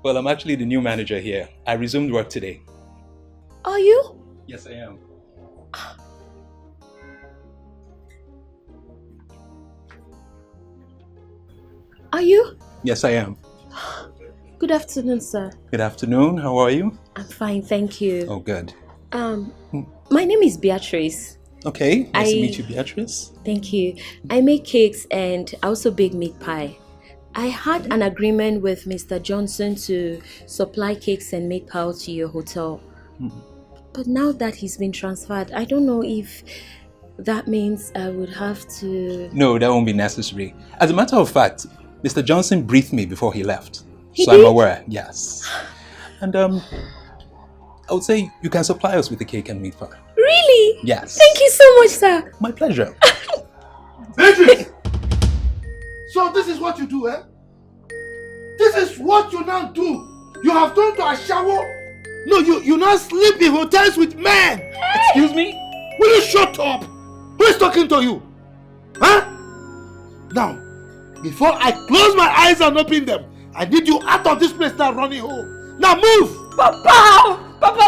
Well, I'm actually the new manager here. I resumed work today. Are you? Yes, I am. Are you? Yes, I am. Good afternoon, sir. Good afternoon. How are you? I'm fine, thank you. Oh, good. My name is Beatrice. Okay, nice to meet you, Beatrice. Thank you. I make cakes and I also bake meat pie. I had an agreement with Mr. Johnson to supply cakes and meat pie to your hotel. But now that he's been transferred, I don't know if that means I would have to... No, that won't be necessary. As a matter of fact, Mr. Johnson briefed me before he left. He so did? I'm aware, yes. And I would say you can supply us with the cake and meat pie. Really? Yes. Thank you so much, sir. My pleasure. Beatrice! So this is what you do, eh? This is what you now do. You have gone to a shower. No, you now sleep in hotels with men. Excuse me? Will you shut up? Who is talking to you? Huh? Now, before I close my eyes and open them, I need you out of this place now running home. Now move! Papa! Papa,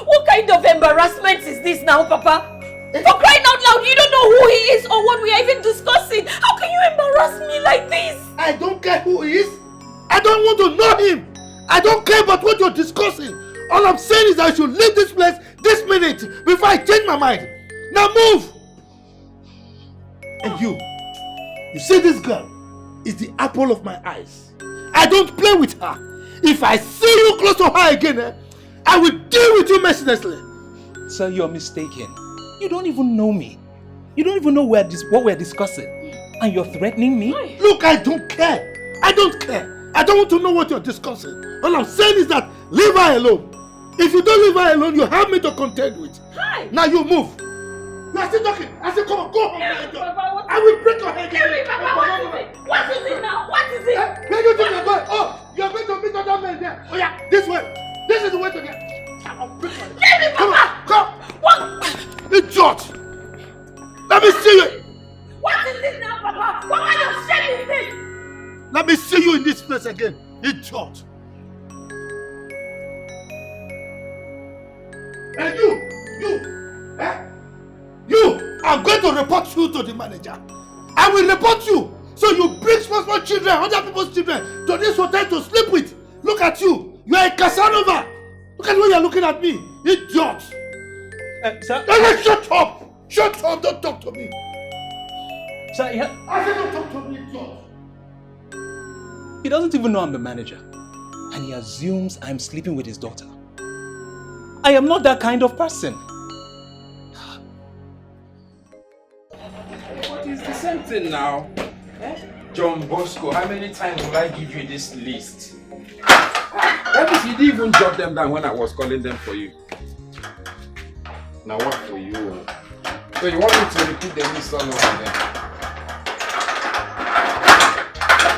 what kind of embarrassment is this now, Papa? For crying out loud, you don't know who he is or what we are even discussing. How can you embarrass me like this? I don't care who he is. I don't want to know him. I don't care about what you're discussing. All I'm saying is that I should leave this place this minute before I change my mind. Now move! And you see this girl is the apple of my eyes. I don't play with her. If I see you close to her again, I will deal with you mercilessly. Sir, you're mistaken. You don't even know me. You don't even know what we're discussing. And you're threatening me? Look, I don't care. I don't care. I don't want to know what you're discussing. All I'm saying is that leave her alone. If you don't leave her alone, you have me to contend with. Hi. Now you move. You are still talking. I said, come on, go home. I will break your head. What is it now? What is it? Where do you think you're going? Oh, you're going to meet other men there. Oh yeah, this way. This is the way to get. I'll break your head. Let me, Papa. Come. What? Idiot. Let me see you. What is this now, Papa? What kind of shit is this? Let me see you in this place again. Idiot. And you, I'm going to report you to the manager. I will report you. So you bring small children, other people's children, to this hotel to sleep with. Look at you. You are a Casanova. Look at the way you are looking at me. Idiot. Sir? Shut up. Shut up. Don't talk to me. Sir, I said don't talk to me, idiot. He doesn't even know I'm the manager. And he assumes I'm sleeping with his daughter. I am not that kind of person. What is the same thing now? John Bosco, how many times will I give you this list? That is, you didn't even jot them down when I was calling them for you. Now what for you? So you want me to repeat the list all over again?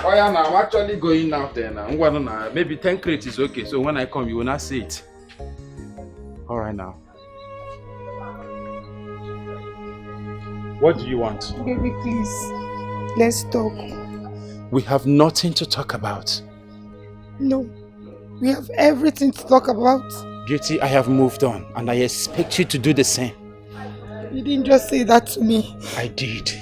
Oh yeah, now I'm actually going out there now. Maybe 10 crates is okay, so when I come you will not see it. Alright now. What do you want? Baby, please. Let's talk. We have nothing to talk about. No. We have everything to talk about. Beauty, I have moved on and I expect you to do the same. You didn't just say that to me. I did.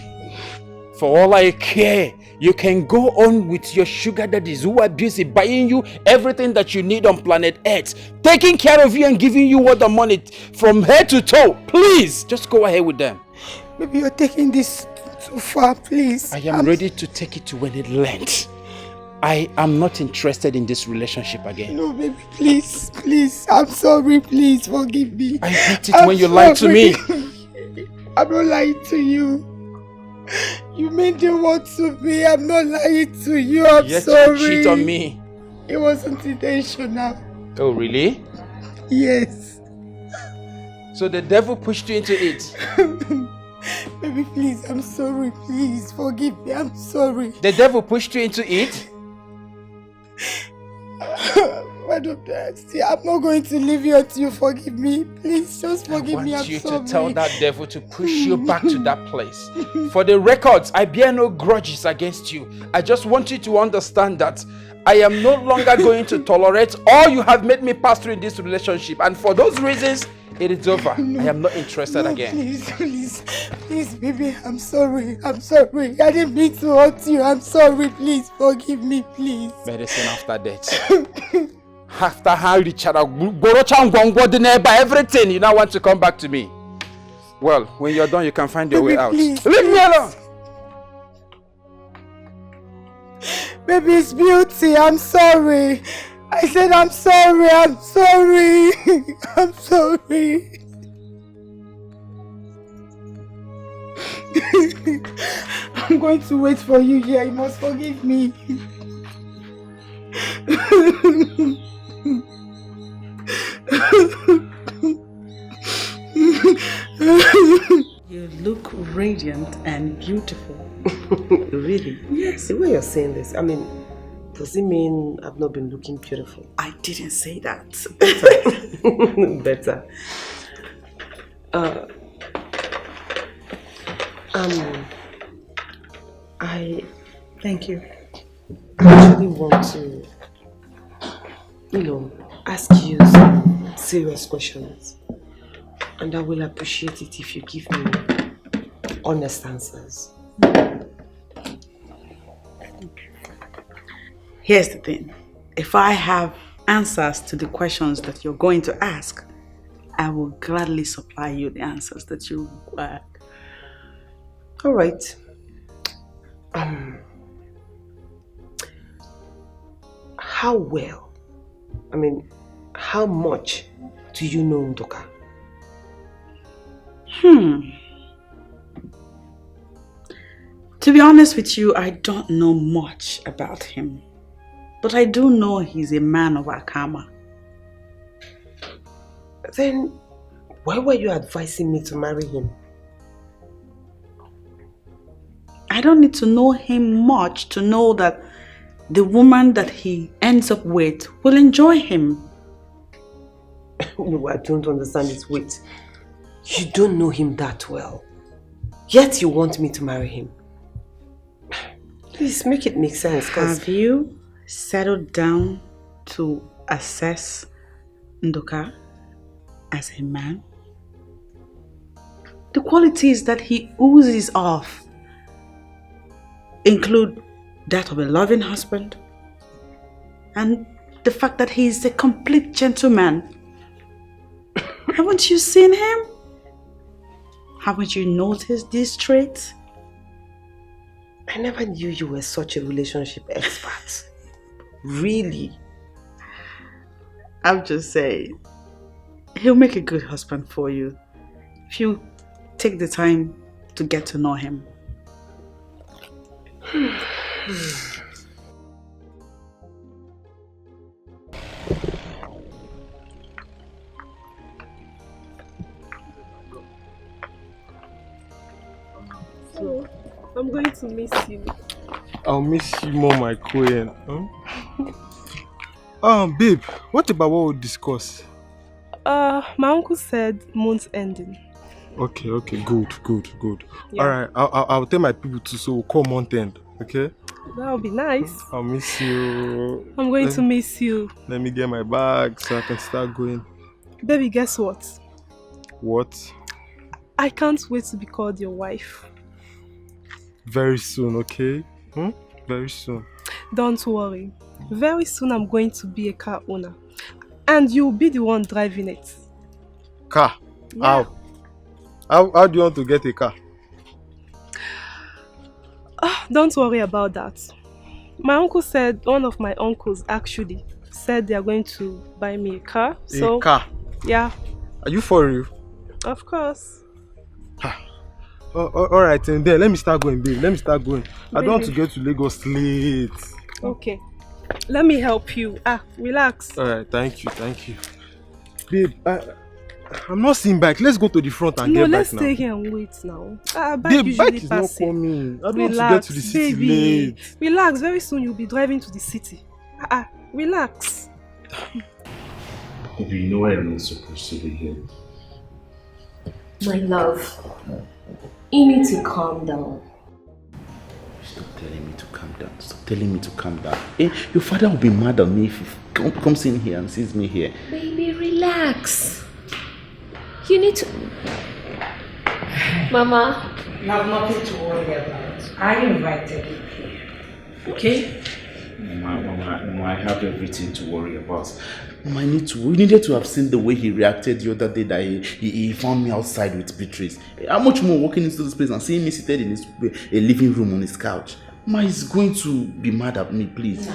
For all I care, you can go on with your sugar daddies who are busy buying you everything that you need on planet Earth, taking care of you and giving you all the money from head to toe. Please, just go ahead with them. Maybe you're taking this too far, please. I am ready to take it to when it lands. I am not interested in this relationship again. No, baby, please, please. I'm sorry, please forgive me. I hate it when you lie to me. I'm not lying to you. You made the want to be. I'm not lying to you. I'm Yet sorry. You cheat on me. It wasn't intentional. Oh, really? Yes. So the devil pushed you into it? Baby, please, I'm sorry. Please, forgive me. I'm sorry. The devil pushed you into it? See, I'm not going to leave you until you forgive me. Please, just forgive me. I I'm want you sorry. to tell that devil to push you back to that place. For the records, I bear no grudges against you. I just want you to understand that I am no longer going to tolerate all you have made me pass through in this relationship. And for those reasons, it is over. No, I am not interested again. Please, baby, I'm sorry. I'm sorry. I didn't mean to hurt you. I'm sorry. Please, forgive me, please. Medicine after death. After how Richard everything, you now want to come back to me. Well, when you're done, you can find your way out. Please, Leave me alone! Baby, it's Beauty. I'm sorry. I said I'm sorry. I'm sorry. I'm sorry. I'm going to wait for you here. You must forgive me. You look radiant and beautiful. Really? Yes. The way you're saying this, I mean, does it mean I've not been looking beautiful? I didn't say that. Better. Thank you. I actually want to, I ask you some serious questions. And I will appreciate it if you give me honest answers. Here's the thing. If I have answers to the questions that you're going to ask, I will gladly supply you the answers that you require. All right. How well, how much do you know Ndoka? To be honest with you, I don't know much about him. But I do know he's a man of Akama. Then, why were you advising me to marry him? I don't need to know him much to know that the woman that he ends up with will enjoy him. No, I don't understand it. Wait. You don't know him that well. Yet you want me to marry him. Please make it make sense. Have you settled down to assess Ndoka as a man? The qualities that he oozes off include that of a loving husband and the fact that he is a complete gentleman. Haven't you seen him? Haven't you noticed these traits? I never knew you were such a relationship expert. Really? I'm just saying, he'll make a good husband for you if you take the time to get to know him. So, I'm going to miss you. I'll miss you more, my queen. Babe, what about what we discuss? My uncle said month ending. Okay, good. Yeah. Alright, I'll tell my people to so we'll call month end, okay? That would be nice. I'll miss you. I'm going to miss you. Let me get my bag so I can start going. Baby, guess what? What? I can't wait to be called your wife. Very soon, okay? Very soon. Don't worry. Very soon I'm going to be a car owner. And you'll be the one driving it. Car? Yeah. How do you want to get a car? Don't worry about that. My uncle said, one of my uncles actually said they are going to buy me a car. A car? Yeah. Are you for real? Of course. Alright, and then let me start going, babe. Let me start going. I don't want to Baby. get to Lagos late. Okay. Let me help you. Relax. Alright, thank you. Babe, I'm not seeing bike. Let's go to the front and get back now. No, let's stay here and wait now. The Bike usually bike is not passing. coming. I don't Relax, want to get to the city baby. late. Relax. Very soon you'll be driving to the city. Relax. Baby, you know I'm not supposed to be here. My love, you need to calm down. Stop telling me to calm down. Your father will be mad at me if he comes in here and sees me here. Baby, relax. You need to... Mama. You have nothing to worry about. I invited you here. Okay? Mama, I have everything to worry about. Mama, we needed to have seen the way he reacted the other day that he found me outside with Beatrice. How much more walking into this place and seeing me seated in a living room on his couch? Mama is going to be mad at me, please.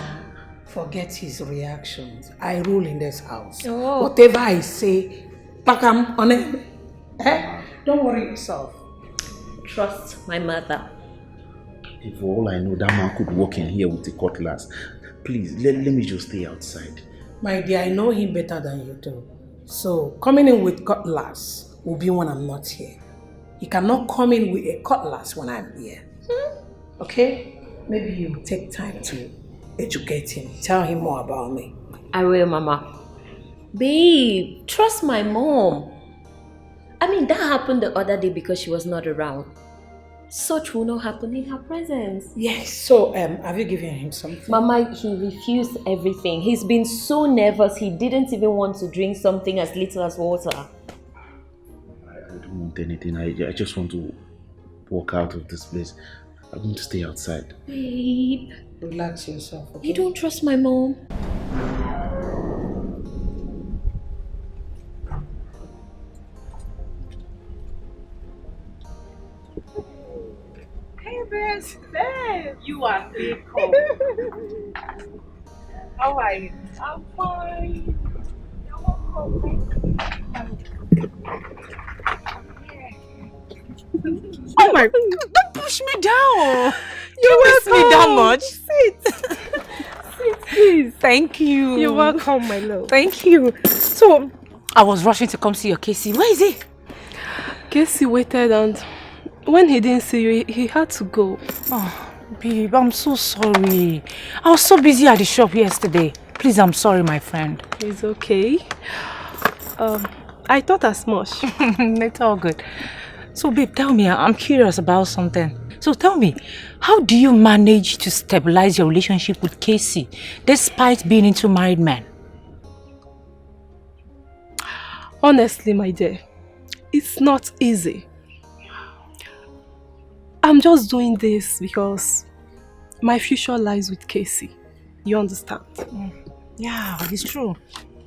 Forget his reactions. I rule in this house. Oh. Whatever I say, pack him on it. Don't worry yourself. Trust my mother. If for all I know, that man could walk in here with a cutlass. Please, let me just stay outside. My dear, I know him better than you do. So, coming in with cutlass will be when I'm not here. He cannot come in with a cutlass when I'm here. Okay? Maybe you take time to educate him. Tell him more about me. I will, Mama. Babe, trust my mom. I mean, that happened the other day because she was not around. such will not happen in her presence. Yes, so have you given him something? Mama, he refused everything. He's been so nervous, he didn't even want to drink something as little as water. I don't want anything. I just want to walk out of this place. I want to stay outside. Babe. Relax yourself, okay? You don't trust my mom? Hey, best babe. You are big. How are you? I'm fine. You're welcome. Oh my! Don't push me down. You miss me that much. Sit. Sit, please. Thank you. You're welcome, my love. Thank you. So, I was rushing to come see your Casey. Where is he? Casey waited, and when he didn't see you, he had to go. Oh, babe, I'm so sorry. I was so busy at the shop yesterday. Please, I'm sorry, my friend. It's okay. I thought as much. It's all good. So, babe, tell me, I'm curious about something. So, tell me, how do you manage to stabilize your relationship with Casey despite being into married men? Honestly, my dear, it's not easy. I'm just doing this because my future lies with Casey. You understand? Yeah, it's true.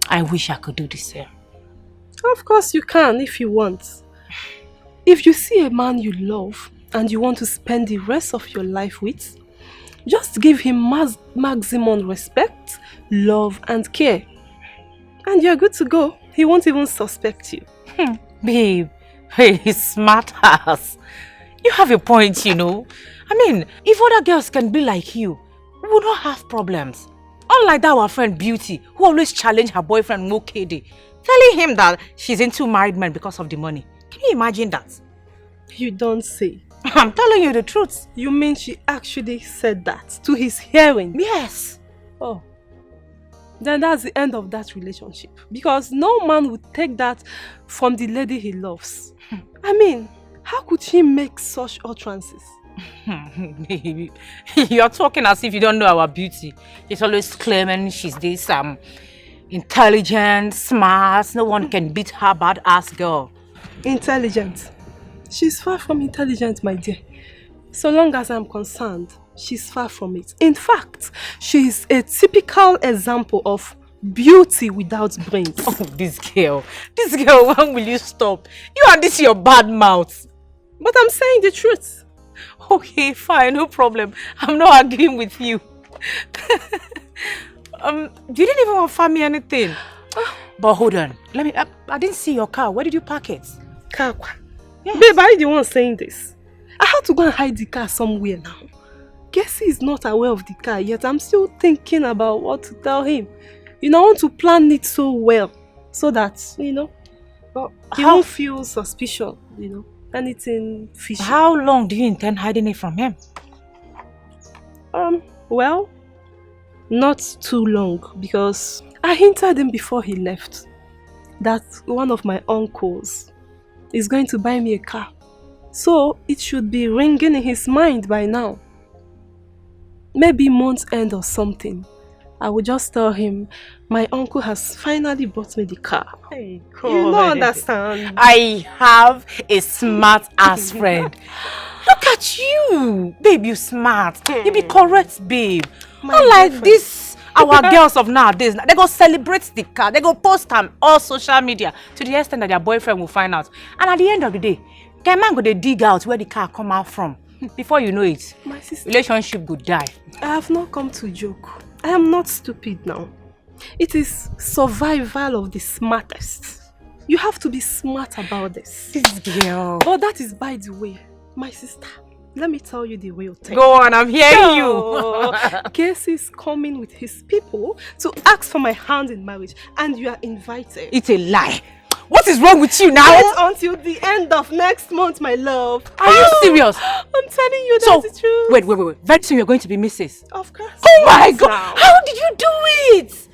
I wish I could do the same. Of course you can if you want. If you see a man you love and you want to spend the rest of your life with, just give him maximum respect, love and care. And you're good to go. He won't even suspect you. Babe, hey, smart ass. You have a point, you know. I mean, if other girls can be like you, we would not have problems. Unlike that our friend Beauty, who always challenged her boyfriend Mokede, telling him that she's into married men because of the money. Can you imagine that? You don't say. I'm telling you the truth. You mean she actually said that to his hearing? Yes. Oh. Then that's the end of that relationship. Because no man would take that from the lady he loves. I mean, how could she make such utterances? Baby, you're talking as if you don't know our Beauty. She's always claiming she's this intelligent, smart, no one can beat her badass girl. Intelligent? She's far from intelligent, my dear. So long as I'm concerned, she's far from it. In fact, she's a typical example of beauty without brains. Oh, this girl, when will you stop? You and this your bad mouth. But I'm saying the truth. Okay, fine, no problem. I'm not arguing with you. You didn't even offer me anything. But hold on, I didn't see your car. Where did you park it? Car? Yes. Babe, are you the one saying this? I had to go and hide the car somewhere now. Casey is not aware of the car yet. I'm still thinking about what to tell him. You know, I want to plan it so well so that, you know, he won't feel suspicious, you know, anything fishy. How long do you intend hiding it from him? Well, not too long, because I hinted him before he left that one of my uncles is going to buy me a car. So it should be ringing in his mind by now. Maybe month's end or something. I will just tell him my uncle has finally bought me the car. Hey, God. You don't understand. I have a smart ass friend. Look at you. Babe, you smart. You be correct, babe. Unlike this, our girls of nowadays, they go celebrate the car. They go post them all social media to the extent that their boyfriend will find out. And at the end of the day, the man go to dig out where the car come out from. Before you know it, my sister, relationship would die. I have not come to joke. I am not stupid now. It is survival of the smartest. You have to be smart about this. This girl. But that is by the way. My sister, let me tell you the real thing. Go on, I'm hearing you. Casey is coming with his people to ask for my hand in marriage, and you are invited. It's a lie. What is wrong with you now? Wait until the end of next month, my love. Are you serious? I'm telling you that's the truth. Wait. Very soon you're going to be Mrs. Of course. Oh my God. How did you do it?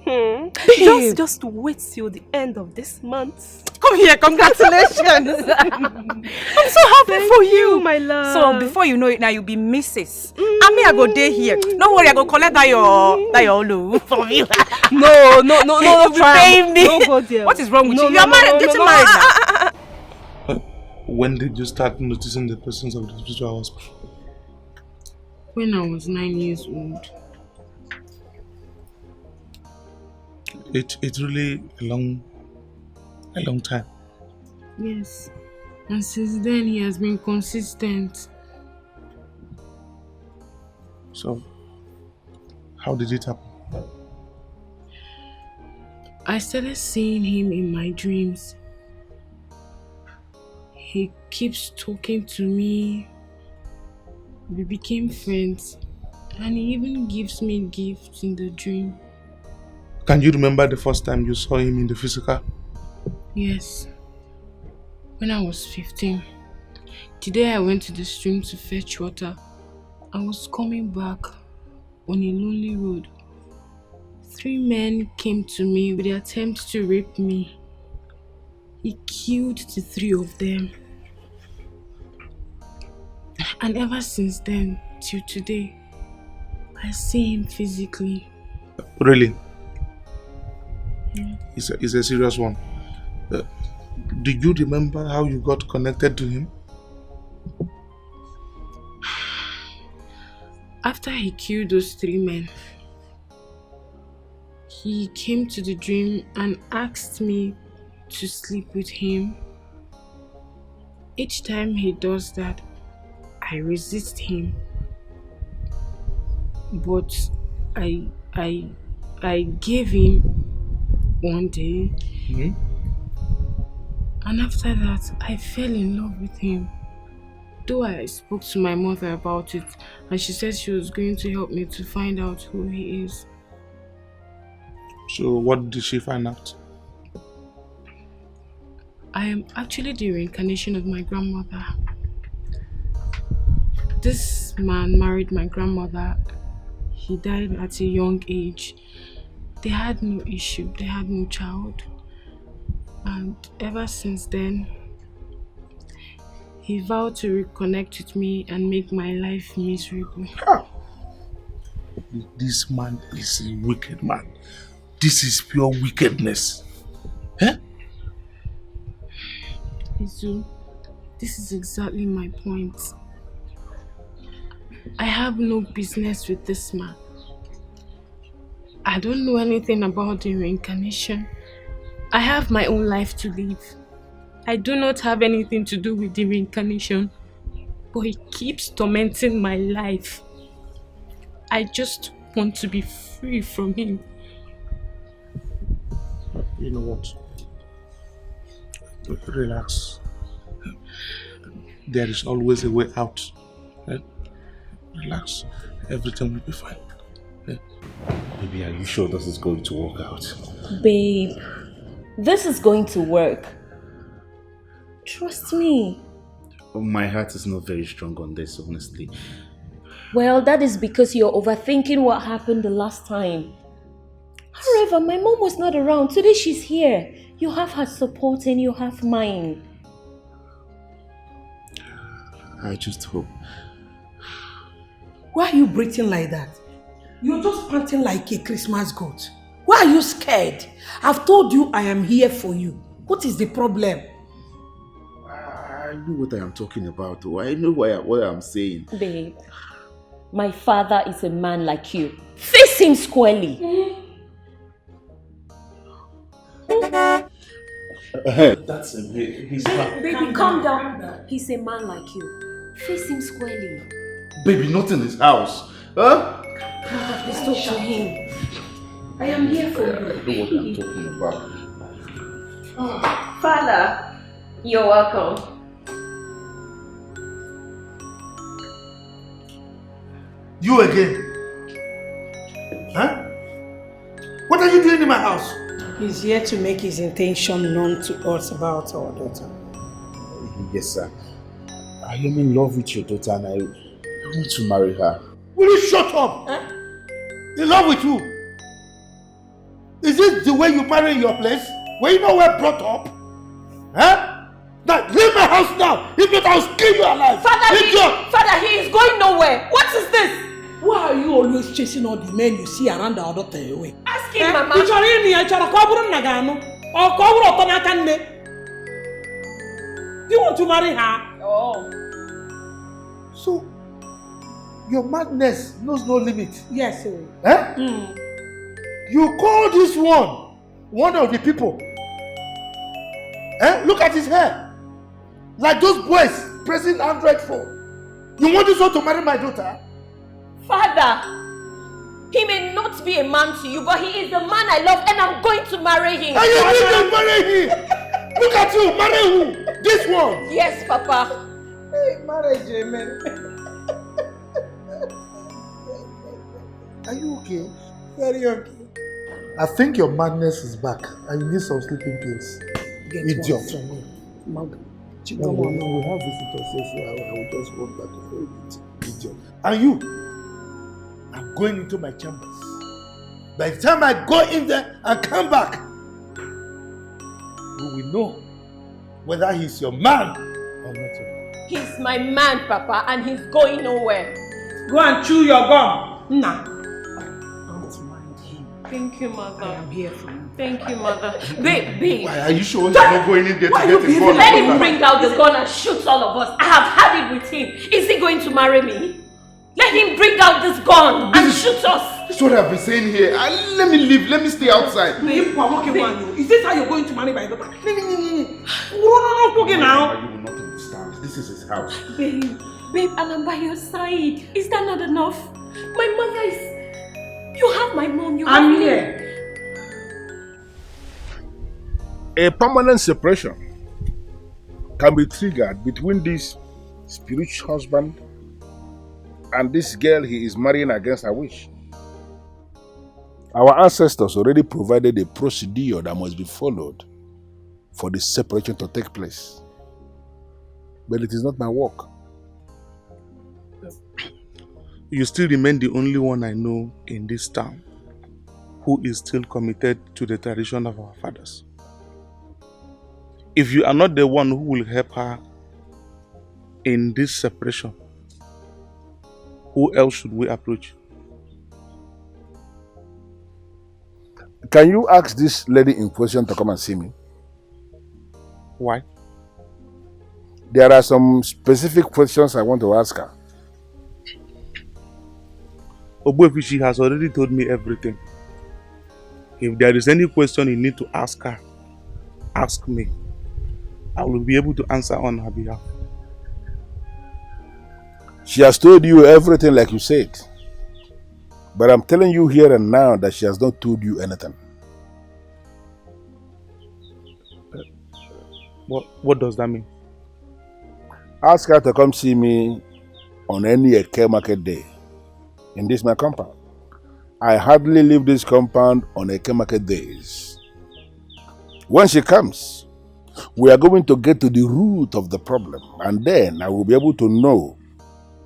Babe, Babe. Just wait till the end of this month. Come here, congratulations. I'm so happy for you, my love. So before you know it now, you'll be Mrs. And me, I go day here. Don't worry, I go collect that your loo from you. No, pay me. Don't go there. What is wrong with you? You are married, getting married now. When did you start noticing the presence of the spiritual husband? When I was 9 years old. It's really a long time. Yes. And since then he has been consistent. So, how did it happen? I started seeing him in my dreams. He keeps talking to me. We became friends. And he even gives me gifts in the dream. Can you remember the first time you saw him in the physical? Yes. When I was 15. The day I went to the stream to fetch water, I was coming back on a lonely road. 3 men came to me with the attempt to rape me. He killed the 3 of them. And ever since then, till today, I see him physically. Really? Yeah. It's a serious one. Do you remember how you got connected to him? After he killed those 3 men, he came to the dream and asked me to sleep with him. Each time he does that, I resist him. But I gave in one day. Mm-hmm. And after that, I fell in love with him. Though I spoke to my mother about it, and she said she was going to help me to find out who he is. So what did she find out? I am actually the reincarnation of my grandmother. This man married my grandmother. He died at a young age. They had no issue, they had no child. And ever since then, he vowed to reconnect with me and make my life miserable. This man is a wicked man. This is pure wickedness. Eh? Izu, this is exactly my point. I have no business with this man. I don't know anything about the reincarnation. I have my own life to live. I do not have anything to do with the reincarnation, but he keeps tormenting my life. I just want to be free from him. You know what? Relax. There is always a way out. Eh? Relax. Everything will be fine. Eh? Baby, are you sure this is going to work out? Babe, this is going to work. Trust me. My heart is not very strong on this, honestly. Well, that is because you're overthinking what happened the last time. However, my mom was not around. Today she's here. You have her support and you have mine. I just hope. Why are you breathing like that? You're just panting like a Christmas goat. Why are you scared? I've told you I am here for you. What is the problem? I know what I am talking about, though. I know what I'm saying. Babe, my father is a man like you. Face him squarely. That's him. He's not. Baby, calm down. He's a man like you. Face him squarely. Baby, not in this house. Huh? Let's talk to him. I am here for you. I know what I'm talking about. Oh, Father, you're welcome. You again? Huh? What are you doing in my house? He's here to make his intention known to us about our daughter. Yes, sir. I am in love with your daughter and I want to marry her. Will you shut up? In love with who? Is it this the way you marry in your place? Were you nowhere brought up? Huh? Now, leave my house now! If not, I'll skin you alive! Father, he is going nowhere! What is this? Why are you always chasing all the men you see around our daughter away? Ask him, Mama. You want to marry her? Oh. So, your madness knows no limit. Yes, sir. Eh? You call this one of the people. Eh? Look at his hair. Like those boys pressing Android phone. You want this one to marry my daughter? Father, he may not be a man to you, but he is the man I love and I'm going to marry him. And you need to marry him! Look at you, marry who? This one? Yes, Papa. Hey, marriage, amen. Are you okay? Very okay. I think your madness is back and you need some sleeping pills. Idiot. No, we have visitors, so I will just walk back for a bit. Idiot. And you? I'm going into my chambers. By the time I go in there and come back, we will know whether he's your man or not your man. He's my man, Papa, and he's going nowhere. Go and chew your gum. Nah. Thank you, Mother. I am here for you. Thank you, Mother. Babe. Why are you sure you're not going in there to get involved? Let him bring out the gun and shoot all of us. I have had it with him. Is he going to marry me? Let him bring out this gun and shoot us. That's what I've been saying here. Let me leave. Let me stay outside. Babe, is this how you're going to marry my daughter? No. You will not understand. This is his house. Babe, and I'm by your side. Is that not enough? My mother is... You have my mom, you have me. Here. A permanent separation can be triggered between this spiritual husband and this girl he is marrying against her wish. Our ancestors already provided a procedure that must be followed for the separation to take place. But it is not my work. You still remain the only one I know in this town who is still committed to the tradition of our fathers. If you are not the one who will help her in this separation, who else should we approach? Can you ask this lady in question to come and see me? Why? There are some specific questions I want to ask her. Obuefishi has already told me everything. If there is any question you need to ask her, ask me. I will be able to answer on her behalf. She has told you everything like you said. But I'm telling you here and now that she has not told you anything. What does that mean? Ask her to come see me on any Eke market day in this my compound. I hardly leave this compound on Eke market days. When she comes, we are going to get to the root of the problem, and then I will be able to know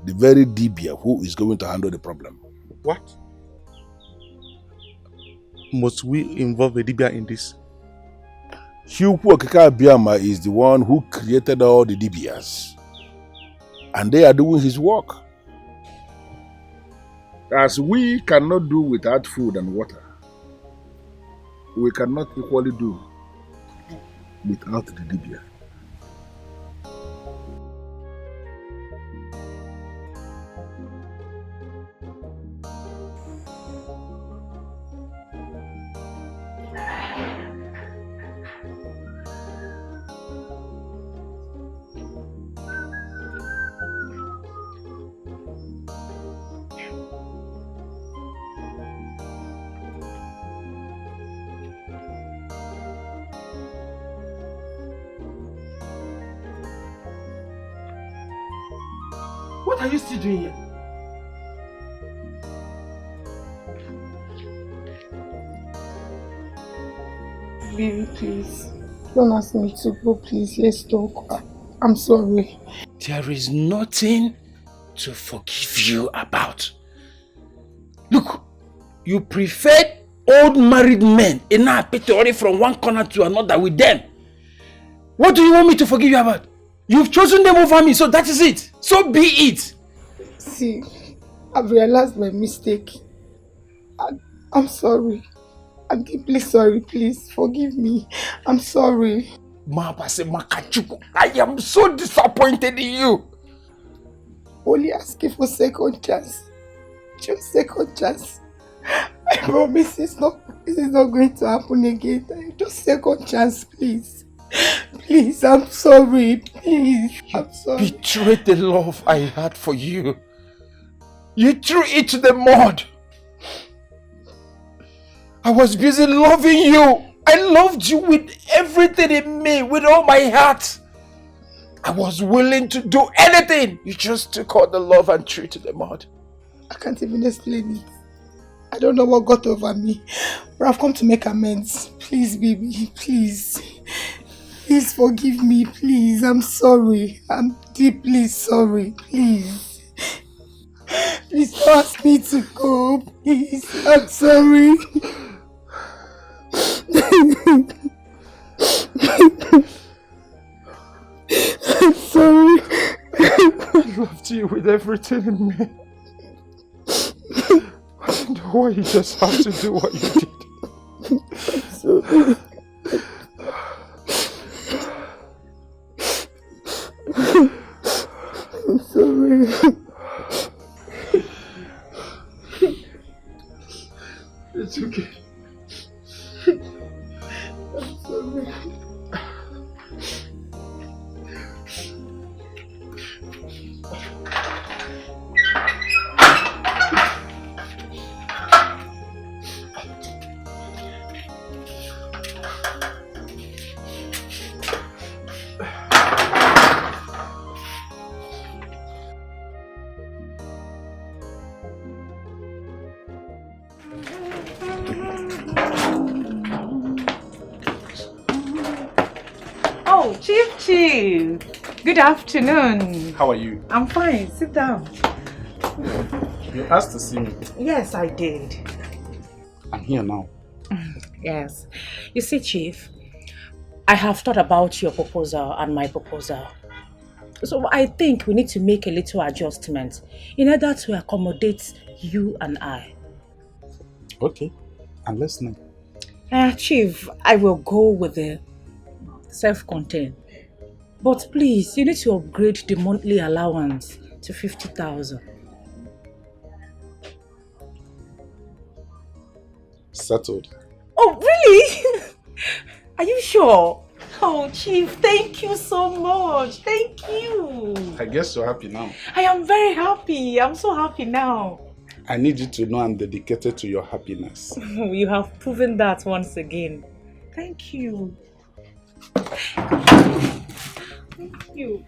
the very dibia who is going to handle the problem. What? Must we involve a dibia in this? Chukwu Okike Abiyama is the one who created all the dibias, and they are doing his work. As we cannot do without food and water, we cannot equally do without the dibia. What are you still doing here? Baby, please. Don't ask me to go, please. Let's talk. I'm sorry. There is nothing to forgive you about. Look, you preferred old married men and now Peter from one corner to another with them. What do you want me to forgive you about? You've chosen them over me, so that is it. So be it. See, I've realized my mistake. I'm sorry. I'm deeply sorry. Please forgive me. I'm sorry. I am so disappointed in you. Only asking for second chance. Just second chance. I promise this is not going to happen again. Just second chance, please. Please, I'm sorry. Please, I'm sorry. Betrayed the love I had for you. You threw it to the mud. I was busy loving you. I loved you with everything in me, with all my heart. I was willing to do anything. You just took all the love and threw it to the mud. I can't even explain it. I don't know what got over me, but I've come to make amends. Please, baby, please. Please forgive me, please. I'm sorry. I'm deeply sorry, please. Please don't ask me to go, please. I'm sorry. I'm sorry. I loved you with everything in me. I don't know why you just have to do what you did. I'm sorry. I'm sorry. It's okay. I'm sorry. Oh, Chief. Good afternoon. How are you? I'm fine. Sit down. You asked to see me. Yes, I did. I'm here now. Yes. You see, Chief, I have thought about your proposal and my proposal. So I think we need to make a little adjustment in order to accommodate you and I. Okay, I'm listening. Chief, I will go with the self-contained. But please, you need to upgrade the monthly allowance to 50,000. Settled. Oh, really? Are you sure? Oh, Chief, thank you so much. Thank you. I guess you're happy now. I am very happy. I'm so happy now. I need you to know I'm dedicated to your happiness. You have proven that once again. Thank you. Thank you.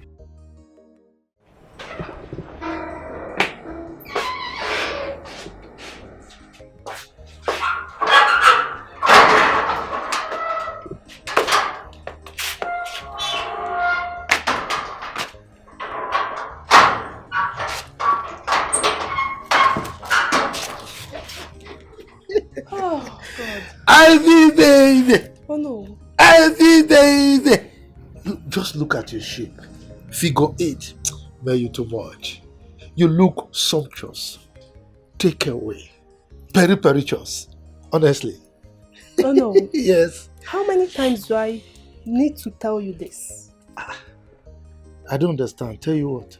Oh, God. Ivy baby! Oh, no. Ivy baby! Just look at your shape. Figure 8. Man, you too much. You look sumptuous. Take away. Peripericious. Honestly. Oh, no. Yes. How many times do I need to tell you this? I don't understand. Tell you what.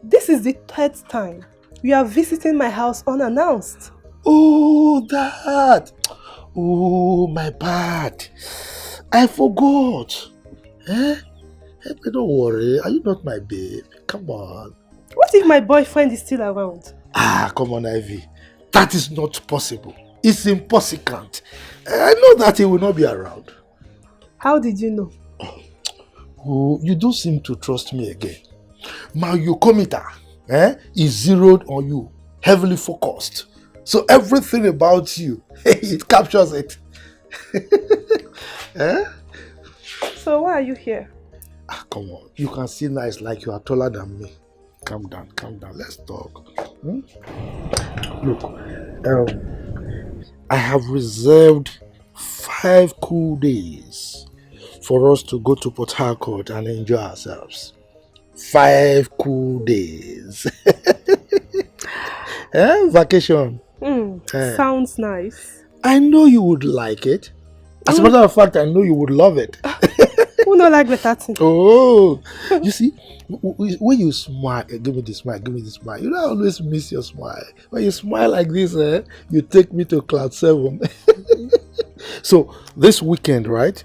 This is the 3rd time you are visiting my house unannounced. Oh, that. Oh, my bad. I forgot. Eh? But don't worry. Are you not my babe? Come on. What if my boyfriend is still around? Ah, come on, Ivy. That is not possible. It's impossible. I know that he will not be around. How did you know? Oh, you don't seem to trust me again. My eucometer is zeroed on you, heavily focused. So everything about you, it captures it. Eh? So why are you here? Ah, come on. You can see nice like you are taller than me. Calm down. Let's talk. Look, I have reserved 5 cool days for us to go to Port Harcourt and enjoy ourselves. 5 cool days. Vacation. Sounds nice. I know you would like it. As a matter of fact, I know you would love it. Who not like better thing? Oh, you see, when you smile, give me the smile, give me the smile. You know, I always miss your smile. When you smile like this, you take me to cloud 7. So this weekend, right,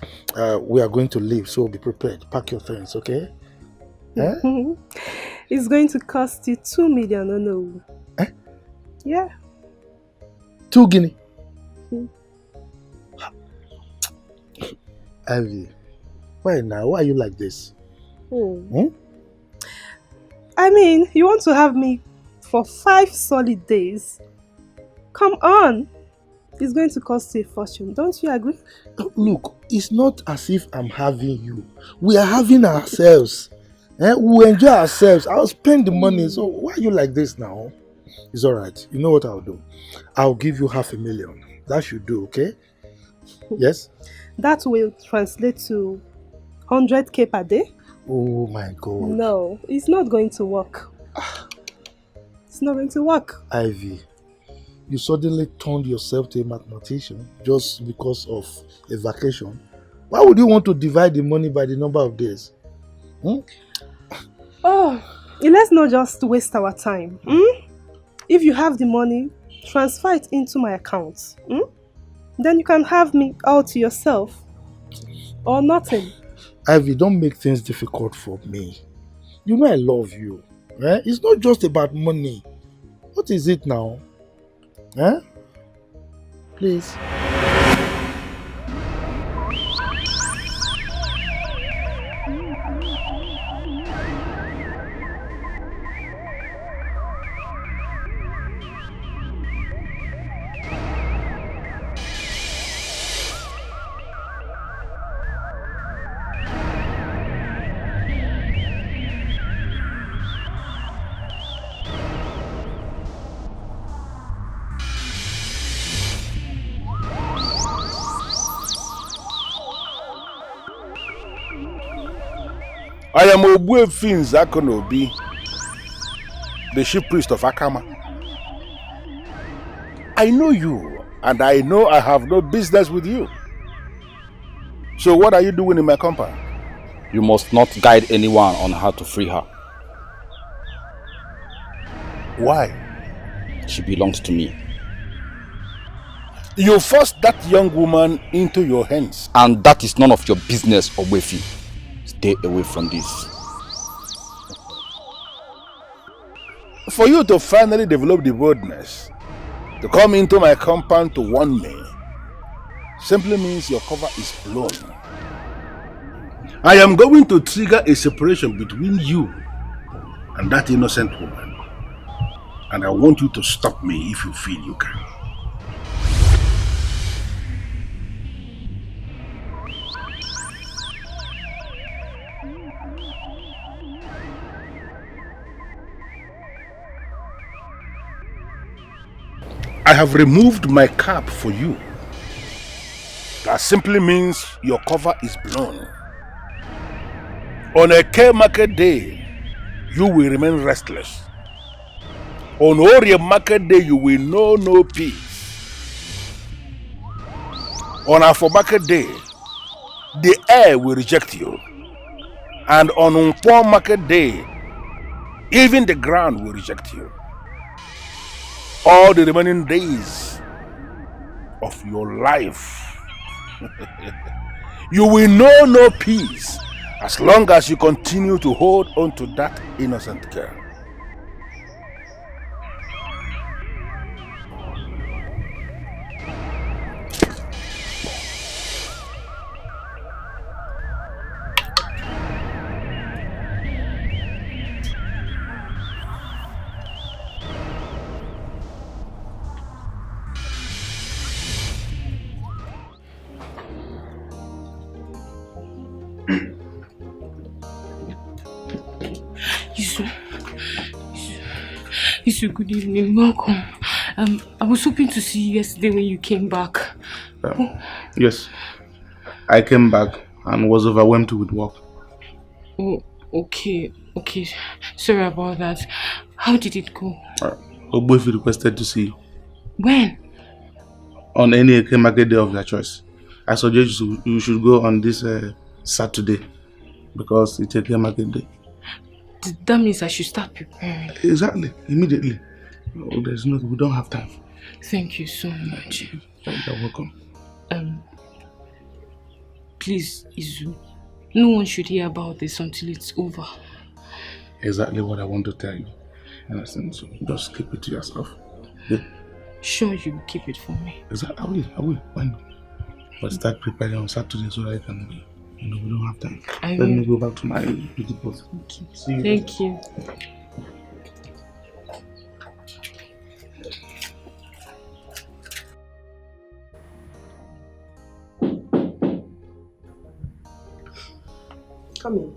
we are going to leave. So be prepared. Pack your things, okay? It's going to cost you 2 million, no? Yeah. 2 guinea. Ivy, why now? Why are you like this? I mean, you want to have me for 5 solid days? Come on. It's going to cost you a fortune. Don't you agree? Look, it's not as if I'm having you. We are having ourselves. We'll enjoy ourselves. I'll spend the money. So why are you like this now? It's alright. You know what I'll do? I'll give you 500,000. That should do, okay? Yes? That will translate to 100k per day. Oh my God. No, it's not going to work. It's not going to work. Ivy, you suddenly turned yourself to a mathematician just because of a vacation. Why would you want to divide the money by the number of days? Oh, let's not just waste our time. If you have the money, transfer it into my account. Then you can have me all to yourself. Or nothing. Ivy, don't make things difficult for me. You know I love you. It's not just about money. What is it now? Please. I am Ogbuefi Nzakonobi, the chief priest of Akama. I know you, and I know I have no business with you. So what are you doing in my compound? You must not guide anyone on how to free her. Why? She belongs to me. You forced that young woman into your hands. And that is none of your business, Ogbuefi. Stay away from this. For you to finally develop the boldness to come into my compound to warn me simply means your cover is blown. I am going to trigger a separation between you and that innocent woman. And I want you to stop me if you feel you can. I have removed my cap for you. That simply means your cover is blown. On a K market day, you will remain restless. On Orie market day, you will know no peace. On Afo market day, the air will reject you. And on Nkwo market day, even the ground will reject you. All the remaining days of your life, you will know no peace as long as you continue to hold on to that innocent girl. Isu, good evening, welcome. I was hoping to see you yesterday when you came back. Yes. I came back and was overwhelmed with work. Oh, okay. Sorry about that. How did it go? Ogbuefi requested to see you. When? On any Eke market day of your choice. I suggest you should go on this Saturday because it's Eke market day. That means I should start preparing. Exactly, immediately. Oh, we don't have time. Thank you so much. You're welcome. Please, Izu, no one should hear about this until it's over. Exactly what I want to tell you. Understand? So just keep it to yourself. Yeah. Sure, you will keep it for me. Exactly, I will. Why not? But start preparing on Saturday so that I can be. We don't have time. Let me go back to my beauty post. See you. Thank you. Come in.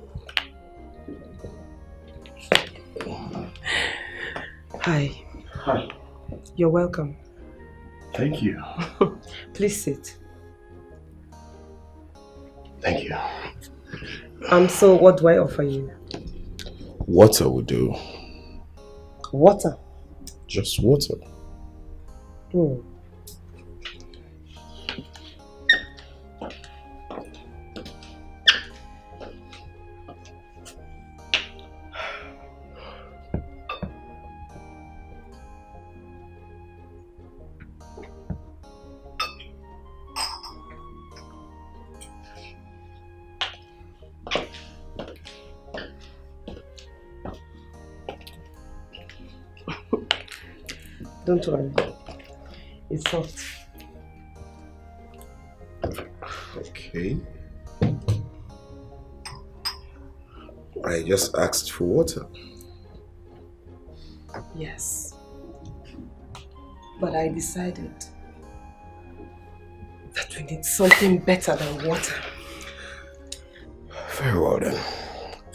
Hi. Hi. You're welcome. Thank you. Please sit. Thank you. So what do I offer you? Water will do. Water? Just water. Oh. Don't worry. It's soft. Okay. I just asked for water. Yes. But I decided that we need something better than water. Very well then.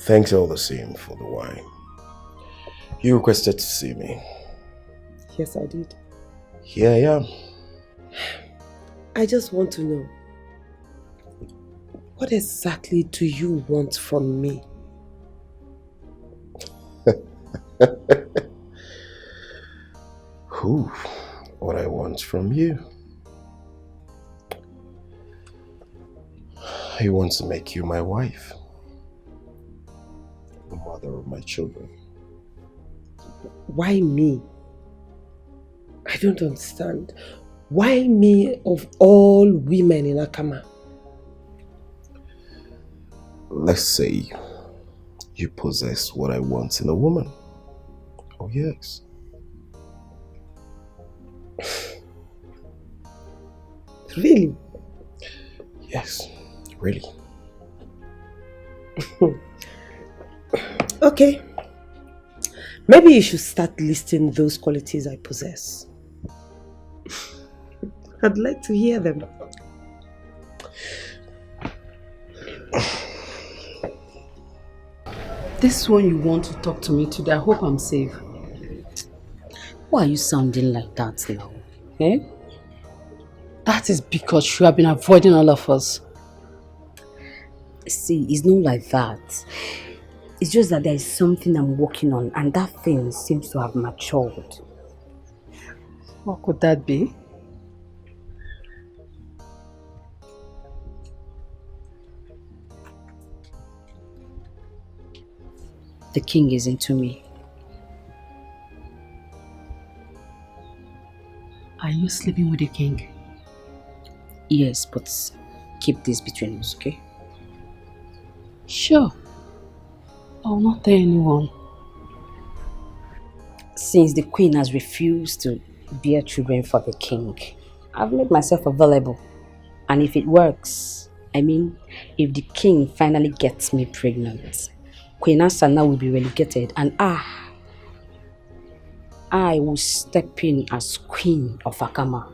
Thanks all the same for the wine. You requested to see me. Yes, I did. Here I am. I just want to know, what exactly do you want from me? What I want from you? I want to make you my wife. The mother of my children. Why me? I don't understand. Why me of all women in Akama? Let's say you possess what I want in a woman. Oh yes. Really? Yes, really. Okay. Maybe you should start listing those qualities I possess. I'd like to hear them. This one you want to talk to me today, I hope I'm safe. Why are you sounding like that now? Eh? That is because you have been avoiding all of us. See, it's not like that. It's just that there is something I'm working on and that thing seems to have matured. What could that be? The king is into me. Are you sleeping with the king? Yes, but keep this between us, okay? Sure. I will not tell anyone. Since the queen has refused to bear children for the king, I've made myself available. And if it works, if the king finally gets me pregnant, Queen Asana will be relegated and I will step in as queen of Akama.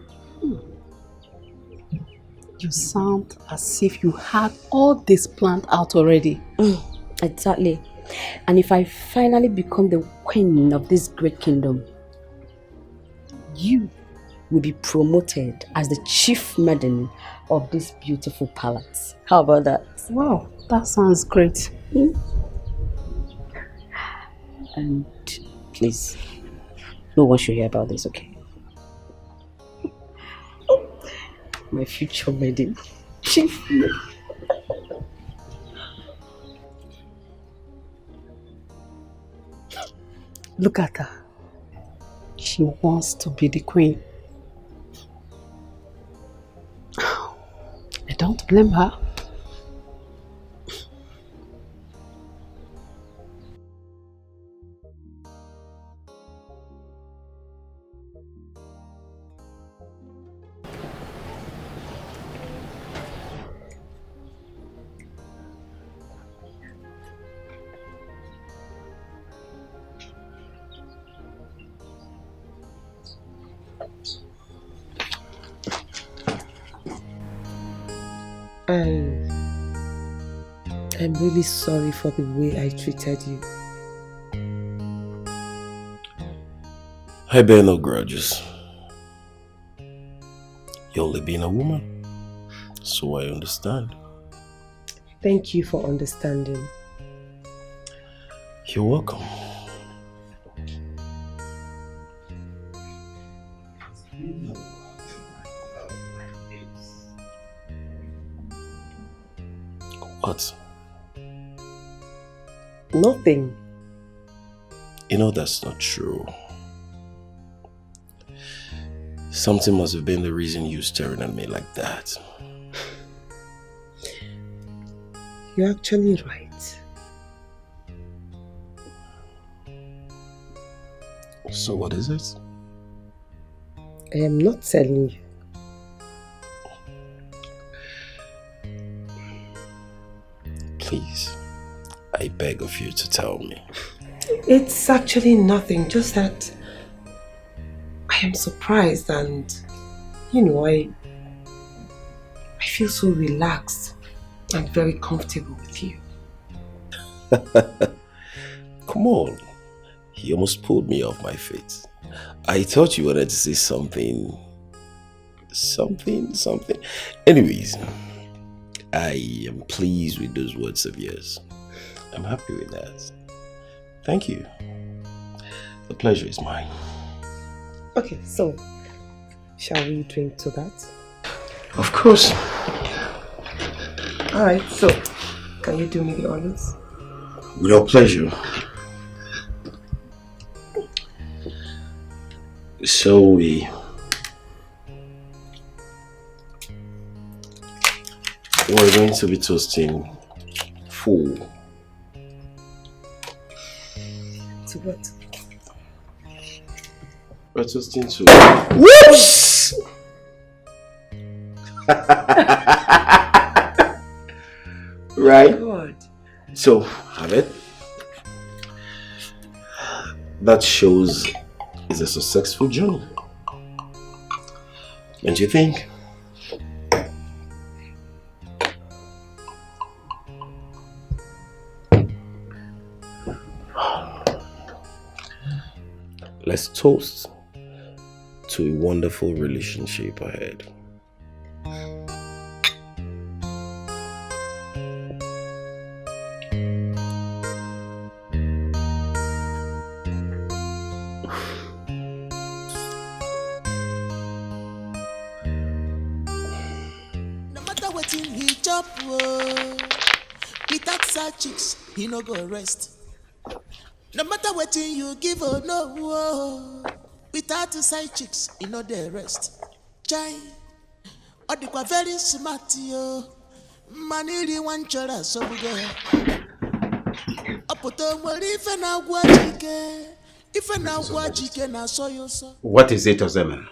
You sound as if you had all this planned out already. Exactly. And if I finally become the queen of this great kingdom, you will be promoted as the chief maiden of this beautiful palace. How about that? Wow, that sounds great. And please, no one should hear about this, okay? My future maiden. Chief maiden. Look at her. She wants to be the queen. I don't blame her. I'm really sorry for the way I treated you. I bear no grudges. You're only being a woman, so I understand. Thank you for understanding. You're welcome. What? Nothing. You know that's not true. Something must have been the reason you staring at me like that. You're actually right. So what is it? I am not telling you. Please, I beg of you to tell me. It's actually nothing, just that I am surprised and, you know, I feel so relaxed and very comfortable with you. Come on. He almost pulled me off my feet. I thought you wanted to say something. Anyways, I am pleased with those words of yours. I'm happy with that. Thank you. The pleasure is mine. Okay, so shall we drink to that? Of course. Alright, so can you do me the honors? With your pleasure. So we're going to be toasting full. To what? We're toasting to... Whoops! Right? God. So, have it. That shows it's a successful journey. Don't you think? Let's toast to a wonderful relationship ahead. No matter what he chop, without side chicks, he no go rest. No matter what you give or no, without the side chicks, he no dey rest. Chai, odikwa very smart yo. Manili one chora so bugo. Apoto mwali ife na guajike, ife na guajike na soyo so. What is it, Ozema?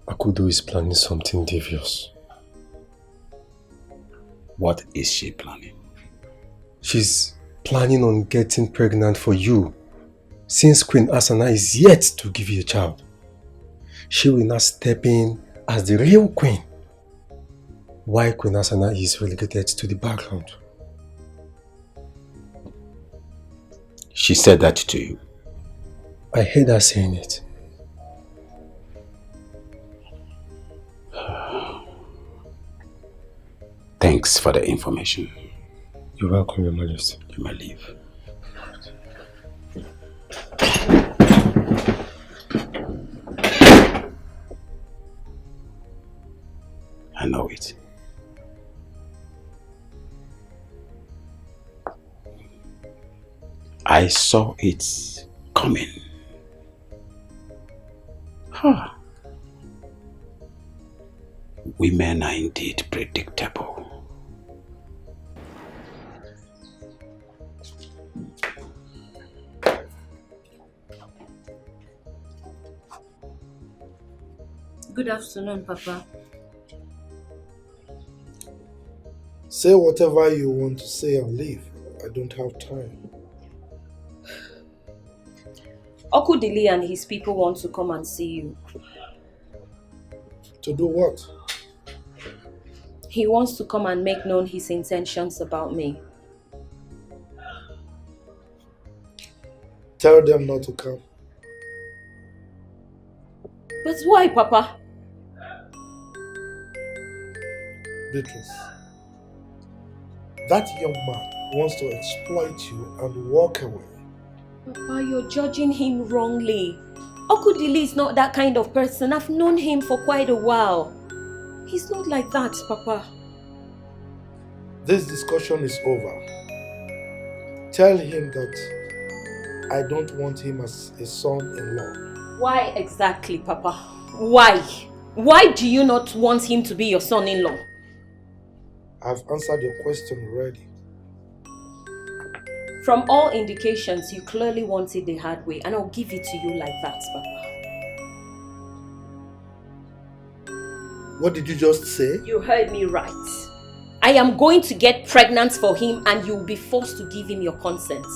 Akudo is planning something devious. What is she planning? She's planning on getting pregnant for you, since Queen Asana is yet to give you a child. She will now step in as the real queen, while Queen Asana is relegated to the background. She said that to you? I heard her saying it. Thanks for the information. You're welcome, Your Majesty. You may leave. I know it. I saw it coming. Huh. Women are indeed predictable. Good afternoon, Papa. Say whatever you want to say and leave. I don't have time. Okudili and his people want to come and see you. To do what? He wants to come and make known his intentions about me. Tell them not to come. But why, Papa? Beatrice, that young man wants to exploit you and walk away. Papa, you're judging him wrongly. Okudili is not that kind of person. I've known him for quite a while. He's not like that, Papa. This discussion is over. Tell him that I don't want him as a son-in-law. Why exactly, Papa? Why? Why do you not want him to be your son-in-law? I've answered your question already. From all indications, you clearly want it the hard way, and I'll give it to you like that, Papa. What did you just say? You heard me right. I am going to get pregnant for him, and you'll be forced to give him your consent.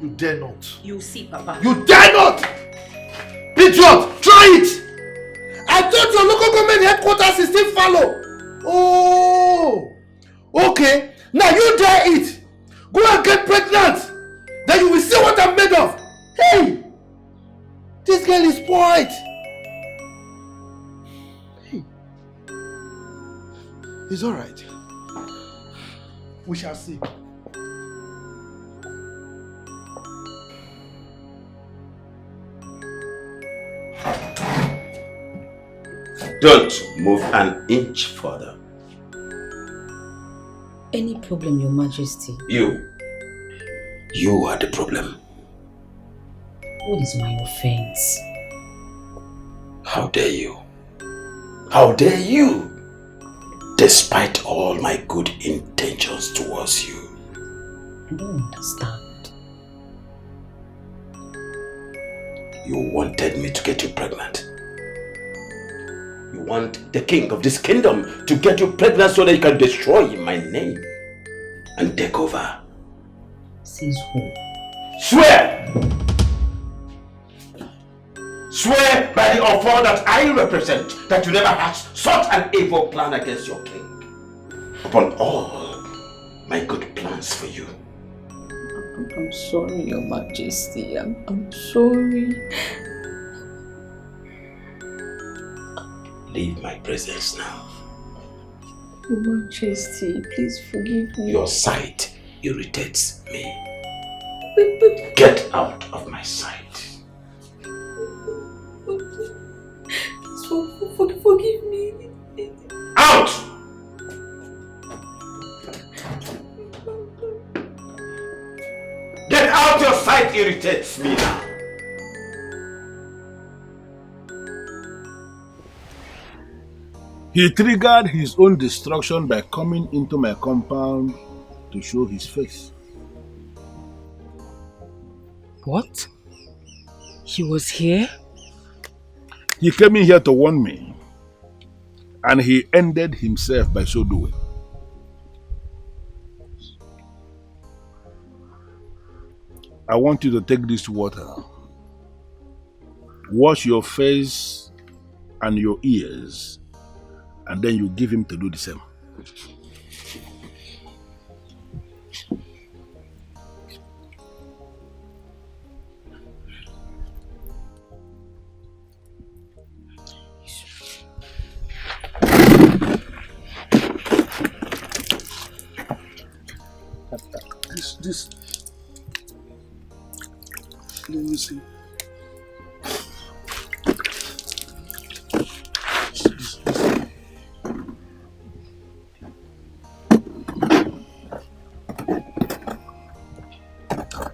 You dare not. You'll see, Papa. You dare not! Idiot! Try it! I thought your local government headquarters is still follow. Oh! Okay, now you dare it! Go and get pregnant! Then you will see what I'm made of! Hey! This girl is spoiled! Hey. It's alright. We shall see. Don't move an inch further. Any problem, Your Majesty? You are the problem. What is my offense? How dare you? How dare you? Despite all my good intentions towards you. I don't understand. You wanted me to get you pregnant. You want the king of this kingdom to get you pregnant so that you can destroy my name and take over. Says who? Swear! Swear by the offer that I represent that you never hatched such an evil plan against your king. Upon all my good plans for you. I'm sorry, Your Majesty. I'm sorry. Leave my presence now. Your Majesty, please forgive me. Your sight irritates me. Get out of my sight. Please forgive me. Out! Get out! Your sight irritates me now. He triggered his own destruction by coming into my compound to show his face. What? He was here? He came in here to warn me, and he ended himself by so doing. I want you to take this water, wash your face and your ears, and then you give him to do the same. this? Let me see.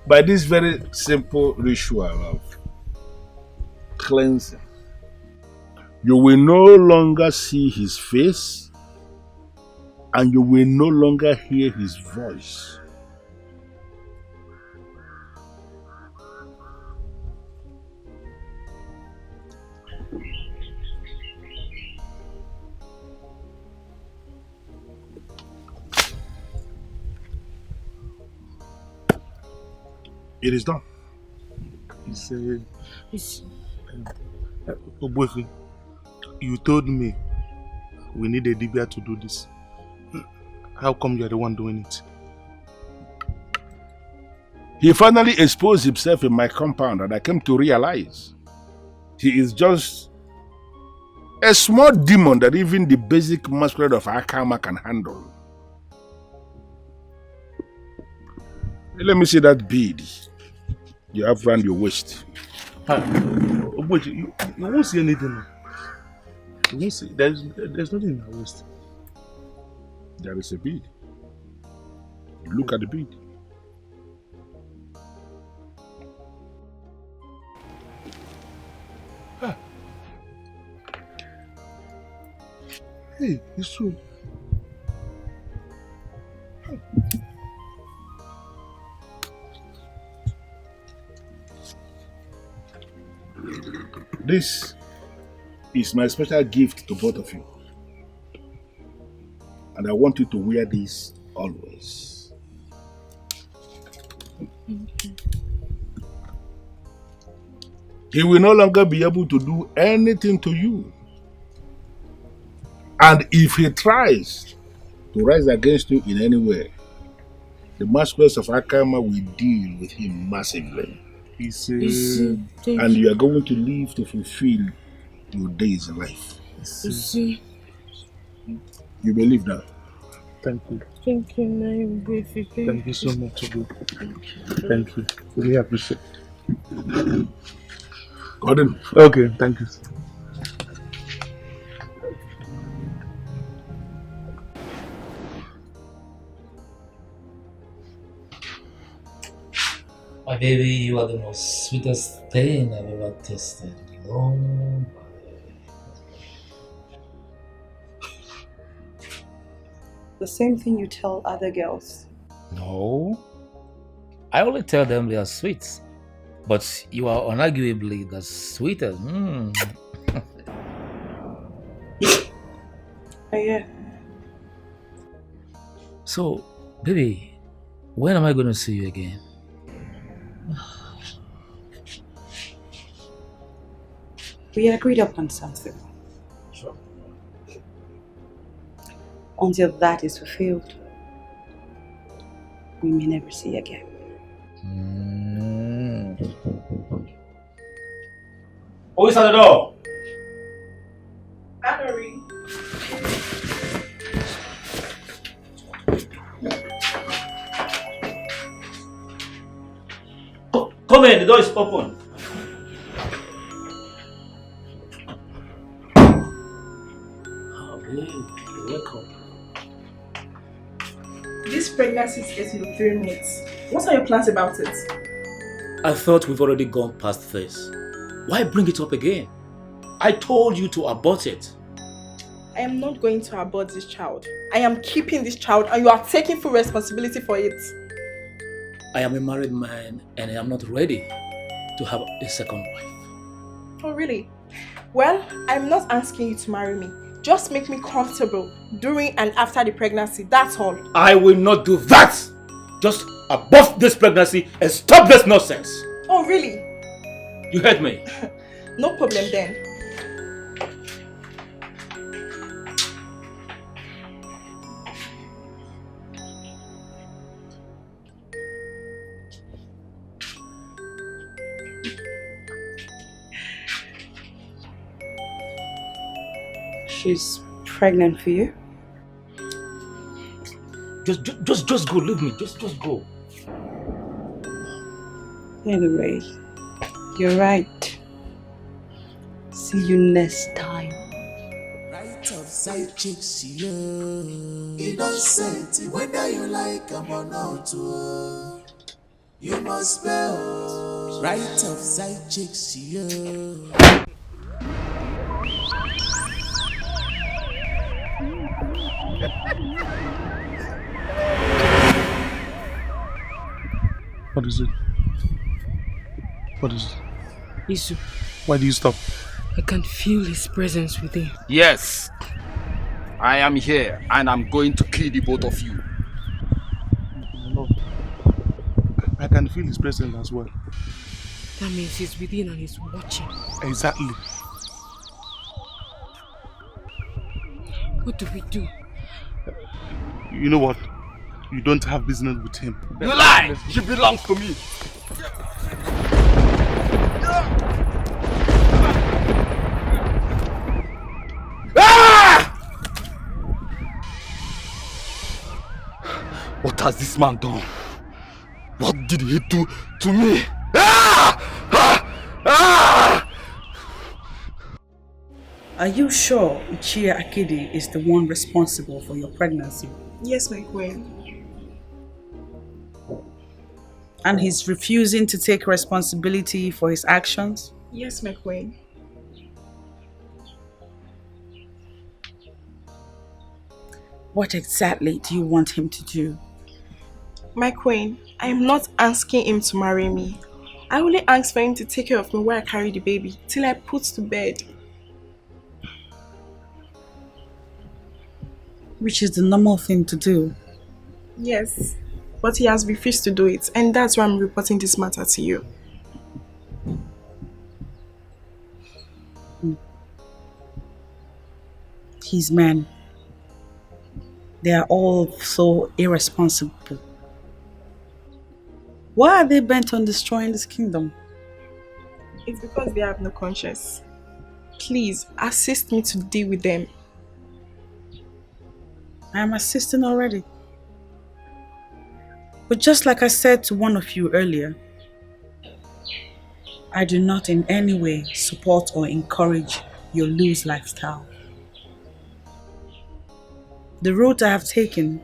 By this very simple ritual of cleansing, you will no longer see his face and you will no longer hear his voice. It is done. He said, Obuefi, you told me we need a Dibia to do this. How come you're the one doing it? He finally exposed himself in my compound and I came to realize he is just a small demon that even the basic masquerade of Akama can handle. Let me see that bead you have around your waist. Wait, you won't see anything. You won't see. There's nothing in my waist. There is a bead. Look at the bead. Ah. Hey, it's true. This is my special gift to both of you. And I want you to wear this always. He will no longer be able to do anything to you. And if he tries to rise against you in any way, the masquerades of Akama will deal with him massively. He said, and you are going to live to fulfill your days in life. You believe that? Thank you. Thank you, my baby. Thank you so much. Thank you. Really appreciate it. Gordon. Okay, thank you. My baby, you are the most sweetest thing I've ever tasted in a long The same thing you tell other girls. No. I only tell them they are sweet. But you are unarguably the sweetest. Oh, yeah. So, baby, when am I going to see you again? We agreed upon something. Sure. Until that is fulfilled, we may never see again. Who is at the door? Anori. Come in, the door is open. Welcome. This pregnancy is getting to 3 months. What are your plans about it? I thought we've already gone past this. Why bring it up again? I told you to abort it. I am not going to abort this child. I am keeping this child and you are taking full responsibility for it. I am a married man and I am not ready to have a second wife. Oh, really? Well, I'm not asking you to marry me. Just make me comfortable during and after the pregnancy, that's all. I will not do that! Just abort this pregnancy and stop this nonsense! Oh, really? You heard me? No problem then. She's pregnant for you? Just go, leave me. Just go. Anyway, you're right. See you next time. Right of side chicks, yeah. Innocent, whether you like them or not, you must pay. Right of side chicks, yeah. What is it? What is it? Isu, Why do you stop? I can feel his presence within. Yes, I am here and I'm going to kill the both of you. No. I can feel his presence as well. That means he's within and he's watching. Exactly. What do we do? You know what? You don't have business with him. You lie! She belongs to me. What has this man done? What did he do to me? Are you sure Ichia Akidi is the one responsible for your pregnancy? Yes, my queen. And he's refusing to take responsibility for his actions? Yes, my queen. What exactly do you want him to do? My queen, I am not asking him to marry me. I only ask for him to take care of me while I carry the baby till I put to bed. Which is the normal thing to do. Yes, but he has refused to do it, and that's why I'm reporting this matter to you. These men, they are all so irresponsible. Why are they bent on destroying this kingdom? It's because they have no conscience. Please, assist me to deal with them. I am assisting already. But just like I said to one of you earlier, I do not in any way support or encourage your loose lifestyle. The route I have taken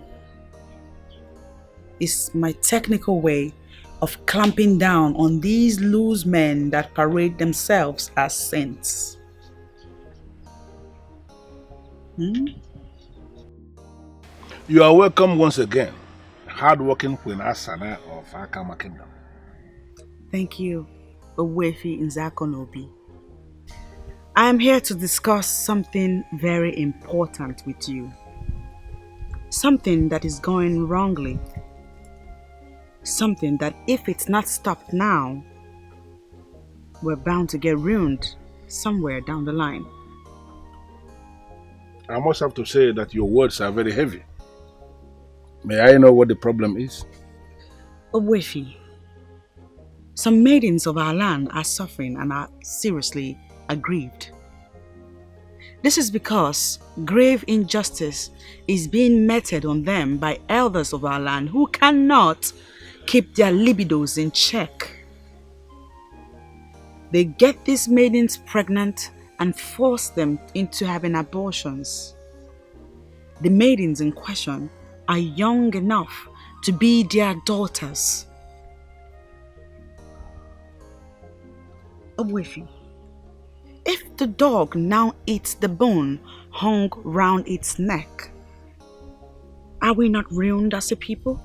is my technical way of clamping down on these loose men that parade themselves as saints. You are welcome once again, hard-working Queen Asana of Akama Kingdom. Thank you, Owefi Nzakonobi. I am here to discuss something very important with you. Something that is going wrongly. Something that if it's not stopped now, we're bound to get ruined somewhere down the line. I must have to say that your words are very heavy. May I know what the problem is? Owefi, some maidens of our land are suffering and are seriously aggrieved. This is because grave injustice is being meted on them by elders of our land who cannot keep their libidos in check. They get these maidens pregnant and force them into having abortions. The maidens in question are young enough to be their daughters. Owefi, if the dog now eats the bone hung round its neck, are we not ruined as a people?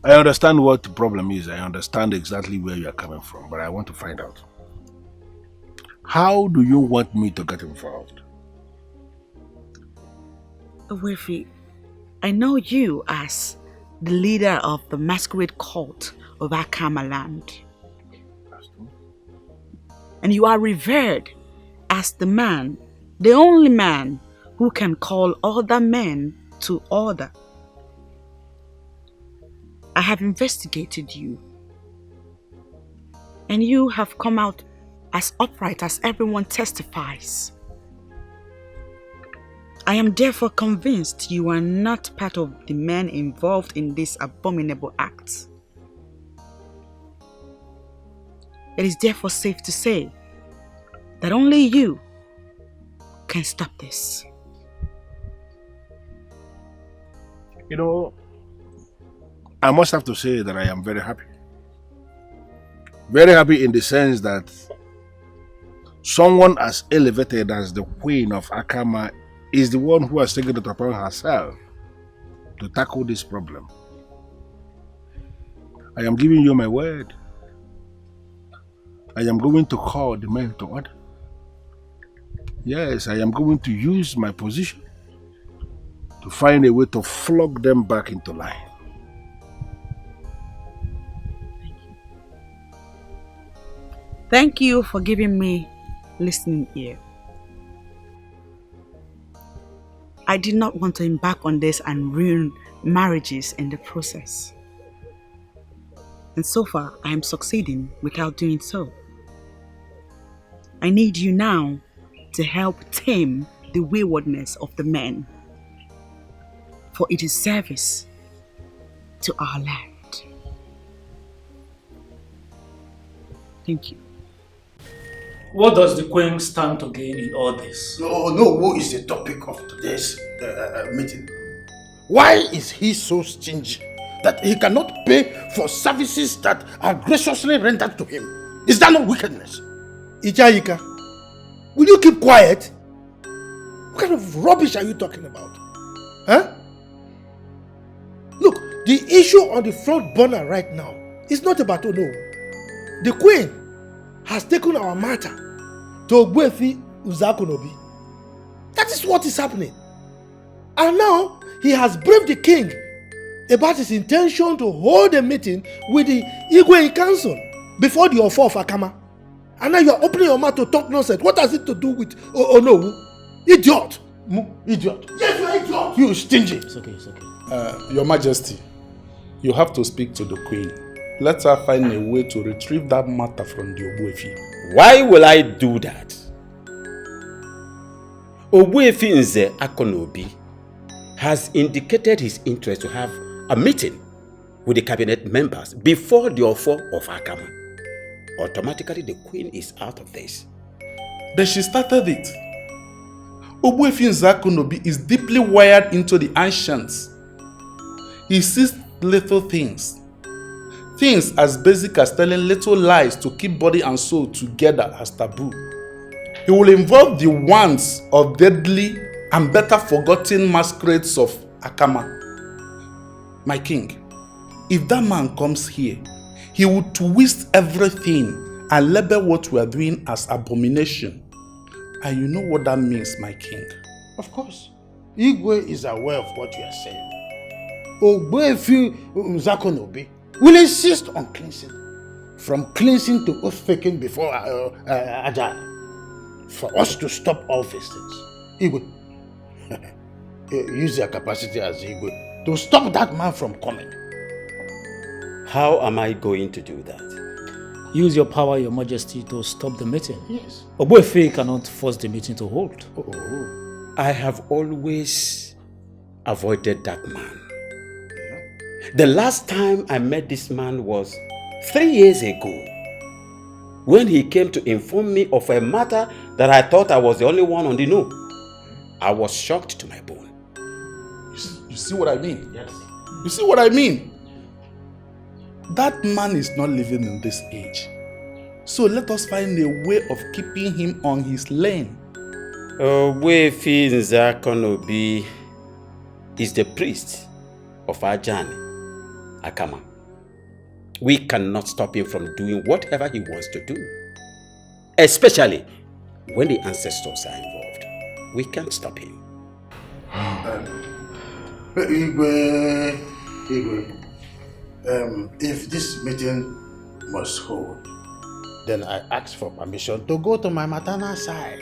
I understand what the problem is. I understand exactly where you are coming from, but I want to find out. How do you want me to get involved? Owefi, I know you as the leader of the masquerade cult of Akama land. And you are revered as the man, the only man who can call other men to order. I have investigated you, and you have come out as upright as everyone testifies. I am therefore convinced you are not part of the men involved in this abominable act. it is therefore safe to say that only you can stop this. You know, I must have to say that I am very happy. Very happy in the sense that someone as elevated as the Queen of Akama is the one who has taken it upon herself to tackle this problem. I am giving you my word. I am going to call the men to order. Yes, I am going to use my position to find a way to flog them back into line. Thank you for giving me listening ear. I did not want to embark on this and ruin marriages in the process. And so far, I am succeeding without doing so. I need you now to help tame the waywardness of the men, for it is service to our land. Thank you. What does the Queen stand to gain in all this? No, who is the topic of today's meeting? Why is he so stingy that he cannot pay for services that are graciously rendered to him? Is that not wickedness? Ichayika, will you keep quiet? What kind of rubbish are you talking about? Huh? Look, the issue on the front burner right now is not about Ono. The Queen has taken our matter to Ogbuefi Uzakunobi. That is what is happening. And now he has briefed the king about his intention to hold a meeting with the Igwe in council before the Ofo of Akama. And now you are opening your mouth to talk nonsense. What has it to do with Onowu? Idiot! Idiot! Yes, you are idiot! You stingy! It's okay. Your Majesty, you have to speak to the Queen. Let her find a way to retrieve that matter from the Ogbuefi. Why will I do that? Ogbuefi Nze Akonobi has indicated his interest to have a meeting with the cabinet members before the Ofo of Akama. Automatically, the Queen is out of this. Then she started it. Ogbuefi Nze Akonobi is deeply wired into the ancients. He sees little things. Things as basic as telling little lies to keep body and soul together as taboo. He will involve the wands of deadly and better forgotten masquerades of Akama. My king, if that man comes here, he will twist everything and label what we are doing as abomination. And you know what that means, my king. Of course. Igwe is aware of what you are saying. Ogbuefi Nzakonobi will insist on cleansing. From cleansing to oath-taking before Ajay. For us to stop all these things. Igwe, use your capacity as Igwe to stop that man from coming. How am I going to do that? Use your power, Your Majesty, to stop the meeting. Yes. Ogbuefi cannot force the meeting to hold. I have always avoided that man. The last time I met this man was 3 years ago, when he came to inform me of a matter that I thought I was the only one on the know. I was shocked to my bone. You see what I mean? Yes. You see what I mean? That man is not living in this age. So let us find a way of keeping him on his lane. Ogbuefi Nze Akonobi is the priest of Ajani, Akama. We cannot stop him from doing whatever he wants to do. Especially when the ancestors are involved. We can't stop him. Igwe, if this meeting must hold, then I ask for permission to go to my maternal side.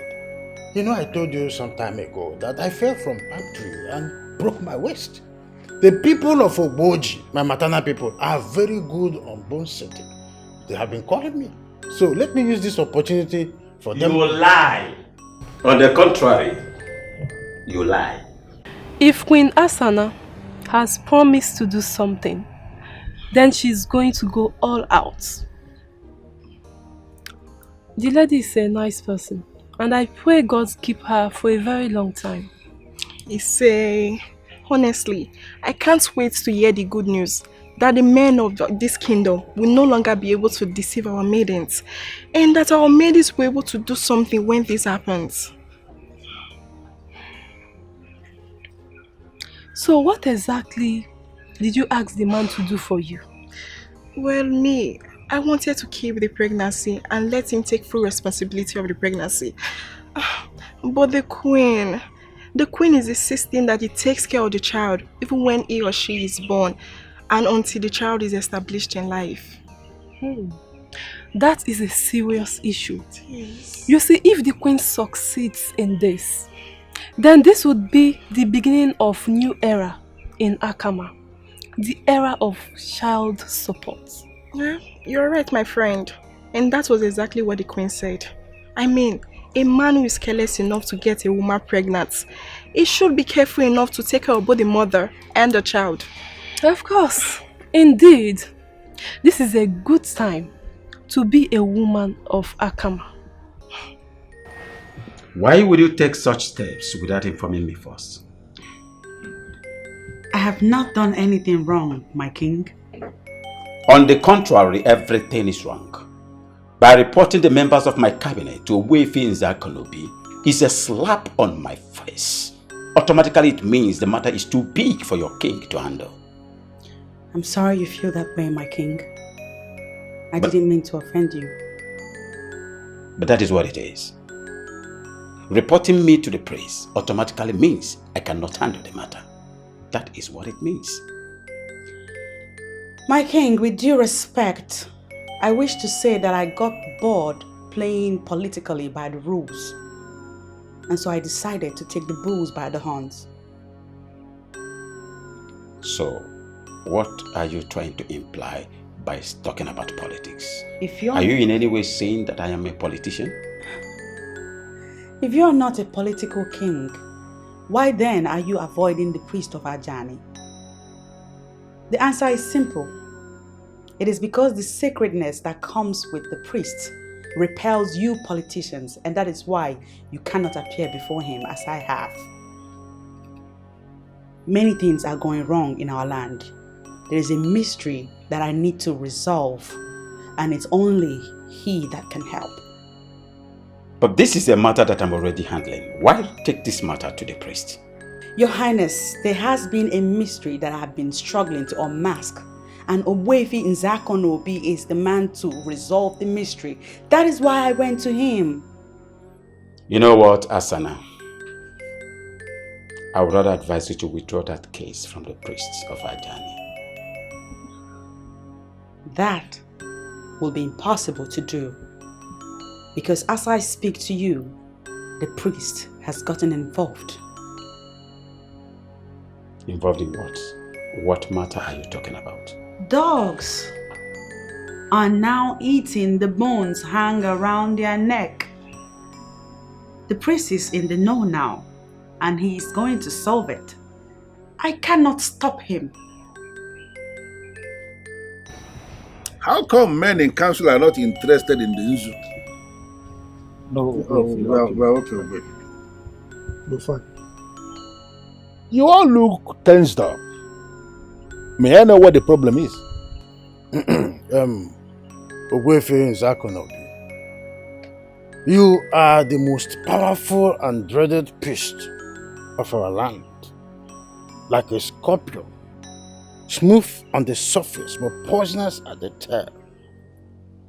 You know, I told you some time ago that I fell from palm tree and broke my waist. The people of Ogboji, my maternal people, are very good on bone setting. They have been calling me. So let me use this opportunity for them. You lie. On the contrary, you lie. If Queen Asana has promised to do something, then she's going to go all out. The lady is a nice person, and I pray God keep her for a very long time. Honestly, I can't wait to hear the good news that the men of this kingdom will no longer be able to deceive our maidens, and that our maidens will be able to do something when this happens. So what exactly did you ask the man to do for you? Well, I wanted to keep the pregnancy and let him take full responsibility of the pregnancy. But the queen is insisting that he takes care of the child even when he or she is born and until the child is established in life. That is a serious issue. You see, if the queen succeeds in this, then this would be the beginning of new era in Akama. The era of child support. Yeah, you're right, my friend. And that was exactly what the queen said. I mean, a man who is careless enough to get a woman pregnant, he should be careful enough to take care of both the mother and the child. Of course. Indeed. This is a good time to be a woman of Akama. Why would you take such steps without informing me first? I have not done anything wrong, my king. On the contrary, everything is wrong. By reporting the members of my cabinet to Owefi Nzakanobi is a slap on my face. Automatically it means the matter is too big for your king to handle. I'm sorry you feel that way, my king. I didn't mean to offend you. But that is what it is. Reporting me to the priest automatically means I cannot handle the matter. That is what it means. My king, with due respect, I wish to say that I got bored playing politically by the rules. And so I decided to take the bulls by the horns. So, what are you trying to imply by talking about politics? Are you in any way saying that I am a politician? If you're not a political king, why then are you avoiding the priest of Ajani? The answer is simple. It is because the sacredness that comes with the priest repels you politicians, and that is why you cannot appear before him as I have. Many things are going wrong in our land. There is a mystery that I need to resolve, and it's only he that can help. But this is a matter that I'm already handling. Why take this matter to the priest? Your Highness, there has been a mystery that I have been struggling to unmask. And Owefi Nzakanobi is the man to resolve the mystery. That is why I went to him. You know what, Asana? I would rather advise you to withdraw that case from the priests of Ajani. That will be impossible to do. Because as I speak to you, the priest has gotten involved. Involved in what? What matter are you talking about? Dogs are now eating the bones hang around their neck. The priest is in the know now, and he is going to solve it. I cannot stop him. How come men in council are not interested in the Nzu? No, well, okay. We're fine. You all look tensed up. May I know what the problem is? Owefi Nzakanobi, you are the most powerful and dreaded priest of our land. Like a scorpion, smooth on the surface but poisonous at the tail.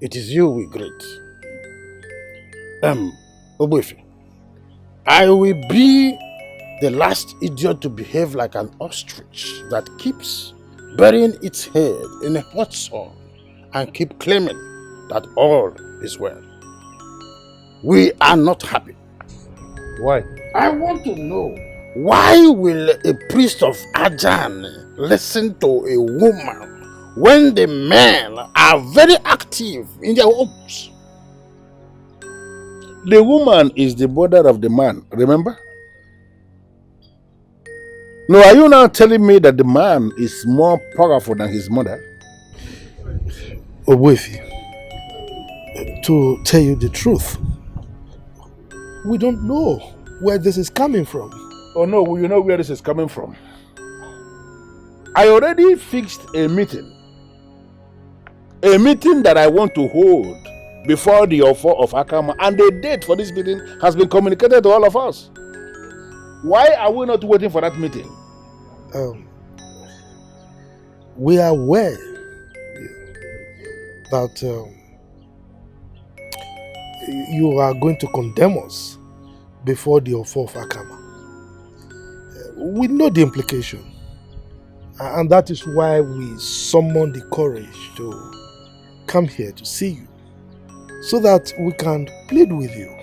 It is you we greet. Owefi, I will be the last idiot to behave like an ostrich that keeps burying its head in a hot sun and keep claiming that all is well. We are not happy. Why? I want to know, why will a priest of Ajani listen to a woman when the men are very active in their homes? The woman is the mother of the man, remember? No, are you now telling me that the man is more powerful than his mother? Owefi, to tell you the truth, we don't know where this is coming from. Oh no, you know where this is coming from. I already fixed a meeting. A meeting that I want to hold before the offer of Akama, and the date for this meeting has been communicated to all of us. Why are we not waiting for that meeting? We are aware that you are going to condemn us before the offer of Akama. We know the implication, and that is why we summoned the courage to come here to see you, so that we can plead with you.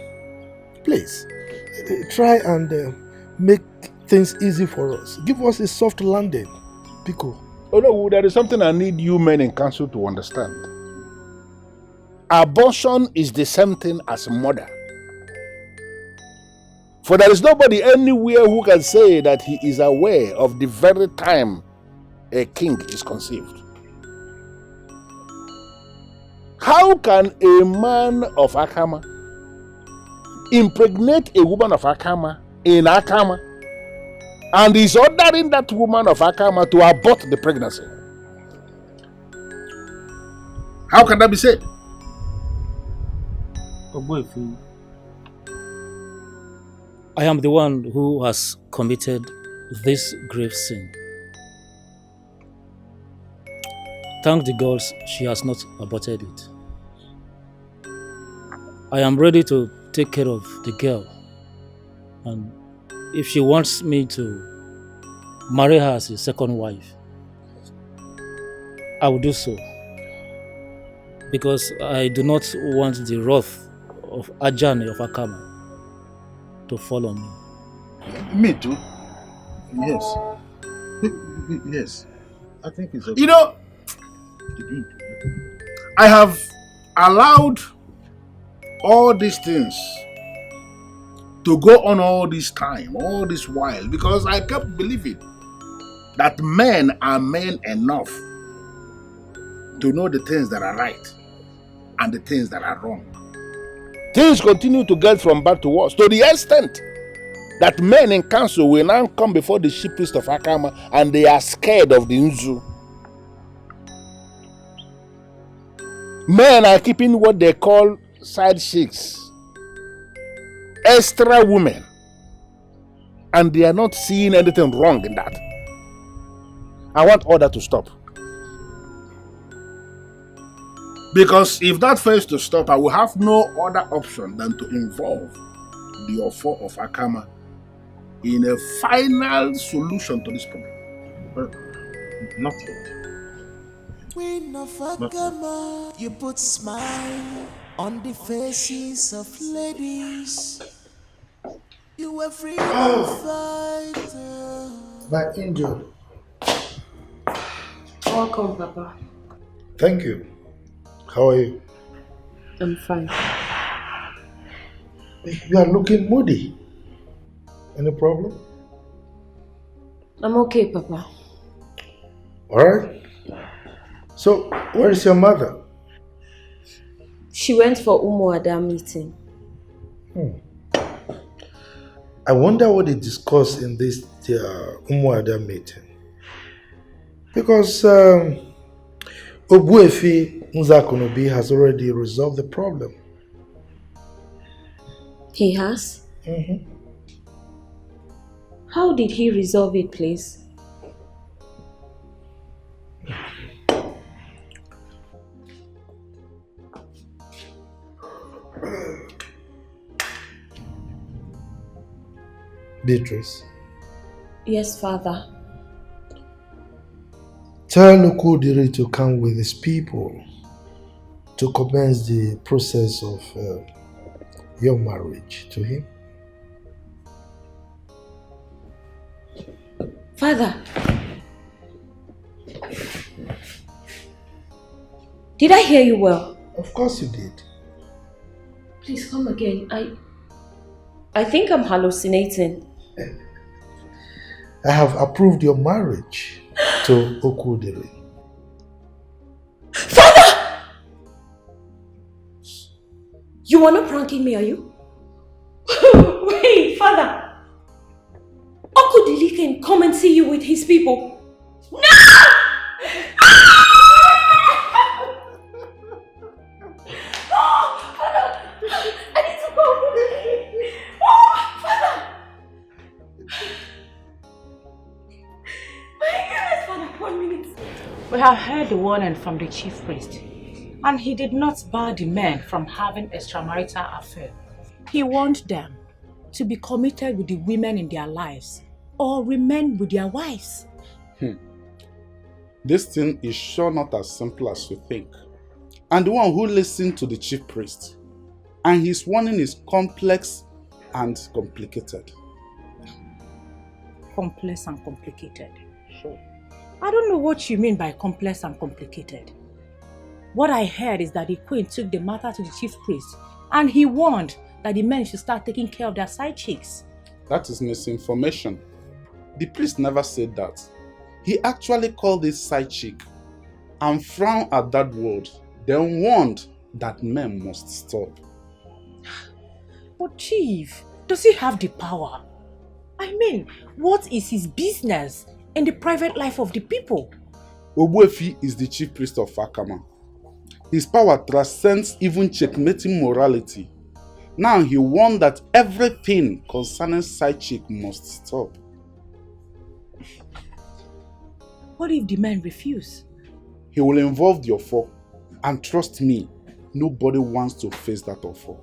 Please, try and make things easy for us. Give us a soft landing, Pico. Oh no, there is something I need you men in council to understand. Abortion is the same thing as murder. For there is nobody anywhere who can say that he is aware of the very time a king is conceived. How can a man of Akama impregnate a woman of Akama in Akama and is ordering that woman of Akama to abort the pregnancy? How can that be said? I am the one who has committed this grave sin. Thank the gods she has not aborted it. I am ready to take care of the girl, and if she wants me to marry her as a second wife, I will do so, because I do not want the wrath of Ajani of Akama to fall on me. Me too. Yes. Yes. I think it's okay. You know, I have allowed all these things to go on all this time, all this while, because I kept believing that men are men enough to know the things that are right and the things that are wrong. Things continue to get from bad to worse, to the extent that men in council will now come before the chief priest of Akama and they are scared of the Nzu. Men are keeping what they call side chicks, extra women, and they are not seeing anything wrong in that. I want all that to stop. Because if that fails to stop, I will have no other option than to involve the offer of Akama in a final solution to this problem. Not yet. Queen of Akama, you put smile on the faces of ladies. You were free to fight. My angel. Welcome, Papa. Thank you. How are you? I'm fine. You are looking moody. Any problem? I'm okay, Papa. Alright. So, where is your mother? She went for Umuada meeting. I wonder what they discussed in this Umuada meeting. Because Obuefi Nzakunobi has already resolved the problem. He has? Mm-hmm. How did he resolve it, please? Beatrice. Yes, Father. Tell Okodiri to come with his people to commence the process of your marriage to him. Father. Did I hear you well? Of course you did. Please come again. I think I'm hallucinating. I have approved your marriage to Okodiri. Father! You are not pranking me, are you? Wait, father! Uncle Dili can come and see you with his people. No! Oh, father! I need to go. Oh, father! My goodness, father, 1 minute. We have heard the warning from the chief priest, and he did not bar the men from having extramarital affair. He warned them to be committed with the women in their lives or remain with their wives. This thing is sure not as simple as you think. And the one who listened to the chief priest, and his warning is complex and complicated. Complex and complicated. Sure. I don't know what you mean by complex and complicated. What I heard is that the queen took the matter to the chief priest and he warned that the men should start taking care of their side chicks. That is misinformation. The priest never said that. He actually called it side chick and frowned at that word, then warned that men must stop. But chief, does he have the power? I mean, what is his business in the private life of the people? Ogbuefi is the chief priest of Akama. His power transcends even checkmating morality. Now he warned that everything concerning side chick must stop. What if the men refuse? He will involve the Ofo, and trust me, nobody wants to face that Ofo.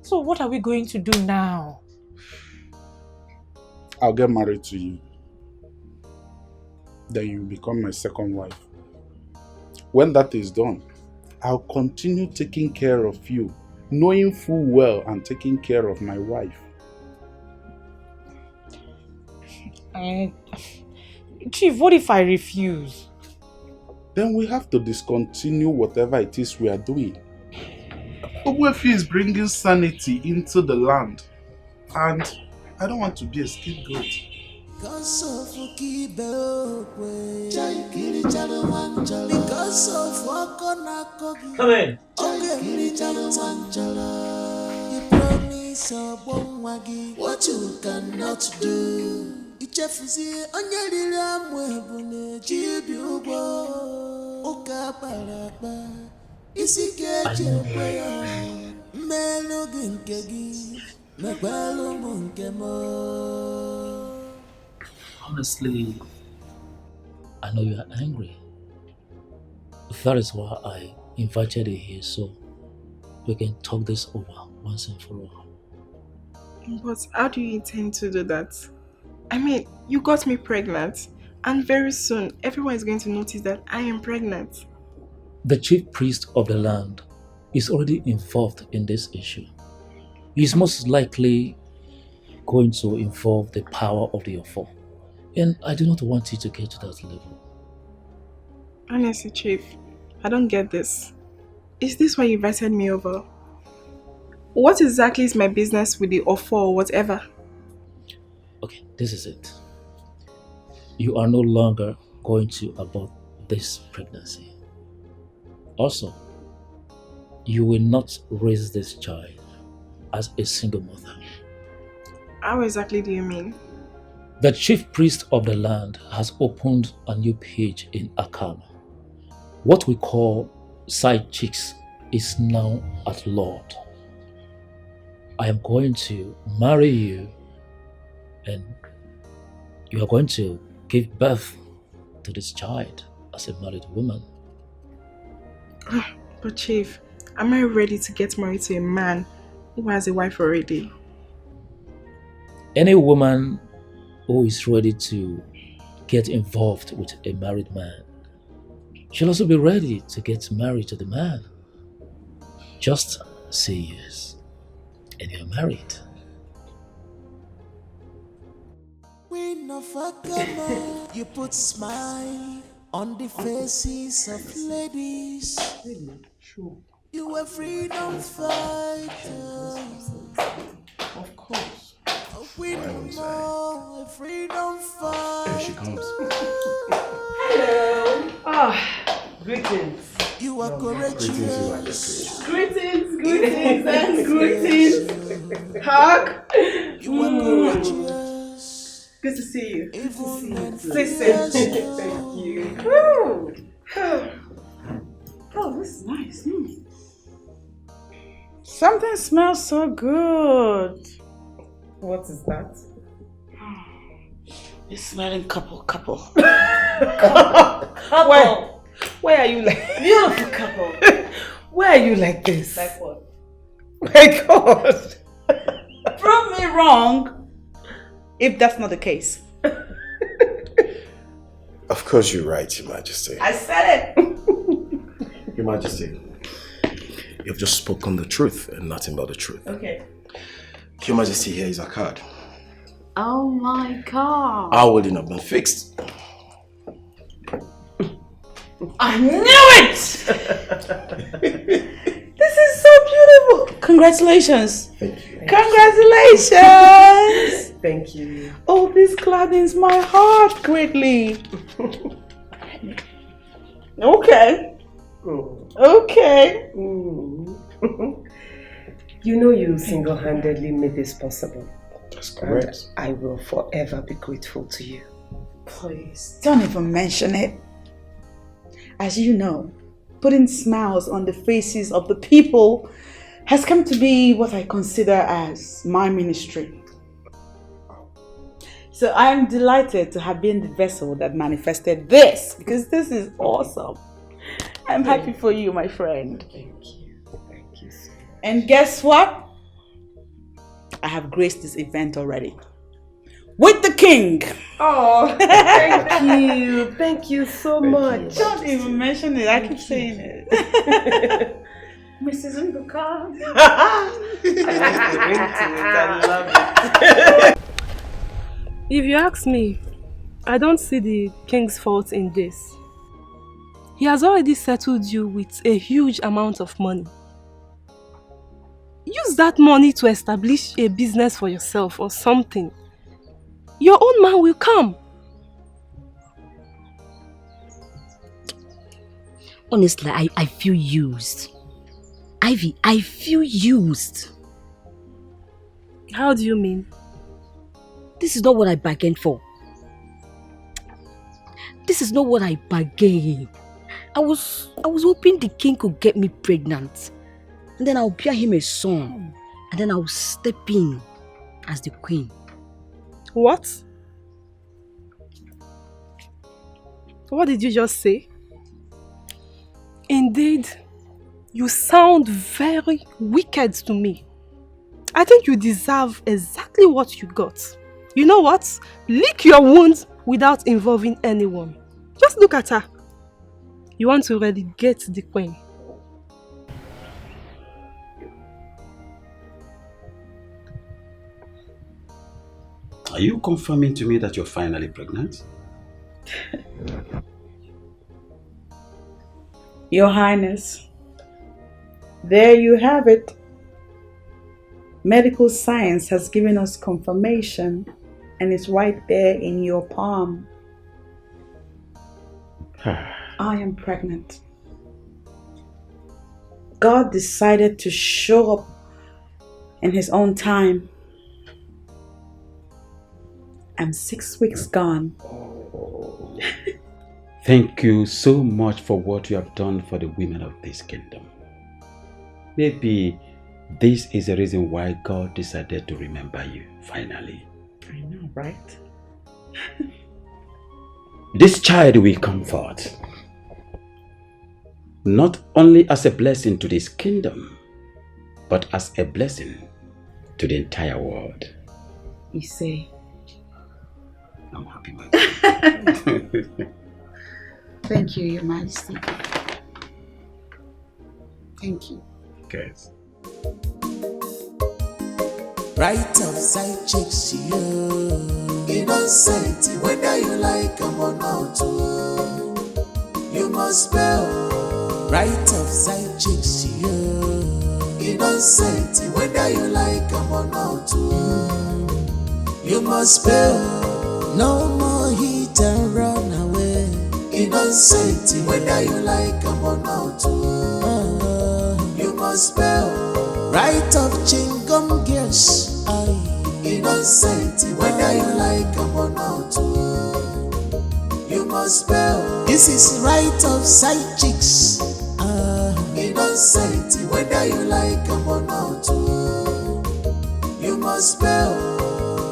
So what are we going to do now? I'll get married to you. Then you become my second wife. When that is done, I'll continue taking care of you, knowing full well and taking care of my wife. Chief, what if I refuse? Then we have to discontinue whatever it is we are doing. Ogbuefi is bringing sanity into the land, and I don't want to be a scapegoat. Because of because of Come in. You promise what you cannot do. Ichefuzi onyeriri amwebune chibi ugbo uka paraba isike chekwe ya melu nke gi mekwelu nke mo. Honestly, I know you are angry. That is why I invited you here so we can talk this over once and for all. But how do you intend to do that? I mean, you got me pregnant, and very soon everyone is going to notice that I am pregnant. The chief priest of the land is already involved in this issue. He is most likely going to involve the power of the Ofo. And I do not want you to get to that level. Honestly, Chief, I don't get this. Is this why you invited me over? What exactly is my business with the Ofo or whatever? Okay, this is it. You are no longer going to abort this pregnancy. Also, you will not raise this child as a single mother. How exactly do you mean? The chief priest of the land has opened a new page in Akama. What we call side chicks is now outlawed. I am going to marry you and you are going to give birth to this child as a married woman. But Chief, am I ready to get married to a man who has a wife already? Any woman who is ready to get involved with a married man should also be ready to get married to the man. Just say yes, and you're married. Queen of Akama, you put smile on the faces of ladies. You a freedom fighter. Of course. A queen more, a freedom fighter. Here she comes. Hello. Greetings. You are courageous. Greetings, greetings, and greetings. Hug. You are courageous. Good to see you. Good to see you. Listen. Thank you. Woo. Oh, this is nice. Something smells so good. What is that? You're smelling couple. Couple. Where are you like? Beautiful couple. Where are you like this? Like what? My God. Prove me wrong if that's not the case. Of course you're right, Your Majesty. I said it. Your Majesty, you've just spoken the truth and nothing but the truth. Okay. Your Majesty, here is a card. Oh my God. Our wedding have been fixed. I knew it! This is so beautiful. Congratulations. Thank you. Congratulations. Thank you. Oh, this gladdens my heart greatly. Okay. Okay. You know you single-handedly made this possible. That's correct. And I will forever be grateful to you. Please, don't even mention it. As you know, putting smiles on the faces of the people has come to be what I consider as my ministry. So I'm delighted to have been the vessel that manifested this, because this is awesome. I'm happy for you, my friend. Thank you. Thank you so much. And guess what? I have graced this event already. With the king. Oh, thank you. Thank you so much. Don't even mention it. I keep saying it. Mrs. Nduka. I love it. If you ask me, I don't see the king's fault in this. He has already settled you with a huge amount of money. Use that money to establish a business for yourself or something. Your own man will come. Honestly, I feel used. Ivy, I feel used. How do you mean? This is not what I bargained for. This is not what I bargained. I was hoping the king could get me pregnant. And then I'll bear him a son. And then I'll step in as the queen. What? What did you just say? Indeed, you sound very wicked to me. I think you deserve exactly what you got. You know what? Lick your wounds without involving anyone. Just look at her. You want to relegate the queen. Are you confirming to me that you're finally pregnant? Your Highness, there you have it. Medical science has given us confirmation, and it's right there in your palm. I am pregnant. God decided to show up in His own time. I'm 6 weeks gone. Thank you so much for what you have done for the women of this kingdom. Maybe this is the reason why God decided to remember you, finally. I know, right? This child will come forth, not only as a blessing to this kingdom, but as a blessing to the entire world. You say? I'm happy, my God. Thank you, Your Majesty. Thank you. Guys. Right outside chicks you innocent, whether you like them or not, you must pay. Right outside chicks you innocent, whether you like them or not, you must pay. No more hit and run away. innocent, whether you like them or not. You must bear right of chingum girls. Innocent, whether you like them or not. You must bear. This is right of side chicks. Innocent, whether you like them or not. You must bear.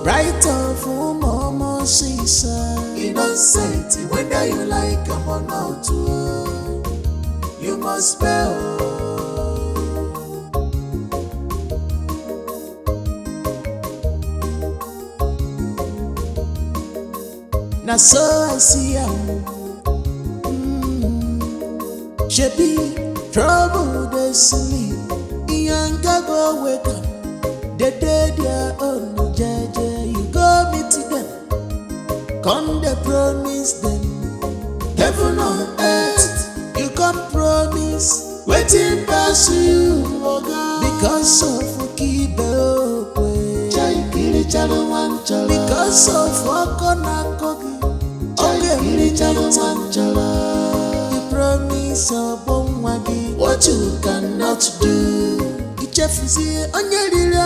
Right of mama sister. Innocent, whether you like them or not. You must bear. Now so I see you. Shebi trouble they sleep. Yanga go wake up. They dead their own jeje. You go meet them. Come they promise them. Heaven on earth. You come promise. Waiting past you. Because of Kibe. Because of Okona Kogi. You promise your bone what you cannot do. It's a fizzy on your little